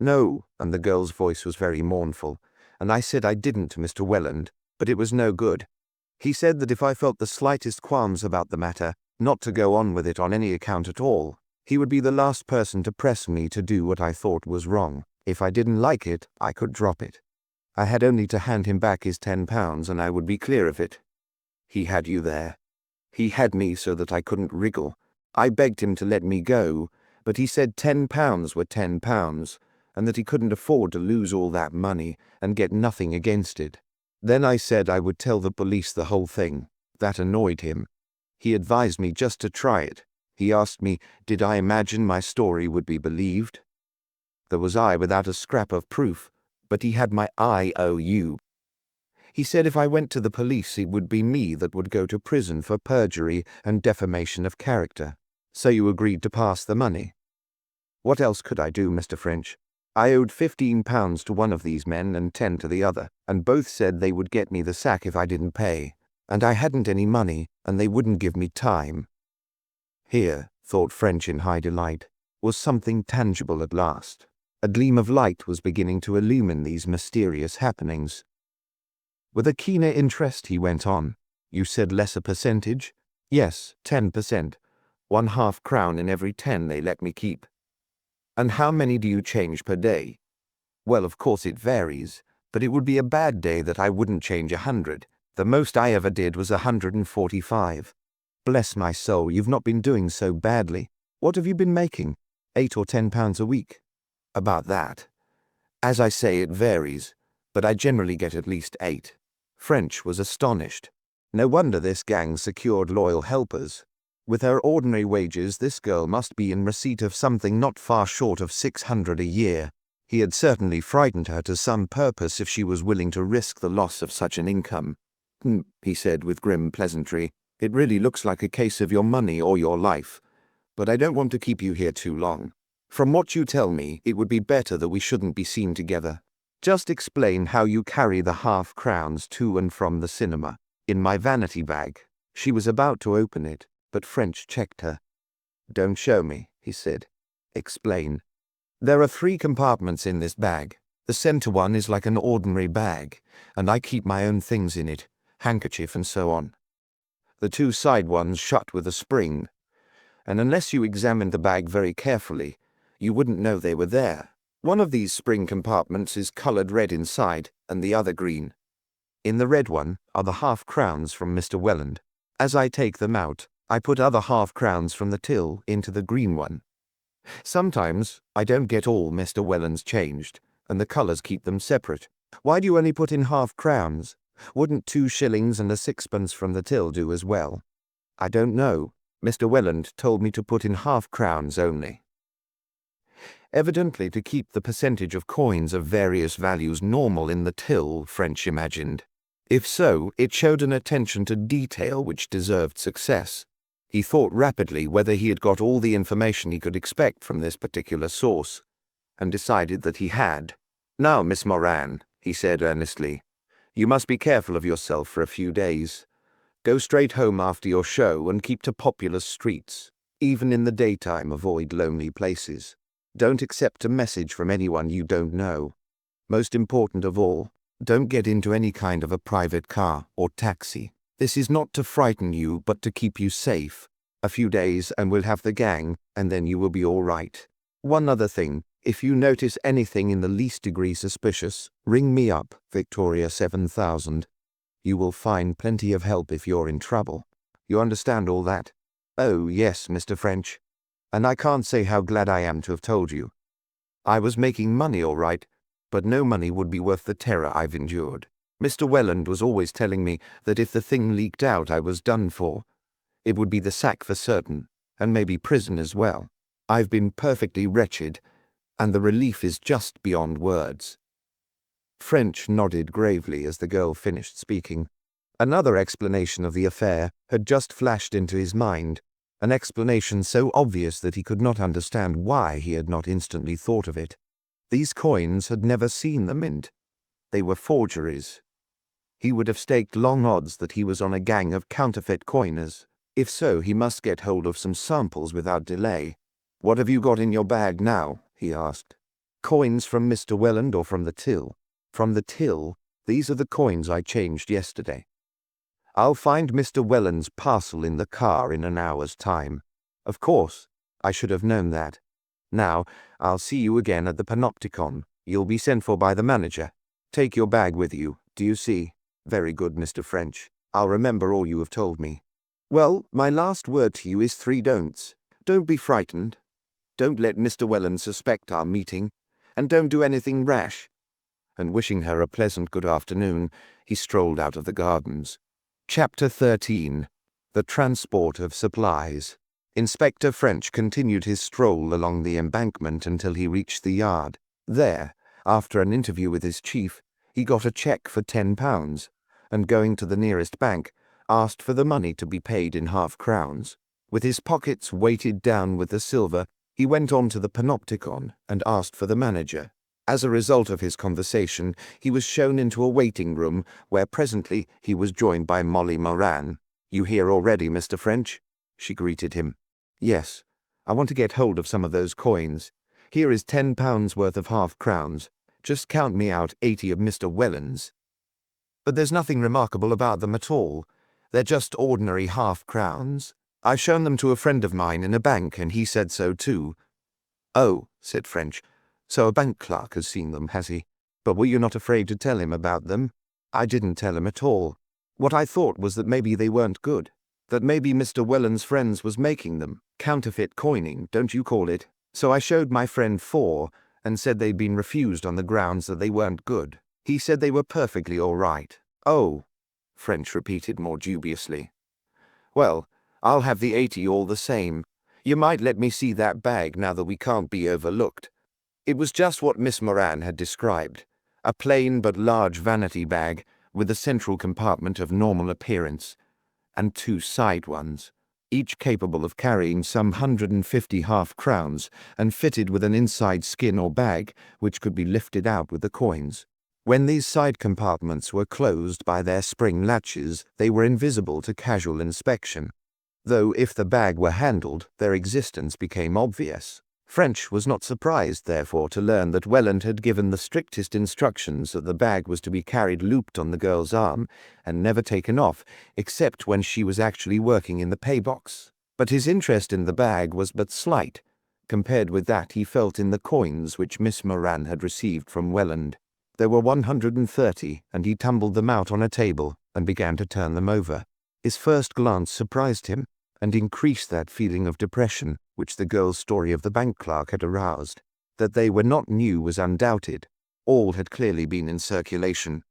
No, and the girl's voice was very mournful, and I said I didn't, Mr. Welland, but it was no good. He said that if I felt the slightest qualms about the matter, not to go on with it on any account at all. He would be the last person to press me to do what I thought was wrong. If I didn't like it, I could drop it. I had only to hand him back his £10 and I would be clear of it. He had you there. He had me so that I couldn't wriggle. I begged him to let me go, but he said £10 were £10, and that he couldn't afford to lose all that money and get nothing against it. Then I said I would tell the police the whole thing. That annoyed him. He advised me just to try it. He asked me, did I imagine my story would be believed? There was I without a scrap of proof, but he had my IOU. He said if I went to the police it would be me that would go to prison for perjury and defamation of character. So you agreed to pass the money? What else could I do, Mr. French? I owed £15 to one of these men and 10 to the other, and both said they would get me the sack if I didn't pay. And I hadn't any money, and they wouldn't give me time. Here, thought French in high delight, was something tangible at last. A gleam of light was beginning to illumine these mysterious happenings. With a keener interest he went on. You said lesser percentage? Yes, 10%. 1/2 crown in every 10 they let me keep. And how many do you change per day? Well, of course it varies, but it would be a bad day that I wouldn't change 100. The most I ever did was 145. Bless my soul, you've not been doing so badly. What have you been making? £8 or £10 a week? About that. As I say, it varies, but I generally get at least 8. French was astonished. No wonder this gang secured loyal helpers. With her ordinary wages, this girl must be in receipt of something not far short of 600 a year. He had certainly frightened her to some purpose if she was willing to risk the loss of such an income. He said with grim pleasantry. It really looks like a case of your money or your life, but I don't want to keep you here too long. From what you tell me, it would be better that we shouldn't be seen together. Just explain how you carry the half-crowns to and from the cinema. In my vanity bag. She was about to open it, but French checked her. Don't show me, he said. Explain. There are 3 compartments in this bag. The center one is like an ordinary bag, and I keep my own things in it, handkerchief and so on. The 2 side ones shut with a spring, and unless you examined the bag very carefully, you wouldn't know they were there. One of these spring compartments is colored red inside, and the other green. In the red one are the half-crowns from Mr. Welland. As I take them out, I put other half-crowns from the till into the green one. Sometimes I don't get all Mr. Welland's changed, and the colors keep them separate. Why do you only put in half-crowns? Wouldn't 2 shillings and a 6pence from the till do as well? I don't know. Mr. Welland told me to put in half-crowns only. Evidently to keep the percentage of coins of various values normal in the till, French imagined. If so, it showed an attention to detail which deserved success. He thought rapidly whether he had got all the information he could expect from this particular source, and decided that he had. Now, Miss Moran, he said earnestly, you must be careful of yourself for a few days. Go straight home after your show and keep to populous streets. Even in the daytime, avoid lonely places. Don't accept a message from anyone you don't know. Most important of all, don't get into any kind of a private car or taxi. This is not to frighten you, but to keep you safe. A few days and we'll have the gang, and then you will be all right. One other thing. If you notice anything in the least degree suspicious, ring me up, Victoria 7000. You will find plenty of help if you're in trouble. You understand all that? Oh, yes, Mr. French. And I can't say how glad I am to have told you. I was making money all right, but no money would be worth the terror I've endured. Mr. Welland was always telling me that if the thing leaked out I was done for. It would be the sack for certain, and maybe prison as well. I've been perfectly wretched, and the relief is just beyond words. French nodded gravely as the girl finished speaking. Another explanation of the affair had just flashed into his mind, an explanation so obvious that he could not understand why he had not instantly thought of it. These coins had never seen the mint. They were forgeries. He would have staked long odds that he was on a gang of counterfeit coiners. If so, he must get hold of some samples without delay. "What have you got in your bag now?" he asked. "Coins from Mr. Welland or from the till?" "From the till. These are the coins I changed yesterday." "I'll find Mr. Welland's parcel in the car in an hour's time." "Of course. I should have known that. Now, I'll see you again at the Panopticon. You'll be sent for by the manager. Take your bag with you, do you see?" "Very good, Mr. French. I'll remember all you have told me." "Well, my last word to you is 3 don'ts. Don't be frightened. Don't let Mr. Welland suspect our meeting. And don't do anything rash." And wishing her a pleasant good afternoon, he strolled out of the gardens. Chapter 13. The Transport of Supplies. Inspector French continued his stroll along the embankment until he reached the yard. There, after an interview with his chief, he got a cheque for £10, and going to the nearest bank, asked for the money to be paid in half-crowns. With his pockets weighted down with the silver, he went on to the Panopticon and asked for the manager. As a result of his conversation, he was shown into a waiting room where presently he was joined by Molly Moran. "You here already, Mr. French?" she greeted him. "Yes. I want to get hold of some of those coins. Here is £10 worth of half-crowns. Just count me out 80 of Mr. Welland's." "But there's nothing remarkable about them at all. They're just ordinary half-crowns. I've shown them to a friend of mine in a bank, and he said so too." "Oh," said French. "So a bank clerk has seen them, has he? But were you not afraid to tell him about them?" "I didn't tell him at all. What I thought was that maybe they weren't good. That maybe Mr. Welland's friends was making them. Counterfeit coining, don't you call it? So I showed my friend 4 and said they'd been refused on the grounds that they weren't good. He said they were perfectly all right." "Oh," French repeated more dubiously. "Well, I'll have the 80 all the same. You might let me see that bag now that we can't be overlooked." It was just what Miss Moran had described, a plain but large vanity bag with a central compartment of normal appearance, and 2 side ones, each capable of carrying some 150 half-crowns and fitted with an inside skin or bag which could be lifted out with the coins. When these side compartments were closed by their spring latches, they were invisible to casual inspection, though if the bag were handled, their existence became obvious. French was not surprised, therefore, to learn that Welland had given the strictest instructions that the bag was to be carried looped on the girl's arm and never taken off, except when she was actually working in the paybox. But his interest in the bag was but slight, compared with that he felt in the coins which Miss Moran had received from Welland. There were 130, and he tumbled them out on a table and began to turn them over. His first glance surprised him, and increased that feeling of depression which the girl's story of the bank clerk had aroused. That they were not new was undoubted. All had clearly been in circulation.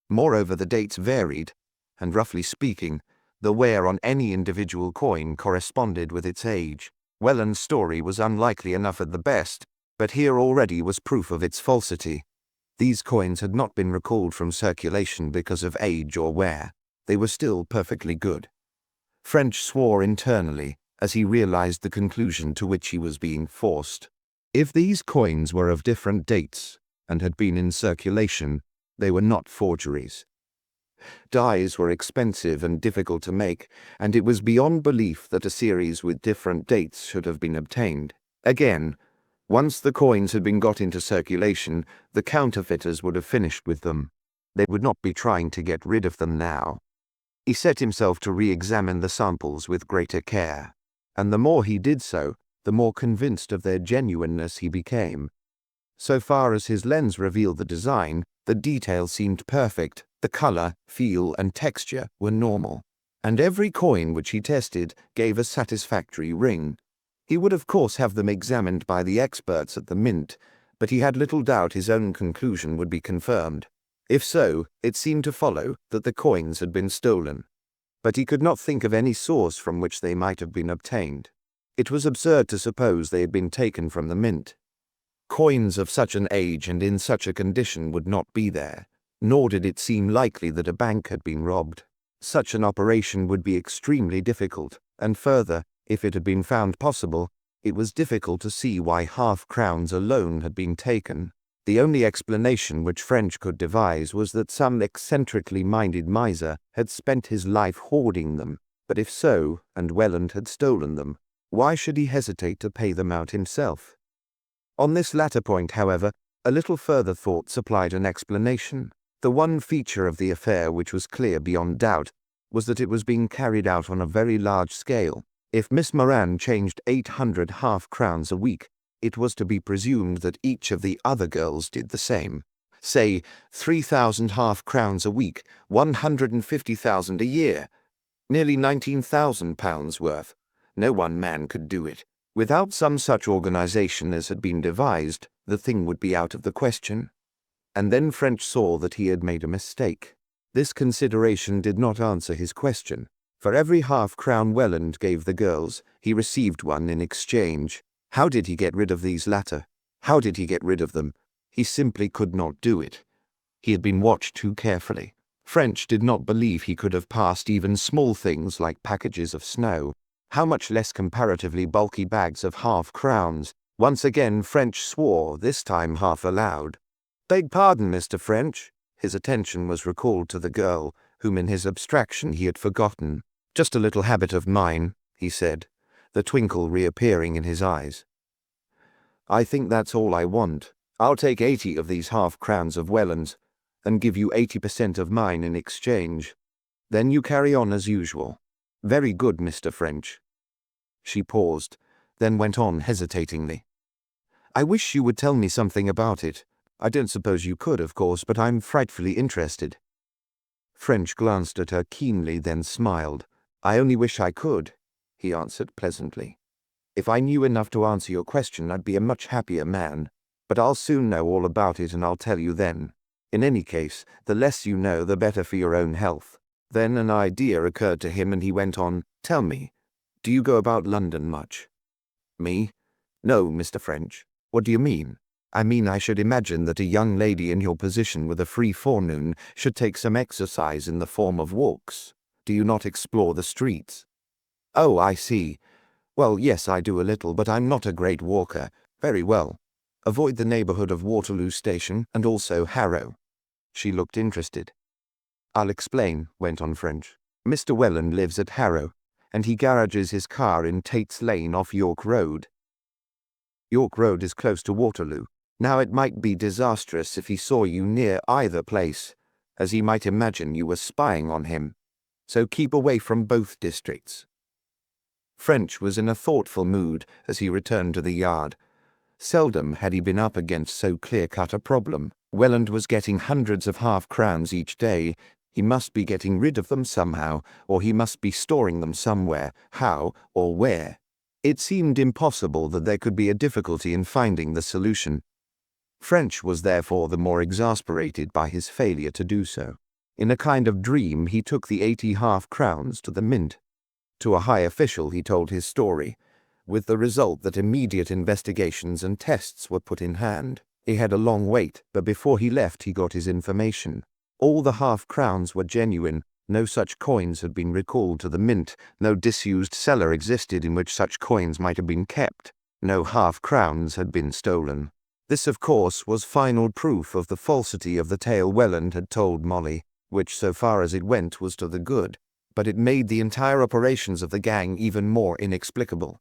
Moreover, the dates varied, and roughly speaking, the wear on any individual coin corresponded with its age. Welland's story was unlikely enough at the best, but here already was proof of its falsity. These coins had not been recalled from circulation because of age or wear. They were still perfectly good. French swore internally as he realized the conclusion to which he was being forced. If these coins were of different dates and had been in circulation, they were not forgeries. Dies were expensive and difficult to make, and it was beyond belief that a series with different dates should have been obtained. Again, once the coins had been got into circulation, the counterfeiters would have finished with them. They would not be trying to get rid of them now. He set himself to re-examine the samples with greater care, and the more he did so, the more convinced of their genuineness he became. So far as his lens revealed the design, the detail seemed perfect, the color, feel, and texture were normal, and every coin which he tested gave a satisfactory ring. He would of course have them examined by the experts at the mint, but he had little doubt his own conclusion would be confirmed. If so, it seemed to follow that the coins had been stolen. But he could not think of any source from which they might have been obtained. It was absurd to suppose they had been taken from the mint. Coins of such an age and in such a condition would not be there, nor did it seem likely that a bank had been robbed. Such an operation would be extremely difficult, and further, if it had been found possible, it was difficult to see why half-crowns alone had been taken. The only explanation which French could devise was that some eccentrically minded miser had spent his life hoarding them, but if so, and Welland had stolen them, why should he hesitate to pay them out himself? On this latter point, however, a little further thought supplied an explanation. The one feature of the affair which was clear beyond doubt was that it was being carried out on a very large scale. If Miss Moran changed 800 half-crowns a week, it was to be presumed that each of the other girls did the same. Say, 3,000 half-crowns a week, 150,000 a year, nearly £19,000 worth. No one man could do it. Without some such organization as had been devised, the thing would be out of the question. And then French saw that he had made a mistake. This consideration did not answer his question. For every half-crown Welland gave the girls, he received one in exchange. How did he get rid of these latter? How did he get rid of them? He simply could not do it. He had been watched too carefully. French did not believe he could have passed even small things like packages of snow. How much less comparatively bulky bags of half-crowns? Once again French swore, this time half aloud. "Beg pardon, Mr. French." His attention was recalled to the girl, whom in his abstraction he had forgotten. "Just a little habit of mine," he said, the twinkle reappearing in his eyes. "I think that's all I want. I'll take 80 of these half-crowns of Welland's, and give you 80% of mine in exchange. Then you carry on as usual." "Very good, Mr. French." She paused, then went on hesitatingly. "I wish you would tell me something about it. I don't suppose you could, of course, but I'm frightfully interested." French glanced at her keenly, then smiled. "I only wish I could," he answered pleasantly. "If I knew enough to answer your question, I'd be a much happier man. But I'll soon know all about it, and I'll tell you then. In any case, the less you know, the better for your own health." Then an idea occurred to him, and he went on, "Tell me, do you go about London much?" "Me? No, Mr. French." "What do you mean?" "I mean, I should imagine that a young lady in your position with a free forenoon should take some exercise in the form of walks. Do you not explore the streets?" "Oh, I see. Well, yes, I do a little, but I'm not a great walker." "Very well. Avoid the neighborhood of Waterloo Station and also Harrow." She looked interested. "I'll explain," went on French. "Mr. Welland lives at Harrow, and he garages his car in Tate's Lane off York Road. York Road is close to Waterloo. Now it might be disastrous if he saw you near either place, as he might imagine you were spying on him. So keep away from both districts." French was in a thoughtful mood as he returned to the yard. Seldom had he been up against so clear-cut a problem. Welland was getting hundreds of half-crowns each day. He must be getting rid of them somehow, or he must be storing them somewhere. How or where? It seemed impossible that there could be a difficulty in finding the solution. French was therefore the more exasperated by his failure to do so. In a kind of dream, he took the 80 half-crowns to the Mint. To a high official he told his story, with the result that immediate investigations and tests were put in hand. He had a long wait, but before he left he got his information. All the half-crowns were genuine. No such coins had been recalled to the Mint. No disused cellar existed in which such coins might have been kept. No half-crowns had been stolen. This, of course, was final proof of the falsity of the tale Welland had told Molly, which, so far as it went, was to the good. But it made the entire operations of the gang even more inexplicable.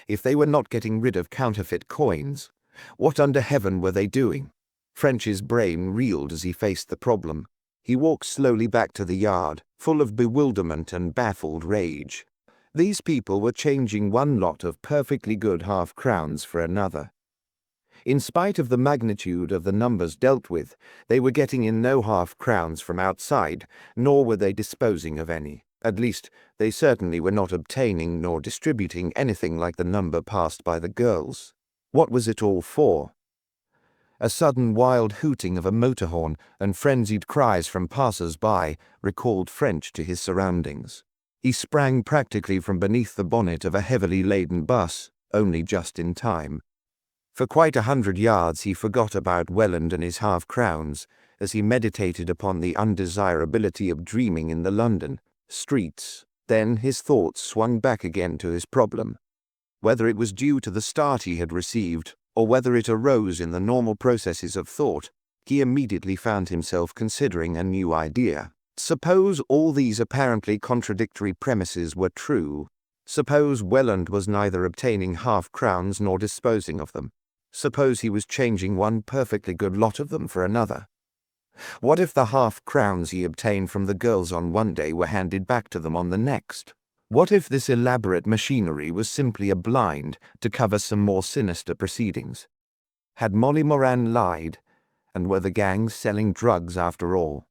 If they were not getting rid of counterfeit coins, what under heaven were they doing? French's brain reeled as he faced the problem. He walked slowly back to the yard, full of bewilderment and baffled rage. These people were changing one lot of perfectly good half-crowns for another. In spite of the magnitude of the numbers dealt with, they were getting in no half-crowns from outside, nor were they disposing of any. At least, they certainly were not obtaining nor distributing anything like the number passed by the girls. What was it all for? A sudden wild hooting of a motor horn and frenzied cries from passers-by recalled French to his surroundings. He sprang practically from beneath the bonnet of a heavily laden bus, only just in time. For quite 100 yards he forgot about Welland and his half-crowns, as he meditated upon the undesirability of dreaming in the London streets. Then his thoughts swung back again to his problem. Whether it was due to the start he had received, or whether it arose in the normal processes of thought, he immediately found himself considering a new idea. Suppose all these apparently contradictory premises were true. Suppose Welland was neither obtaining half-crowns nor disposing of them. Suppose he was changing one perfectly good lot of them for another. What if the half-crowns he obtained from the girls on one day were handed back to them on the next? What if this elaborate machinery was simply a blind to cover some more sinister proceedings? Had Molly Moran lied, and were the gangs selling drugs after all?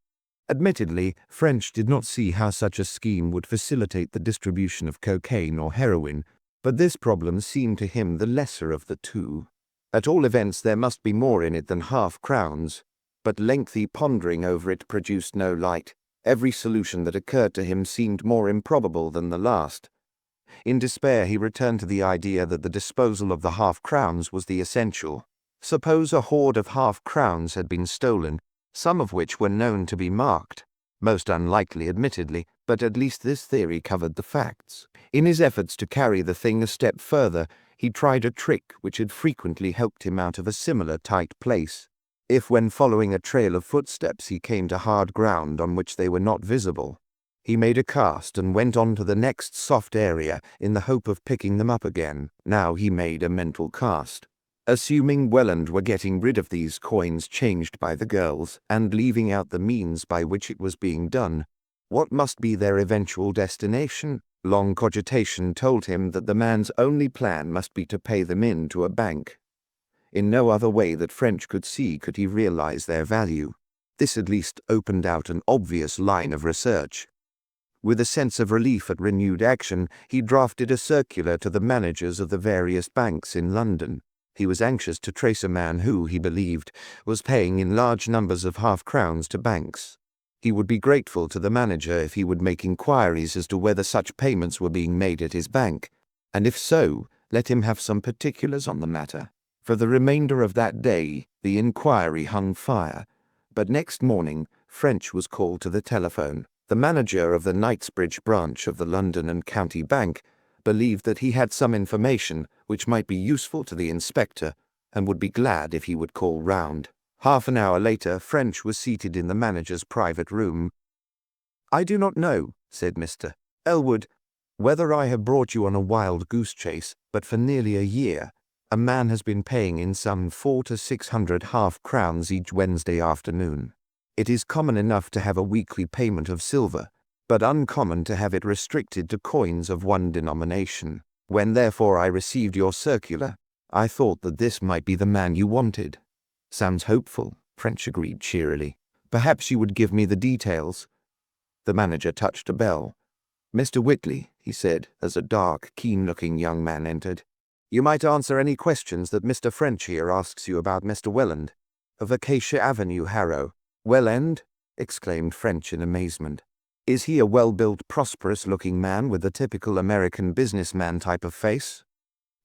Admittedly, French did not see how such a scheme would facilitate the distribution of cocaine or heroin, but this problem seemed to him the lesser of the two. At all events, there must be more in it than half-crowns, but lengthy pondering over it produced no light. Every solution that occurred to him seemed more improbable than the last. In despair, he returned to the idea that the disposal of the half-crowns was the essential. Suppose a hoard of half-crowns had been stolen, some of which were known to be marked. Most unlikely, admittedly, but at least this theory covered the facts. In his efforts to carry the thing a step further, he tried a trick which had frequently helped him out of a similar tight place. If when following a trail of footsteps he came to hard ground on which they were not visible, he made a cast and went on to the next soft area in the hope of picking them up again. Now he made a mental cast. Assuming Welland were getting rid of these coins changed by the girls, and leaving out the means by which it was being done, what must be their eventual destination? Long cogitation told him that the man's only plan must be to pay them in to a bank. In no other way that French could see could he realize their value. This at least opened out an obvious line of research. With a sense of relief at renewed action, he drafted a circular to the managers of the various banks in London. He was anxious to trace a man who, he believed, was paying in large numbers of half-crowns to banks. He would be grateful to the manager if he would make inquiries as to whether such payments were being made at his bank, and if so, let him have some particulars on the matter. For the remainder of that day, the inquiry hung fire, but next morning, French was called to the telephone. The manager of the Knightsbridge branch of the London and County Bank believed that he had some information which might be useful to the inspector, and would be glad if he would call round. Half an hour later, French was seated in the manager's private room. "I do not know," said Mr. Elwood, "whether I have brought you on a wild goose chase, but for nearly a year, a man has been paying in some 400 to 600 half-crowns each Wednesday afternoon. It is common enough to have a weekly payment of silver, but uncommon to have it restricted to coins of one denomination. When therefore I received your circular, I thought that this might be the man you wanted." "Sounds hopeful," French agreed cheerily. "Perhaps you would give me the details." The manager touched a bell. "Mr. Whitley," he said, as a dark, keen-looking young man entered. "You might answer any questions that Mr. French here asks you about Mr. Welland, of Acacia Avenue, Harrow." "Welland?" exclaimed French in amazement. "Is he a well-built, prosperous-looking man with the typical American businessman type of face?"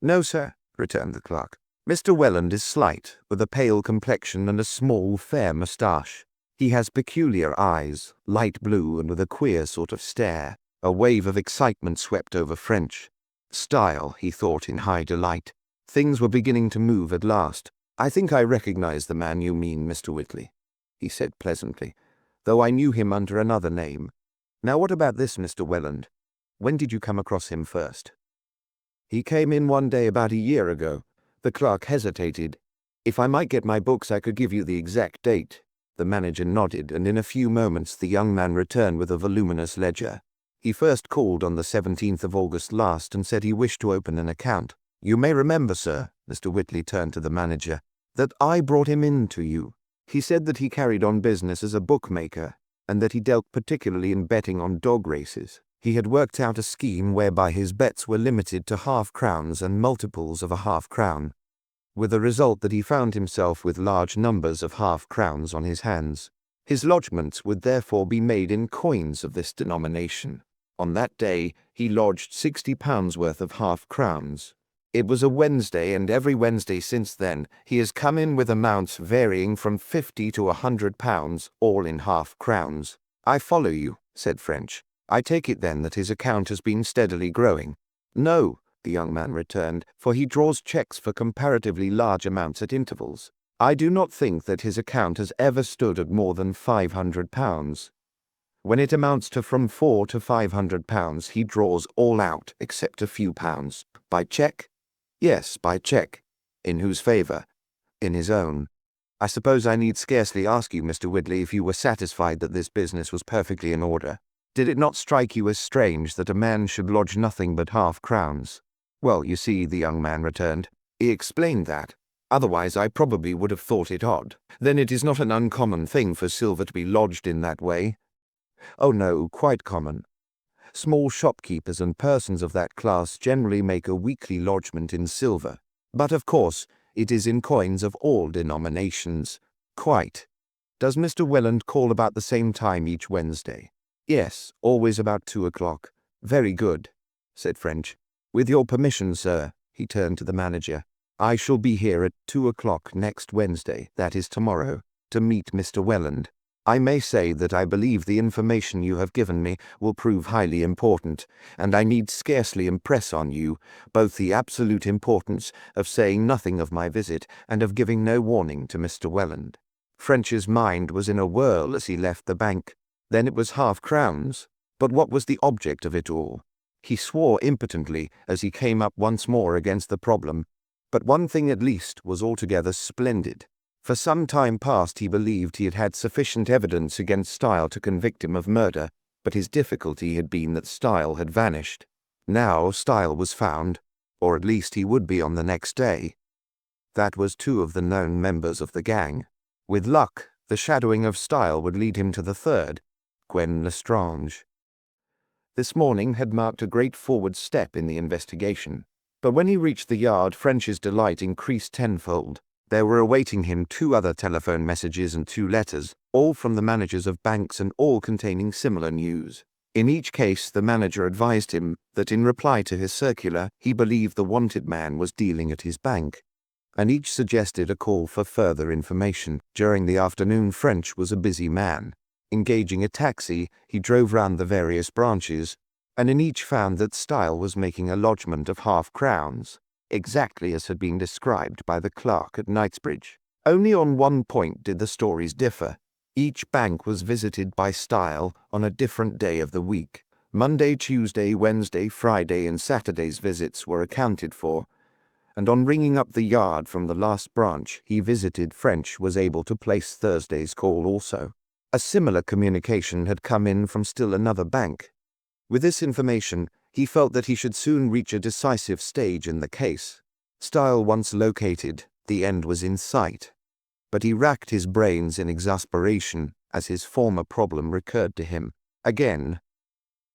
"No, sir," returned the clerk. "Mr. Welland is slight, with a pale complexion and a small, fair moustache. He has peculiar eyes, light blue and with a queer sort of stare." A wave of excitement swept over French. Style, he thought in high delight. Things were beginning to move at last. "I think I recognize the man you mean, Mr. Whitley," he said pleasantly, "though I knew him under another name. Now what about this Mr. Welland? When did you come across him first?" "He came in one day about a year ago." The clerk hesitated. "If I might get my books, I could give you the exact date." The manager nodded, and in a few moments the young man returned with a voluminous ledger. "He first called on the 17th of August last and said he wished to open an account. You may remember, sir," Mr. Whitley turned to the manager, "that I brought him in to you. He said that he carried on business as a bookmaker, and that he dealt particularly in betting on dog races. He had worked out a scheme whereby his bets were limited to half-crowns and multiples of a half-crown, with the result that he found himself with large numbers of half-crowns on his hands. His lodgements would therefore be made in coins of this denomination. On that day he lodged £60 worth of half-crowns. It was a Wednesday, and every Wednesday since then he has come in with amounts varying from 50 to £100, all in half-crowns. I follow you, said French. I take it then that his account has been steadily growing. No, the young man returned, for he draws cheques for comparatively large amounts at intervals. I do not think that his account has ever stood at more than £500. When it amounts to from £400 to £500, he draws all out, except a few pounds. By cheque? Yes, by cheque. In whose favour? In his own. I suppose I need scarcely ask you, Mr. Widley, if you were satisfied that this business was perfectly in order. Did it not strike you as strange that a man should lodge nothing but half-crowns? Well, you see, the young man returned. He explained that. Otherwise I probably would have thought it odd. Then it is not an uncommon thing for silver to be lodged in that way. Oh no, quite common. Small shopkeepers and persons of that class generally make a weekly lodgment in silver. But of course, it is in coins of all denominations. Quite. Does Mr. Welland call about the same time each Wednesday? Yes, always about 2 o'clock. Very good, said French. With your permission, sir, he turned to the manager. I shall be here at 2 o'clock next Wednesday, that is tomorrow, to meet Mr. Welland. I may say that I believe the information you have given me will prove highly important, and I need scarcely impress on you both the absolute importance of saying nothing of my visit and of giving no warning to Mr. Welland. French's mind was in a whirl as he left the bank. Then it was half-crowns, but what was the object of it all? He swore impotently as he came up once more against the problem. But one thing at least was altogether splendid. For some time past he believed he had had sufficient evidence against Style to convict him of murder, but his difficulty had been that Style had vanished. Now Style was found, or at least he would be on the next day. That was 2 of the known members of the gang. With luck, the shadowing of Style would lead him to the 3rd, Gwen Lestrange. This morning had marked a great forward step in the investigation, but when he reached the yard, French's delight increased tenfold. There were awaiting him 2 other telephone messages and 2 letters, all from the managers of banks and all containing similar news. In each case, the manager advised him that in reply to his circular, he believed the wanted man was dealing at his bank, and each suggested a call for further information. During the afternoon, French was a busy man. Engaging a taxi, he drove round the various branches, and in each found that Style was making a lodgment of half-crowns, exactly as had been described by the clerk at Knightsbridge. Only on one point did the stories differ. Each bank was visited by Style on a different day of the week. Monday, Tuesday, Wednesday, Friday, and Saturday's visits were accounted for, and on ringing up the yard from the last branch he visited, French was able to place Thursday's call also. A similar communication had come in from still another bank. With this information, he felt that he should soon reach a decisive stage in the case. Style once located, the end was in sight. But he racked his brains in exasperation as his former problem recurred to him. Again,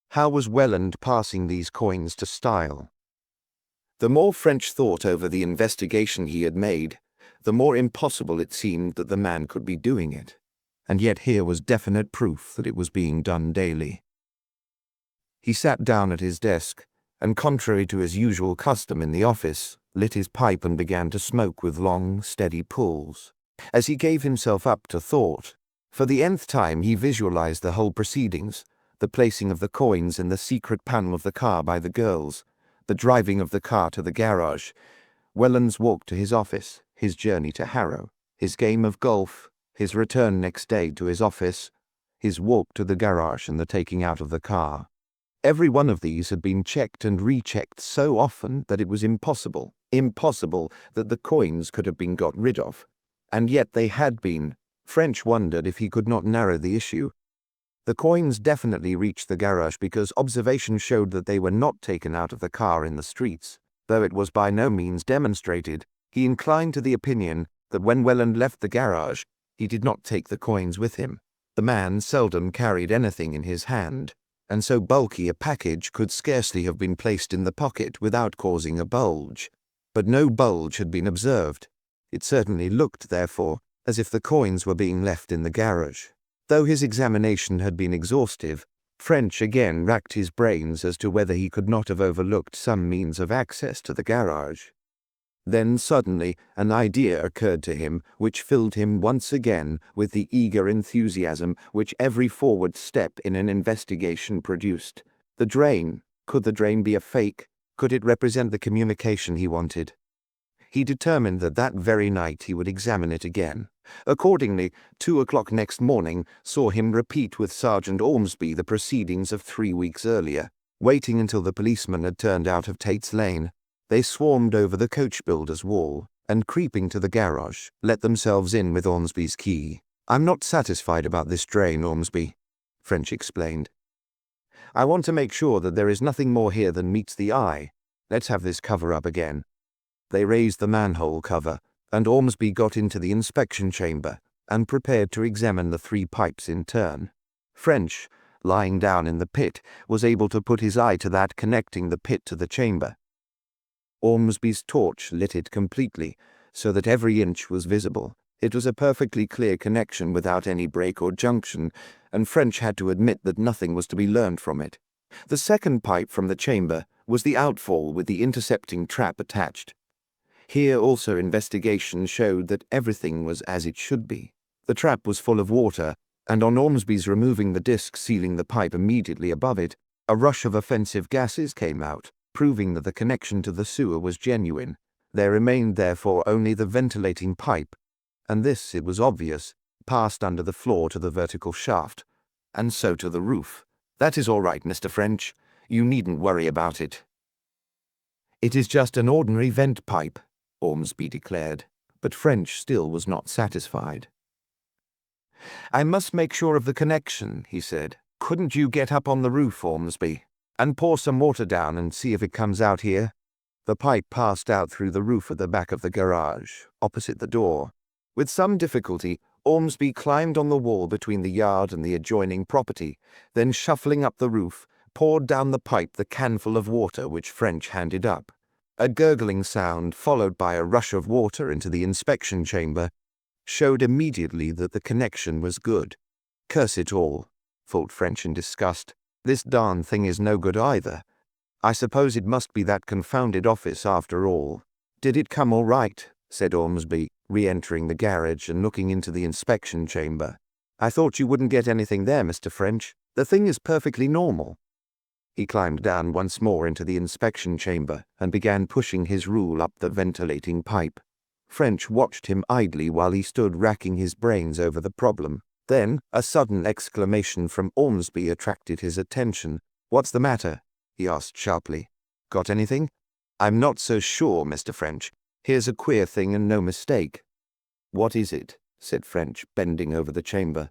how was Welland passing these coins to Style? The more French thought over the investigation he had made, the more impossible it seemed that the man could be doing it. And yet here was definite proof that it was being done daily. He sat down at his desk, and contrary to his usual custom in the office, lit his pipe and began to smoke with long, steady pulls. As he gave himself up to thought, for the nth time he visualized the whole proceedings, the placing of the coins in the secret panel of the car by the girls, the driving of the car to the garage, Welland's walk to his office, his journey to Harrow, his game of golf, his return next day to his office, his walk to the garage and the taking out of the car. Every one of these had been checked and rechecked so often that it was impossible that the coins could have been got rid of. And yet they had been. French wondered if he could not narrow the issue. The coins definitely reached the garage because observation showed that they were not taken out of the car in the streets. Though it was by no means demonstrated, he inclined to the opinion that when Welland left the garage, he did not take the coins with him. The man seldom carried anything in his hand, and so bulky a package could scarcely have been placed in the pocket without causing a bulge. But no bulge had been observed. It certainly looked, therefore, as if the coins were being left in the garage. Though his examination had been exhaustive, French again racked his brains as to whether he could not have overlooked some means of access to the garage. Then suddenly an idea occurred to him which filled him once again with the eager enthusiasm which every forward step in an investigation produced. The drain. Could the drain be a fake? Could it represent the communication he wanted? He determined that that very night he would examine it again. Accordingly, 2 o'clock next morning saw him repeat with Sergeant Ormsby the proceedings of 3 weeks earlier. Waiting until the policeman had turned out of Tate's Lane, they swarmed over the coach builder's wall, and creeping to the garage, let themselves in with Ormsby's key. "I'm not satisfied about this drain, Ormsby," French explained. "I want to make sure that there is nothing more here than meets the eye. Let's have this cover up again." They raised the manhole cover, and Ormsby got into the inspection chamber and prepared to examine the 3 pipes in turn. French, lying down in the pit, was able to put his eye to that connecting the pit to the chamber. Ormsby's torch lit it completely, so that every inch was visible. It was a perfectly clear connection without any break or junction, and French had to admit that nothing was to be learned from it. The second pipe from the chamber was the outfall with the intercepting trap attached. Here also investigation showed that everything was as it should be. The trap was full of water, and on Ormsby's removing the disc sealing the pipe immediately above it, a rush of offensive gases came out, proving that the connection to the sewer was genuine. There remained therefore only the ventilating pipe, and this, it was obvious, passed under the floor to the vertical shaft, and so to the roof. "That is all right, Mr. French. You needn't worry about it." "It is just an ordinary vent pipe," Ormsby declared, but French still was not satisfied. "I must make sure of the connection," he said. "Couldn't you get up on the roof, Ormsby, and pour some water down and see if it comes out here?" The pipe passed out through the roof at the back of the garage, opposite the door. With some difficulty, Ormsby climbed on the wall between the yard and the adjoining property, then shuffling up the roof, poured down the pipe the canful of water which French handed up. A gurgling sound, followed by a rush of water into the inspection chamber, showed immediately that the connection was good. "Curse it all," thought French in disgust. "This darn thing is no good either. I suppose it must be that confounded office after all." "Did it come all right?" said Ormsby, re-entering the garage and looking into the inspection chamber. "I thought you wouldn't get anything there, Mr. French. The thing is perfectly normal." He climbed down once more into the inspection chamber and began pushing his rule up the ventilating pipe. French watched him idly while he stood racking his brains over the problem. Then a sudden exclamation from Ormsby attracted his attention. "What's the matter?" he asked sharply. "Got anything?" "I'm not so sure, Mr. French. Here's a queer thing and no mistake." "What is it?" said French, bending over the chamber.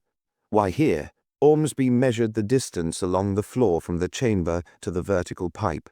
"Why, here." Ormsby measured the distance along the floor from the chamber to the vertical pipe.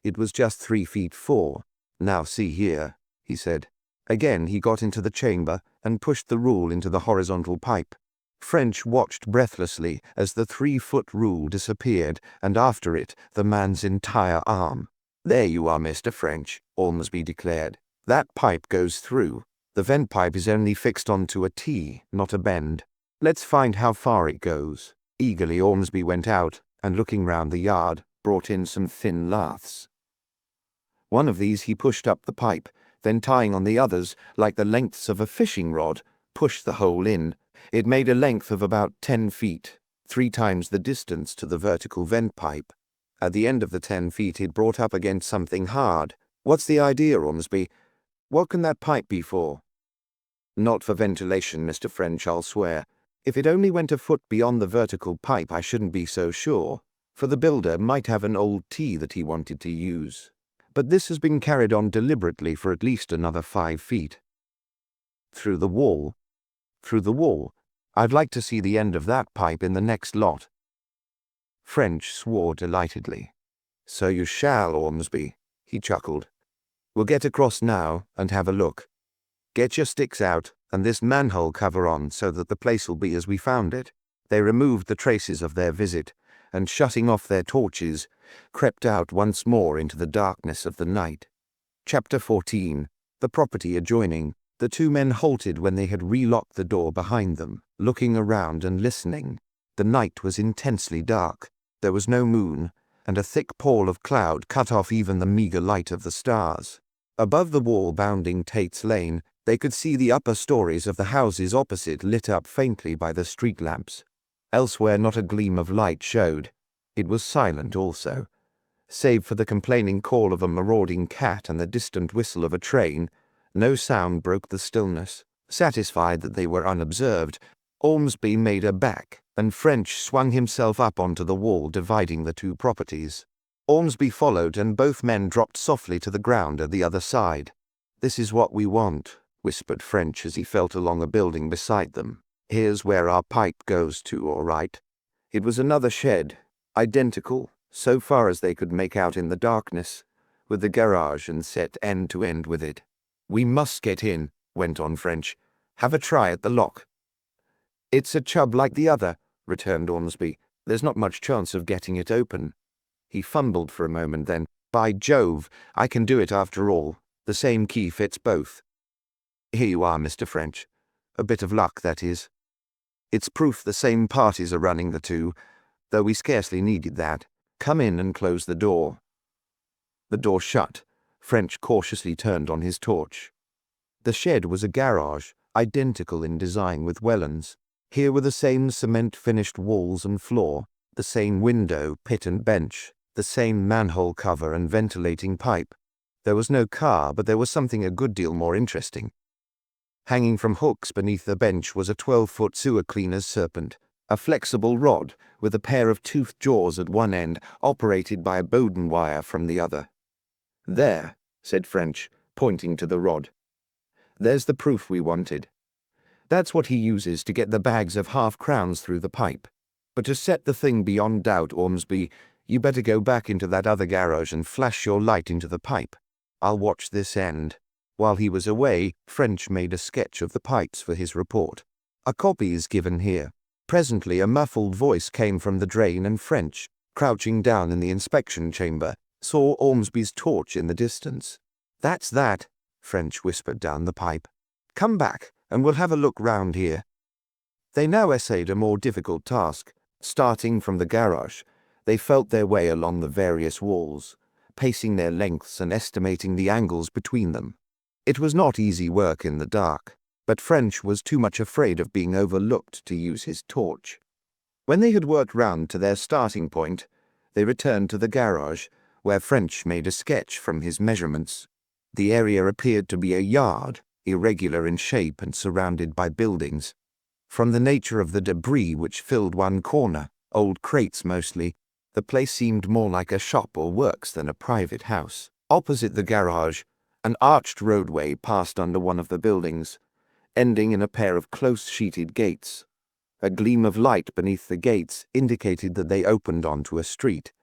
It was just 3 feet 4. "Now see here," he said. Again he got into the chamber and pushed the rule into the horizontal pipe. French watched breathlessly as the 3-foot rule disappeared, and after it the man's entire arm. "There you are, Mr. French," Ormsby declared. "That pipe goes through. The vent pipe is only fixed onto a T, not a bend. Let's find how far it goes." Eagerly Ormsby went out, and looking round the yard, brought in some thin laths. One of these he pushed up the pipe, then tying on the others, like the lengths of a fishing rod, pushed the hole in. It made a length of about 10 feet, 3 times the distance to the vertical vent pipe. At the end of the 10 feet it brought up against something hard. "What's the idea, Ormsby? What can that pipe be for?" "Not for ventilation, Mr. French, I'll swear. If it only went a foot beyond the vertical pipe I shouldn't be so sure, for the builder might have an old T that he wanted to use. But this has been carried on deliberately for at least another 5 feet. Through the wall. Through the wall. I'd like to see the end of that pipe in the next lot." French swore delightedly. "So you shall, Ormsby," he chuckled. "We'll get across now and have a look. Get your sticks out and this manhole cover on so that the place will be as we found it." They removed the traces of their visit, and shutting off their torches, crept out once more into the darkness of the night. Chapter 14. The property adjoining. The 2 men halted when they had relocked the door behind them, looking around and listening. The night was intensely dark. There was no moon, and a thick pall of cloud cut off even the meagre light of the stars. Above the wall bounding Tate's Lane, they could see the upper stories of the houses opposite lit up faintly by the street lamps. Elsewhere not a gleam of light showed. It was silent also. Save for the complaining call of a marauding cat and the distant whistle of a train, no sound broke the stillness. Satisfied that they were unobserved, Ormsby made a back, and French swung himself up onto the wall dividing the two properties. Ormsby followed, and both men dropped softly to the ground at the other side. "This is what we want," whispered French as he felt along a building beside them. "Here's where our pipe goes to, all right." It was another shed, identical, so far as they could make out in the darkness, with the garage and set end to end with it. "We must get in," went on French. "Have a try at the lock." "It's a chub like the other," returned Ormsby. "There's not much chance of getting it open." He fumbled for a moment, then, "By Jove, I can do it after all. The same key fits both." "Here you are, Mr. French. A bit of luck, that is. It's proof the same parties are running the two, though we scarcely needed that. Come in and close the door." The door shut. French cautiously turned on his torch. The shed was a garage, identical in design with Welland's. Here were the same cement-finished walls and floor, the same window, pit and bench, the same manhole cover and ventilating pipe. There was no car, but there was something a good deal more interesting. Hanging from hooks beneath the bench was a 12-foot sewer cleaner's serpent, a flexible rod with a pair of toothed jaws at one end, operated by a Bowden wire from the other. "There," said French, pointing to the rod. "There's the proof we wanted. That's what he uses to get the bags of half-crowns through the pipe. But to set the thing beyond doubt, Ormsby, you better go back into that other garage and flash your light into the pipe. I'll watch this end." While he was away, French made a sketch of the pipes for his report. "A copy is given here." Presently a muffled voice came from the drain, and French, crouching down in the inspection chamber, saw Ormsby's torch in the distance. "That's that," French whispered down the pipe. "Come back, and we'll have a look round here." They now essayed a more difficult task. Starting from the garage, they felt their way along the various walls, pacing their lengths and estimating the angles between them. It was not easy work in the dark, but French was too much afraid of being overlooked to use his torch. When they had worked round to their starting point, they returned to the garage, where French made a sketch from his measurements. The area appeared to be a yard, irregular in shape and surrounded by buildings. From the nature of the debris which filled one corner, old crates mostly, the place seemed more like a shop or works than a private house. Opposite the garage, an arched roadway passed under one of the buildings, ending in a pair of close-sheeted gates. A gleam of light beneath the gates indicated that they opened onto a street.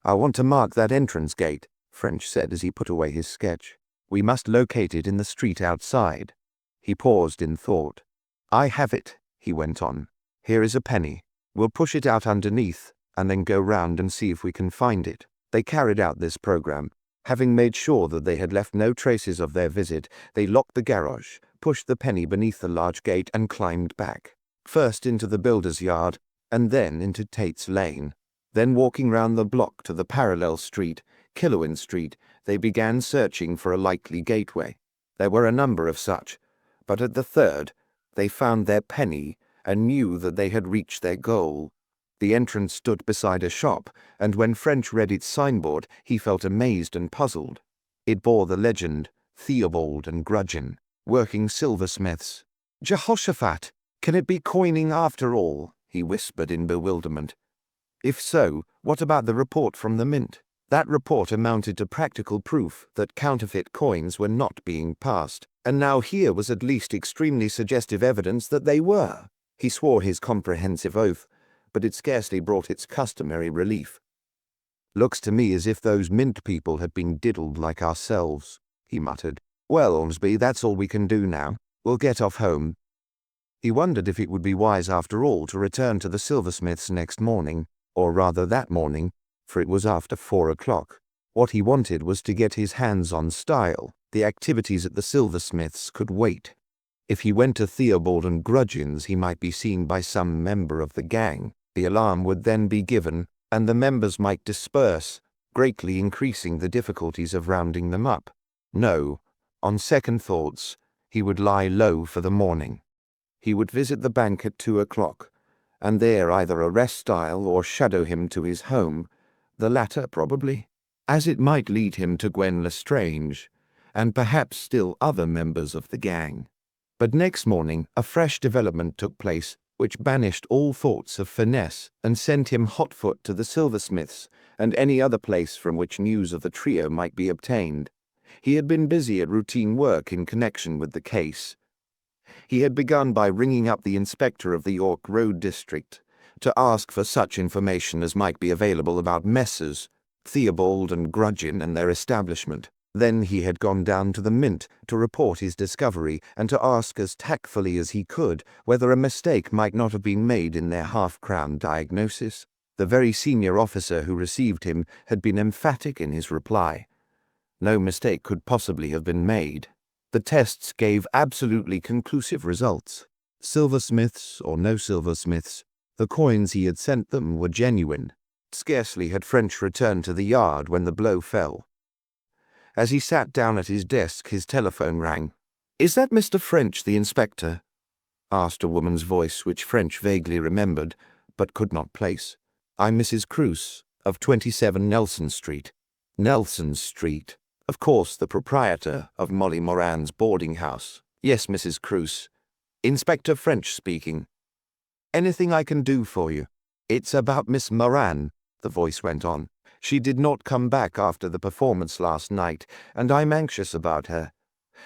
"I want to mark that entrance gate," French said as he put away his sketch. "We must locate it in the street outside." He paused in thought. "I have it," he went on. "Here is a penny. We'll push it out underneath, and then go round and see if we can find it." They carried out this program. Having made sure that they had left no traces of their visit, they locked the garage, pushed the penny beneath the large gate, and climbed back, first into the builder's yard, and then into Tate's Lane. Then walking round the block to the parallel street, Killowen Street, they began searching for a likely gateway. There were a number of such, but at the third, they found their penny and knew that they had reached their goal. The entrance stood beside a shop, and when French read its signboard, he felt amazed and puzzled. It bore the legend, "Theobald and Grudgeon, working silversmiths." "Jehoshaphat! Can it be coining after all?" he whispered in bewilderment. "If so, what about the report from the mint?" That report amounted to practical proof that counterfeit coins were not being passed, and now here was at least extremely suggestive evidence that they were. He swore his comprehensive oath, but it scarcely brought its customary relief. "Looks to me as if those mint people had been diddled like ourselves," he muttered. "Well, Ormsby, that's all we can do now. We'll get off home." He wondered if it would be wise after all to return to the silversmiths next morning, or rather that morning, for it was after 4 o'clock. What he wanted was to get his hands on Style. The activities at the silversmiths could wait. If he went to Theobald and Grudgeon's, he might be seen by some member of the gang. The alarm would then be given, and the members might disperse, greatly increasing the difficulties of rounding them up. No, on second thoughts, he would lie low for the morning. He would visit the bank at 2 o'clock, and there either arrest Style or shadow him to his home, the latter probably, as it might lead him to Gwen Lestrange, and perhaps still other members of the gang. But next morning a fresh development took place which banished all thoughts of finesse and sent him hotfoot to the silversmiths and any other place from which news of the trio might be obtained. He had been busy at routine work in connection with the case. He had begun by ringing up the inspector of the York Road district to ask for such information as might be available about Messrs. Theobald and Grudgin and their establishment. Then he had gone down to the Mint to report his discovery and to ask as tactfully as he could whether a mistake might not have been made in their half-crown diagnosis. The very senior officer who received him had been emphatic in his reply. No mistake could possibly have been made. The tests gave absolutely conclusive results. Silversmiths or no silversmiths, the coins he had sent them were genuine. Scarcely had French returned to the yard when the blow fell. As he sat down at his desk, his telephone rang. "Is that Mr. French, the inspector?" asked a woman's voice which French vaguely remembered, but could not place. "I'm Mrs. Cruse, of 27 Nelson Street." Nelson Street. Of course, the proprietor of Molly Moran's boarding house. "Yes, Mrs. Cruse. Inspector French speaking. Anything I can do for you?" "It's about Miss Moran," the voice went on. "She did not come back after the performance last night, and I'm anxious about her.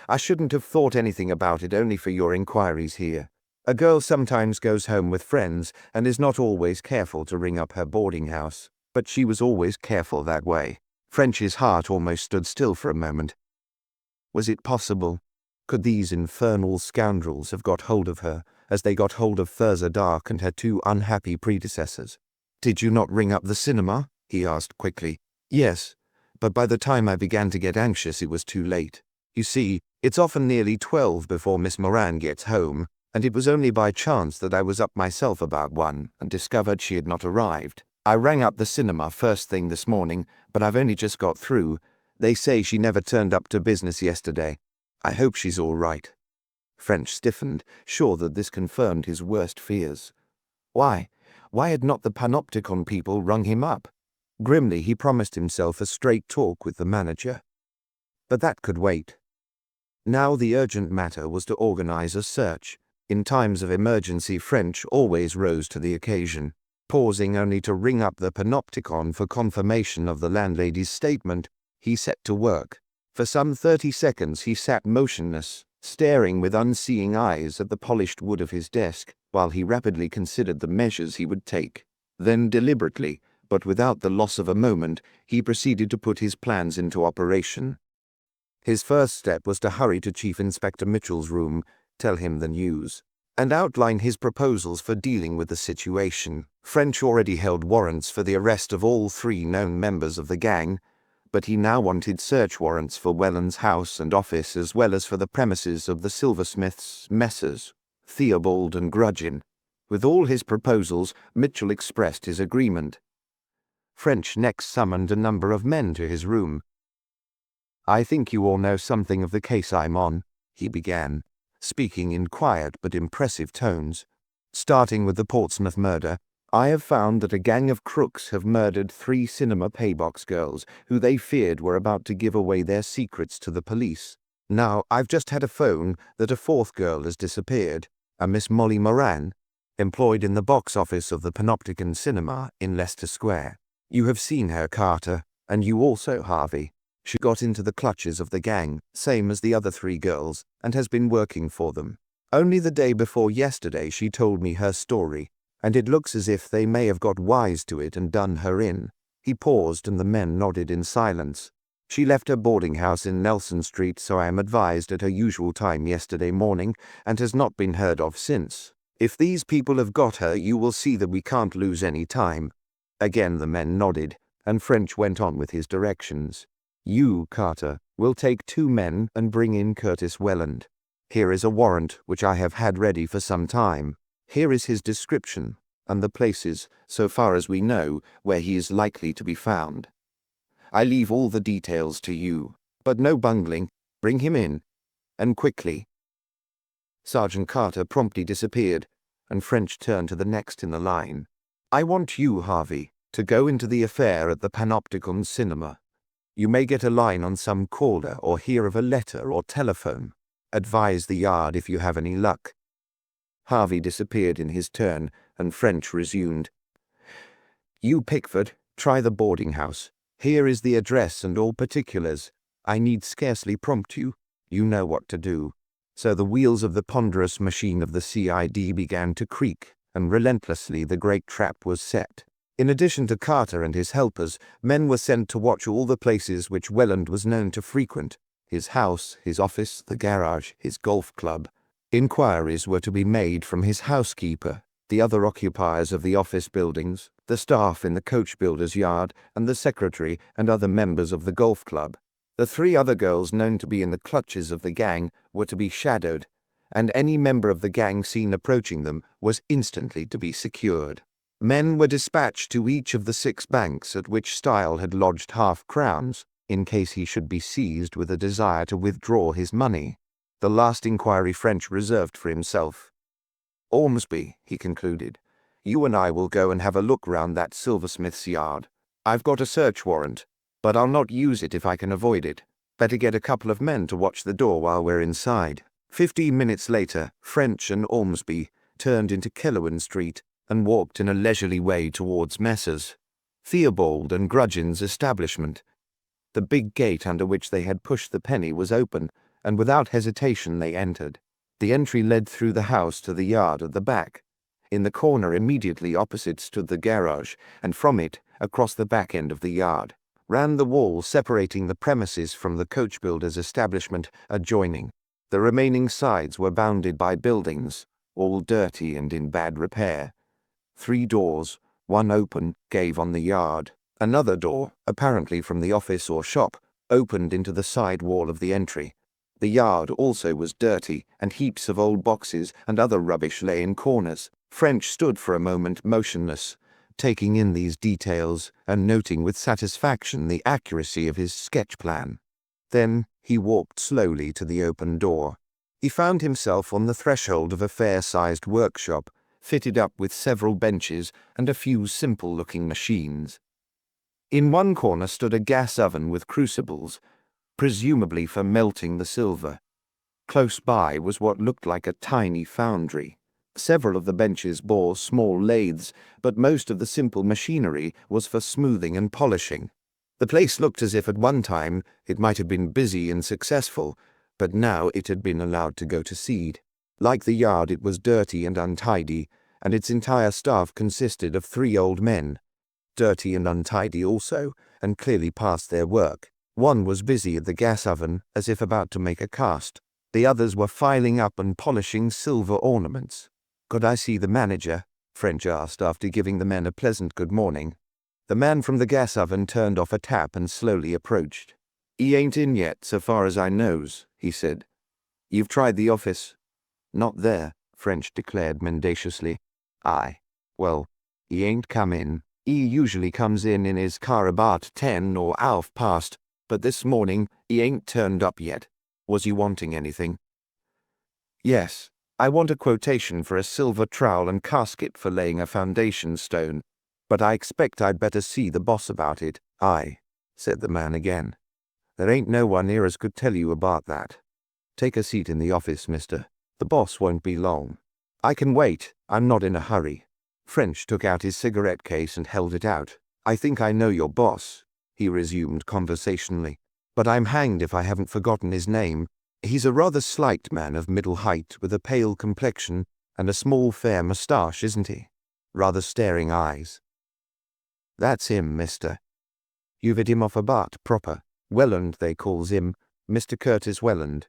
I shouldn't have thought anything about it only for your inquiries here. A girl sometimes goes home with friends and is not always careful to ring up her boarding house, but she was always careful that way." French's heart almost stood still for a moment. Was it possible? Could these infernal scoundrels have got hold of her, as they got hold of Thurza Dark and her two unhappy predecessors? "Did you not ring up the cinema?" he asked quickly. "Yes, but by the time I began to get anxious it was too late. You see, it's often nearly 12 before Miss Moran gets home, and it was only by chance that I was up myself about 1 and discovered she had not arrived. I rang up the cinema first thing this morning, but I've only just got through. They say she never turned up to business yesterday. I hope she's all right." French stiffened, sure that this confirmed his worst fears. Why had not the Panopticon people rung him up? Grimly he promised himself a straight talk with the manager. But that could wait. Now the urgent matter was to organize a search. In times of emergency French always rose to the occasion. Pausing only to ring up the Panopticon for confirmation of the landlady's statement, he set to work. For some 30 seconds he sat motionless, staring with unseeing eyes at the polished wood of his desk, while he rapidly considered the measures he would take. Then deliberately, but without the loss of a moment, he proceeded to put his plans into operation. His first step was to hurry to Chief Inspector Mitchell's room, tell him the news, and outline his proposals for dealing with the situation. French already held warrants for the arrest of all 3 known members of the gang, but he now wanted search warrants for Welland's house and office as well as for the premises of the silversmiths, Messrs. Theobald and Grudgin. With all his proposals, Mitchell expressed his agreement. French next summoned a number of men to his room. "I think you all know something of the case I'm on," he began, speaking in quiet but impressive tones. "Starting with the Portsmouth murder, I have found that a gang of crooks have murdered 3 cinema paybox girls who they feared were about to give away their secrets to the police. Now, I've just had a phone that a 4th girl has disappeared, a Miss Molly Moran, employed in the box office of the Panopticon Cinema in Leicester Square. You have seen her, Carter, and you also, Harvey. She got into the clutches of the gang, same as the other 3 girls, and has been working for them. Only the day before yesterday she told me her story, and it looks as if they may have got wise to it and done her in." He paused and the men nodded in silence. "She left her boarding house in Nelson Street, so I am advised, at her usual time yesterday morning, and has not been heard of since. If these people have got her, you will see that we can't lose any time." Again the men nodded, and French went on with his directions. "You, Carter, will take 2 men and bring in Curtis Welland. Here is a warrant which I have had ready for some time. Here is his description, and the places, so far as we know, where he is likely to be found. I leave all the details to you, but no bungling. Bring him in, and quickly." Sergeant Carter promptly disappeared, and French turned to the next in the line. "I want you, Harvey, to go into the affair at the Panopticon Cinema. You may get a line on some caller or hear of a letter or telephone. Advise the Yard if you have any luck." Harvey disappeared in his turn, and French resumed. "You, Pickford, try the boarding house. Here is the address and all particulars. I need scarcely prompt you. You know what to do." So the wheels of the ponderous machine of the CID began to creak, and relentlessly the great trap was set. In addition to Carter and his helpers, men were sent to watch all the places which Welland was known to frequent: his house, his office, the garage, his golf club. Inquiries were to be made from his housekeeper, the other occupiers of the office buildings, the staff in the coach builder's yard, and the secretary and other members of the golf club. The 3 other girls known to be in the clutches of the gang were to be shadowed, and any member of the gang seen approaching them was instantly to be secured. Men were dispatched to each of the 6 banks at which Style had lodged half-crowns, in case he should be seized with a desire to withdraw his money. The last inquiry French reserved for himself. "Ormsby," he concluded, "you and I will go and have a look round that silversmith's yard. I've got a search warrant, but I'll not use it if I can avoid it. Better get a couple of men to watch the door while we're inside." 15 minutes later, French and Ormsby turned into Kellerman Street and walked in a leisurely way towards Messrs. Theobald and Grudgeon's establishment. The big gate under which they had pushed the penny was open, and without hesitation they entered. The entry led through the house to the yard at the back. In the corner immediately opposite stood the garage, and from it, across the back end of the yard, ran the wall separating the premises from the coach builder's establishment adjoining. The remaining sides were bounded by buildings, all dirty and in bad repair. 3 doors, one open, gave on the yard. Another door, apparently from the office or shop, opened into the side wall of the entry. The yard also was dirty, and heaps of old boxes and other rubbish lay in corners. French stood for a moment motionless, taking in these details and noting with satisfaction the accuracy of his sketch plan. Then he walked slowly to the open door. He found himself on the threshold of a fair-sized workshop, fitted up with several benches and a few simple-looking machines. In one corner stood a gas oven with crucibles, presumably for melting the silver. Close by was what looked like a tiny foundry. Several of the benches bore small lathes, but most of the simple machinery was for smoothing and polishing. The place looked as if at one time it might have been busy and successful, but now it had been allowed to go to seed. Like the yard, it was dirty and untidy, and its entire staff consisted of 3 old men. Dirty and untidy also, and clearly past their work. One was busy at the gas oven, as if about to make a cast. The others were filing up and polishing silver ornaments. "Could I see the manager?" French asked after giving the men a pleasant good morning. The man from the gas oven turned off a tap and slowly approached. "He ain't in yet, so far as I knows," he said. "You've tried the office?" "Not there," French declared mendaciously. "Aye. Well, he ain't come in. He usually comes in his car about 10 or 1/2 past, but this morning he ain't turned up yet. Was you wanting anything?" "Yes. I want a quotation for a silver trowel and casket for laying a foundation stone, but I expect I'd better see the boss about it." "Aye," said the man again. "There ain't no one here as could tell you about that. Take a seat in the office, mister. The boss won't be long." "I can wait. I'm not in a hurry." French took out his cigarette case and held it out. "I think I know your boss," he resumed conversationally, "but I'm hanged if I haven't forgotten his name. He's a rather slight man of middle height with a pale complexion and a small fair moustache, isn't he? Rather staring eyes." "That's him, mister. You've hit him off a bat proper. Welland, they calls him, Mr. Curtis Welland."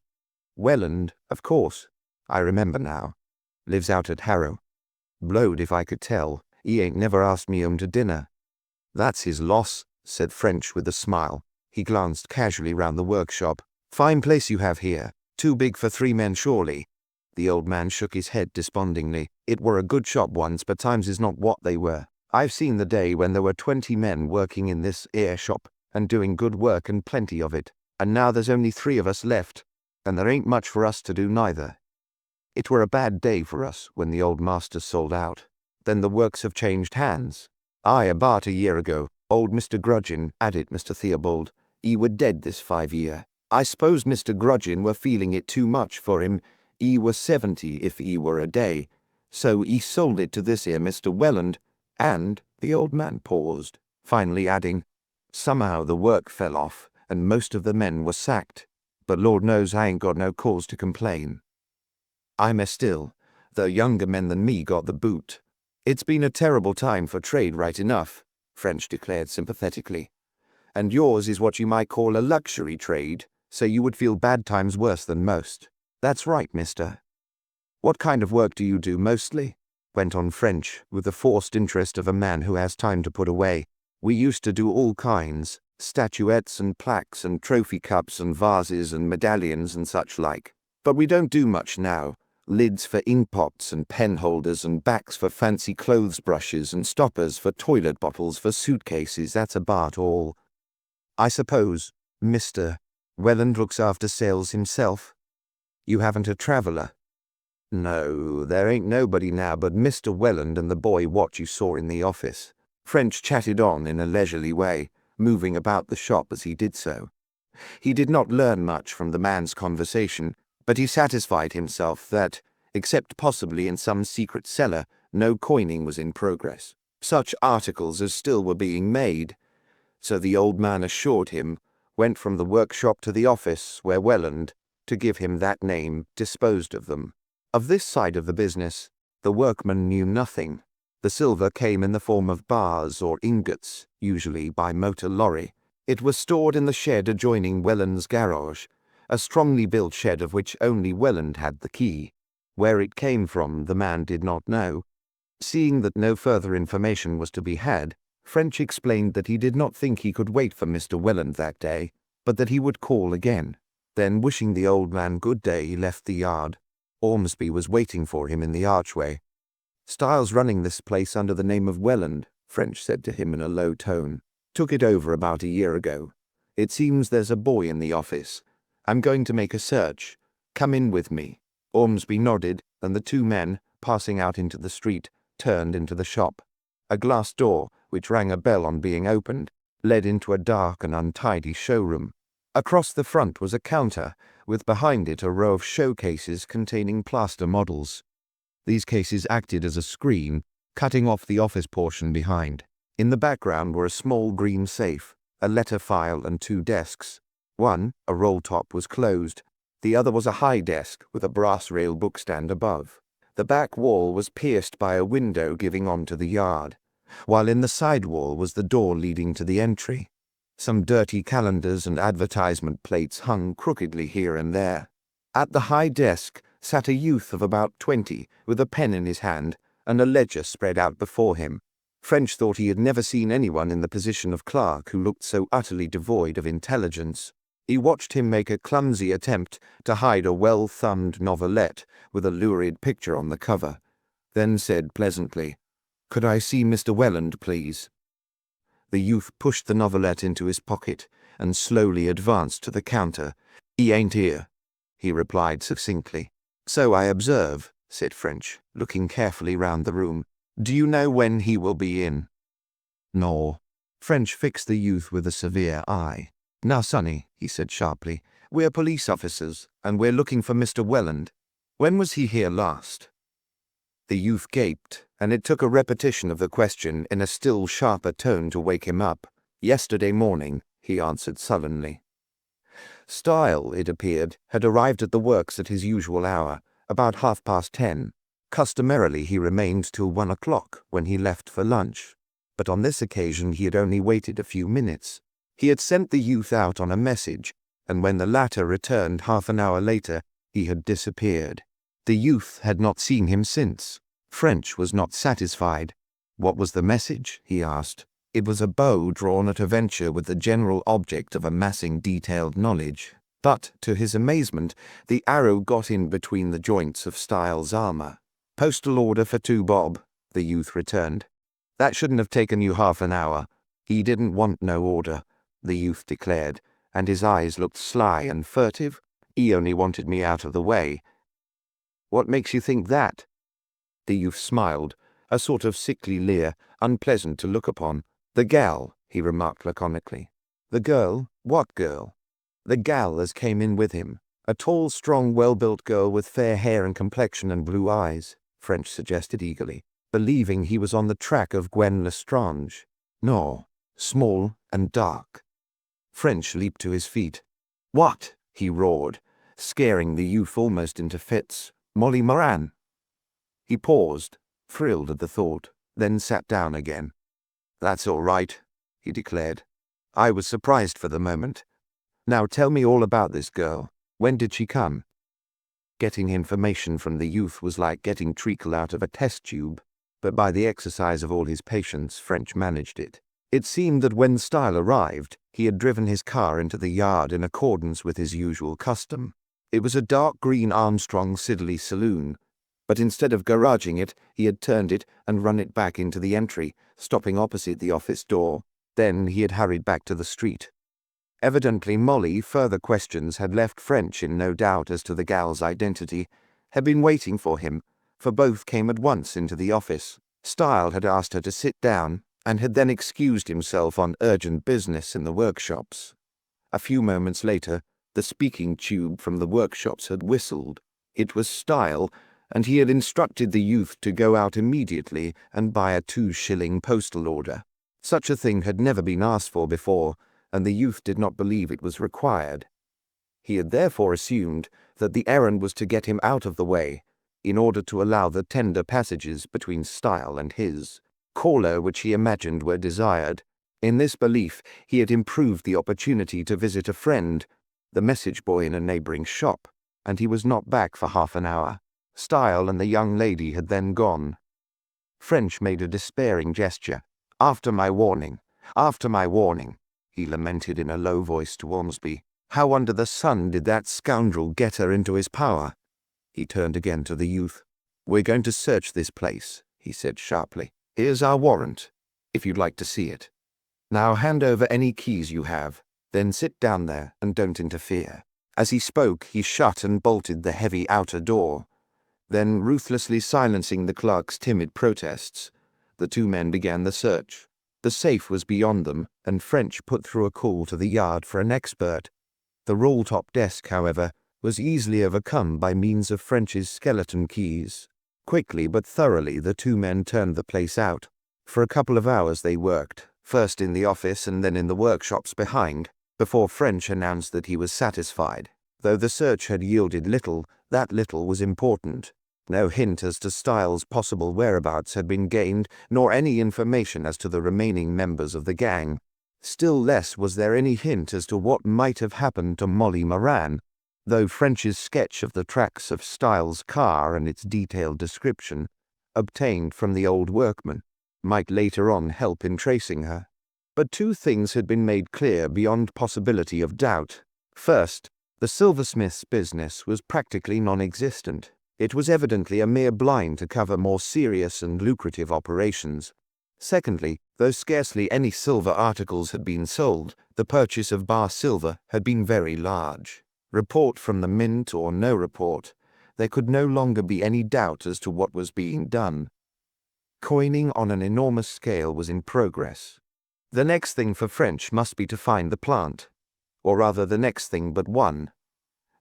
"Welland, of course. I remember now. Lives out at Harrow. Blowed if I could tell. He ain't never asked me home to dinner." "That's his loss," said French with a smile. He glanced casually round the workshop. "Fine place you have here. Too big for 3 men, surely." The old man shook his head despondingly. It were a good shop once, but times is not what they were. I've seen the day when there were 20 men working in this 'ere shop, and doing good work and plenty of it, and now there's only 3 of us left, and there ain't much for us to do neither. It were a bad day for us when the old master sold out. Then the works have changed hands. Aye, about a year ago, old Mr. Grudgin, added Mr. Theobald, he were dead this 5 year. I suppose Mr. Grudgin were feeling it too much for him. He were 70 if he were a day, so he sold it to this here Mr. Welland, and the old man paused, finally adding, somehow the work fell off, and most of the men were sacked, but Lord knows I ain't got no cause to complain. I'm still, though younger men than me got the boot. It's been a terrible time for trade right enough, French declared sympathetically. And yours is what you might call a luxury trade, so you would feel bad times worse than most. That's right, mister. What kind of work do you do mostly? Went on French, with the forced interest of a man who has time to put away. We used to do all kinds, statuettes and plaques and trophy cups and vases and medallions and such like. But we don't do much now. Lids for ink pots and pen holders and backs for fancy clothes brushes and stoppers for toilet bottles for suitcases, that's about all. I suppose Mr. Welland looks after sales himself? You haven't a traveller? No, there ain't nobody now but Mr. Welland and the boy what you saw in the office. French chatted on in a leisurely way, moving about the shop as he did so. He did not learn much from the man's conversation, but he satisfied himself that, except possibly in some secret cellar, no coining was in progress. Such articles as still were being made, so the old man assured him, went from the workshop to the office where Welland, to give him that name, disposed of them. Of this side of the business, the workman knew nothing. The silver came in the form of bars or ingots, usually by motor lorry. It was stored in the shed adjoining Welland's garage, a strongly built shed of which only Welland had the key. Where it came from, the man did not know. Seeing that no further information was to be had, French explained that he did not think he could wait for Mr. Welland that day, but that he would call again. Then, wishing the old man good day, he left the yard. Ormsby was waiting for him in the archway. Styles running this place under the name of Welland, French said to him in a low tone. Took it over about a year ago. It seems there's a boy in the office. I'm going to make a search. Come in with me. Ormsby nodded, and the 2 men, passing out into the street, turned into the shop. A glass door, which rang a bell on being opened, led into a dark and untidy showroom. Across the front was a counter, with behind it a row of showcases containing plaster models. These cases acted as a screen, cutting off the office portion behind. In the background were a small green safe, a letter file and 2 desks. One, a roll-top, was closed. The other was a high desk with a brass rail bookstand above. The back wall was pierced by a window giving onto the yard, while in the side wall was the door leading to the entry. Some dirty calendars and advertisement plates hung crookedly here and there. At the high desk sat a youth of about 20, with a pen in his hand and a ledger spread out before him. French thought he had never seen anyone in the position of clerk who looked so utterly devoid of intelligence. He watched him make a clumsy attempt to hide a well-thumbed novelette with a lurid picture on the cover, then said pleasantly, "Could I see Mr. Welland, please?" The youth pushed the novelette into his pocket and slowly advanced to the counter. "He ain't here," he replied succinctly. "So I observe," said French, looking carefully round the room. "Do you know when he will be in?" "No." French fixed the youth with a severe eye. "Now, sonny," he said sharply, "we're police officers, and we're looking for Mr. Welland. When was he here last?" The youth gaped, and it took a repetition of the question in a still sharper tone to wake him up. "Yesterday morning," he answered sullenly. Style, it appeared, had arrived at the works at his usual hour, about 10:30. Customarily he remained till 1 o'clock, when he left for lunch, but on this occasion he had only waited a few minutes. He had sent the youth out on a message, and when the latter returned half an hour later, he had disappeared. The youth had not seen him since. French was not satisfied. "What was the message?" he asked. "It was a bow drawn at a venture with the general object of amassing detailed knowledge." But, to his amazement, the arrow got in between the joints of Styles' armor. "Postal order for 2 bob," the youth returned. "That shouldn't have taken you half an hour." "He didn't want no order," the youth declared, and his eyes looked sly and furtive. "He only wanted me out of the way." "What makes you think that?" The youth smiled, a sort of sickly leer, unpleasant to look upon. "The gal," he remarked laconically. "The girl? What girl?" "The gal as came in with him. A tall, strong, well-built girl with fair hair and complexion and blue eyes," French suggested eagerly, believing he was on the track of Gwen Lestrange. "No, small and dark." French leaped to his feet. "What?" he roared, scaring the youth almost into fits. "Molly Moran?" He paused, thrilled at the thought, then sat down again. "That's all right," he declared. "I was surprised for the moment. Now tell me all about this girl. When did she come?" Getting information from the youth was like getting treacle out of a test tube, but by the exercise of all his patience, French managed it. It seemed that when Style arrived, he had driven his car into the yard in accordance with his usual custom. It was a dark green Armstrong Siddeley saloon, but instead of garaging it, he had turned it and run it back into the entry, stopping opposite the office door. Then he had hurried back to the street. Evidently Molly, further questions had left French in no doubt as to the gal's identity, had been waiting for him, for both came at once into the office. Style had asked her to sit down, and had then excused himself on urgent business in the workshops. A few moments later, the speaking tube from the workshops had whistled. It was Style, and he had instructed the youth to go out immediately and buy a 2-shilling postal order. Such a thing had never been asked for before, and the youth did not believe it was required. He had therefore assumed that the errand was to get him out of the way, in order to allow the tender passages between Style and his caller which he imagined were desired. In this belief he had improved the opportunity to visit a friend, the message boy in a neighbouring shop, and he was not back for half an hour. Style and the young lady had then gone. French made a despairing gesture. After my warning, he lamented in a low voice to Ormsby. How under the sun did that scoundrel get her into his power? He turned again to the youth. We're going to search this place, he said sharply. Here's our warrant, if you'd like to see it. Now hand over any keys you have, then sit down there and don't interfere. As he spoke, he shut and bolted the heavy outer door. Then, ruthlessly silencing the clerk's timid protests, the 2 men began the search. The safe was beyond them, and French put through a call to the yard for an expert. The roll-top desk, however, was easily overcome by means of French's skeleton keys. Quickly but thoroughly the 2 men turned the place out. For a couple of hours they worked, first in the office and then in the workshops behind, before French announced that he was satisfied. Though the search had yielded little, that little was important. No hint as to Styles' possible whereabouts had been gained, nor any information as to the remaining members of the gang. Still less was there any hint as to what might have happened to Molly Moran, though French's sketch of the tracks of Styles' car and its detailed description, obtained from the old workman, might later on help in tracing her. But 2 things had been made clear beyond possibility of doubt. First, the silversmith's business was practically non-existent. It was evidently a mere blind to cover more serious and lucrative operations. Secondly, though scarcely any silver articles had been sold, the purchase of bar silver had been very large. Report from the mint or no report, there could no longer be any doubt as to what was being done. Coining on an enormous scale was in progress. The next thing for French must be to find the plant, or rather the next thing but one.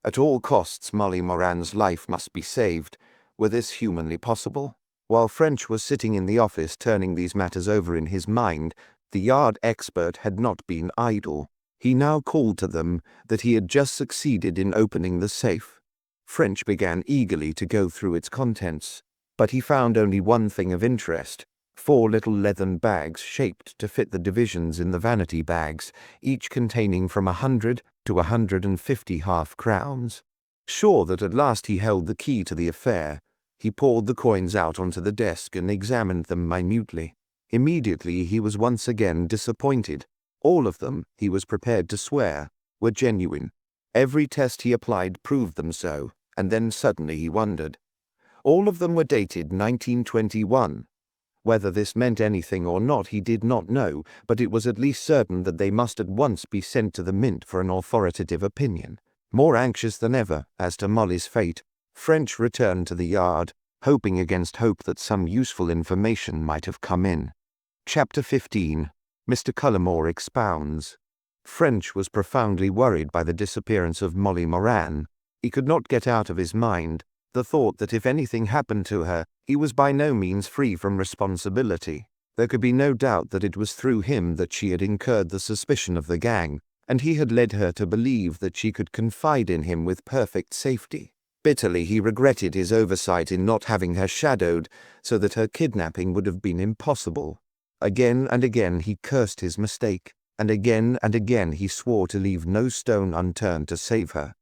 At all costs Molly Moran's life must be saved. Were this humanly possible? While French was sitting in the office turning these matters over in his mind, the yard expert had not been idle. He now called to them that he had just succeeded in opening the safe. French began eagerly to go through its contents, but he found only one thing of interest. 4 little leathern bags shaped to fit the divisions in the vanity bags, each containing from 100 to 150 half-crowns. Sure that at last he held the key to the affair, he poured the coins out onto the desk and examined them minutely. Immediately he was once again disappointed. All of them, he was prepared to swear, were genuine. Every test he applied proved them so, and then suddenly he wondered. All of them were dated 1921. Whether this meant anything or not he did not know, but it was at least certain that they must at once be sent to the Mint for an authoritative opinion. More anxious than ever as to Molly's fate, French returned to the Yard, hoping against hope that some useful information might have come in. Chapter 15. Mr. Cullimore expounds. French was profoundly worried by the disappearance of Molly Moran. He could not get out of his mind the thought that if anything happened to her, he was by no means free from responsibility. There could be no doubt that it was through him that she had incurred the suspicion of the gang, and he had led her to believe that she could confide in him with perfect safety. Bitterly he regretted his oversight in not having her shadowed, so that her kidnapping would have been impossible. Again and again he cursed his mistake, and again he swore to leave no stone unturned to save her.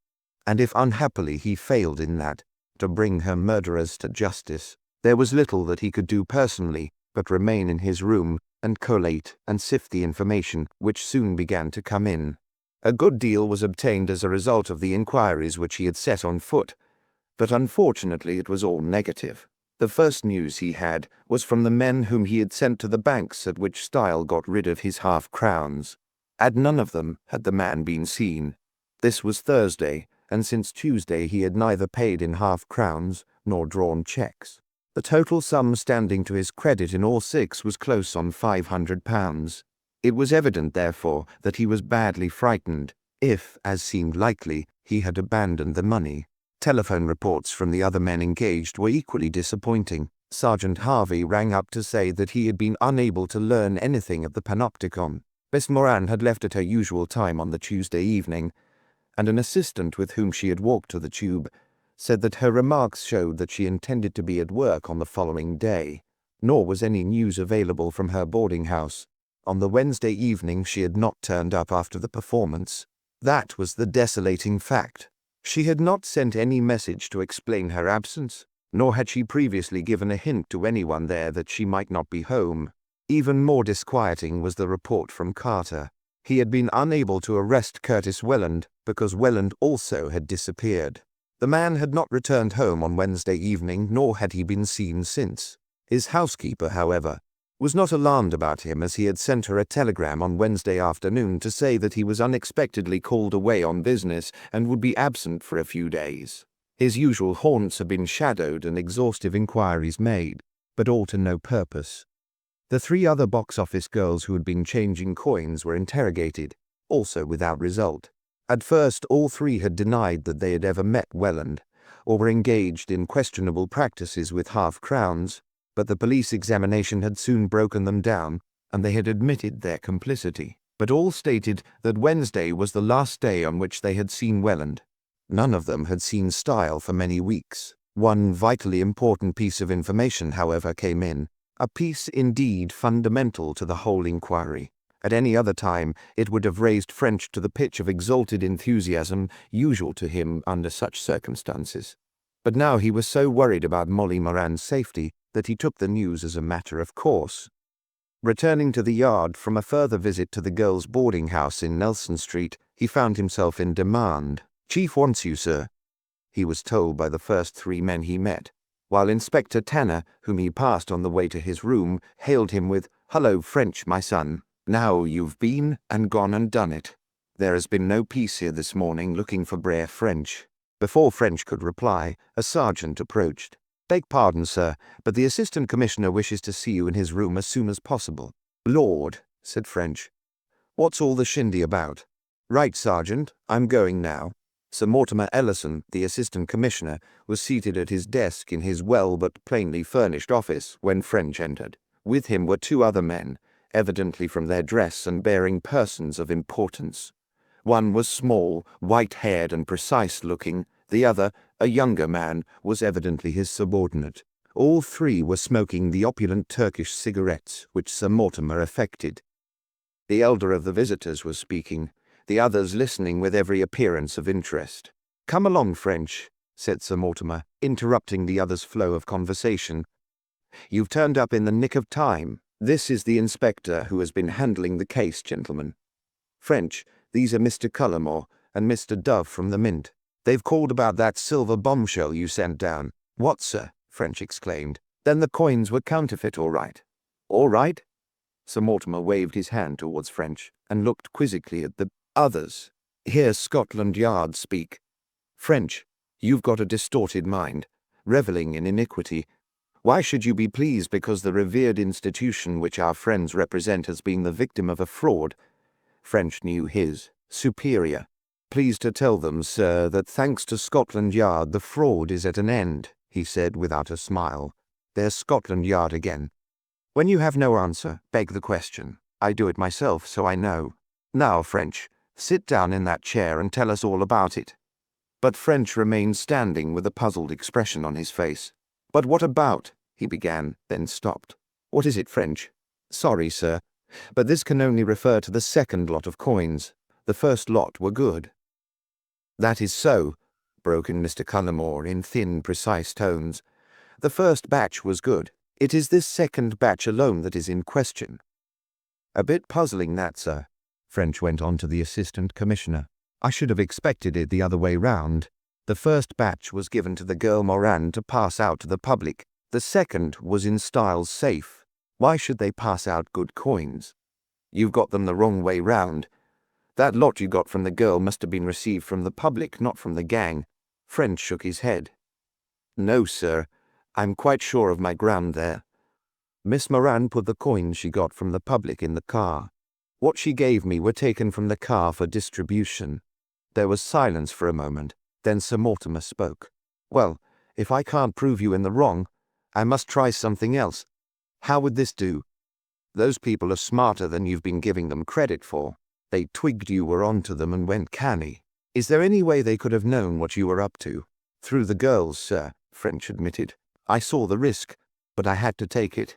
And if unhappily he failed in that, to bring her murderers to justice, there was little that he could do personally but remain in his room and collate and sift the information which soon began to come in. A good deal was obtained as a result of the inquiries which he had set on foot, but unfortunately it was all negative. The first news he had was from the men whom he had sent to the banks at which Style got rid of his half-crowns. At none of them had the man been seen. This was Thursday, and since Tuesday he had neither paid in half-crowns nor drawn cheques. The total sum standing to his credit in all six was close on £500. It was evident, therefore, that he was badly frightened, if, as seemed likely, he had abandoned the money. Telephone reports from the other men engaged were equally disappointing. Sergeant Harvey rang up to say that he had been unable to learn anything of the panopticon. Miss Moran had left at her usual time on the Tuesday evening, and an assistant with whom she had walked to the Tube said that her remarks showed that she intended to be at work on the following day. Nor was any news available from her boarding-house. On the Wednesday evening she had not turned up after the performance. That was the desolating fact. She had not sent any message to explain her absence, nor had she previously given a hint to anyone there that she might not be home. Even more disquieting was the report from Carter. He had been unable to arrest Curtis Welland because Welland also had disappeared. The man had not returned home on Wednesday evening, nor had he been seen since. His housekeeper, however, was not alarmed about him, as he had sent her a telegram on Wednesday afternoon to say that he was unexpectedly called away on business and would be absent for a few days. His usual haunts had been shadowed and exhaustive inquiries made, but all to no purpose. The three other box-office girls who had been changing coins were interrogated, also without result. At first all three had denied that they had ever met Welland, or were engaged in questionable practices with half-crowns, but the police examination had soon broken them down, and they had admitted their complicity. But all stated that Wednesday was the last day on which they had seen Welland. None of them had seen Style for many weeks. One vitally important piece of information, however, came in, a piece indeed fundamental to the whole inquiry. At any other time it would have raised French to the pitch of exalted enthusiasm usual to him under such circumstances. But now he was so worried about Molly Moran's safety that he took the news as a matter of course. Returning to the Yard from a further visit to the girls' boarding-house in Nelson Street, he found himself in demand. "Chief wants you, sir," he was told by the first three men he met, while Inspector Tanner, whom he passed on the way to his room, hailed him with, "Hullo, French, my son. Now you've been and gone and done it. There has been no peace here this morning, looking for Brer French." Before French could reply, a sergeant approached. "Beg pardon, sir, but the Assistant Commissioner wishes to see you in his room as soon as possible." "Lord," said French. "What's all the shindy about?" "Right, Sergeant, I'm going now." Sir Mortimer Ellison, the Assistant Commissioner, was seated at his desk in his well but plainly furnished office when French entered. With him were two other men, evidently from their dress and bearing persons of importance. One was small, white-haired and precise-looking. The other, a younger man, was evidently his subordinate. All three were smoking the opulent Turkish cigarettes which Sir Mortimer affected. The elder of the visitors was speaking, the others listening with every appearance of interest. "Come along, French," said Sir Mortimer, interrupting the other's flow of conversation. "You've turned up in the nick of time. This is the inspector who has been handling the case, gentlemen. French, these are Mr. Cullimore, and Mr. Dove from the Mint. They've called about that silver bombshell you sent down." "What, sir?" French exclaimed. "Then the coins were counterfeit, all right." "All right?" Sir Mortimer waved his hand towards French and looked quizzically at the others. "Hear Scotland Yard speak. French, you've got a distorted mind, reveling in iniquity. Why should you be pleased because the revered institution which our friends represent has been the victim of a fraud?" French knew his superior. "Pleased to tell them, sir, that thanks to Scotland Yard the fraud is at an end," he said without a smile. "There's Scotland Yard again. When you have no answer, beg the question. I do it myself, so I know. Now, French, sit down in that chair and tell us all about it." But French remained standing with a puzzled expression on his face. "But what about?" he began, then stopped. "What is it, French?" "Sorry, sir, but this can only refer to the second lot of coins. The first lot were good." "That is so," broke in Mr. Cullimore in thin, precise tones. "The first batch was good. It is this second batch alone that is in question." "A bit puzzling that, sir," French went on to the Assistant Commissioner. "I should have expected it the other way round. The first batch was given to the girl Moran to pass out to the public. The second was in Styles' safe. Why should they pass out good coins?" "You've got them the wrong way round. That lot you got from the girl must have been received from the public, not from the gang." French shook his head. "No, sir. I'm quite sure of my ground there. Miss Moran put the coins she got from the public in the car. What she gave me were taken from the car for distribution." There was silence for a moment. Then Sir Mortimer spoke. "Well, if I can't prove you in the wrong, I must try something else. How would this do? Those people are smarter than you've been giving them credit for. They twigged you were onto them and went canny. Is there any way they could have known what you were up to?" "Through the girls, sir," French admitted. "I saw the risk, but I had to take it."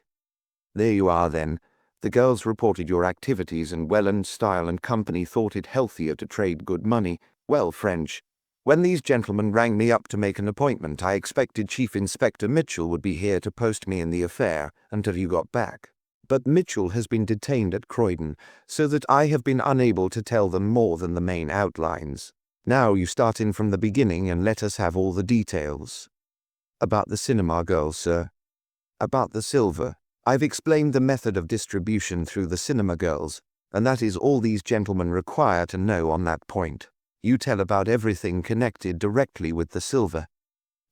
"There you are, then. The girls reported your activities, and Welland, Style and Company thought it healthier to trade good money. Well, French, when these gentlemen rang me up to make an appointment, I expected Chief Inspector Mitchell would be here to post me in the affair until you got back. But Mitchell has been detained at Croydon, so that I have been unable to tell them more than the main outlines. Now you start in from the beginning and let us have all the details." "About the cinema girls, sir." "About the silver. I've explained the method of distribution through the cinema girls, and that is all these gentlemen require to know on that point. You tell about everything connected directly with the silver."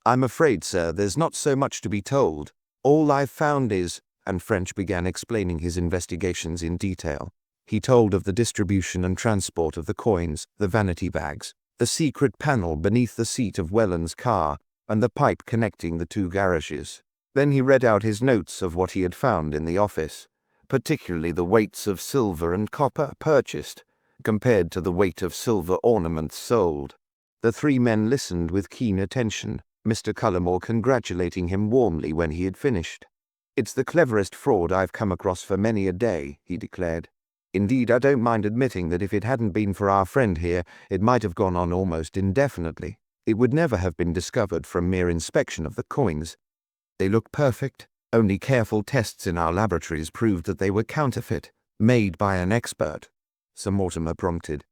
"I'm afraid, sir, there's not so much to be told. All I've found is—" and French began explaining his investigations in detail. He told of the distribution and transport of the coins, the vanity bags, the secret panel beneath the seat of Welland's car, and the pipe connecting the two garages. Then he read out his notes of what he had found in the office, particularly the weights of silver and copper purchased, compared to the weight of silver ornaments sold. The three men listened with keen attention, Mr. Cullimore congratulating him warmly when he had finished. "It's the cleverest fraud I've come across for many a day," he declared. "Indeed, I don't mind admitting that if it hadn't been for our friend here, it might have gone on almost indefinitely. It would never have been discovered from mere inspection of the coins. They look perfect. Only careful tests in our laboratories proved that they were counterfeit, made by an expert," Sir Mortimer prompted.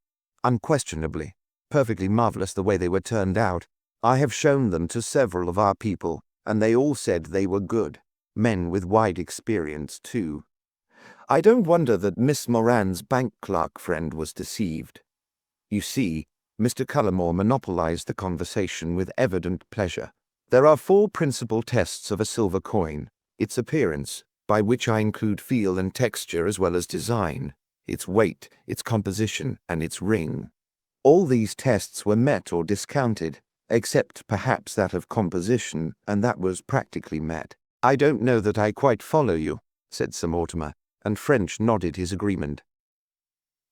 "Unquestionably. Perfectly marvelous the way they were turned out. I have shown them to several of our people, and they all said they were good. Men with wide experience, too. I don't wonder that Miss Moran's bank clerk friend was deceived." You see, Mr. Cullimore monopolized the conversation with evident pleasure. "There are four principal tests of a silver coin: its appearance, by which I include feel and texture as well as design, its weight, its composition, and its ring. All these tests were met or discounted, except perhaps that of composition, and that was practically met." "I don't know that I quite follow you," said Sir Mortimer, and French nodded his agreement.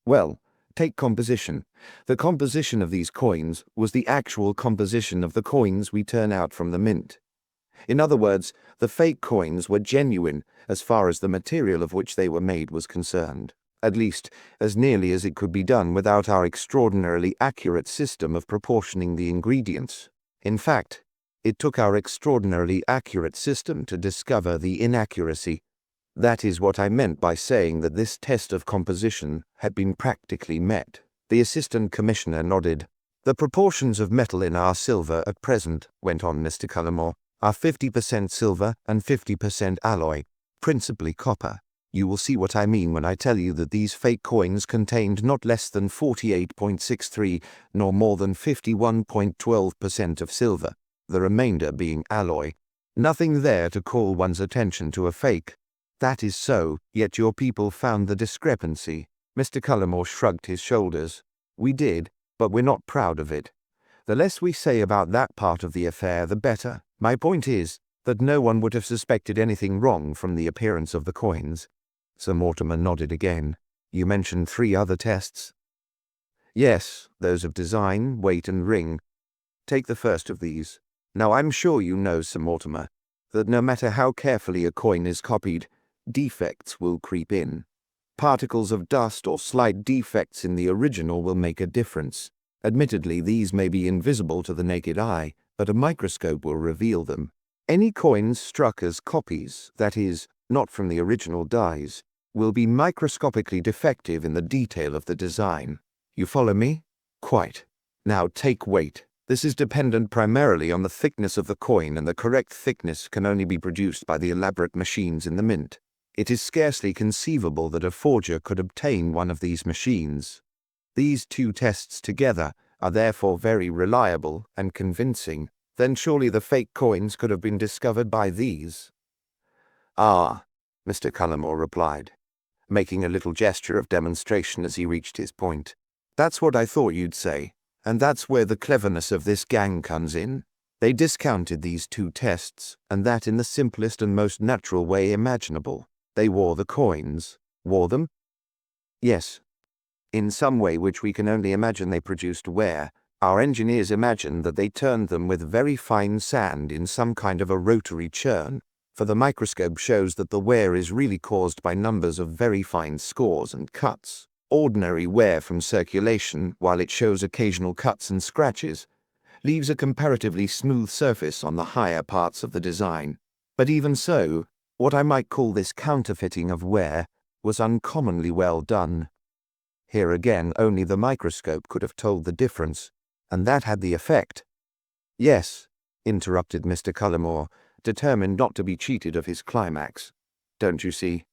"Well, take composition. The composition of these coins was the actual composition of the coins we turn out from the mint. In other words, the fake coins were genuine as far as the material of which they were made was concerned, at least as nearly as it could be done without our extraordinarily accurate system of proportioning the ingredients. In fact, it took our extraordinarily accurate system to discover the inaccuracy. That is what I meant by saying that this test of composition had been practically met." The assistant commissioner nodded. The proportions of metal in our silver at present, went on Mr. Cullimore, are 50% silver and 50% alloy, principally copper. You will see what I mean when I tell you that these fake coins contained not less than 48.63 nor more than 51.12% of silver, the remainder being alloy. Nothing there to call one's attention to a fake. That is so, yet your people found the discrepancy. Mr. Cullimore shrugged his shoulders. We did, but we're not proud of it. The less we say about that part of the affair, the better. My point is that no one would have suspected anything wrong from the appearance of the coins. Sir Mortimer nodded again. You mentioned 3 other tests? Yes, those of design, weight and ring. Take the first of these. Now I'm sure you know, Sir Mortimer, that no matter how carefully a coin is copied, defects will creep in. Particles of dust or slight defects in the original will make a difference. Admittedly, these may be invisible to the naked eye, but a microscope will reveal them. Any coins struck as copies, that is, not from the original dies, will be microscopically defective in the detail of the design. You follow me? Quite. Now take weight. This is dependent primarily on the thickness of the coin, and the correct thickness can only be produced by the elaborate machines in the mint. It is scarcely conceivable that a forger could obtain one of these machines. These 2 tests together are therefore very reliable and convincing. Then surely the fake coins could have been discovered by these. Ah, Mr. Cullimore replied, making a little gesture of demonstration as he reached his point. That's what I thought you'd say, and that's where the cleverness of this gang comes in. They discounted these 2 tests, and that in the simplest and most natural way imaginable. They wore the coins. Wore them? Yes. In some way which we can only imagine they produced where. Our engineers imagined that they turned them with very fine sand in some kind of a rotary churn, for the microscope shows that the wear is really caused by numbers of very fine scores and cuts. Ordinary wear from circulation, while it shows occasional cuts and scratches, leaves a comparatively smooth surface on the higher parts of the design. But even so, what I might call this counterfeiting of wear was uncommonly well done. Here again only the microscope could have told the difference, and that had the effect. Yes, interrupted Mr. Cullimore, determined not to be cheated of his climax. Don't you see?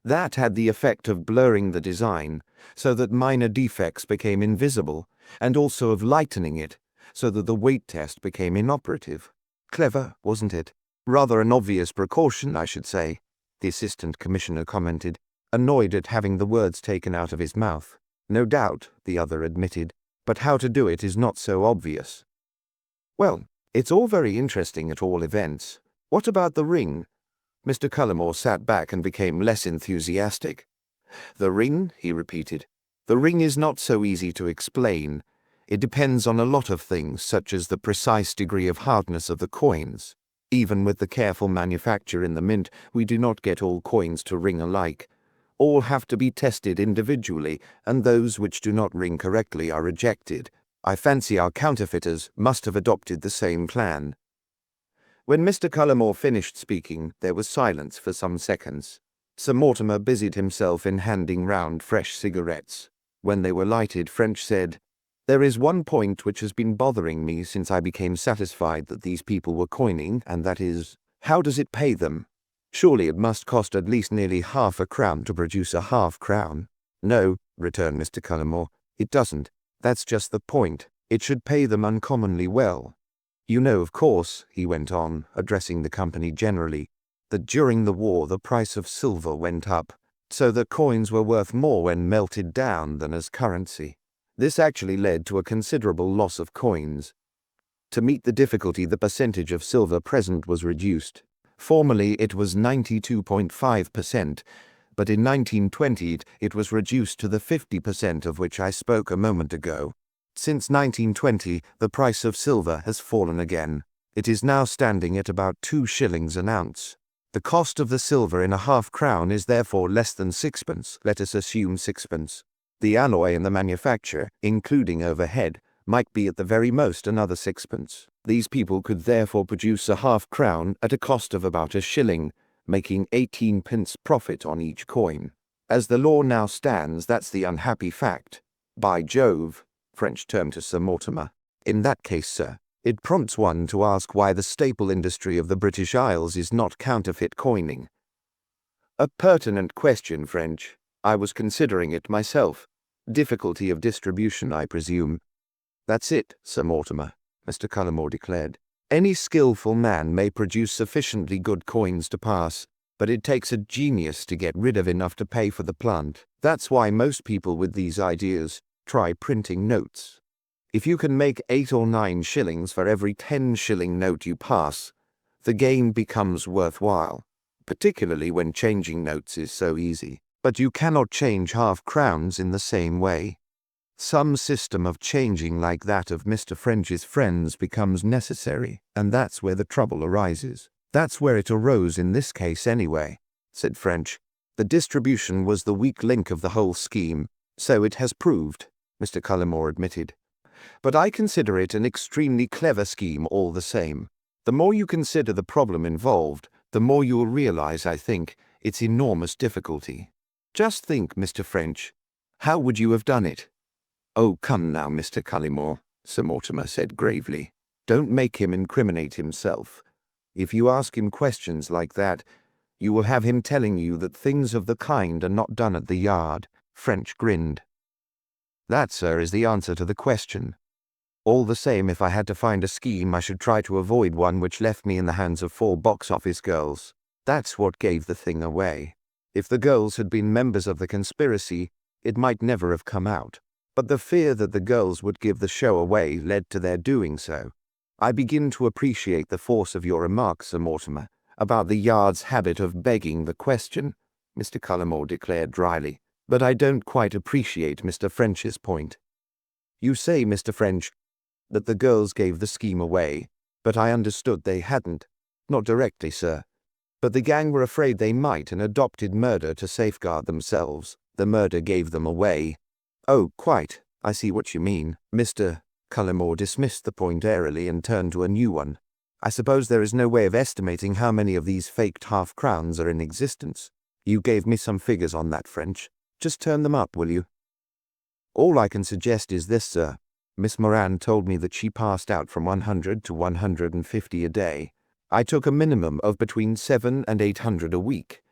That had the effect of blurring the design, so that minor defects became invisible, and also of lightening it, so that the weight test became inoperative. Clever, wasn't it? Rather an obvious precaution, I should say, the assistant commissioner commented, annoyed at having the words taken out of his mouth. No doubt, the other admitted, but how to do it is not so obvious. Well, it's all very interesting at all events. What about the ring? Mr. Cullimore sat back and became less enthusiastic. The ring, he repeated. The ring is not so easy to explain. It depends on a lot of things, such as the precise degree of hardness of the coins. Even with the careful manufacture in the mint, we do not get all coins to ring alike. All have to be tested individually, and those which do not ring correctly are rejected. I fancy our counterfeiters must have adopted the same plan. When Mr. Cullimore finished speaking, there was silence for some seconds. Sir Mortimer busied himself in handing round fresh cigarettes. When they were lighted, French said, "There is one point which has been bothering me since I became satisfied that these people were coining, and that is, how does it pay them? Surely it must cost at least nearly half a crown to produce a half-crown." "No," returned Mr. Cullimore, "it doesn't. That's just the point. It should pay them uncommonly well. You know, of course," he went on, addressing the company generally, "that during the war the price of silver went up, so that coins were worth more when melted down than as currency. This actually led to a considerable loss of coins. To meet the difficulty, the percentage of silver present was reduced. Formerly it was 92.5%, but in 1920 it was reduced to the 50% of which I spoke a moment ago. Since 1920, the price of silver has fallen again. It is now standing at about 2 shillings an ounce. The cost of the silver in a half-crown is therefore less than 6pence, let us assume 6pence. The alloy and the manufacture, including overhead, might be at the very most another 6pence. These people could therefore produce a half-crown at a cost of about 1 shilling, making 18 pence profit on each coin. As the law now stands, that's the unhappy fact. By Jove, French turned to Sir Mortimer. In that case, sir, it prompts one to ask why the staple industry of the British Isles is not counterfeit coining. A pertinent question, French. I was considering it myself. Difficulty of distribution, I presume. That's it, Sir Mortimer, Mr. Cullimore declared. Any skillful man may produce sufficiently good coins to pass, but it takes a genius to get rid of enough to pay for the plant. That's why most people with these ideas try printing notes. If you can make 8 or 9 shillings for every 10-shilling note you pass, the game becomes worthwhile, particularly when changing notes is so easy. But you cannot change half-crowns in the same way. Some system of changing like that of Mr. French's friends becomes necessary, and that's where the trouble arises. That's where it arose in this case anyway, said French. The distribution was the weak link of the whole scheme, so it has proved, Mr. Cullimore admitted. But I consider it an extremely clever scheme all the same. The more you consider the problem involved, the more you will realize, I think, its enormous difficulty. Just think, Mr. French, how would you have done it? Oh, come now, Mr. Cullimore, Sir Mortimer said gravely. Don't make him incriminate himself. If you ask him questions like that, you will have him telling you that things of the kind are not done at the Yard. French grinned. That, sir, is the answer to the question. All the same, if I had to find a scheme, I should try to avoid one which left me in the hands of 4 box-office girls. That's what gave the thing away. If the girls had been members of the conspiracy, it might never have come out. But the fear that the girls would give the show away led to their doing so. I begin to appreciate the force of your remark, Sir Mortimer, about the Yard's habit of begging the question, Mr. Cullimore declared dryly. But I don't quite appreciate Mr. French's point. You say, Mr. French, that the girls gave the scheme away, but I understood they hadn't. Not directly, sir. But the gang were afraid they might and adopted murder to safeguard themselves. The murder gave them away. Oh, quite. I see what you mean. Mr. Cullimore dismissed the point airily and turned to a new one. I suppose there is no way of estimating how many of these faked half-crowns are in existence. You gave me some figures on that, French. Just turn them up, will you? All I can suggest is this, sir. Miss Moran told me that she passed out from 100 to 150 a day. I took a minimum of between 700 and 800 a week.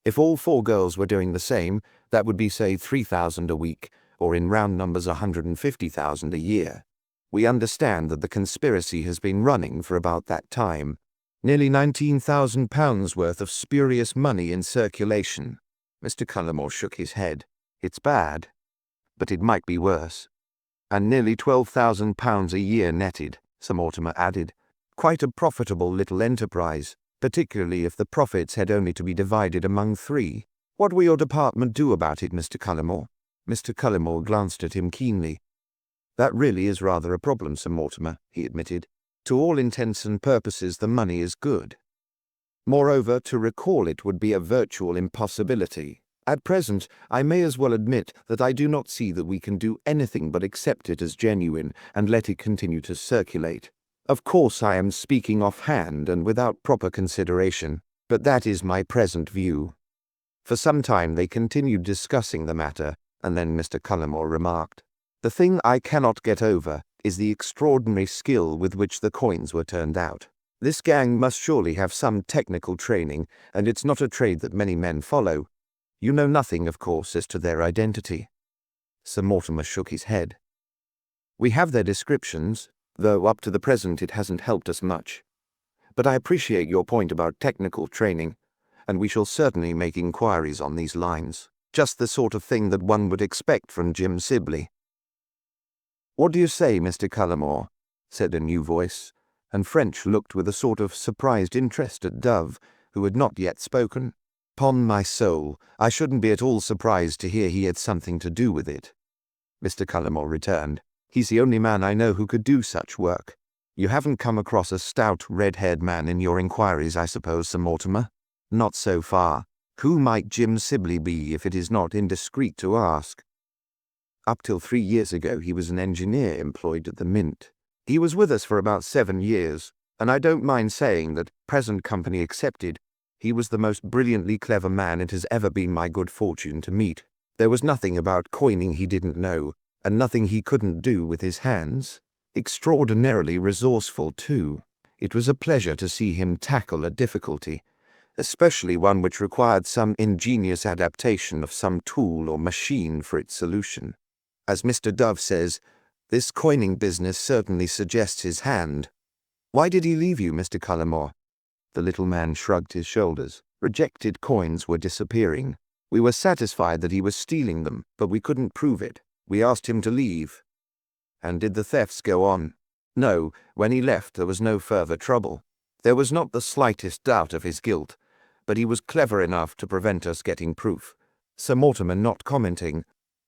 If all 4 girls were doing the same, that would be, say, 3,000 a week, or in round numbers 150,000 a year. We understand that the conspiracy has been running for about that time. Nearly £19,000 worth of spurious money in circulation. Mr. Cullimore shook his head. It's bad, but it might be worse. And nearly £12,000 a year netted, Sir Mortimer added. Quite a profitable little enterprise, particularly if the profits had only to be divided among 3. What will your department do about it, Mr. Cullimore? Mr. Cullimore glanced at him keenly. That really is rather a problem, Sir Mortimer, he admitted. To all intents and purposes, the money is good. Moreover, to recall it would be a virtual impossibility. At present, I may as well admit that I do not see that we can do anything but accept it as genuine and let it continue to circulate. Of course, I am speaking offhand and without proper consideration, but that is my present view. For some time they continued discussing the matter, and then Mr. Cullimore remarked, The thing I cannot get over is the extraordinary skill with which the coins were turned out. This gang must surely have some technical training, and it's not a trade that many men follow. You know nothing, of course, as to their identity. Sir Mortimer shook his head. We have their descriptions, though up to the present it hasn't helped us much. But I appreciate your point about technical training, and we shall certainly make inquiries on these lines. Just the sort of thing that one would expect from Jim Sibley. What do you say, Mr. Cullimore? Said a new voice, and French looked with a sort of surprised interest at Dove, who had not yet spoken. 'Pon my soul, I shouldn't be at all surprised to hear he had something to do with it. Mr. Cullimore returned. He's the only man I know who could do such work. You haven't come across a stout, red-haired man in your inquiries, I suppose, Sir Mortimer? Not so far. Who might Jim Sibley be, if it is not indiscreet to ask? Up till 3 years ago he was an engineer employed at the Mint. He was with us for about 7 years, and I don't mind saying that, present company excepted, he was the most brilliantly clever man it has ever been my good fortune to meet. There was nothing about coining he didn't know, and nothing he couldn't do with his hands. Extraordinarily resourceful, too. It was a pleasure to see him tackle a difficulty, especially one which required some ingenious adaptation of some tool or machine for its solution. As Mr. Dove says, this coining business certainly suggests his hand. Why did he leave you, Mr. Cullimore? The little man shrugged his shoulders. Rejected coins were disappearing. We were satisfied that he was stealing them, but we couldn't prove it. We asked him to leave. And did the thefts go on? No, when he left there was no further trouble. There was not the slightest doubt of his guilt, but he was clever enough to prevent us getting proof. Sir Mortimer not commenting,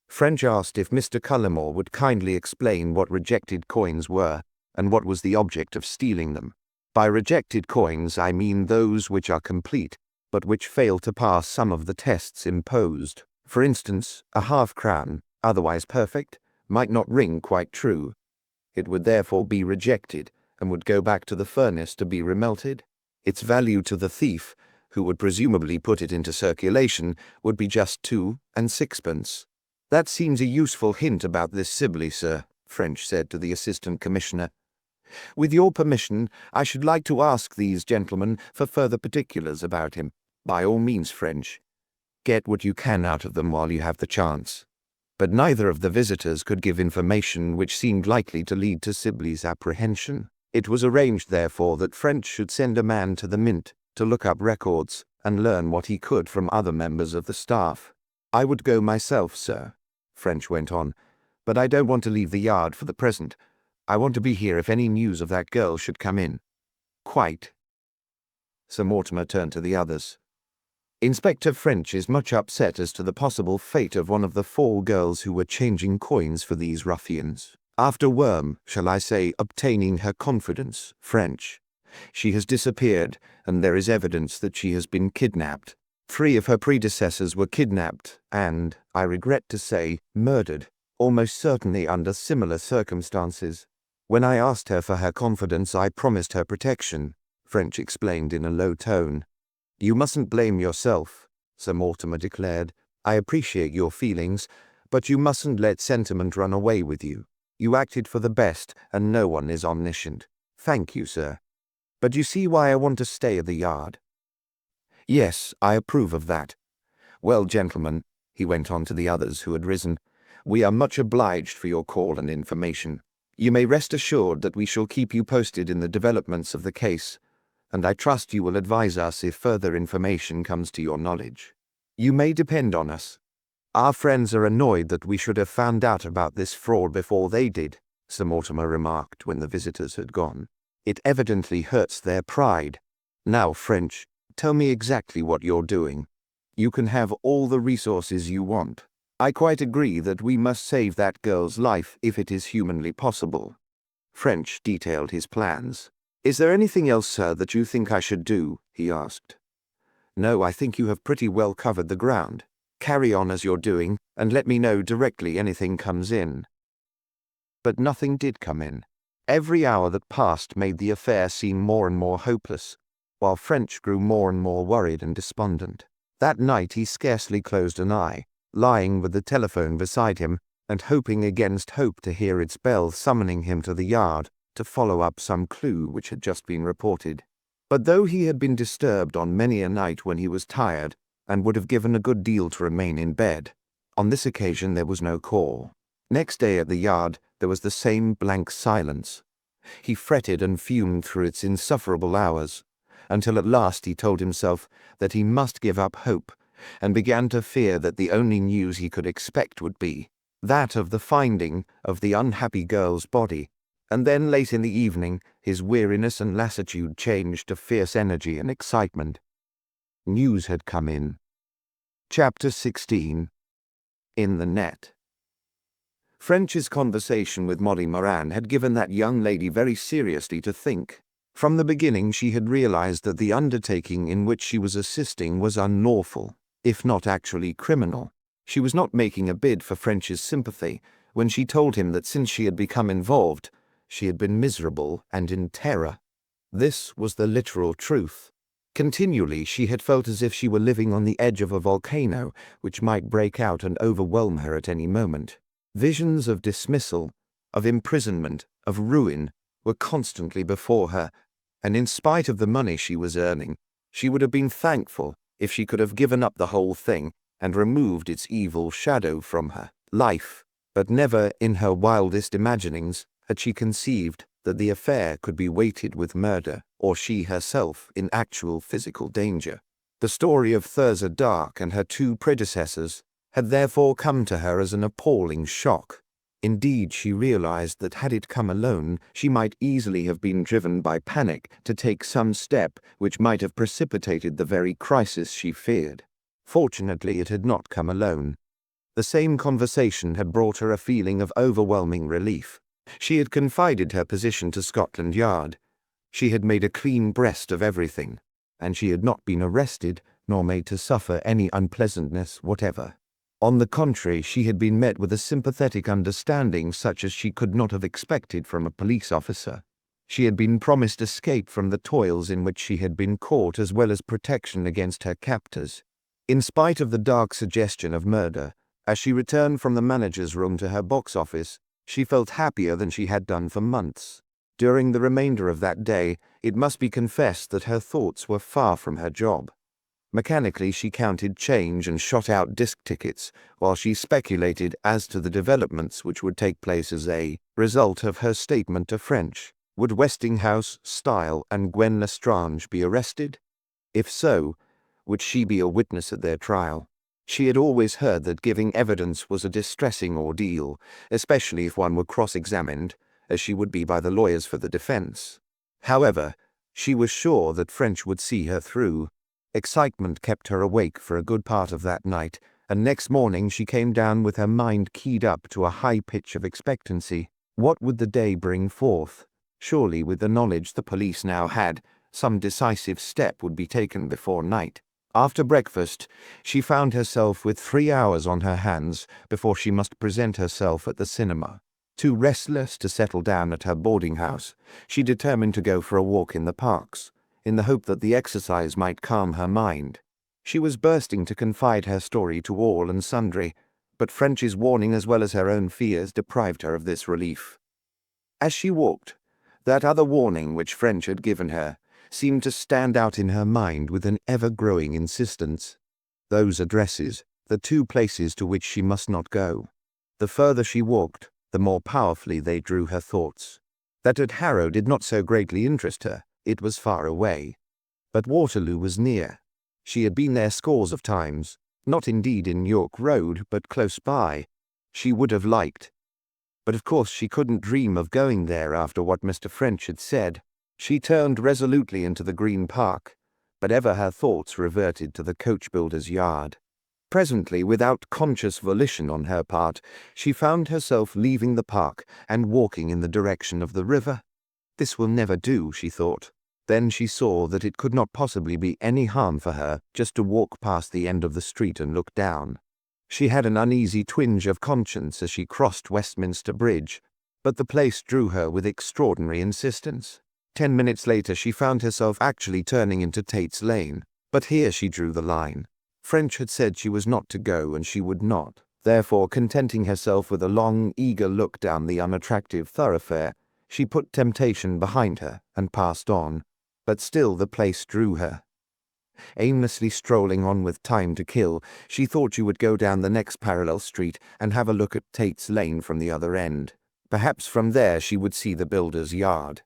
French asked if Mr. Cullimore would kindly explain what rejected coins were, and what was the object of stealing them. By rejected coins I mean those which are complete, but which fail to pass some of the tests imposed. For instance, a half-crown, otherwise perfect, might not ring quite true. It would therefore be rejected, and would go back to the furnace to be remelted. Its value to the thief, who would presumably put it into circulation, would be just 2 and 6pence. That seems a useful hint about this Sibley, sir, French said to the Assistant Commissioner. With your permission, I should like to ask these gentlemen for further particulars about him. By all means, French. Get what you can out of them while you have the chance. But neither of the visitors could give information which seemed likely to lead to Sibley's apprehension. It was arranged, therefore, that French should send a man to the Mint to look up records and learn what he could from other members of the staff. I would go myself, sir, French went on, but I don't want to leave the Yard for the present. I want to be here if any news of that girl should come in. Quite. Sir Mortimer turned to the others. Inspector French is much upset as to the possible fate of one of the 4 girls who were changing coins for these ruffians. After shall I say, obtaining her confidence, French. She has disappeared, and there is evidence that she has been kidnapped. 3 of her predecessors were kidnapped and, I regret to say, murdered, almost certainly under similar circumstances. When I asked her for her confidence, I promised her protection, French explained in a low tone. You mustn't blame yourself, Sir Mortimer declared. I appreciate your feelings, but you mustn't let sentiment run away with you. You acted for the best, and no one is omniscient. Thank you, sir. But you see why I want to stay at the Yard? Yes, I approve of that. Well, gentlemen, he went on to the others who had risen, we are much obliged for your call and information. You may rest assured that we shall keep you posted in the developments of the case, and I trust you will advise us if further information comes to your knowledge. You may depend on us. Our friends are annoyed that we should have found out about this fraud before they did, Sir Mortimer remarked when the visitors had gone. It evidently hurts their pride. Now, French, tell me exactly what you're doing. You can have all the resources you want. I quite agree that we must save that girl's life if it is humanly possible. French detailed his plans. Is there anything else, sir, that you think I should do? He asked. No, I think you have pretty well covered the ground. Carry on as you're doing, and let me know directly anything comes in. But nothing did come in. Every hour that passed made the affair seem more and more hopeless, while French grew more and more worried and despondent. That night he scarcely closed an eye, lying with the telephone beside him and hoping against hope to hear its bell summoning him to the Yard to follow up some clue which had just been reported. But though he had been disturbed on many a night when he was tired, and would have given a good deal to remain in bed, on this occasion there was no call. Next day at the Yard there was the same blank silence. He fretted and fumed through its insufferable hours, until at last he told himself that he must give up hope, and began to fear that the only news he could expect would be that of the finding of the unhappy girl's body. And then late in the evening his weariness and lassitude changed to fierce energy and excitement. News had come in. Chapter 16. In the Net. French's conversation with Molly Moran had given that young lady very seriously to think. From the beginning she had realized that the undertaking in which she was assisting was unlawful, if not actually criminal. She was not making a bid for French's sympathy when she told him that since she had become involved, she had been miserable and in terror. This was the literal truth. Continually she had felt as if she were living on the edge of a volcano which might break out and overwhelm her at any moment. Visions of dismissal, of imprisonment, of ruin were constantly before her, and in spite of the money she was earning, she would have been thankful if she could have given up the whole thing and removed its evil shadow from her life. But never in her wildest imaginings had she conceived that the affair could be weighted with murder, or she herself in actual physical danger. The story of Thurza Dark and her two predecessors had therefore come to her as an appalling shock. Indeed, she realized that had it come alone, she might easily have been driven by panic to take some step which might have precipitated the very crisis she feared. Fortunately, it had not come alone. The same conversation had brought her a feeling of overwhelming relief. She had confided her position to Scotland Yard. She had made a clean breast of everything, and she had not been arrested nor made to suffer any unpleasantness whatever. On the contrary, she had been met with a sympathetic understanding such as she could not have expected from a police officer. She had been promised escape from the toils in which she had been caught, as well as protection against her captors. In spite of the dark suggestion of murder, as she returned from the manager's room to her box office, she felt happier than she had done for months. During the remainder of that day, it must be confessed that her thoughts were far from her job. Mechanically, she counted change and shot out disc tickets, while she speculated as to the developments which would take place as a result of her statement to French. Would Westinghouse, Style, and Gwen Lestrange be arrested? If so, would she be a witness at their trial? She had always heard that giving evidence was a distressing ordeal, especially if one were cross-examined, as she would be by the lawyers for the defense. However, she was sure that French would see her through. Excitement kept her awake for a good part of that night, and next morning she came down with her mind keyed up to a high pitch of expectancy. What would the day bring forth? Surely, with the knowledge the police now had, some decisive step would be taken before night. After breakfast, she found herself with 3 hours on her hands before she must present herself at the cinema. Too restless to settle down at her boarding house, she determined to go for a walk in the parks, in the hope that the exercise might calm her mind. She was bursting to confide her story to all and sundry, but French's warning as well as her own fears deprived her of this relief. As she walked, that other warning which French had given her seemed to stand out in her mind with an ever-growing insistence. Those addresses, the two places to which she must not go. The further she walked, the more powerfully they drew her thoughts. That at Harrow did not so greatly interest her. It was far away. But Waterloo was near. She had been there scores of times, not indeed in York Road, but close by. She would have liked. But of course she couldn't dream of going there after what Mr. French had said. She turned resolutely into the Green Park, but ever her thoughts reverted to the coach-builder's yard. Presently, without conscious volition on her part, she found herself leaving the park and walking in the direction of the river. This will never do, she thought. Then she saw that it could not possibly be any harm for her just to walk past the end of the street and look down. She had an uneasy twinge of conscience as she crossed Westminster Bridge, but the place drew her with extraordinary insistence. 10 minutes later she found herself actually turning into Tate's Lane, but here she drew the line. French had said she was not to go, and she would not. Therefore, contenting herself with a long, eager look down the unattractive thoroughfare, she put temptation behind her and passed on, but still the place drew her. Aimlessly strolling on with time to kill, she thought she would go down the next parallel street and have a look at Tate's Lane from the other end. Perhaps from there she would see the builder's yard.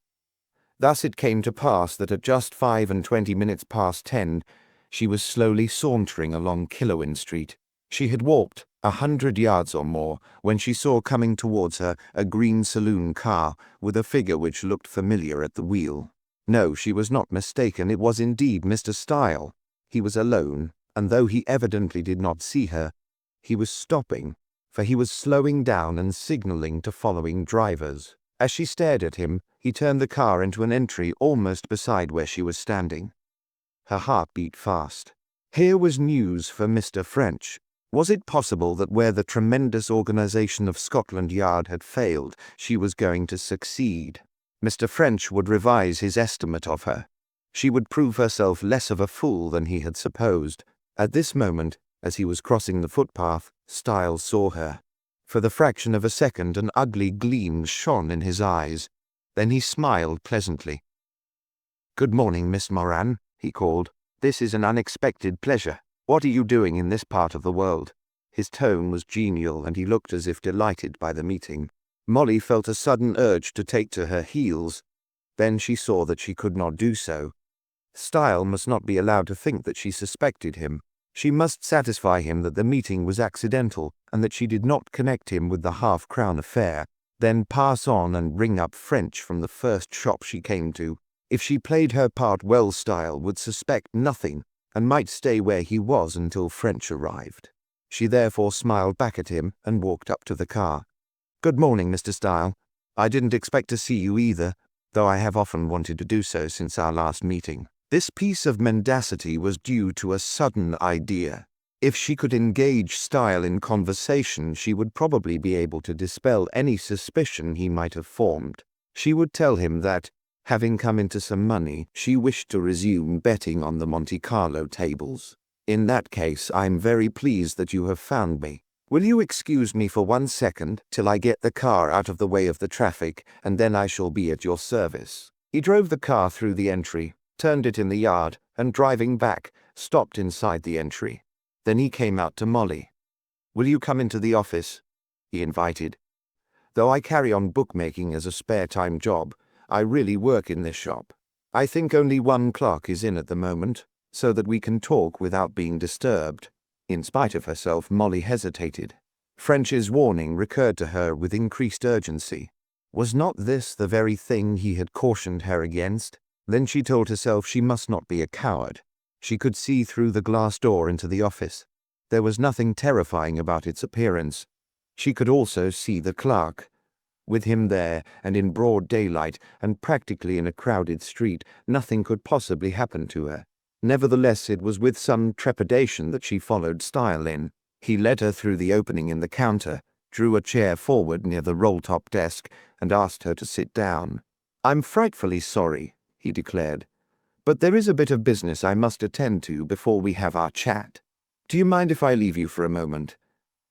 Thus it came to pass that at just 25 past 10, she was slowly sauntering along Killowen Street. She had walked 100 yards or more when she saw coming towards her a green saloon car with a figure which looked familiar at the wheel. No, she was not mistaken. It was indeed Mr. Style. He was alone, and though he evidently did not see her, he was stopping, for he was slowing down and signalling to following drivers. As she stared at him, he turned the car into an entry almost beside where she was standing. Her heart beat fast. Here was news for Mr. French. Was it possible that where the tremendous organization of Scotland Yard had failed, she was going to succeed? Mr. French would revise his estimate of her. She would prove herself less of a fool than he had supposed. At this moment, as he was crossing the footpath, Styles saw her. For the fraction of a second an ugly gleam shone in his eyes. Then he smiled pleasantly. "Good morning, Miss Moran," he called. "This is an unexpected pleasure. What are you doing in this part of the world?" His tone was genial, and he looked as if delighted by the meeting. Molly felt a sudden urge to take to her heels. Then she saw that she could not do so. Style must not be allowed to think that she suspected him. She must satisfy him that the meeting was accidental and that she did not connect him with the half-crown affair, then pass on and ring up French from the first shop she came to. If she played her part well, Style would suspect nothing and might stay where he was until French arrived. She therefore smiled back at him and walked up to the car. "Good morning, Mr. Style. I didn't expect to see you either, though I have often wanted to do so since our last meeting." This piece of mendacity was due to a sudden idea. If she could engage Style in conversation, she would probably be able to dispel any suspicion he might have formed. She would tell him that, having come into some money, she wished to resume betting on the Monte Carlo tables. "In that case, I'm very pleased that you have found me. Will you excuse me for 1 second till I get the car out of the way of the traffic, and then I shall be at your service." He drove the car through the entry, turned it in the yard, and driving back, stopped inside the entry. Then he came out to Molly. "Will you come into the office?" he invited. "Though I carry on bookmaking as a spare-time job, I really work in this shop. I think only one clerk is in at the moment, so that we can talk without being disturbed." In spite of herself, Molly hesitated. French's warning recurred to her with increased urgency. Was not this the very thing he had cautioned her against? Then she told herself she must not be a coward. She could see through the glass door into the office. There was nothing terrifying about its appearance. She could also see the clerk. With him there, and in broad daylight, and practically in a crowded street, nothing could possibly happen to her. Nevertheless, it was with some trepidation that she followed Style in. He led her through the opening in the counter, drew a chair forward near the roll-top desk, and asked her to sit down. "I'm frightfully sorry," he declared, "but there is a bit of business I must attend to before we have our chat. Do you mind if I leave you for a moment?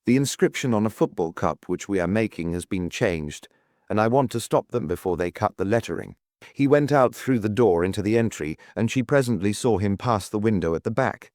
The inscription on a football cup which we are making has been changed, and I want to stop them before they cut the lettering." He went out through the door into the entry, and she presently saw him pass the window at the back.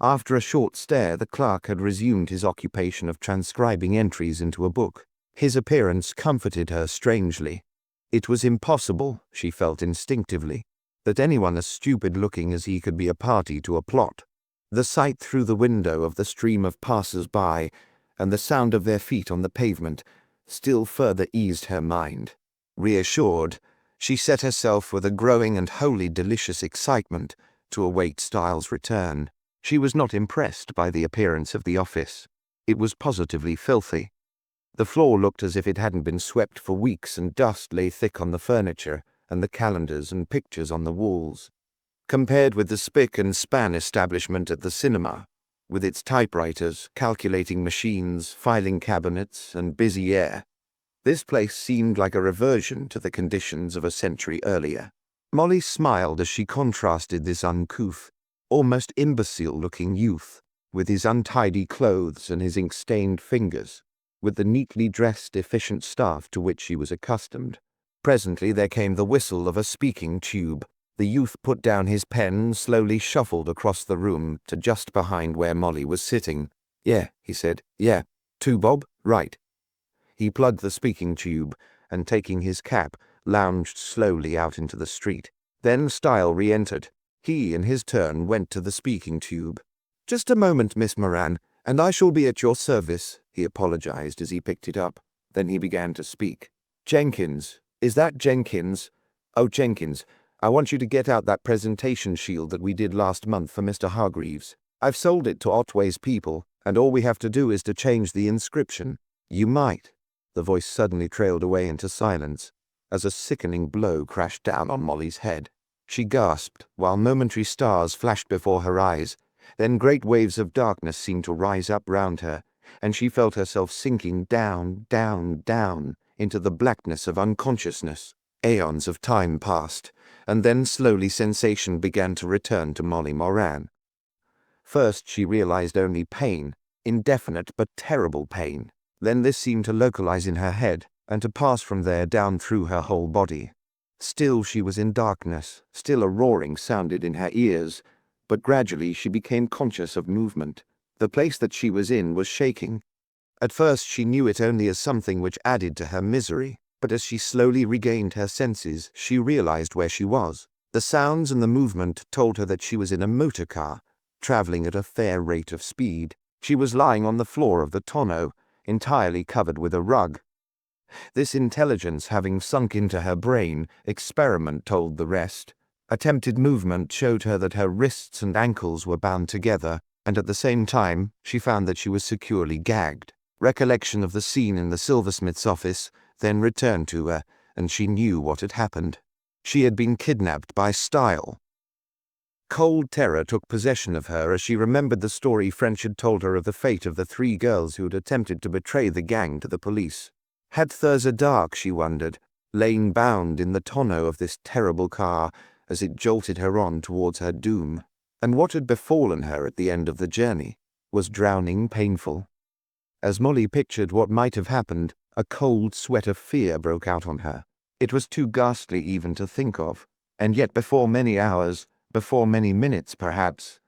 After a short stare, the clerk had resumed his occupation of transcribing entries into a book. His appearance comforted her strangely. It was impossible, she felt instinctively, that anyone as stupid-looking as he could be a party to a plot. The sight through the window of the stream of passers-by, and the sound of their feet on the pavement, still further eased her mind. Reassured, she set herself with a growing and wholly delicious excitement to await Styles' return. She was not impressed by the appearance of the office. It was positively filthy. The floor looked as if it hadn't been swept for weeks, and dust lay thick on the furniture and the calendars and pictures on the walls. Compared with the spick and span establishment at the cinema, with its typewriters, calculating machines, filing cabinets, and busy air, this place seemed like a reversion to the conditions of a century earlier. Molly smiled as she contrasted this uncouth, almost imbecile-looking youth, with his untidy clothes and his ink-stained fingers, with the neatly dressed, efficient staff to which she was accustomed. Presently there came the whistle of a speaking tube. The youth put down his pen and slowly shuffled across the room to just behind where Molly was sitting. "Yeah," he said. "Yeah. 2 bob? Right." He plugged the speaking tube, and taking his cap, lounged slowly out into the street. Then Style re-entered. He, in his turn, went to the speaking tube. "Just a moment, Miss Moran, and I shall be at your service," he apologized as he picked it up. Then he began to speak. "Jenkins. Is that Jenkins? Oh, Jenkins, I want you to get out that presentation shield that we did last month for Mr. Hargreaves. I've sold it to Otway's people, and all we have to do is to change the inscription. You might." The voice suddenly trailed away into silence, as a sickening blow crashed down on Molly's head. She gasped, while momentary stars flashed before her eyes. Then great waves of darkness seemed to rise up round her, and she felt herself sinking down, down, down, into the blackness of unconsciousness. Aeons of time passed, and then slowly sensation began to return to Molly Moran. First she realized only pain, indefinite but terrible pain. Then this seemed to localize in her head, and to pass from there down through her whole body. Still she was in darkness, still a roaring sounded in her ears, but gradually she became conscious of movement. The place that she was in was shaking. At first she knew it only as something which added to her misery, but as she slowly regained her senses, she realized where she was. The sounds and the movement told her that she was in a motor car, traveling at a fair rate of speed. She was lying on the floor of the tonneau, entirely covered with a rug. This intelligence having sunk into her brain, experiment told the rest. Attempted movement showed her that her wrists and ankles were bound together, and at the same time she found that she was securely gagged. Recollection of the scene in the silversmith's office then returned to her, and she knew what had happened. She had been kidnapped by Style. Cold terror took possession of her as she remembered the story French had told her of the fate of the 3 girls who had attempted to betray the gang to the police. Had Thurza Dark, she wondered, lain bound in the tonneau of this terrible car as it jolted her on towards her doom? And what had befallen her at the end of the journey? Was drowning painful? As Molly pictured what might have happened, a cold sweat of fear broke out on her. It was too ghastly even to think of, and yet before many hours, before many minutes perhaps,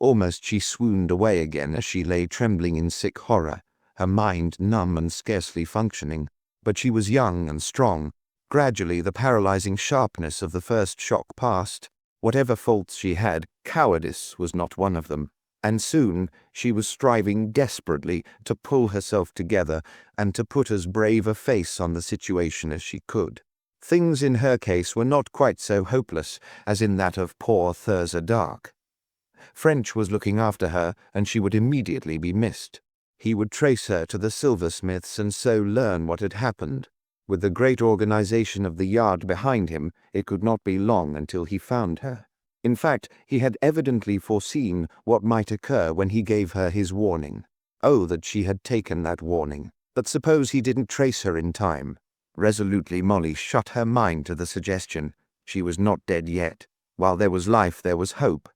almost she swooned away again as she lay trembling in sick horror, her mind numb and scarcely functioning. But she was young and strong. Gradually the paralyzing sharpness of the first shock passed. Whatever faults she had, cowardice was not one of them, and soon she was striving desperately to pull herself together and to put as brave a face on the situation as she could. Things in her case were not quite so hopeless as in that of poor Thurza Dark. French was looking after her, and she would immediately be missed. He would trace her to the silversmiths and so learn what had happened. With the great organization of the Yard behind him, it could not be long until he found her. In fact, he had evidently foreseen what might occur when he gave her his warning. Oh, that she had taken that warning! But suppose he didn't trace her in time? Resolutely Molly shut her mind to the suggestion. She was not dead yet. While there was life, there was hope.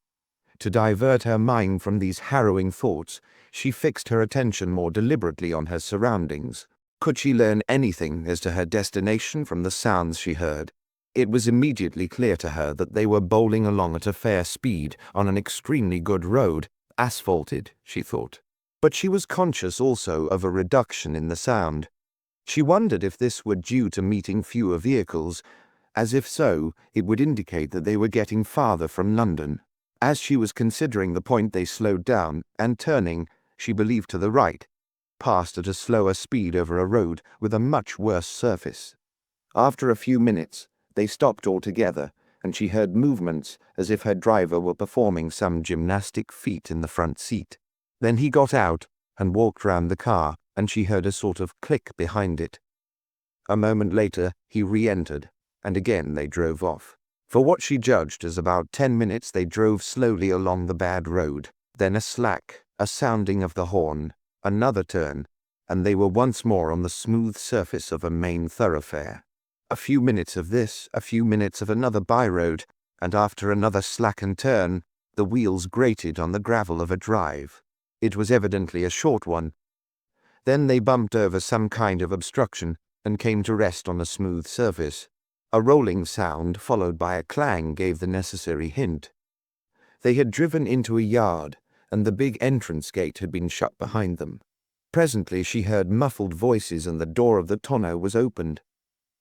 To divert her mind from these harrowing thoughts, she fixed her attention more deliberately on her surroundings. Could she learn anything as to her destination from the sounds she heard? It was immediately clear to her that they were bowling along at a fair speed on an extremely good road, asphalted, she thought. But she was conscious also of a reduction in the sound. She wondered if this were due to meeting fewer vehicles, as if so, it would indicate that they were getting farther from London. As she was considering the point, they slowed down, and turning, she believed to the right, passed at a slower speed over a road with a much worse surface. After a few minutes, they stopped altogether, and she heard movements as if her driver were performing some gymnastic feat in the front seat. Then he got out and walked round the car, and she heard a sort of click behind it. A moment later, he re-entered, and again they drove off. For what she judged as about 10 minutes they drove slowly along the bad road, then a slack, a sounding of the horn, another turn, and they were once more on the smooth surface of a main thoroughfare. A few minutes of this, a few minutes of another by-road, and after another slackened turn, the wheels grated on the gravel of a drive. It was evidently a short one. Then they bumped over some kind of obstruction and came to rest on a smooth surface. A rolling sound followed by a clang gave the necessary hint. They had driven into a yard, and the big entrance gate had been shut behind them. Presently she heard muffled voices and the door of the tonneau was opened.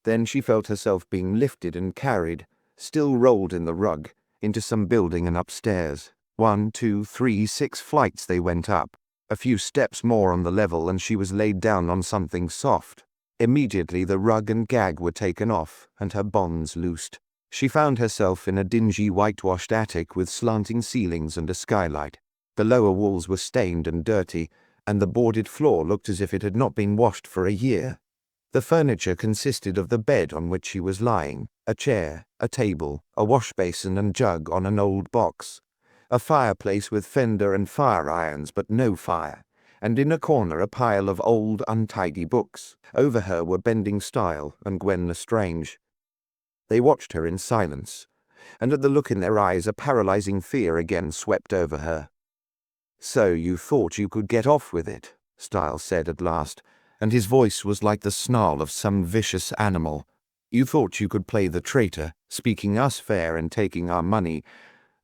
Then she felt herself being lifted and carried, still rolled in the rug, into some building and upstairs. 1, 2, 3, 6 flights they went up. A few steps more on the level and she was laid down on something soft. Immediately the rug and gag were taken off and her bonds loosed. She found herself in a dingy whitewashed attic with slanting ceilings and a skylight. The lower walls were stained and dirty, and the boarded floor looked as if it had not been washed for a year. The furniture consisted of the bed on which she was lying, a chair, a table, a wash-basin and jug on an old box, a fireplace with fender and fire irons but no fire, and in a corner a pile of old untidy books. Over her were Bending Style and Gwen Lestrange. They watched her in silence, and at the look in their eyes a paralyzing fear again swept over her. "So you thought you could get off with it," Style said at last, and his voice was like the snarl of some vicious animal. "You thought you could play the traitor, speaking us fair and taking our money,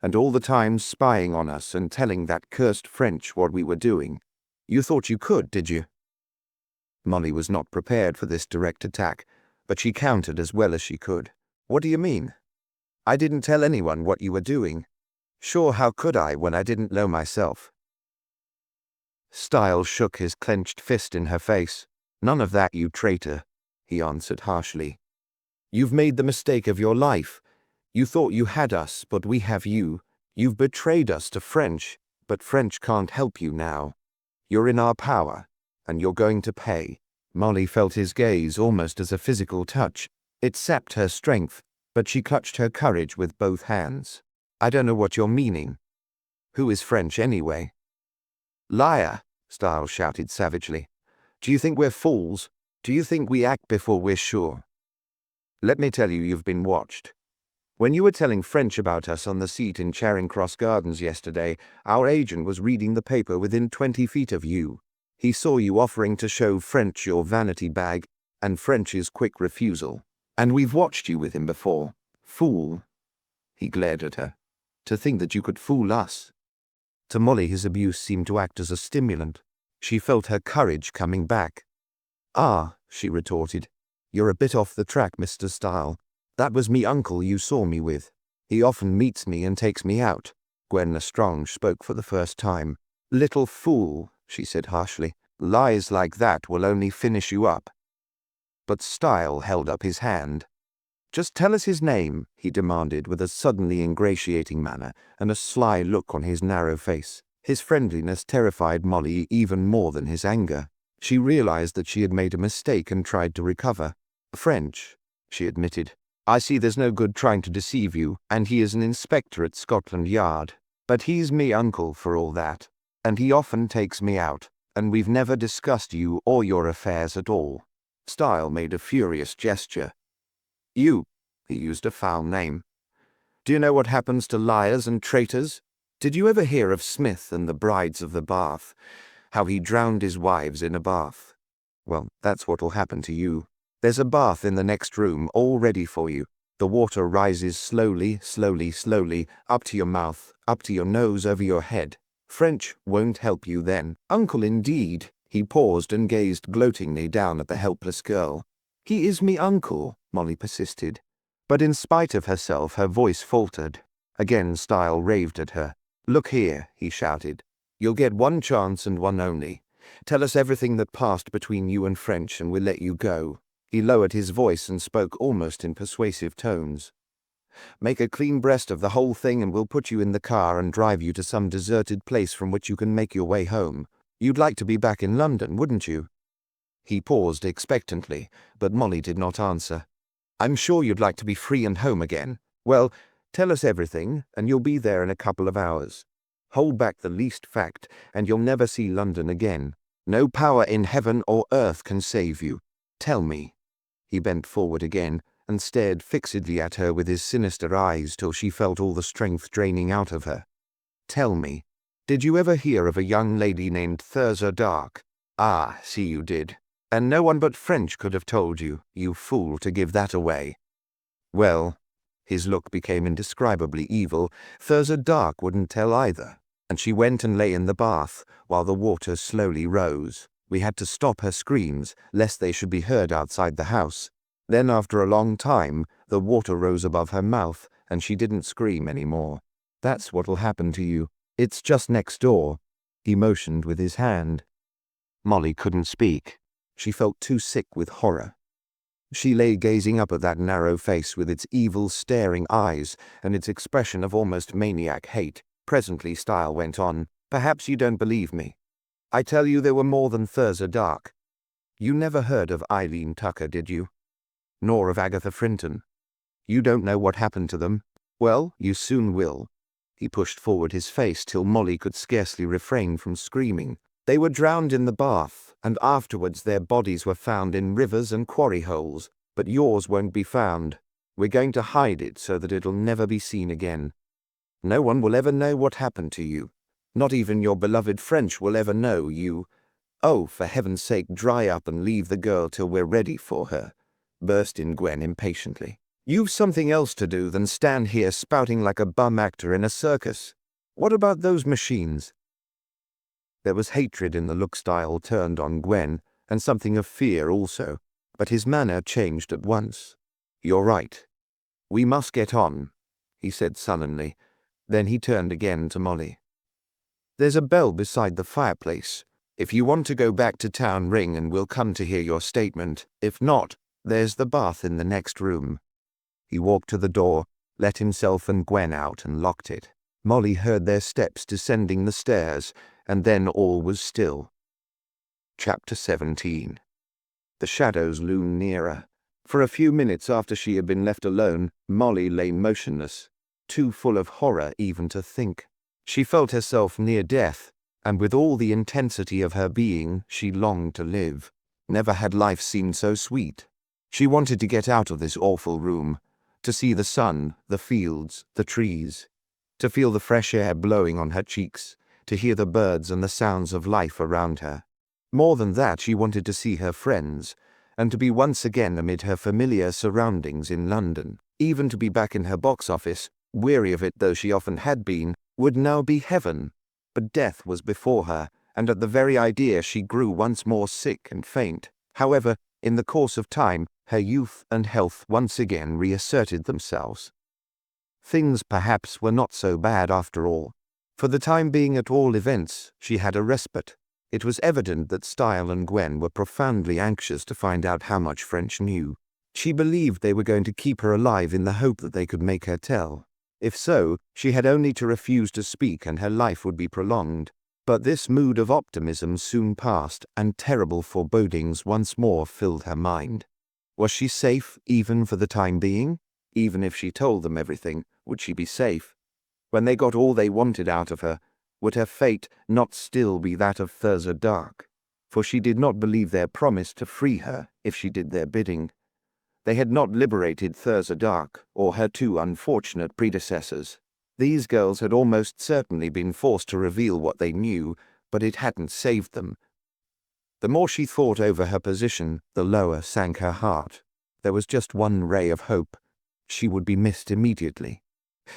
and all the time spying on us and telling that cursed French what we were doing. You thought you could, did you?" Molly was not prepared for this direct attack, but she countered as well as she could. "What do you mean? I didn't tell anyone what you were doing. Sure, how could I when I didn't know myself?" Styles shook his clenched fist in her face. "None of that, you traitor," he answered harshly. "You've made the mistake of your life. You thought you had us, but we have you. You've betrayed us to French, but French can't help you now. You're in our power, and you're going to pay." Molly felt his gaze almost as a physical touch. It sapped her strength, but she clutched her courage with both hands. "I don't know what you're meaning. Who is French anyway?" "Liar!" Styles shouted savagely. "Do you think we're fools? Do you think we act before we're sure? Let me tell you, you've been watched. When you were telling French about us on the seat in Charing Cross Gardens yesterday, our agent was reading the paper within 20 feet of you. He saw you offering to show French your vanity bag, and French's quick refusal. And we've watched you with him before. Fool." He glared at her. "To think that you could fool us." To Molly, his abuse seemed to act as a stimulant. She felt her courage coming back. "Ah," she retorted, "you're a bit off the track, Mr. Style. That was me uncle you saw me with. He often meets me and takes me out." Gwen Lestrange spoke for the first time. "Little fool," she said harshly. "Lies like that will only finish you up." But Style held up his hand. "Just tell us his name," he demanded with a suddenly ingratiating manner and a sly look on his narrow face. His friendliness terrified Molly even more than his anger. She realized that she had made a mistake and tried to recover. "French," she admitted. "I see there's no good trying to deceive you, and he is an inspector at Scotland Yard. But he's me uncle for all that, and he often takes me out, and we've never discussed you or your affairs at all." Style made a furious gesture. "You," he used a foul name. "Do you know what happens to liars and traitors? Did you ever hear of Smith and the Brides of the Bath? How he drowned his wives in a bath? Well, that's what'll happen to you. There's a bath in the next room, all ready for you. The water rises slowly, slowly, slowly, up to your mouth, up to your nose, over your head. French won't help you then. Uncle indeed." He paused and gazed gloatingly down at the helpless girl. "He is me uncle," Molly persisted. But in spite of herself, her voice faltered. Again Style raved at her. "Look here," he shouted. "You'll get one chance and one only. Tell us everything that passed between you and French and we'll let you go." He lowered his voice and spoke almost in persuasive tones. "Make a clean breast of the whole thing and we'll put you in the car and drive you to some deserted place from which you can make your way home. You'd like to be back in London, wouldn't you?" He paused expectantly, but Molly did not answer. "I'm sure you'd like to be free and home again. Well, tell us everything, and you'll be there in a couple of hours. Hold back the least fact, and you'll never see London again. No power in heaven or earth can save you. Tell me." He bent forward again, and stared fixedly at her with his sinister eyes till she felt all the strength draining out of her. "Tell me, did you ever hear of a young lady named Thurza Dark? Ah, see you did. And no one but French could have told you, you fool, to give that away. Well," his look became indescribably evil, "Thurza Dark wouldn't tell either, and she went and lay in the bath, while the water slowly rose. We had to stop her screams, lest they should be heard outside the house. Then after a long time, the water rose above her mouth, and she didn't scream any more. That's what'll happen to you. It's just next door." He motioned with his hand. Molly couldn't speak. She felt too sick with horror. She lay gazing up at that narrow face with its evil staring eyes and its expression of almost maniac hate. Presently Style went on. "Perhaps you don't believe me. I tell you there were more than Thurza Dark. You never heard of Eileen Tucker, did you? Nor of Agatha Frinton? You don't know what happened to them? Well, you soon will." He pushed forward his face till Molly could scarcely refrain from screaming. "They were drowned in the bath, and afterwards their bodies were found in rivers and quarry holes, but yours won't be found. We're going to hide it so that it'll never be seen again. No one will ever know what happened to you. Not even your beloved French will ever know you. "Oh, for heaven's sake, dry up and leave the girl till we're ready for her," burst in Gwen impatiently. "You've something else to do than stand here spouting like a bum actor in a circus. What about those machines?" There was hatred in the look Style turned on Gwen, and something of fear also, but his manner changed at once. "You're right. We must get on," he said sullenly. Then he turned again to Molly. "There's a bell beside the fireplace. If you want to go back to town, ring and we'll come to hear your statement. If not, there's the bath in the next room." He walked to the door, let himself and Gwen out and locked it. Molly heard their steps descending the stairs, and then all was still. Chapter 17. The shadows loomed nearer. For a few minutes after she had been left alone, Molly lay motionless, too full of horror even to think. She felt herself near death, and with all the intensity of her being, she longed to live. Never had life seemed so sweet. She wanted to get out of this awful room, to see the sun, the fields, the trees, to feel the fresh air blowing on her cheeks, to hear the birds and the sounds of life around her. More than that, she wanted to see her friends, and to be once again amid her familiar surroundings in London. Even to be back in her box office, weary of it though she often had been, would now be heaven. But death was before her, and at the very idea she grew once more sick and faint. However, in the course of time, her youth and health once again reasserted themselves. Things perhaps were not so bad after all. For the time being, at all events, she had a respite. It was evident that Style and Gwen were profoundly anxious to find out how much French knew. She believed they were going to keep her alive in the hope that they could make her tell. If so, she had only to refuse to speak and her life would be prolonged. But this mood of optimism soon passed, and terrible forebodings once more filled her mind. Was she safe even for the time being? Even if she told them everything, would she be safe? When they got all they wanted out of her, would her fate not still be that of Thurza Dark? For she did not believe their promise to free her if she did their bidding. They had not liberated Thurza Dark or her two unfortunate predecessors. These girls had almost certainly been forced to reveal what they knew, but it hadn't saved them. The more she thought over her position, the lower sank her heart. There was just one ray of hope. She would be missed immediately.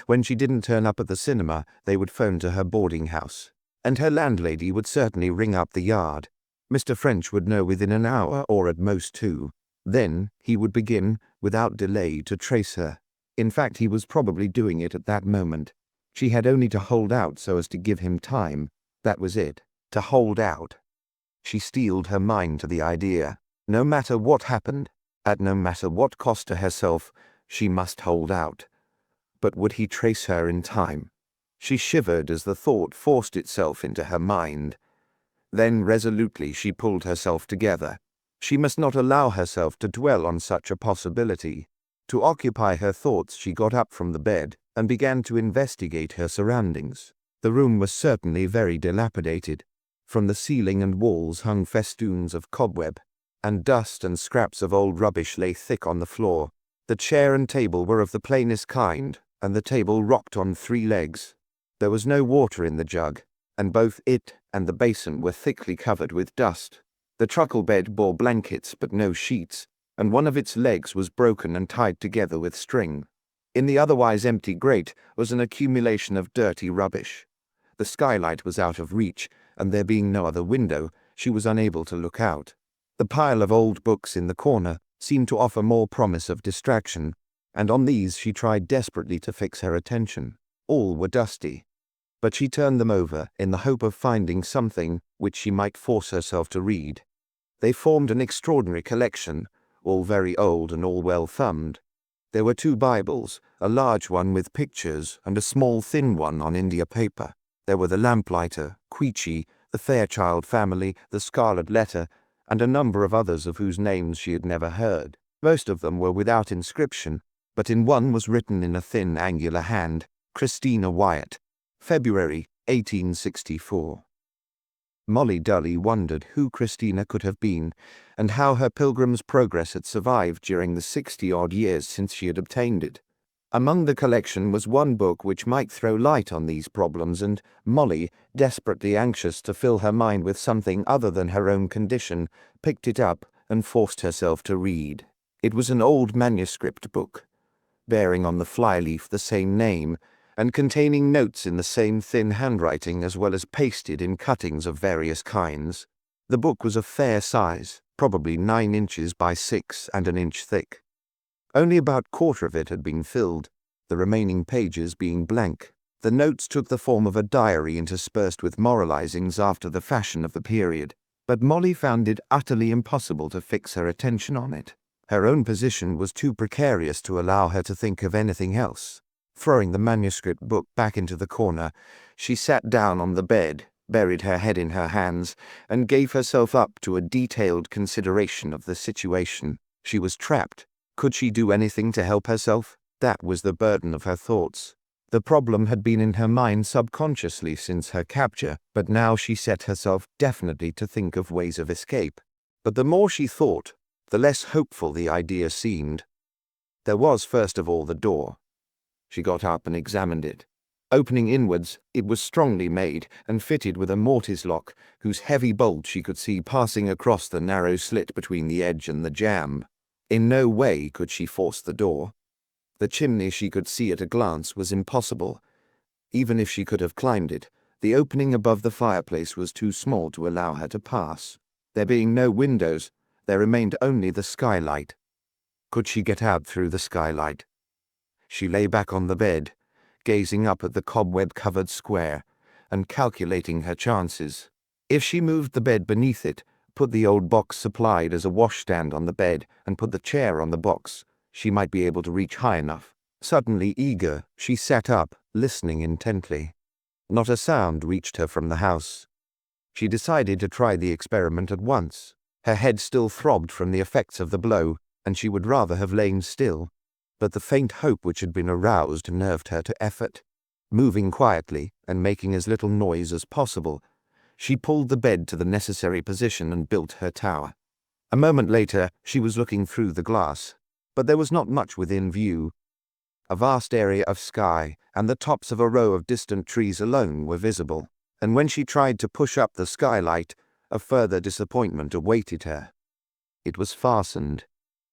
When she didn't turn up at the cinema, they would phone to her boarding house, and her landlady would certainly ring up the Yard. Mr. French would know within an hour, or at most 2. Then he would begin, without delay, to trace her. In fact, he was probably doing it at that moment. She had only to hold out so as to give him time. That was it. To hold out. She steeled her mind to the idea. No matter what happened, at no matter what cost to herself, she must hold out. But would he trace her in time? She shivered as the thought forced itself into her mind. Then resolutely she pulled herself together. She must not allow herself to dwell on such a possibility. To occupy her thoughts, she got up from the bed and began to investigate her surroundings. The room was certainly very dilapidated. From the ceiling and walls hung festoons of cobweb, and dust and scraps of old rubbish lay thick on the floor. The chair and table were of the plainest kind, and the table rocked on 3 legs. There was no water in the jug, and both it and the basin were thickly covered with dust. The truckle bed bore blankets but no sheets, and one of its legs was broken and tied together with string. In the otherwise empty grate was an accumulation of dirty rubbish. The skylight was out of reach, and there being no other window, she was unable to look out. The pile of old books in the corner seemed to offer more promise of distraction, and on these she tried desperately to fix her attention. All were dusty, but she turned them over in the hope of finding something which she might force herself to read. They formed an extraordinary collection, all very old and all well thumbed. There were 2 Bibles, a large one with pictures and a small thin one on India paper. There were the Lamplighter, Queechy, the Fairchild Family, the Scarlet Letter, and a number of others of whose names she had never heard. Most of them were without inscription, but in one was written in a thin, angular hand, Christina Wyatt, February 1864. Molly dully wondered who Christina could have been, and how her Pilgrim's Progress had survived during the 60-odd years since she had obtained it. Among the collection was one book which might throw light on these problems, and Molly, desperately anxious to fill her mind with something other than her own condition, picked it up and forced herself to read. It was an old manuscript book, bearing on the flyleaf the same name, and containing notes in the same thin handwriting, as well as pasted in cuttings of various kinds. The book was of fair size, probably 9 inches by 6 and an inch thick. Only about a quarter of it had been filled, the remaining pages being blank. The notes took the form of a diary interspersed with moralizings after the fashion of the period, but Molly found it utterly impossible to fix her attention on it. Her own position was too precarious to allow her to think of anything else. Throwing the manuscript book back into the corner, she sat down on the bed, buried her head in her hands, and gave herself up to a detailed consideration of the situation. She was trapped. Could she do anything to help herself? That was the burden of her thoughts. The problem had been in her mind subconsciously since her capture, but now she set herself definitely to think of ways of escape. But the more she thought, the less hopeful the idea seemed. There was first of all the door. She got up and examined it. Opening inwards, it was strongly made and fitted with a mortise lock, whose heavy bolt she could see passing across the narrow slit between the edge and the jamb. In no way could she force the door. The chimney, she could see at a glance, was impossible. Even if she could have climbed it, the opening above the fireplace was too small to allow her to pass. There being no windows, there remained only the skylight. Could she get out through the skylight? She lay back on the bed, gazing up at the cobweb-covered square, and calculating her chances. If she moved the bed beneath it, put the old box supplied as a washstand on the bed, and put the chair on the box, she might be able to reach high enough. Suddenly eager, she sat up, listening intently. Not a sound reached her from the house. She decided to try the experiment at once. Her head still throbbed from the effects of the blow, and she would rather have lain still. But the faint hope which had been aroused nerved her to effort. Moving quietly, and making as little noise as possible, she pulled the bed to the necessary position and built her tower. A moment later, she was looking through the glass, but there was not much within view. A vast area of sky and the tops of a row of distant trees alone were visible, and when she tried to push up the skylight, a further disappointment awaited her. It was fastened.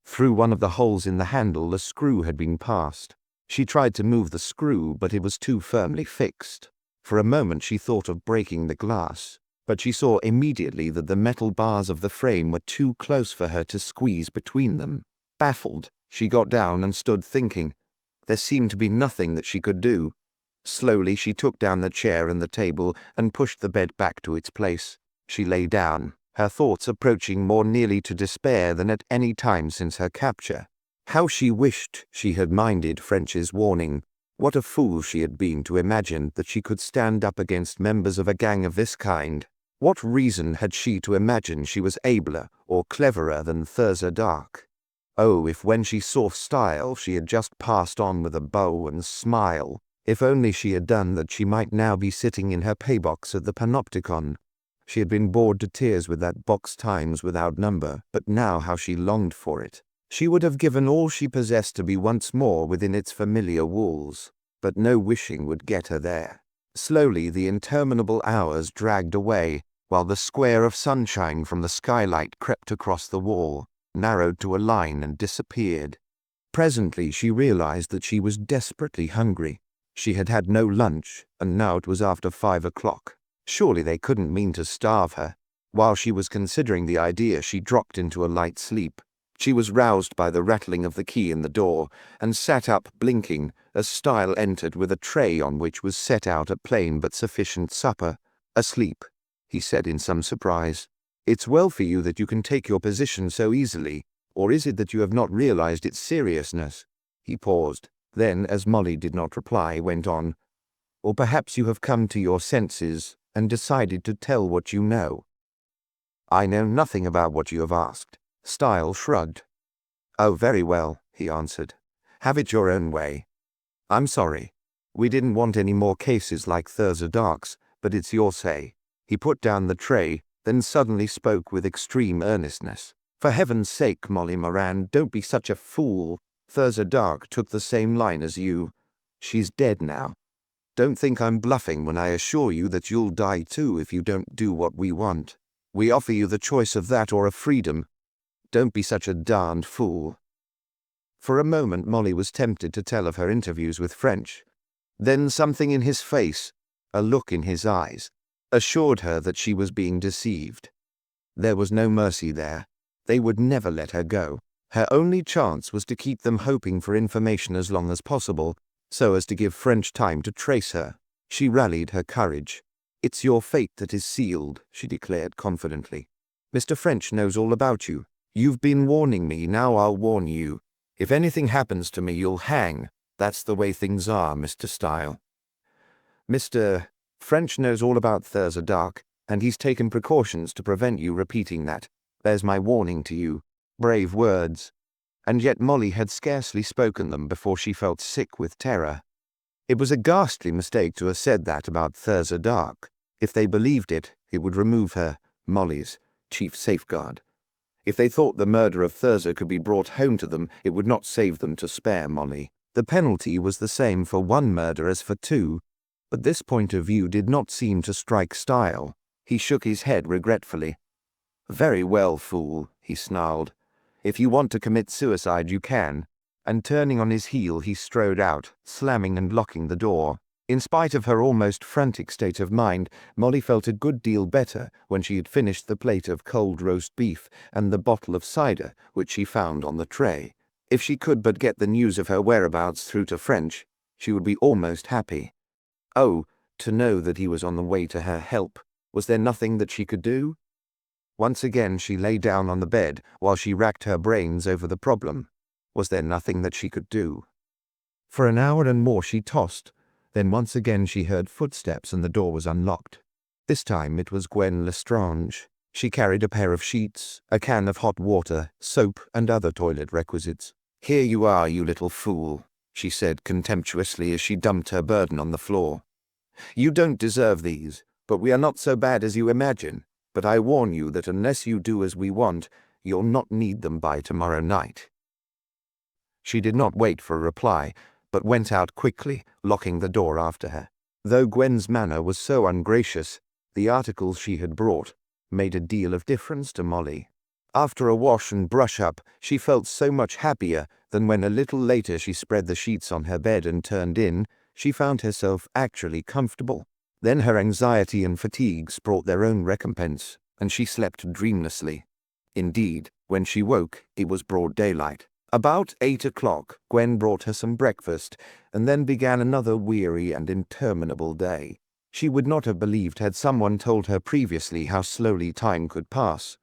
Through one of the holes in the handle a screw had been passed. She tried to move the screw, but it was too firmly fixed. For a moment she thought of breaking the glass, but she saw immediately that the metal bars of the frame were too close for her to squeeze between them. Baffled, she got down and stood thinking. There seemed to be nothing that she could do. Slowly she took down the chair and the table and pushed the bed back to its place. She lay down, her thoughts approaching more nearly to despair than at any time since her capture. How she wished she had minded French's warning. What a fool she had been to imagine that she could stand up against members of a gang of this kind. What reason had she to imagine she was abler or cleverer than Thurza Dark? Oh, if when she saw Style she had just passed on with a bow and smile. If only she had done that, she might now be sitting in her paybox at the Panopticon. She had been bored to tears with that box times without number, but now how she longed for it. She would have given all she possessed to be once more within its familiar walls, but no wishing would get her there. Slowly the interminable hours dragged away, while the square of sunshine from the skylight crept across the wall, narrowed to a line and disappeared. Presently she realized that she was desperately hungry. She had had no lunch, and now it was after 5 o'clock. Surely they couldn't mean to starve her. While she was considering the idea, she dropped into a light sleep. She was roused by the rattling of the key in the door, and sat up blinking as Style entered with a tray on which was set out a plain but sufficient supper. "Asleep," he said in some surprise. "It's well for you that you can take your position so easily, or is it that you have not realized its seriousness?" He paused, then, as Molly did not reply, went on, "Or perhaps you have come to your senses and decided to tell what you know." "I know nothing about what you have asked." Style shrugged. "Oh, very well," he answered. "Have it your own way. I'm sorry. We didn't want any more cases like Thurza Dark's, but it's your say." He put down the tray, then suddenly spoke with extreme earnestness. "For heaven's sake, Molly Moran, don't be such a fool. Thurza Dark took the same line as you. She's dead now. Don't think I'm bluffing when I assure you that you'll die too if you don't do what we want. We offer you the choice of that or of freedom. Don't be such a darned fool." For a moment Molly was tempted to tell of her interviews with French. Then something in his face, a look in his eyes, assured her that she was being deceived. There was no mercy there. They would never let her go. Her only chance was to keep them hoping for information as long as possible, so as to give French time to trace her. She rallied her courage. "It's your fate that is sealed," she declared confidently. "Mr. French knows all about you. You've been warning me, now I'll warn you. If anything happens to me, you'll hang. That's the way things are, Mr. Style. Mr. French knows all about Thurza Dark, and he's taken precautions to prevent you repeating that. There's my warning to you." Brave words. And yet Molly had scarcely spoken them before she felt sick with terror. It was a ghastly mistake to have said that about Thurza Dark. If they believed it, it would remove her, Molly's, chief safeguard. If they thought the murder of Thurza could be brought home to them, it would not save them to spare Molly. The penalty was the same for one murder as for two, but this point of view did not seem to strike Style. He shook his head regretfully. "Very well, fool," he snarled. "If you want to commit suicide, you can." And turning on his heel, he strode out, slamming and locking the door. In spite of her almost frantic state of mind, Molly felt a good deal better when she had finished the plate of cold roast beef and the bottle of cider which she found on the tray. If she could but get the news of her whereabouts through to French, she would be almost happy. Oh, to know that he was on the way to her help. Was there nothing that she could do? Once again she lay down on the bed while she racked her brains over the problem. Was there nothing that she could do? For an hour and more she tossed. Then once again she heard footsteps and the door was unlocked. This time it was Gwen Lestrange. She carried a pair of sheets, a can of hot water, soap, and other toilet requisites. "Here you are, you little fool," she said contemptuously as she dumped her burden on the floor. "You don't deserve these, but we are not so bad as you imagine. But I warn you that unless you do as we want, you'll not need them by tomorrow night." She did not wait for a reply, but went out quickly, locking the door after her. Though Gwen's manner was so ungracious, the articles she had brought made a deal of difference to Molly. After a wash and brush-up, she felt so much happier than when a little later she spread the sheets on her bed and turned in, she found herself actually comfortable. Then her anxiety and fatigues brought their own recompense, and she slept dreamlessly. Indeed, when she woke, it was broad daylight. About 8 o'clock, Gwen brought her some breakfast, and then began another weary and interminable day. She would not have believed had someone told her previously how slowly time could pass.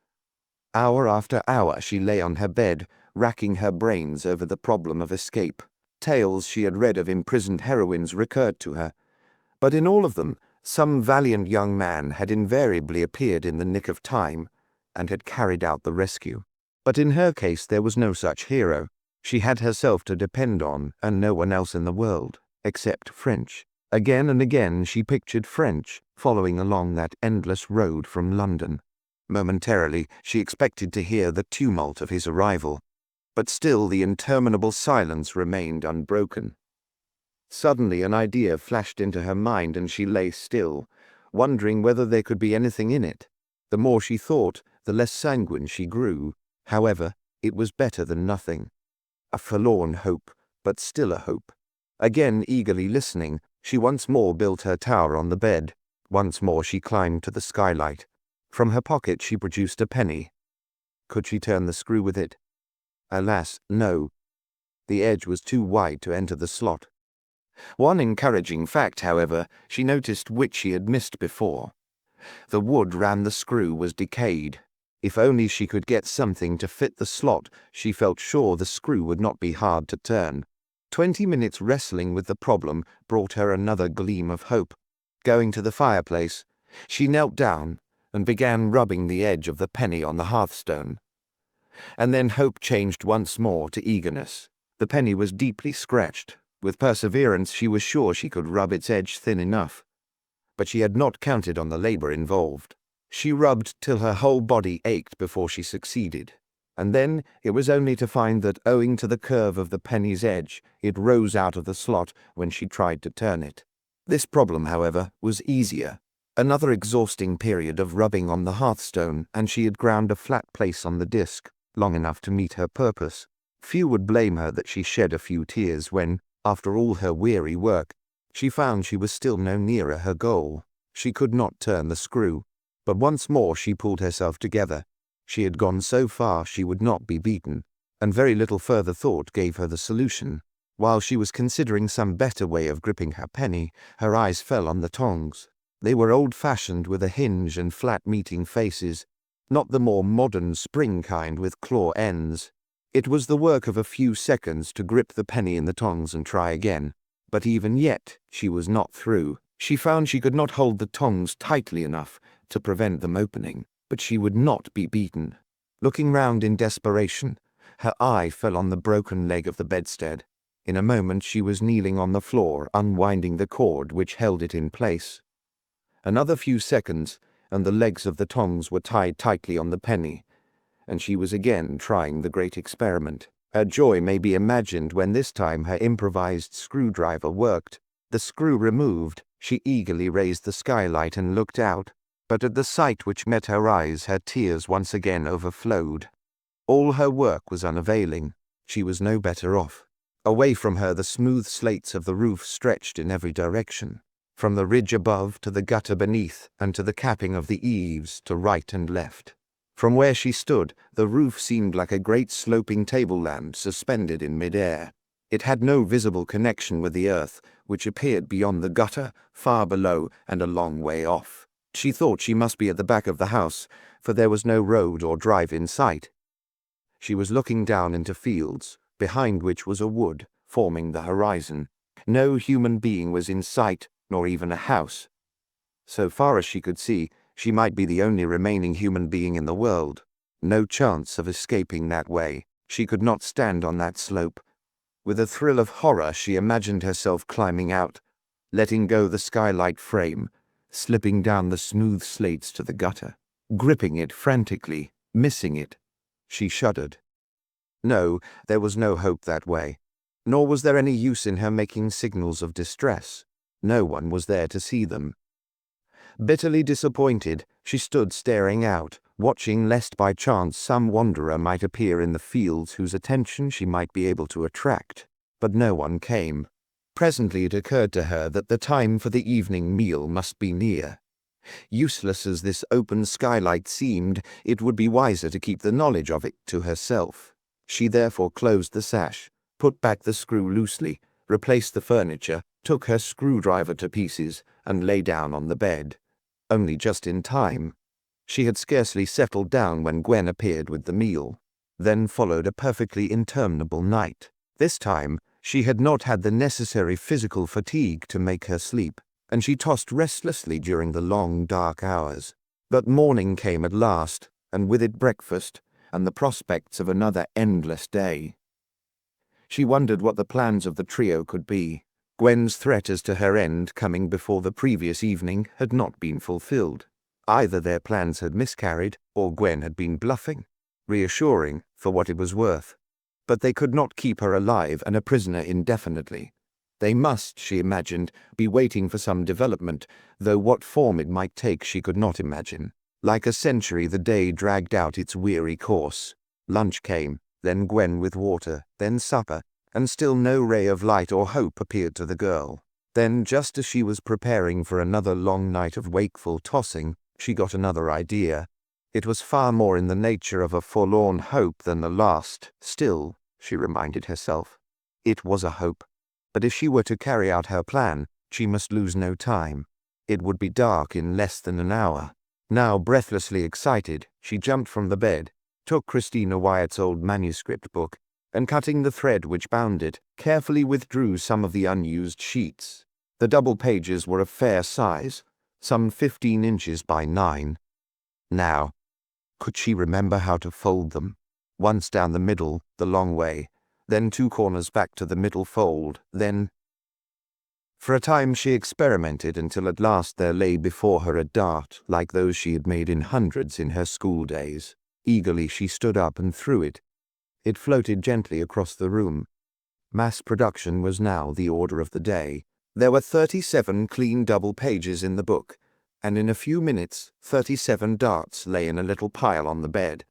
Hour after hour she lay on her bed, racking her brains over the problem of escape. Tales she had read of imprisoned heroines recurred to her, but in all of them, some valiant young man had invariably appeared in the nick of time and had carried out the rescue. But in her case there was no such hero. She had herself to depend on, and no one else in the world, except French. Again and again she pictured French following along that endless road from London. Momentarily she expected to hear the tumult of his arrival, but still the interminable silence remained unbroken. Suddenly an idea flashed into her mind and she lay still, wondering whether there could be anything in it. The more she thought, the less sanguine she grew. However, it was better than nothing. A forlorn hope, but still a hope. Again eagerly listening, she once more built her tower on the bed. Once more she climbed to the skylight. From her pocket she produced a penny. Could she turn the screw with it? Alas, no. The edge was too wide to enter the slot. One encouraging fact, however, she noticed which she had missed before. The wood round the screw was decayed. If only she could get something to fit the slot, she felt sure the screw would not be hard to turn. 20 minutes wrestling with the problem brought her another gleam of hope. Going to the fireplace, she knelt down and began rubbing the edge of the penny on the hearthstone. And then hope changed once more to eagerness. The penny was deeply scratched. With perseverance she was sure she could rub its edge thin enough. But she had not counted on the labor involved. She rubbed till her whole body ached before she succeeded, and then it was only to find that, owing to the curve of the penny's edge, it rose out of the slot when she tried to turn it. This problem, however, was easier. Another exhausting period of rubbing on the hearthstone, and she had ground a flat place on the disc, long enough to meet her purpose. Few would blame her that she shed a few tears when, after all her weary work, she found she was still no nearer her goal. She could not turn the screw, but once more she pulled herself together. She had gone so far she would not be beaten, and very little further thought gave her the solution. While she was considering some better way of gripping her penny, her eyes fell on the tongs. They were old-fashioned with a hinge and flat-meeting faces, not the more modern spring kind with claw ends. It was the work of a few seconds to grip the penny in the tongs and try again. But even yet, she was not through. She found she could not hold the tongs tightly enough to prevent them opening, but she would not be beaten. Looking round in desperation, her eye fell on the broken leg of the bedstead. In a moment she was kneeling on the floor, unwinding the cord which held it in place. Another few seconds, and the legs of the tongs were tied tightly on the penny, and she was again trying the great experiment. Her joy may be imagined when this time her improvised screwdriver worked. The screw removed, she eagerly raised the skylight and looked out, but at the sight which met her eyes her tears once again overflowed. All her work was unavailing. She was no better off. Away from her the smooth slates of the roof stretched in every direction, from the ridge above to the gutter beneath, and to the capping of the eaves to right and left. From where she stood, the roof seemed like a great sloping table-lamp suspended in mid-air. It had no visible connection with the earth, which appeared beyond the gutter, far below, and a long way off. She thought she must be at the back of the house, for there was no road or drive in sight. She was looking down into fields, behind which was a wood, forming the horizon. No human being was in sight, nor even a house. So far as she could see, she might be the only remaining human being in the world. No chance of escaping that way. She could not stand on that slope. With a thrill of horror she imagined herself climbing out, letting go the skylight frame, slipping down the smooth slates to the gutter, gripping it frantically, missing it. She shuddered. No, there was no hope that way. Nor was there any use in her making signals of distress. No one was there to see them. Bitterly disappointed, she stood staring out, watching lest by chance some wanderer might appear in the fields whose attention she might be able to attract. But no one came. Presently it occurred to her that the time for the evening meal must be near. Useless as this open skylight seemed, it would be wiser to keep the knowledge of it to herself. She therefore closed the sash, put back the screw loosely, replaced the furniture, took her screwdriver to pieces, and lay down on the bed. Only just in time. She had scarcely settled down when Gwen appeared with the meal. Then followed a perfectly interminable night. This time, she had not had the necessary physical fatigue to make her sleep, and she tossed restlessly during the long, dark hours. But morning came at last, and with it breakfast, and the prospects of another endless day. She wondered what the plans of the trio could be. Gwen's threat as to her end coming before the previous evening had not been fulfilled. Either their plans had miscarried, or Gwen had been bluffing. Reassuring, for what it was worth. But they could not keep her alive and a prisoner indefinitely. They must, she imagined, be waiting for some development, though what form it might take she could not imagine. Like a century the day dragged out its weary course. Lunch came, then Gwen with water, then supper, and still no ray of light or hope appeared to the girl. Then, just as she was preparing for another long night of wakeful tossing, she got another idea. It was far more in the nature of a forlorn hope than the last. Still, she reminded herself, it was a hope. But if she were to carry out her plan, she must lose no time. It would be dark in less than an hour. Now, breathlessly excited, she jumped from the bed, took Christina Wyatt's old manuscript book, and cutting the thread which bound it, carefully withdrew some of the unused sheets. The double pages were of fair size, some 15 inches by 9. Now, could she remember how to fold them? Once down the middle, the long way, then 2 corners back to the middle fold, then... For a time she experimented until at last there lay before her a dart like those she had made in hundreds in her school days. Eagerly she stood up and threw it. It floated gently across the room. Mass production was now the order of the day. There were 37 clean double pages in the book, and in a few minutes 37 darts lay in a little pile on the bed.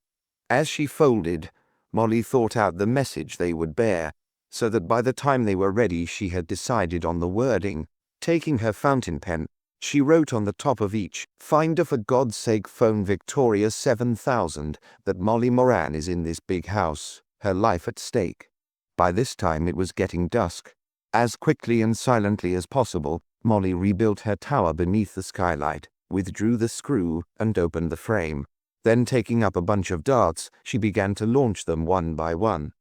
As she folded, Molly thought out the message they would bear, so that by the time they were ready she had decided on the wording. Taking her fountain pen, she wrote on the top of each, "Finder, for God's sake phone Victoria 7000 that Molly Moran is in this big house, her life at stake." By this time it was getting dusk. As quickly and silently as possible, Molly rebuilt her tower beneath the skylight, withdrew the screw, and opened the frame. Then, taking up a bunch of darts, she began to launch them one by one.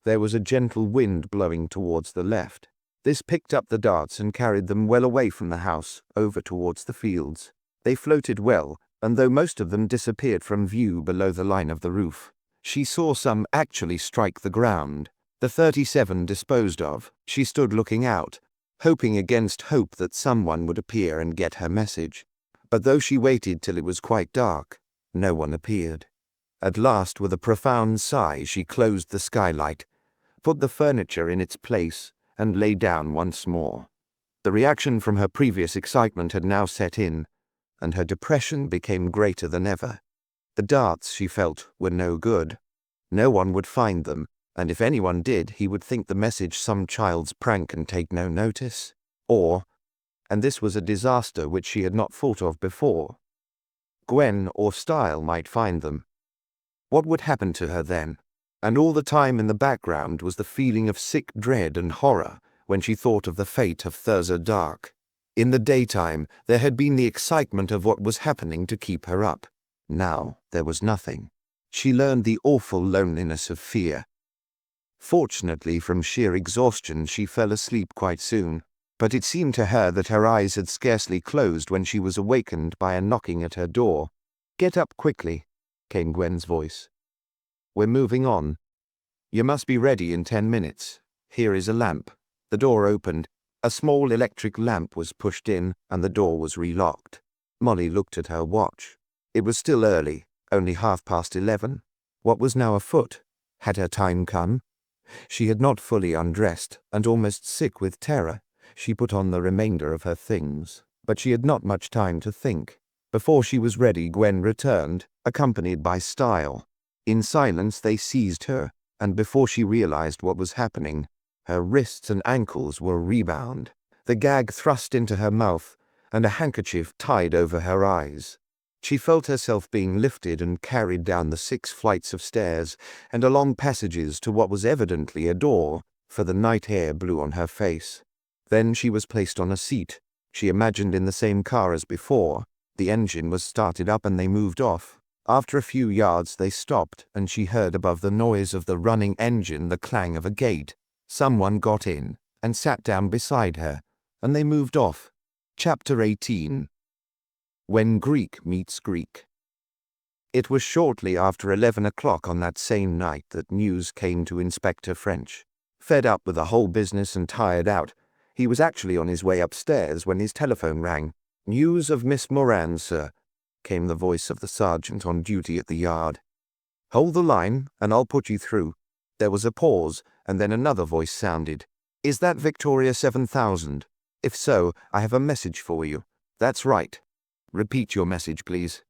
There was a gentle wind blowing towards the left. This picked up the darts and carried them well away from the house, over towards the fields. They floated well, and though most of them disappeared from view below the line of the roof, she saw some actually strike the ground. The 37 disposed of, she stood looking out, hoping against hope that someone would appear and get her message. But though she waited till it was quite dark, no one appeared. At last, with a profound sigh, she closed the skylight, put the furniture in its place, and lay down once more. The reaction from her previous excitement had now set in, and her depression became greater than ever. The darts, she felt, were no good. No one would find them, and if anyone did, he would think the message some child's prank and take no notice. Or, and this was a disaster which she had not thought of before, Gwen or Style might find them. What would happen to her then? And all the time in the background was the feeling of sick dread and horror when she thought of the fate of Thurza Dark. In the daytime, there had been the excitement of what was happening to keep her up. Now there was nothing. She learned the awful loneliness of fear. Fortunately, from sheer exhaustion, she fell asleep quite soon, but it seemed to her that her eyes had scarcely closed when she was awakened by a knocking at her door. "Get up quickly," came Gwen's voice. "We're moving on. You must be ready in 10 minutes. Here is a lamp." The door opened. A small electric lamp was pushed in, and the door was relocked. Molly looked at her watch. It was still early, only 11:30. What was now afoot? Had her time come? She had not fully undressed, and almost sick with terror, she put on the remainder of her things, but she had not much time to think. Before she was ready, Gwen returned, accompanied by Style. In silence they seized her, and before she realized what was happening, her wrists and ankles were rebound, the gag thrust into her mouth, and a handkerchief tied over her eyes. She felt herself being lifted and carried down the 6 flights of stairs and along passages to what was evidently a door, for the night air blew on her face. Then she was placed on a seat, she imagined in the same car as before. The engine was started up and they moved off. After a few yards they stopped, and she heard above the noise of the running engine the clang of a gate. Someone got in and sat down beside her, and they moved off. Chapter 18. When Greek Meets Greek. It was shortly after 11 o'clock on that same night that news came to Inspector French. Fed up with the whole business and tired out, he was actually on his way upstairs when his telephone rang. "News of Miss Moran, sir," came the voice of the sergeant on duty at the yard. "Hold the line, and I'll put you through." There was a pause, and then another voice sounded. "Is that Victoria 7000? If so, I have a message for you." "That's right. Repeat your message, please."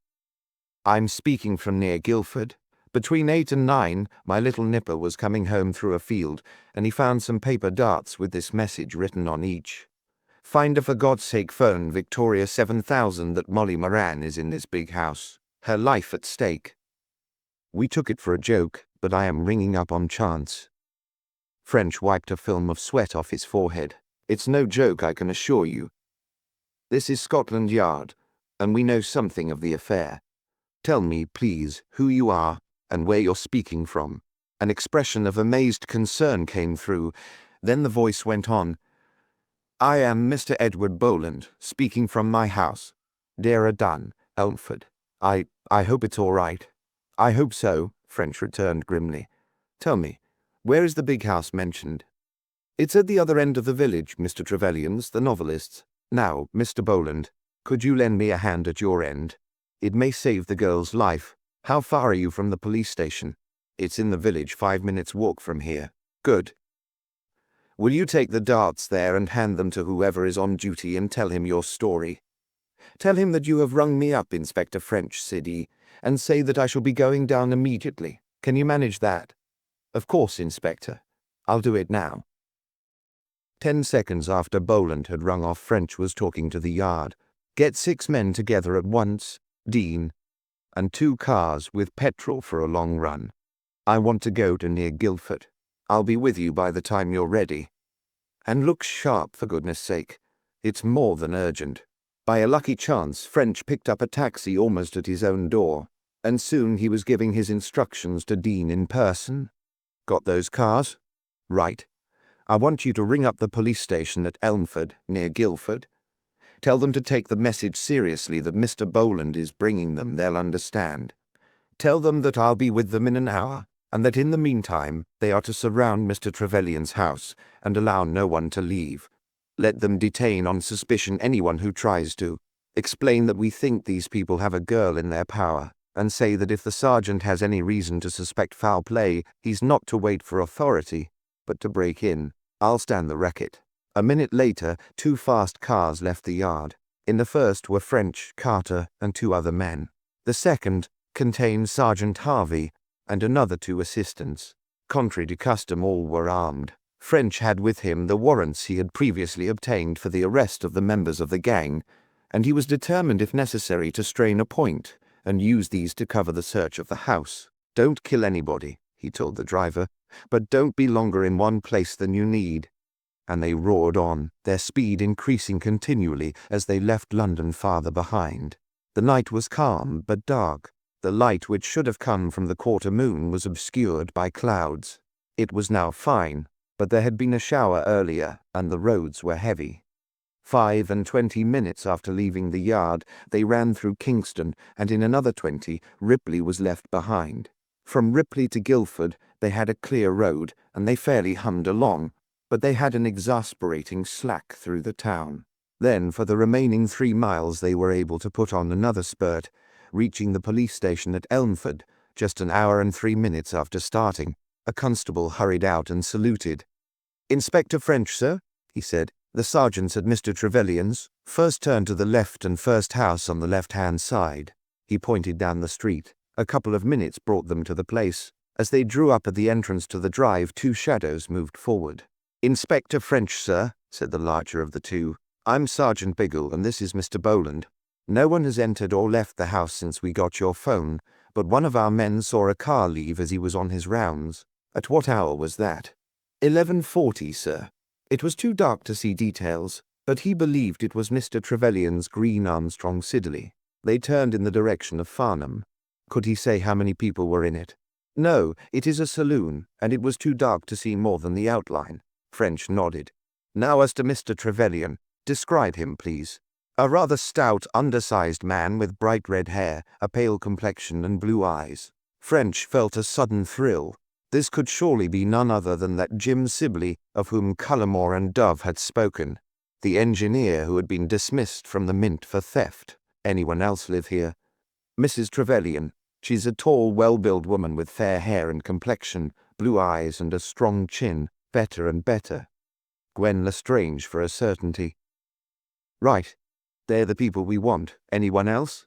"I'm speaking from near Guildford. Between 8 and 9, my little nipper was coming home through a field, and he found some paper darts with this message written on each. 'Finder, for God's sake phone Victoria 7000 that Molly Moran is in this big house, her life at stake.' We took it for a joke, but I am ringing up on chance." French wiped a film of sweat off his forehead. "It's no joke, I can assure you. This is Scotland Yard, and we know something of the affair. Tell me, please, who you are and where you're speaking from." An expression of amazed concern came through. Then the voice went on. "I am Mr. Edward Boland, speaking from my house, Dara Dun, Elmford. I hope it's all right." "I hope so," French returned grimly. "Tell me, where is the big house mentioned?" "It's at the other end of the village, Mr. Trevelyan's, the novelist's. Now, Mr. Boland, could you lend me a hand at your end? It may save the girl's life. How far are you from the police station? It's in the village, 5 minutes walk from here. Good. Will you take the darts there and hand them to whoever is on duty and tell him your story? Tell him that you have rung me up, Inspector French, said he, and say that I shall be going down immediately. Can you manage that? Of course, Inspector. I'll do it now. 10 seconds after Boland had rung off, French was talking to the yard. Get 6 men together at once, Dean, and 2 cars with petrol for a long run. I want to go to near Guildford. I'll be with you by the time you're ready. And look sharp, for goodness sake. It's more than urgent. By a lucky chance, French picked up a taxi almost at his own door, and soon he was giving his instructions to Dean in person. Got those cars? Right. I want you to ring up the police station at Elmford, near Guildford. Tell them to take the message seriously that Mr. Boland is bringing them. They'll understand. Tell them that I'll be with them in an hour, and that in the meantime they are to surround Mr. Trevelyan's house and allow no one to leave. Let them detain on suspicion anyone who tries to. Explain that we think these people have a girl in their power, and say that if the sergeant has any reason to suspect foul play, he's not to wait for authority, but to break in. I'll stand the racket. A minute later, 2 fast cars left the yard. In the first were French, Carter, and 2 other men. The second contained Sergeant Harvey and another 2 assistants. Contrary to custom, all were armed. French had with him the warrants he had previously obtained for the arrest of the members of the gang, and he was determined, if necessary, to strain a point and use these to cover the search of the house. Don't kill anybody, he told the driver, but don't be longer in one place than you need. And they roared on, their speed increasing continually as they left London farther behind. The night was calm but dark. The light which should have come from the quarter moon was obscured by clouds. It was now fine, but there had been a shower earlier, and the roads were heavy. 25 minutes after leaving the yard, they ran through Kingston, and in another 20, Ripley was left behind. From Ripley to Guildford, they had a clear road, and they fairly hummed along, but they had an exasperating slack through the town. Then, for the remaining 3 miles, they were able to put on another spurt, reaching the police station at Elmford, just an hour and 3 minutes after starting. A constable hurried out and saluted. "Inspector French, sir," he said. "The sergeant's at Mr. Trevelyan's. First turn to the left and first house on the left-hand side." He pointed down the street. A couple of minutes brought them to the place. As they drew up at the entrance to the drive, 2 shadows moved forward. "Inspector French, sir," said the larger of the 2. "I'm Sergeant Bigle, and this is Mr. Boland. No one has entered or left the house since we got your phone, but one of our men saw a car leave as he was on his rounds." "At what hour was that?" 11:40, sir. It was too dark to see details, but he believed it was Mr. Trevelyan's green Armstrong Siddeley. They turned in the direction of Farnham. Could he say how many people were in it? "No, it is a saloon, and it was too dark to see more than the outline." French nodded. "Now as to Mr. Trevelyan. Describe him, please." "A rather stout, undersized man with bright red hair, a pale complexion and blue eyes." French felt a sudden thrill. This could surely be none other than that Jim Sibley of whom Cullimore and Dove had spoken, the engineer who had been dismissed from the Mint for theft. Anyone else live here? "Mrs. Trevelyan. She's a tall, well-built woman with fair hair and complexion, blue eyes and a strong chin. Better and better. Gwen Lestrange for a certainty." "Right. They're the people we want. Anyone else?"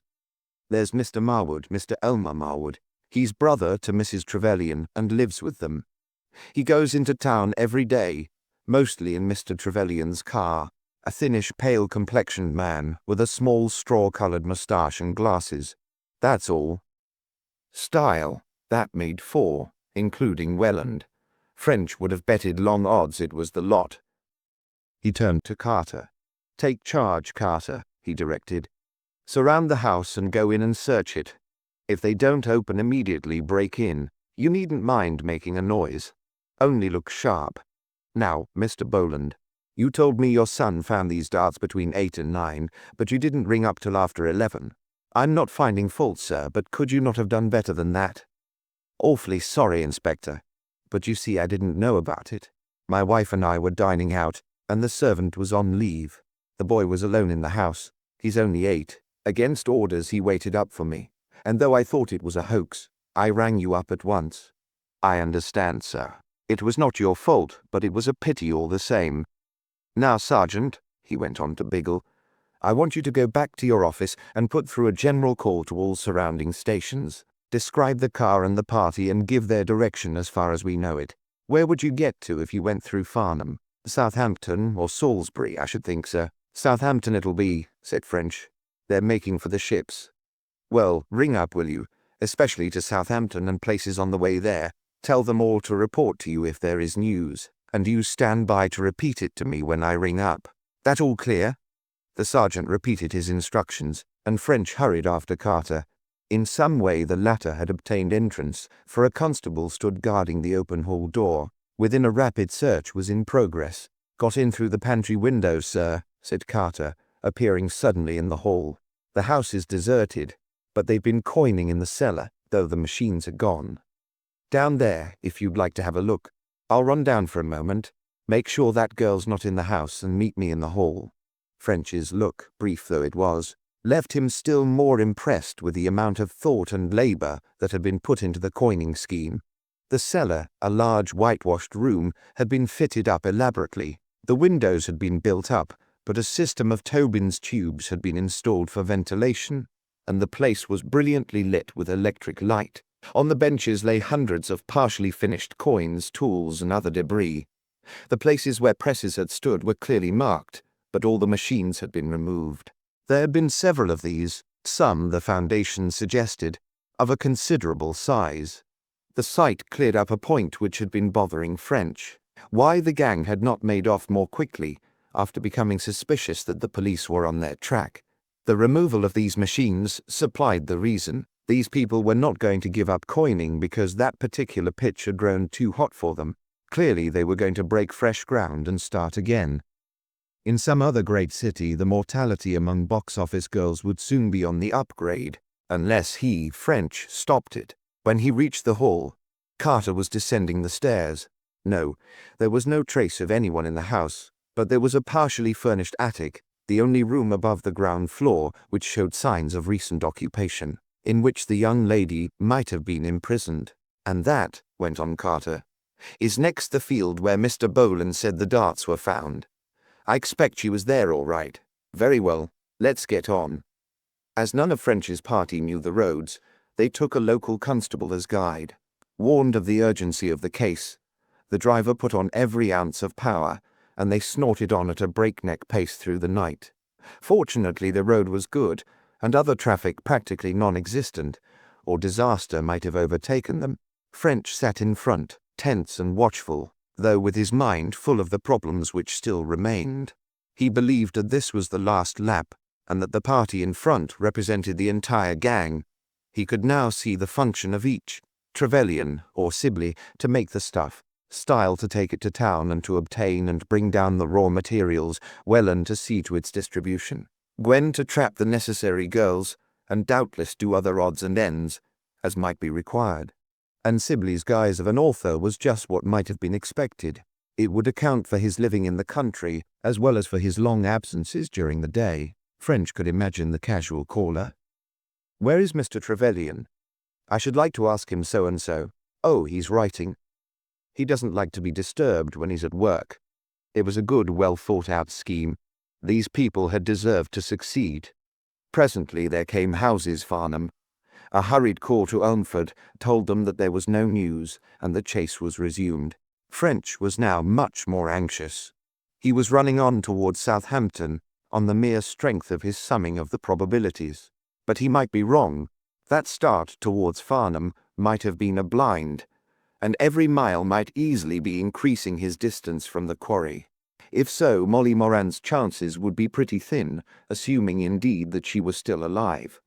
"There's Mr. Marwood, Mr. Elmer Marwood. He's brother to Mrs. Trevelyan and lives with them. He goes into town every day, mostly in Mr. Trevelyan's car. A thinnish, pale-complexioned man with a small straw-colored moustache and glasses. That's all." Style. That made 4, including Welland. French would have betted long odds it was the lot. He turned to Carter. "Take charge, Carter," he directed. "Surround the house and go in and search it. If they don't open immediately, break in. You needn't mind making a noise. Only look sharp. Now, Mr. Boland, you told me your son found these darts between 8 and 9, but you didn't ring up till after 11. I'm not finding fault, sir, but could you not have done better than that?" "Awfully sorry, Inspector. But you see, I didn't know about it. My wife and I were dining out, and the servant was on leave. The boy was alone in the house. He's only 8. Against orders, he waited up for me. and though I thought it was a hoax, I rang you up at once." "I understand, sir. It was not your fault, but it was a pity all the same. Now, Sergeant," he went on to Biggle, "I want you to go back to your office and put through a general call to all surrounding stations. Describe the car and the party and give their direction as far as we know it. Where would you get to if you went through Farnham? Southampton or Salisbury, I should think, sir." "Southampton it'll be," said French. "They're making for the ships." "Well, ring up, will you? Especially to Southampton and places on the way there. Tell them all to report to you if there is news, and you stand by to repeat it to me when I ring up. That all clear?" The sergeant repeated his instructions, and French hurried after Carter. In some way the latter had obtained entrance, for a constable stood guarding the open hall door. Within a rapid search was in progress. "Got in through the pantry window, sir," said Carter, appearing suddenly in the hall. "The house is deserted, but they've been coining in the cellar, though the machines are gone. Down there, if you'd like to have a look. I'll run down for a moment. Make sure that girl's not in the house and meet me in the hall." French's look, brief though it was, left him still more impressed with the amount of thought and labor that had been put into the coining scheme. The cellar, a large whitewashed room, had been fitted up elaborately. The windows had been built up, but a system of Tobin's tubes had been installed for ventilation, and the place was brilliantly lit with electric light. On the benches lay hundreds of partially finished coins, tools, and other debris. The places where presses had stood were clearly marked, but all the machines had been removed. There had been several of these, some, the foundation suggested, of a considerable size. The sight cleared up a point which had been bothering French. Why the gang had not made off more quickly, after becoming suspicious that the police were on their track. The removal of these machines supplied the reason. These people were not going to give up coining because that particular pitch had grown too hot for them. Clearly they were going to break fresh ground and start again. In some other great city, the mortality among box office girls would soon be on the upgrade, unless he, French, stopped it. When he reached the hall, Carter was descending the stairs. No, there was no trace of anyone in the house, but there was a partially furnished attic, the only room above the ground floor which showed signs of recent occupation, in which the young lady might have been imprisoned. "And that," went on Carter, "is next the field where Mr. Boland said the darts were found. I expect she was there all right. Very well, let's get on." As none of French's party knew the roads, they took a local constable as guide. Warned of the urgency of the case, the driver put on every ounce of power, and they snorted on at a breakneck pace through the night. Fortunately, the road was good, and other traffic practically non-existent, or disaster might have overtaken them. French sat in front, tense and watchful, though with his mind full of the problems which still remained. He believed that this was the last lap, and that the party in front represented the entire gang. He could now see the function of each: Trevelyan, or Sibley, to make the stuff; Style to take it to town and to obtain and bring down the raw materials; Welland to see to its distribution; Gwen to trap the necessary girls, and doubtless do other odds and ends, as might be required. And Sibley's guise of an author was just what might have been expected. It would account for his living in the country, as well as for his long absences during the day. French could imagine the casual caller. "Where is Mr. Trevelyan? I should like to ask him so-and-so. Oh, he's writing. He doesn't like to be disturbed when he's at work." It was a good, well-thought-out scheme. These people had deserved to succeed. Presently there came House's Farnham. A hurried call to Ulmford told them that there was no news, and the chase was resumed. French was now much more anxious. He was running on towards Southampton on the mere strength of his summing of the probabilities. But he might be wrong. That start towards Farnham might have been a blind, and every mile might easily be increasing his distance from the quarry. If so, Molly Moran's chances would be pretty thin, assuming indeed that she was still alive.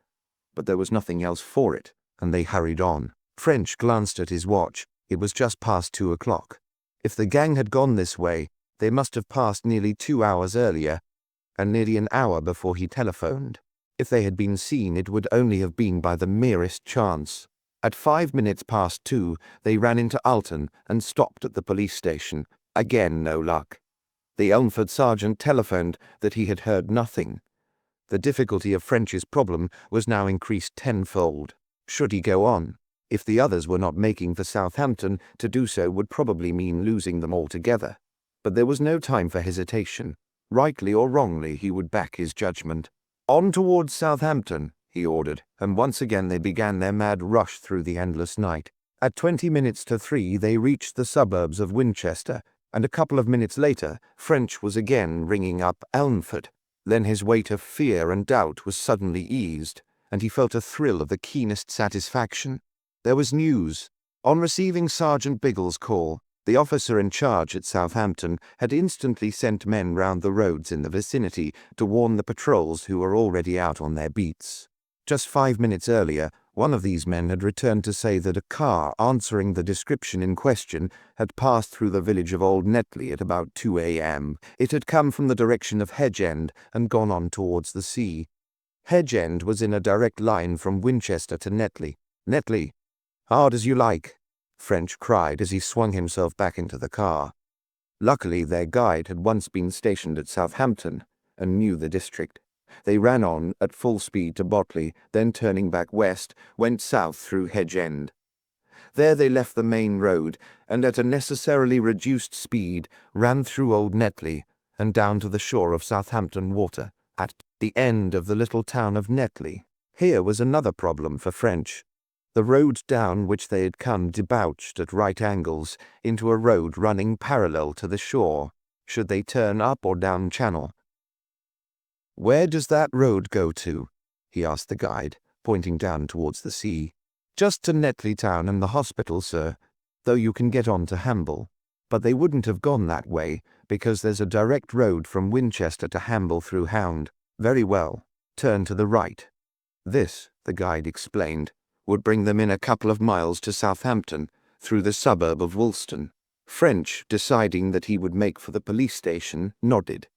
But there was nothing else for it, and they hurried on. French glanced at his watch. It was just past 2 o'clock. If the gang had gone this way, they must have passed nearly 2 hours earlier, and nearly an hour before he telephoned. If they had been seen, it would only have been by the merest chance. At 5 minutes past 2, they ran into Alton and stopped at the police station. Again no luck. The Ulmford sergeant telephoned that he had heard nothing. The difficulty of French's problem was now increased tenfold. Should he go on? If the others were not making for Southampton, to do so would probably mean losing them altogether. But there was no time for hesitation. Rightly or wrongly, he would back his judgment. On towards Southampton, he ordered, and once again they began their mad rush through the endless night. At 20 minutes to 3 they reached the suburbs of Winchester, and a couple of minutes later French was again ringing up Elmford. Then his weight of fear and doubt was suddenly eased, and he felt a thrill of the keenest satisfaction. There was news. On receiving Sergeant Biggle's call, the officer in charge at Southampton had instantly sent men round the roads in the vicinity to warn the patrols who were already out on their beats. Just 5 minutes earlier, one of these men had returned to say that a car answering the description in question had passed through the village of Old Netley at about 2 a.m. It had come from the direction of Hedge End and gone on towards the sea. Hedge End was in a direct line from Winchester to Netley. Netley, hard as you like, French cried as he swung himself back into the car. Luckily, their guide had once been stationed at Southampton and knew the district. They ran on at full speed to Botley, then turning back west, went south through Hedge End. There they left the main road and at a necessarily reduced speed ran through Old Netley and down to the shore of Southampton Water, at the end of the little town of Netley. Here was another problem for French. The road down which they had come debouched at right angles into a road running parallel to the shore. Should they turn up or down channel? "Where does that road go to?" he asked the guide, pointing down towards the sea. "Just to Netley town and the hospital, sir, though you can get on to Hamble. But they wouldn't have gone that way, because there's a direct road from Winchester to Hamble through Hound. Very well, turn to the right." This, the guide explained, would bring them in a couple of miles to Southampton, through the suburb of Woolston. French, deciding that he would make for the police station, nodded.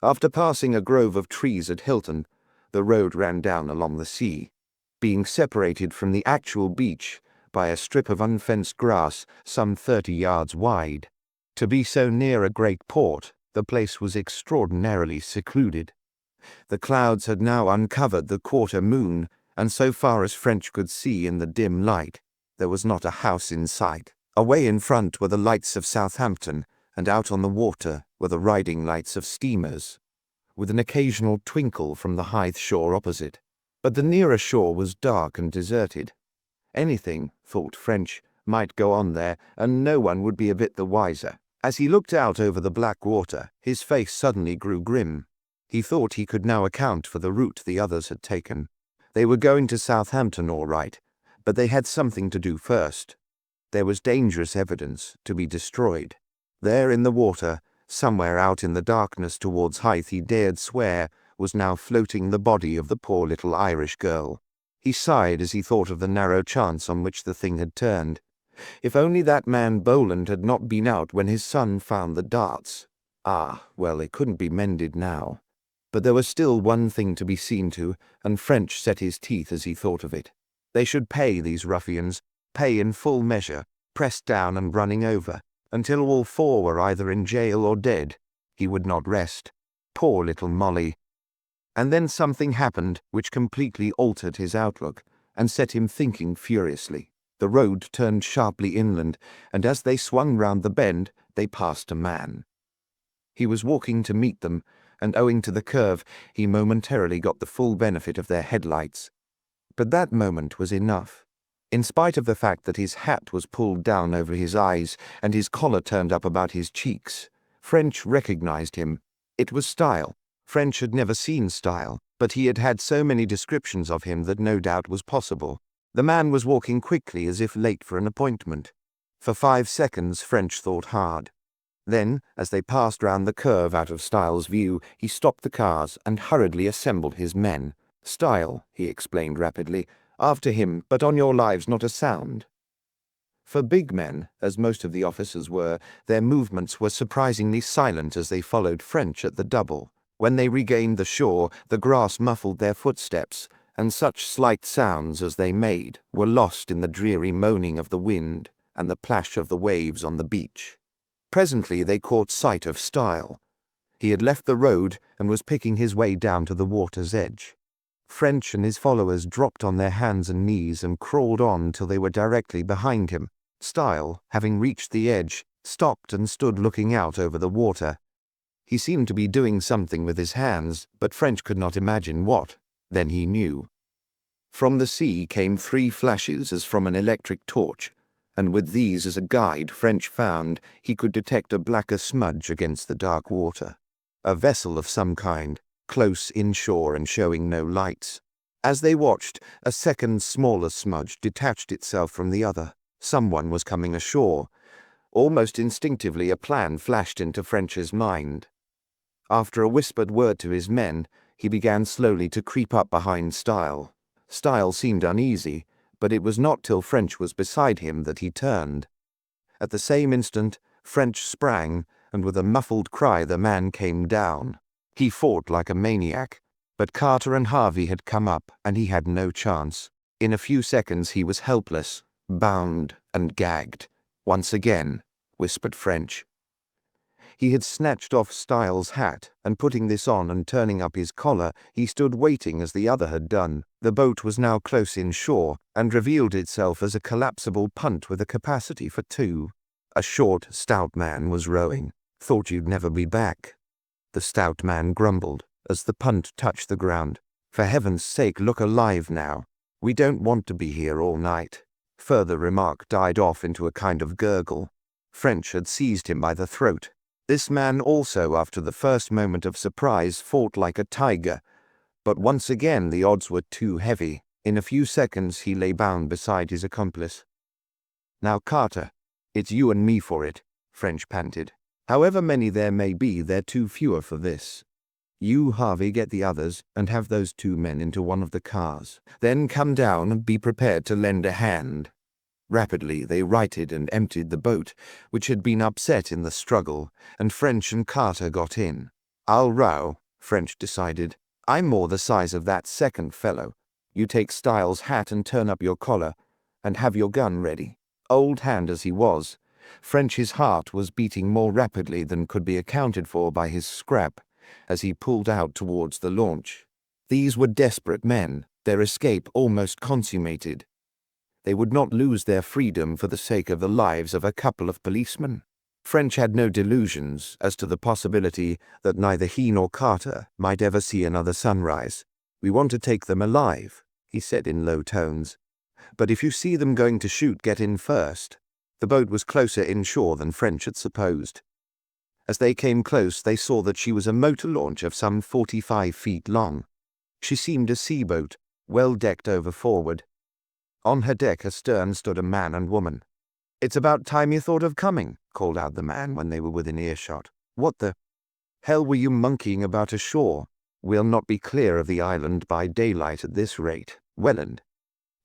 After passing a grove of trees at Hilton, the road ran down along the sea, being separated from the actual beach by a strip of unfenced grass some 30 yards wide. To be so near a great port, the place was extraordinarily secluded. The clouds had now uncovered the quarter moon, and so far as French could see in the dim light, there was not a house in sight. Away in front were the lights of Southampton, and out on the water were the riding lights of steamers, with an occasional twinkle from the Hythe shore opposite. But the nearer shore was dark and deserted. Anything, thought French, might go on there, and no one would be a bit the wiser. As he looked out over the black water, his face suddenly grew grim. He thought he could now account for the route the others had taken. They were going to Southampton all right, but they had something to do first. There was dangerous evidence to be destroyed. There in the water, somewhere out in the darkness towards Hythe, he dared swear, was now floating the body of the poor little Irish girl. He sighed as he thought of the narrow chance on which the thing had turned. If only that man Boland had not been out when his son found the darts. Ah, well, it couldn't be mended now. But there was still one thing to be seen to, and French set his teeth as he thought of it. They should pay these ruffians, pay in full measure, pressed down and running over, until all four were either in jail or dead. He would not rest. Poor little Molly. And then something happened which completely altered his outlook, and set him thinking furiously. The road turned sharply inland, and as they swung round the bend, they passed a man. He was walking to meet them, and owing to the curve, he momentarily got the full benefit of their headlights. But that moment was enough. In spite of the fact that his hat was pulled down over his eyes and his collar turned up about his cheeks, French recognized him. It was Style. French had never seen Style, but he had had so many descriptions of him that no doubt was possible. The man was walking quickly as if late for an appointment. For 5 seconds French thought hard. Then, as they passed round the curve out of Style's view, he stopped the cars and hurriedly assembled his men. "Style," he explained rapidly, "after him, but on your lives not a sound." For big men, as most of the officers were, their movements were surprisingly silent as they followed French at the double. When they regained the shore, the grass muffled their footsteps, and such slight sounds as they made were lost in the dreary moaning of the wind and the plash of the waves on the beach. Presently they caught sight of Style. He had left the road and was picking his way down to the water's edge. French and his followers dropped on their hands and knees and crawled on till they were directly behind him. Style, having reached the edge, stopped and stood looking out over the water. He seemed to be doing something with his hands, but French could not imagine what. Then he knew. From the sea came 3 flashes as from an electric torch, and with these as a guide French found he could detect a blacker smudge against the dark water. A vessel of some kind, close inshore and showing no lights. As they watched, a second smaller smudge detached itself from the other. Someone was coming ashore. Almost instinctively a plan flashed into French's mind. After a whispered word to his men, he began slowly to creep up behind Style. Style seemed uneasy, but it was not till French was beside him that he turned. At the same instant, French sprang, and with a muffled cry the man came down. He fought like a maniac, but Carter and Harvey had come up, and he had no chance. In a few seconds he was helpless, bound and gagged. Once again, whispered French. He had snatched off Styles' hat, and putting this on and turning up his collar, he stood waiting as the other had done. The boat was now close inshore, and revealed itself as a collapsible punt with a capacity for 2. A short, stout man was rowing. "Thought you'd never be back," the stout man grumbled, as the punt touched the ground. "For heaven's sake, look alive now. We don't want to be here all night." Further remark died off into a kind of gurgle. French had seized him by the throat. This man also, after the first moment of surprise, fought like a tiger. But once again the odds were too heavy. In a few seconds he lay bound beside his accomplice. "Now, Carter, it's you and me for it," French panted. "However many there may be, they're too fewer for this. You, Harvey, get the others, and have those 2 men into one of the cars. Then come down and be prepared to lend a hand." Rapidly they righted and emptied the boat, which had been upset in the struggle, and French and Carter got in. "I'll row," French decided. "I'm more the size of that second fellow. You take Styles' hat and turn up your collar, and have your gun ready." Old hand as he was, French's heart was beating more rapidly than could be accounted for by his scrap, as he pulled out towards the launch. These were desperate men, their escape almost consummated. They would not lose their freedom for the sake of the lives of a couple of policemen. French had no delusions as to the possibility that neither he nor Carter might ever see another sunrise. "We want to take them alive," he said in low tones. "But if you see them going to shoot, get in first." The boat was closer inshore than French had supposed. As they came close, they saw that she was a motor launch of some 45 feet long. She seemed a sea-boat, well decked over forward. On her deck astern stood a man and woman. "It's about time you thought of coming," called out the man when they were within earshot. "What the hell were you monkeying about ashore? We'll not be clear of the island by daylight at this rate, Welland."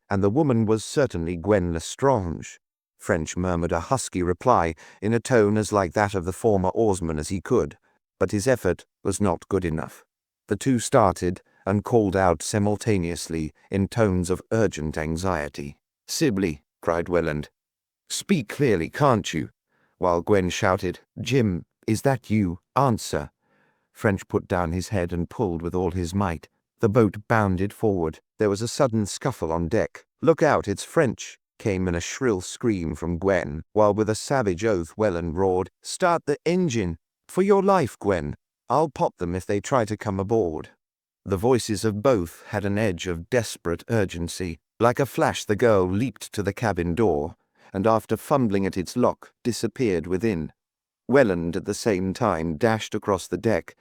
And the woman was certainly Gwen Lestrange. French murmured a husky reply in a tone as like that of the former oarsman as he could, but his effort was not good enough. The 2 started and called out simultaneously in tones of urgent anxiety. "Sibley," cried Welland. "Speak clearly, can't you?" While Gwen shouted, "Jim, is that you? Answer." French put down his head and pulled with all his might. The boat bounded forward. There was a sudden scuffle on deck. "Look out, it's French," came in a shrill scream from Gwen, while with a savage oath Welland roared, "Start the engine! For your life, Gwen! I'll pop them if they try to come aboard." The voices of both had an edge of desperate urgency. Like a flash the girl leaped to the cabin door, and after fumbling at its lock, disappeared within. Welland at the same time dashed across the deck,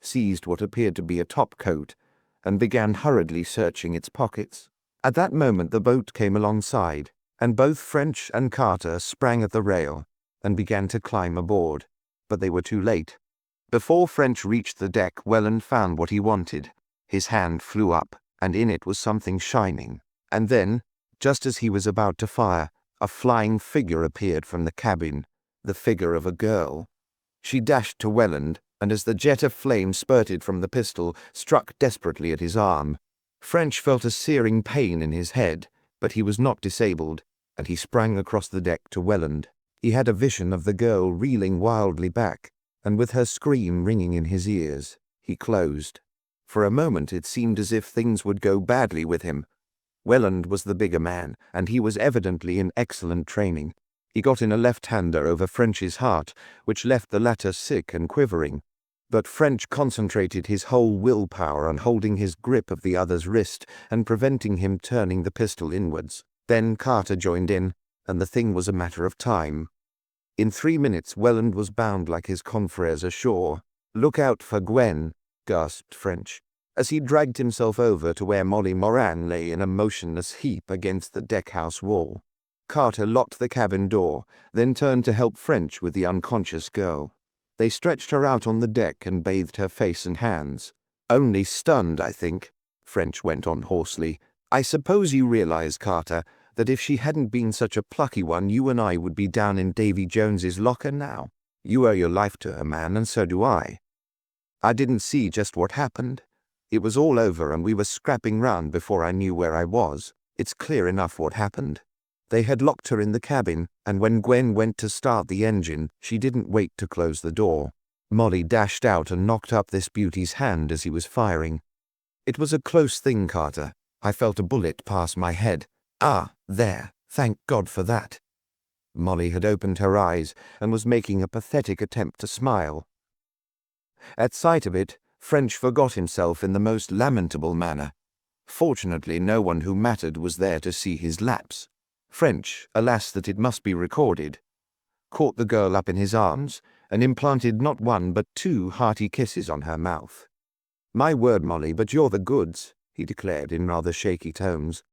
seized what appeared to be a topcoat, and began hurriedly searching its pockets. At that moment the boat came alongside, and both French and Carter sprang at the rail and began to climb aboard, but they were too late. Before French reached the deck, Welland found what he wanted. His hand flew up, and in it was something shining. And then, just as he was about to fire, a flying figure appeared from the cabin, the figure of a girl. She dashed to Welland, and as the jet of flame spurted from the pistol, struck desperately at his arm. French felt a searing pain in his head, but he was not disabled, and he sprang across the deck to Welland. He had a vision of the girl reeling wildly back, and with her scream ringing in his ears. He closed. For a moment it seemed as if things would go badly with him. Welland was the bigger man, and he was evidently in excellent training. He got in a left-hander over French's heart, which left the latter sick and quivering. But French concentrated his whole willpower on holding his grip of the other's wrist and preventing him turning the pistol inwards. Then Carter joined in, and the thing was a matter of time. In 3 minutes Welland was bound like his confreres ashore. "Look out for Gwen," gasped French, as he dragged himself over to where Molly Moran lay in a motionless heap against the deckhouse wall. Carter locked the cabin door, then turned to help French with the unconscious girl. They stretched her out on the deck and bathed her face and hands. "Only stunned, I think," French went on hoarsely. "I suppose you realize, Carter, that if she hadn't been such a plucky one, you and I would be down in Davy Jones's locker now. You owe your life to her, man, and so do I. I didn't see just what happened. It was all over and we were scrapping round before I knew where I was. It's clear enough what happened. They had locked her in the cabin, and when Gwen went to start the engine, she didn't wait to close the door. Molly dashed out and knocked up this beauty's hand as he was firing. It was a close thing, Carter. I felt a bullet pass my head. Ah, there, thank God for that." Molly had opened her eyes and was making a pathetic attempt to smile. At sight of it, French forgot himself in the most lamentable manner. Fortunately, no one who mattered was there to see his lapse. French, alas that it must be recorded, caught the girl up in his arms and implanted not one but 2 hearty kisses on her mouth. "My word, Molly, but you're the goods," he declared in rather shaky tones.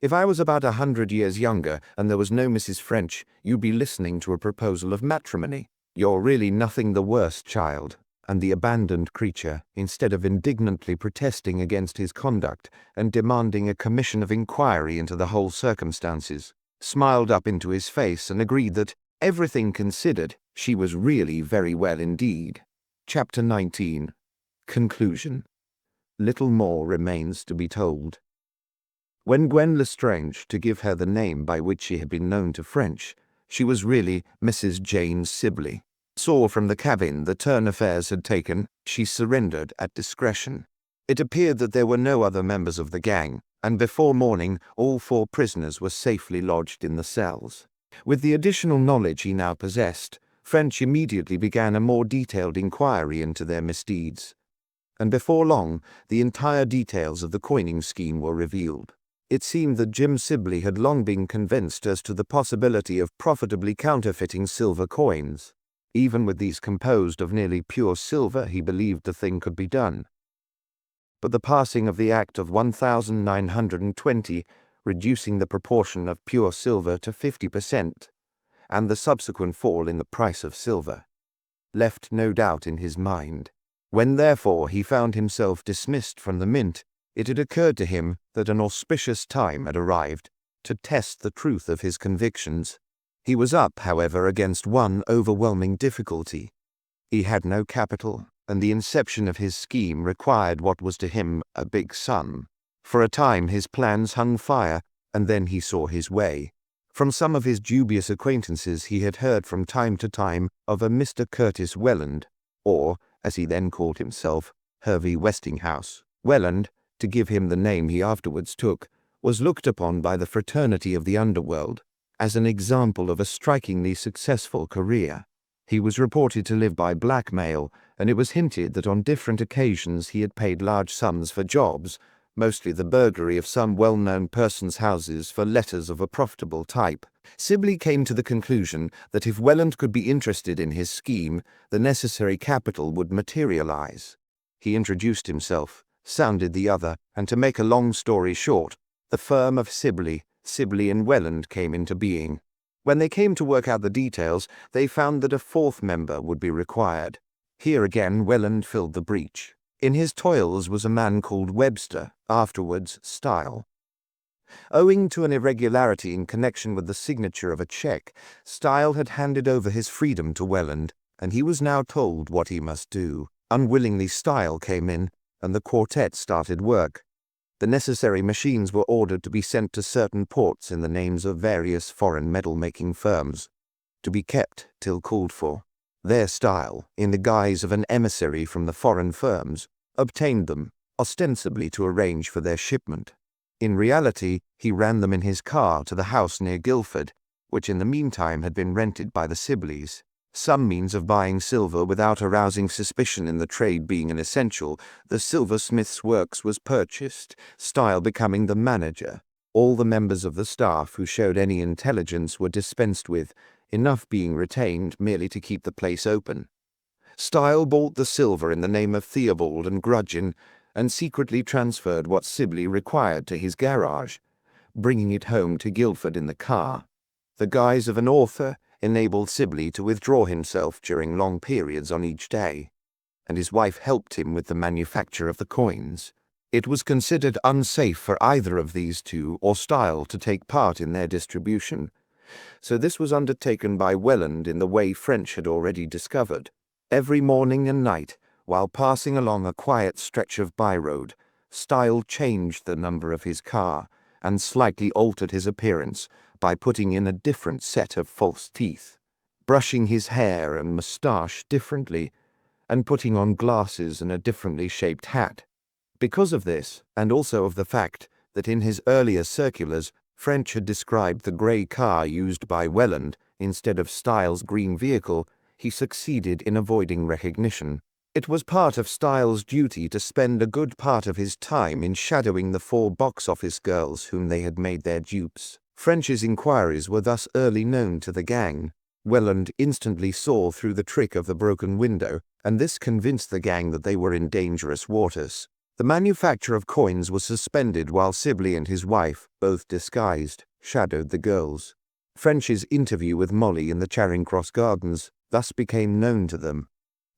"If I was about 100 years younger and there was no Mrs. French, you'd be listening to a proposal of matrimony. You're really nothing the worse, child." And the abandoned creature, instead of indignantly protesting against his conduct and demanding a commission of inquiry into the whole circumstances, smiled up into his face and agreed that, everything considered, she was really very well indeed. Chapter 19. Conclusion. Little more remains to be told. When Gwen Lestrange, to give her the name by which she had been known to French, she was really Mrs. Jane Sibley, saw from the cabin the turn affairs had taken, she surrendered at discretion. It appeared that there were no other members of the gang, and before morning all 4 prisoners were safely lodged in the cells. With the additional knowledge he now possessed, French immediately began a more detailed inquiry into their misdeeds. And before long, the entire details of the coining scheme were revealed. It seemed that Jim Sibley had long been convinced as to the possibility of profitably counterfeiting silver coins. Even with these composed of nearly pure silver, he believed the thing could be done. But the passing of the Act of 1920, reducing the proportion of pure silver to 50%, and the subsequent fall in the price of silver, left no doubt in his mind. When therefore he found himself dismissed from the mint, it had occurred to him that an auspicious time had arrived to test the truth of his convictions. He was up, however, against one overwhelming difficulty. He had no capital, and the inception of his scheme required what was to him a big sum. For a time his plans hung fire, and then he saw his way. From some of his dubious acquaintances he had heard from time to time of a Mr. Curtis Welland, or, as he then called himself, Hervey Westinghouse. Welland, to give him the name he afterwards took, was looked upon by the fraternity of the underworld as an example of a strikingly successful career. He was reported to live by blackmail, and it was hinted that on different occasions he had paid large sums for jobs, mostly the burglary of some well-known persons' houses for letters of a profitable type. Sibley came to the conclusion that if Welland could be interested in his scheme, the necessary capital would materialize. He introduced himself, sounded the other, and to make a long story short, the firm of Sibley and Welland came into being. When they came to work out the details, they found that a 4th member would be required. Here again Welland filled the breach. In his toils was a man called Webster, afterwards Style. Owing to an irregularity in connection with the signature of a check, Style had handed over his freedom to Welland, and he was now told what he must do. Unwillingly Style came in, and the quartet started work. The necessary machines were ordered to be sent to certain ports in the names of various foreign medal-making firms, to be kept till called for. Their Style, in the guise of an emissary from the foreign firms, obtained them, ostensibly to arrange for their shipment. In reality, he ran them in his car to the house near Guildford, which in the meantime had been rented by the Sibleys. Some means of buying silver without arousing suspicion in the trade being an essential, the silversmith's works was purchased, Style becoming the manager. All the members of the staff who showed any intelligence were dispensed with, enough being retained merely to keep the place open. Style bought the silver in the name of Theobald and Grudgeon, and secretly transferred what Sibley required to his garage, bringing it home to Guildford in the car. The guise of an author enabled Sibley to withdraw himself during long periods on each day, and his wife helped him with the manufacture of the coins. It was considered unsafe for either of these two or Style to take part in their distribution, so this was undertaken by Welland in the way French had already discovered. Every morning and night, while passing along a quiet stretch of by-road, Style changed the number of his car and slightly altered his appearance by putting in a different set of false teeth, brushing his hair and moustache differently, and putting on glasses and a differently shaped hat. Because of this, and also of the fact that in his earlier circulars French had described the grey car used by Welland instead of Style's green vehicle, he succeeded in avoiding recognition. It was part of Style's duty to spend a good part of his time in shadowing the 4 box-office girls whom they had made their dupes. French's inquiries were thus early known to the gang. Welland instantly saw through the trick of the broken window, and this convinced the gang that they were in dangerous waters. The manufacture of coins was suspended while Sibley and his wife, both disguised, shadowed the girls. French's interview with Molly in the Charing Cross Gardens thus became known to them,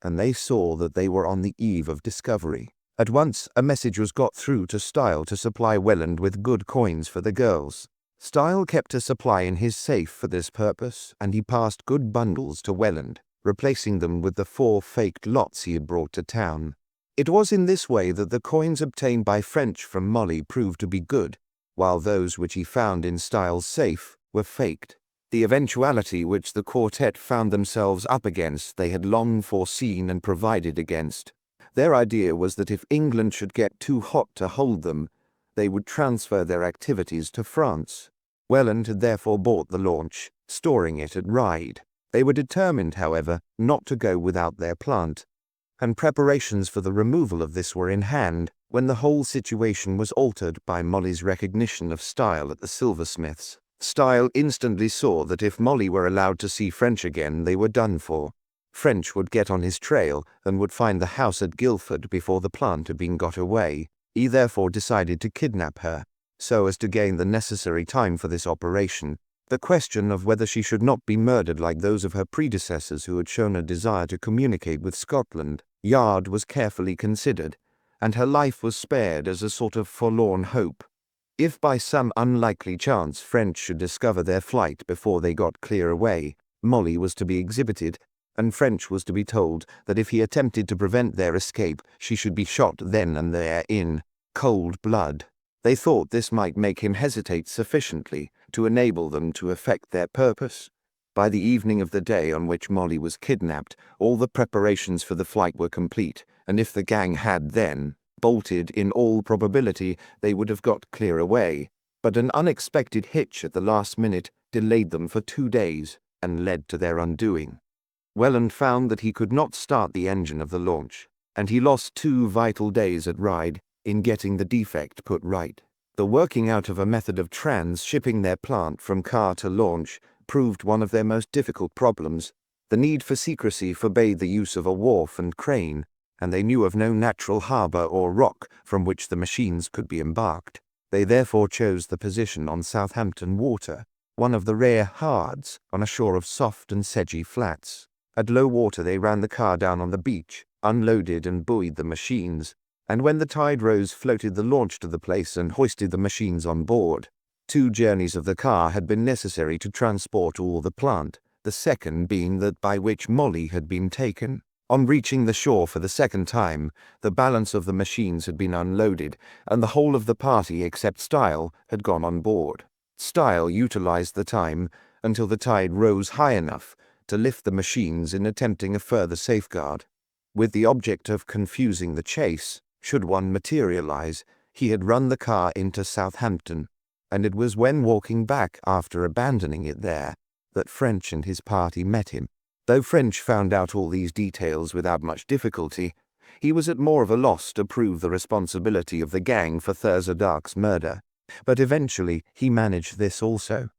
and they saw that they were on the eve of discovery. At once, a message was got through to Style to supply Welland with good coins for the girls. Style kept a supply in his safe for this purpose, and he passed good bundles to Welland, replacing them with the 4 faked lots he had brought to town. It was in this way that the coins obtained by French from Molly proved to be good, while those which he found in Style's safe were faked. The eventuality which the quartet found themselves up against they had long foreseen and provided against. Their idea was that if England should get too hot to hold them, they would transfer their activities to France. Welland had therefore bought the launch, storing it at Ryde. They were determined, however, not to go without their plant, and preparations for the removal of this were in hand when the whole situation was altered by Molly's recognition of Style at the silversmith's. Style instantly saw that if Molly were allowed to see French again, they were done for. French would get on his trail and would find the house at Guildford before the plant had been got away. He therefore decided to kidnap her, so as to gain the necessary time for this operation. The question of whether she should not be murdered like those of her predecessors who had shown a desire to communicate with Scotland Yard was carefully considered, and her life was spared as a sort of forlorn hope. If by some unlikely chance French should discover their flight before they got clear away, Molly was to be exhibited, and French was to be told that if he attempted to prevent their escape, she should be shot then and there in cold blood. They thought this might make him hesitate sufficiently to enable them to effect their purpose. By the evening of the day on which Molly was kidnapped, all the preparations for the flight were complete, and if the gang had then bolted, in all probability they would have got clear away. But an unexpected hitch at the last minute delayed them for 2 days and led to their undoing. Welland found that he could not start the engine of the launch, and he lost 2 vital days at Ryde in getting the defect put right. The working out of a method of transshipping their plant from car to launch proved one of their most difficult problems. The need for secrecy forbade the use of a wharf and crane, and they knew of no natural harbour or rock from which the machines could be embarked. They therefore chose the position on Southampton Water, one of the rare hards on a shore of soft and sedgy flats. At low water they ran the car down on the beach, unloaded and buoyed the machines, and when the tide rose floated the launch to the place and hoisted the machines on board. 2 journeys of the car had been necessary to transport all the plant, the second being that by which Molly had been taken. On reaching the shore for the second time, the balance of the machines had been unloaded, and the whole of the party except Style had gone on board. Style utilized the time until the tide rose high enough to lift the machines in attempting a further safeguard. With the object of confusing the chase, should one materialize. He had run the car into Southampton, and it was when walking back after abandoning it there that French and his party met him. Though French found out all these details without much difficulty, he was at more of a loss to prove the responsibility of the gang for Thurza Dark's murder, but eventually he managed this also.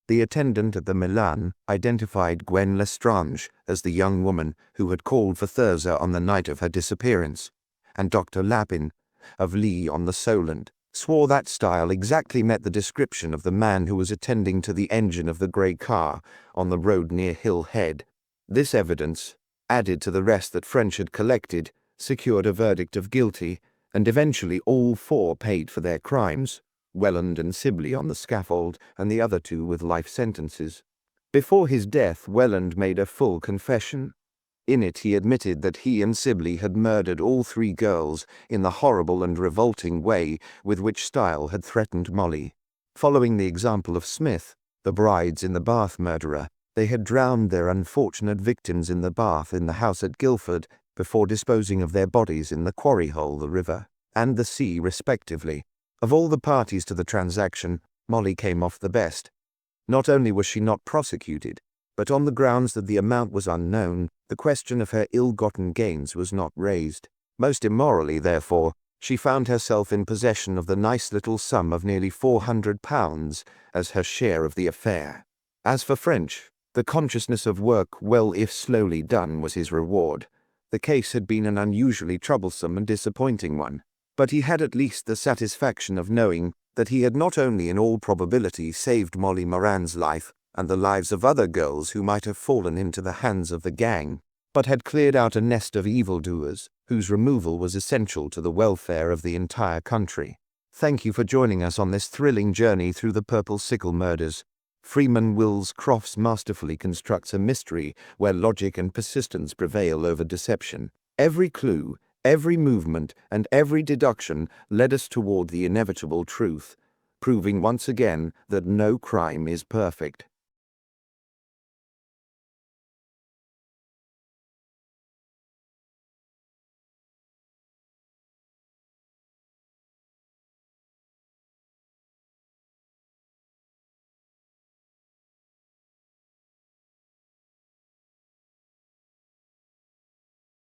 The attendant at the Milan identified Gwen Lestrange as the young woman who had called for Thurza on the night of her disappearance, and Dr. Lapin, of Lee on the Solent, swore that style exactly met the description of the man who was attending to the engine of the grey car on the road near Hill Head. This evidence, added to the rest that French had collected, secured a verdict of guilty, and eventually all four paid for their crimes, Welland and Sibley on the scaffold, and the other two with life sentences. Before his death, Welland made a full confession. In it he admitted that he and Sibley had murdered all three girls in the horrible and revolting way with which Style had threatened Molly. Following the example of Smith, the brides in the Bath murderer, they had drowned their unfortunate victims in the bath in the house at Guildford before disposing of their bodies in the quarry hole, the river, and the sea respectively. Of all the parties to the transaction, Molly came off the best. Not only was she not prosecuted, but on the grounds that the amount was unknown, the question of her ill-gotten gains was not raised. Most immorally, therefore, she found herself in possession of the nice little sum of nearly £400 as her share of the affair. As for French, the consciousness of work well if slowly done was his reward. The case had been an unusually troublesome and disappointing one, but he had at least the satisfaction of knowing that he had not only in all probability saved Molly Moran's life and the lives of other girls who might have fallen into the hands of the gang, but had cleared out a nest of evildoers whose removal was essential to the welfare of the entire country. Thank you for joining us on this thrilling journey through the Purple Sickle murders. Freeman Wills Crofts masterfully constructs a mystery where logic and persistence prevail over deception. Every clue, every movement, and every deduction led us toward the inevitable truth, proving once again that no crime is perfect.